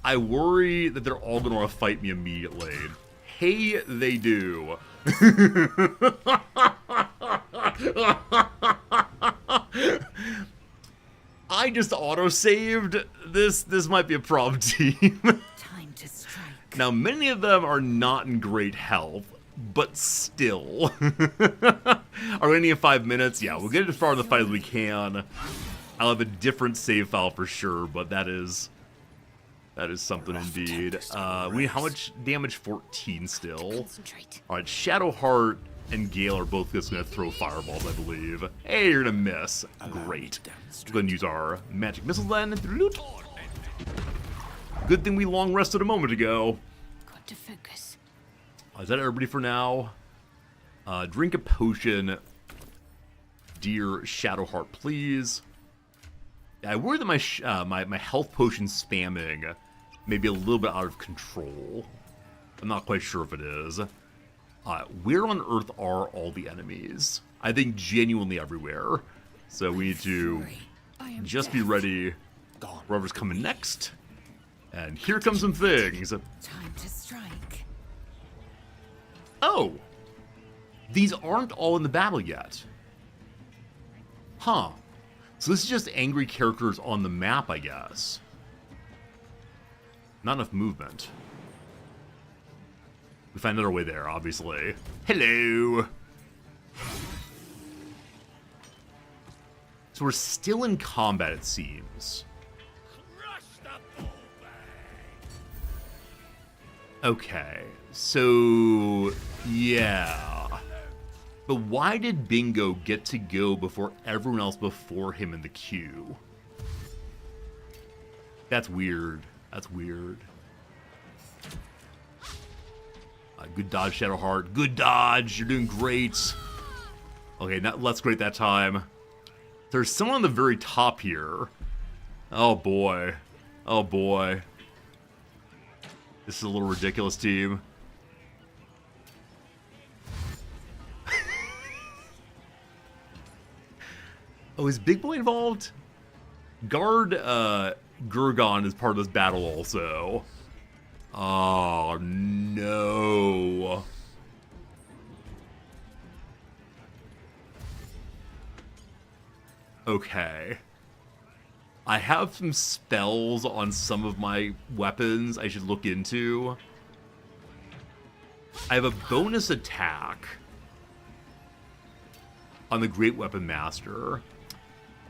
I worry that they're all going to want to fight me immediately. Hey, they do. I just auto-saved. This might be a problem, team. Time to strike. Now, many of them are not in great health, but still. Are we ending in 5 minutes? Yeah, we'll get as far in the fight as we can. I'll have a different save file for sure, but that is something indeed. How much damage? 14 still. Alright, Shadowheart and Gale are both just going to throw fireballs, I believe. Hey, you're going to miss. Great. We're going to use our magic missiles then. Good thing we long rested a moment ago. Got to focus. Is that everybody for now? Drink a potion. Dear Shadowheart, please. I worry that my health potion spamming may be a little bit out of control. I'm not quite sure if it is. Where on earth are all the enemies? I think genuinely everywhere. So we need to just be ready. Whoever's coming next. And here come some things. Time to strike. Oh! These aren't all in the battle yet. Huh. So this is just angry characters on the map, I guess. Not enough movement. We find another way there, obviously. Hello! So we're still in combat, it seems. Okay, so... yeah. But why did Bingo get to go before everyone else before him in the queue? That's weird. That's weird. Good dodge, Shadowheart. Good dodge. You're doing great. Okay, not less great that time. There's someone on the very top here. Oh, boy. Oh, boy. This is a little ridiculous, team. Oh, is Big Boy involved? Guard Gurgon is part of this battle also. Oh, no. Okay. I have some spells on some of my weapons I should look into. I have a bonus attack on the Great Weapon Master.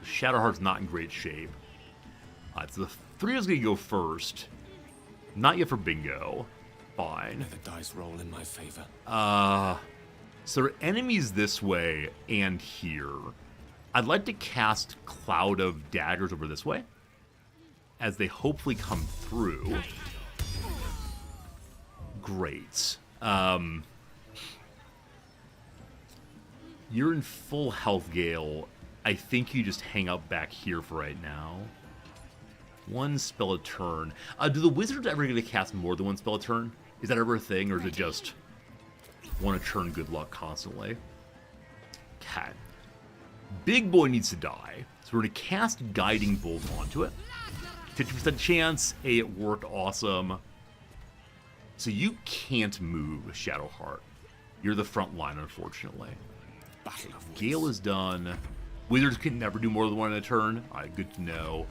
Shadowheart's not in great shape. So the three of us gonna go first. Not yet for Bingo. Fine. May the dice roll in my favor. So there are enemies this way and here. I'd like to cast Cloud of Daggers over this way, as they hopefully come through. Great. You're in full health, Gale. I think you just hang out back here for right now. One spell a turn. Do the wizards ever get to cast more than one spell a turn? Is that ever a thing, or is it just one a turn, good luck constantly? Okay. Big boy needs to die, so we're going to cast Guiding Bolt onto it. 50% chance. Hey, it worked. Awesome. So you can't move, Shadowheart. You're the front line, unfortunately. Gale is done. Wizards can never do more than one in a turn. Alright, good to know.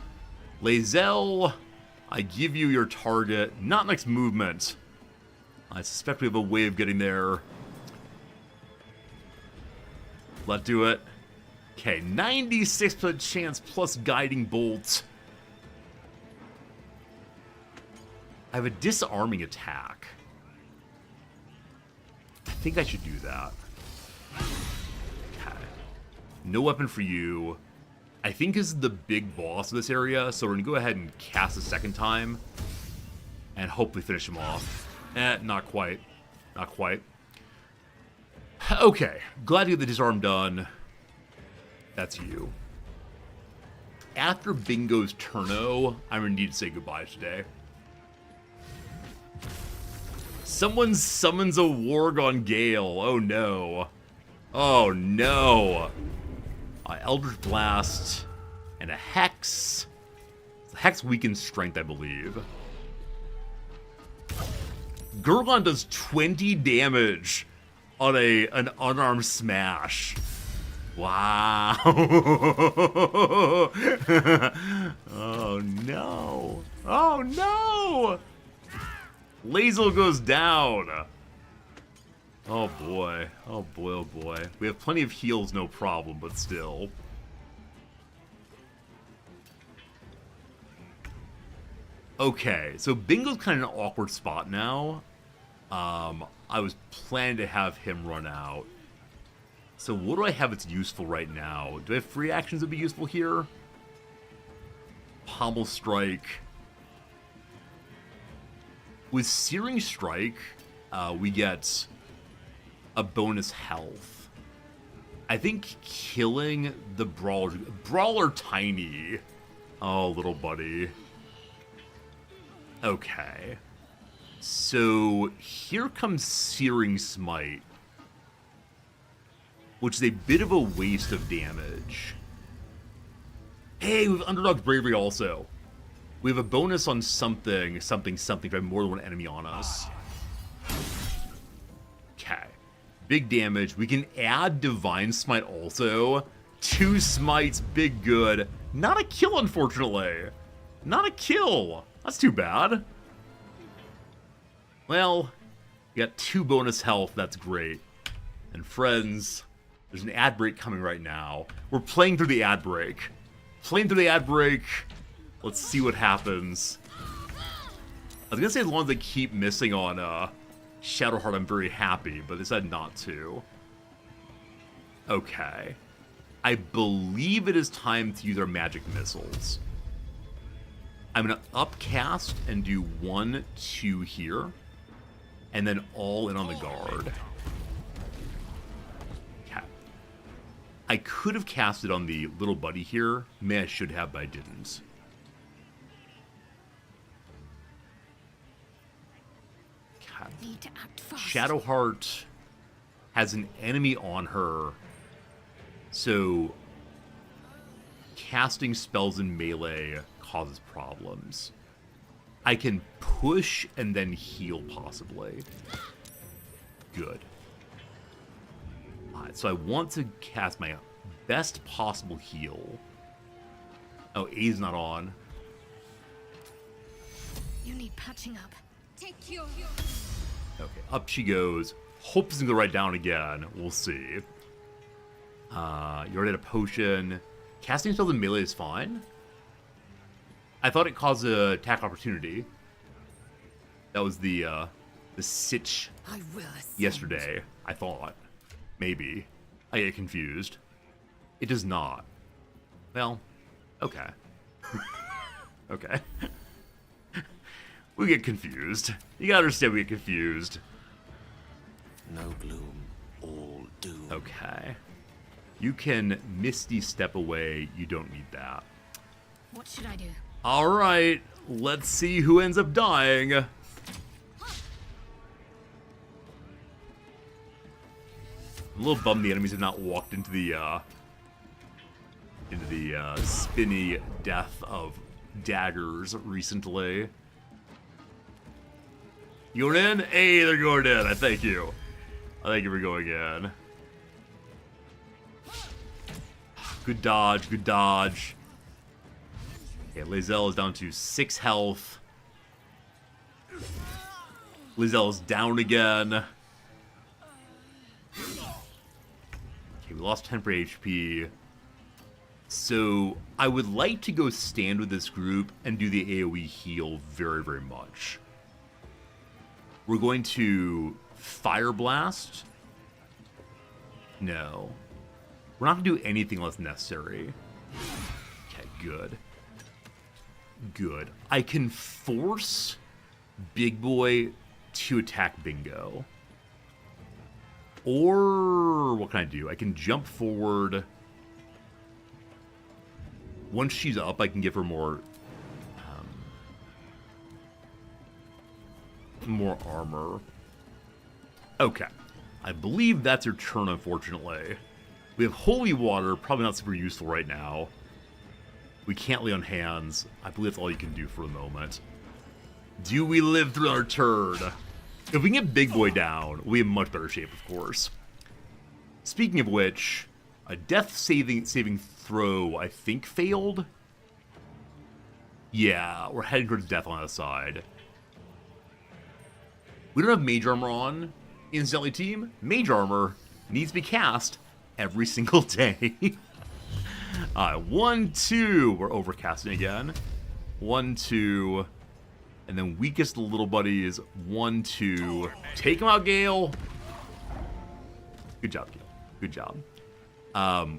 Lae'zel, I give you your target. Not next movement. I suspect we have a way of getting there. Let's do it. Okay, 96% chance plus Guiding Bolt. I have a disarming attack. I think I should do that. Okay. No weapon for you. I think this is the big boss of this area, so we're going to go ahead and cast a second time. And hopefully finish him off. Not quite. Not quite. Okay. Glad to get the disarm done. That's you. After Bingo's turno, I'm going to need to say goodbye today. Someone summons a warg on Gale. Oh no. Oh no. Eldritch Blast and a Hex. The Hex weakens strength, I believe. Gurgon does 20 damage on an unarmed smash. Wow. Oh no. Oh no. Lae'zel goes down. Oh boy. Oh boy, oh boy. We have plenty of heals, no problem, but still. Okay, so Bingo's kind of an awkward spot now. I was planning to have him run out. So what do I have that's useful right now? Do I have free actions that'd be useful here? Pommel Strike. With Searing Strike, we get a bonus health. I think killing the Brawler tiny. Oh, little buddy. Okay. So here comes Searing Smite, which is a bit of a waste of damage. Hey, we have Underdog's Bravery also. We have a bonus on something if I have more than one enemy on us. Okay. Big damage. We can add Divine Smite also. 2 smites, big good. Not a kill, unfortunately. Not a kill. That's too bad. Well, we got 2 bonus health. That's great. And friends, there's an ad break coming right now. We're playing through the ad break. Playing through the ad break. Let's see what happens. I was gonna say as long as they keep missing on Shadowheart, I'm very happy, but they said not to. Okay. I believe it is time to use our magic missiles. I'm gonna upcast and do 1, 2 here. And then all in on the guard. Okay. I could have casted on the little buddy here. May I should have, but I didn't. Need to act fast. Shadowheart has an enemy on her, so casting spells in melee causes problems. I can push and then heal, possibly. Good. Alright, so I want to cast my best possible heal. Oh, A's not on. You need patching up. Take your... Okay, up she goes. Hope this is going to go right down again. We'll see. You already had a potion. Casting spells in melee is fine. I thought it caused an attack opportunity. That was the the sitch I will ascend. yesterday, I thought. Maybe. I get confused. It does not. Well, okay. Okay. We get confused. You gotta understand we get confused. No gloom, all doom. Okay. You can Misty Step away. You don't need that. What should I do? Alright, let's see who ends up dying. I'm a little bummed the enemies have not walked into the spinny death of daggers recently. You going in? Hey, they're going in. I thank you. I thank you for going in. Good dodge, good dodge. Okay, Lae'zel is down to 6 health. Lae'zel is down again. Okay, we lost 10 for HP. So, I would like to go stand with this group and do the AoE heal very, very much. We're going to Fire Blast. No. We're not going to do anything unless necessary. Okay, good. Good. I can force Big Boy to attack Bingo. Or what can I do? I can jump forward. Once she's up, I can give her more armor. Okay. I believe that's her turn, unfortunately. We have Holy Water, probably not super useful right now. We can't lay on hands. I believe that's all you can do for a moment. Do we live through our turn? If we can get Big Boy down, we'll be in much better shape, of course. Speaking of which, a death saving throw, I think, failed? Yeah, we're heading towards death on the side. We don't have Mage Armor on in Zelly Team. Mage Armor needs to be cast every single day. 1, 2. We're overcasting again. 1, 2. And then weakest little buddy is 1, 2. Take him out, Gale. Good job, Gale. Good job.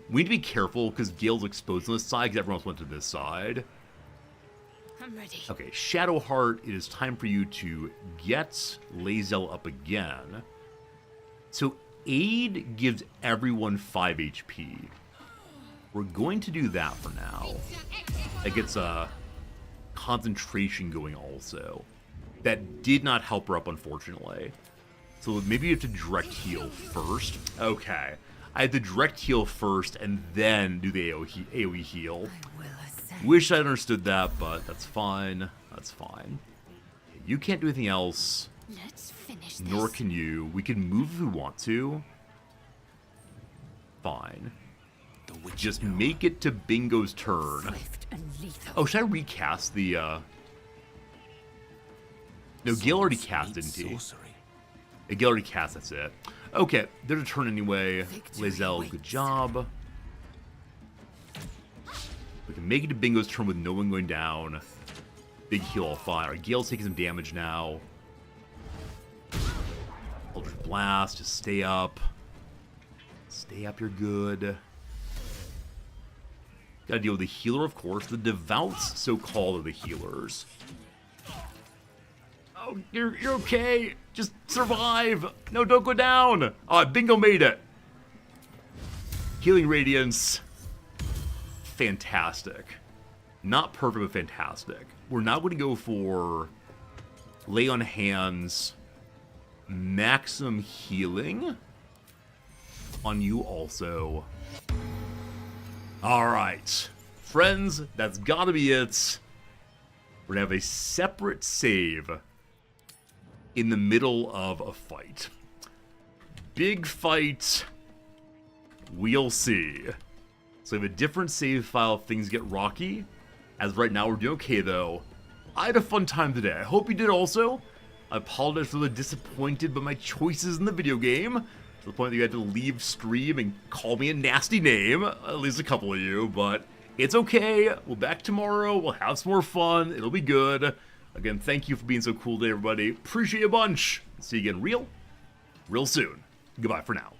We need to be careful because Gale's exposed on this side because everyone else went to this side. I'm ready. Okay, Shadowheart, it is time for you to get Lae'zel up again. So Aid gives everyone 5 HP. We're going to do that for now. That gets concentration going also. That did not help her up, unfortunately. So maybe you have to direct heal first. Okay. I had to direct heal first and then do the AoE heal. Wish I understood that, but that's fine. That's fine. You can't do anything else. Let's finish this. Nor can you. We can move if we want to. Fine. Just make it to Bingo's turn. Oh, should I recast the, No, Gale already cast, didn't he? Yeah, Gale already cast, that's it. Okay, there's a turn anyway. Lae'zel, good job. We can make it to Bingo's turn with no one going down. Big heal all fine. Alright, Gale's taking some damage now. Eldritch Blast, just stay up. Stay up, you're good. Gotta deal with the healer, of course. The Devouts, so-called, are the healers. Oh, you're okay. Just survive. No, don't go down. Bingo made it. Healing Radiance. Fantastic. Not perfect, but fantastic. We're now going to go for Lay on Hands. Maximum healing on you also. Alright. Friends, that's gotta be it. We're gonna have a separate save in the middle of a fight. Big fight. We'll see. So we have a different save file if things get rocky. As of right now, we're doing okay, though. I had a fun time today. I hope you did also. I apologize for the disappointed by my choices in the video game. To the point that you had to leave stream and call me a nasty name. At least a couple of you, but it's okay. We'll back tomorrow. We'll have some more fun. It'll be good. Again, thank you for being so cool today, everybody. Appreciate you a bunch. See you again real soon. Goodbye for now.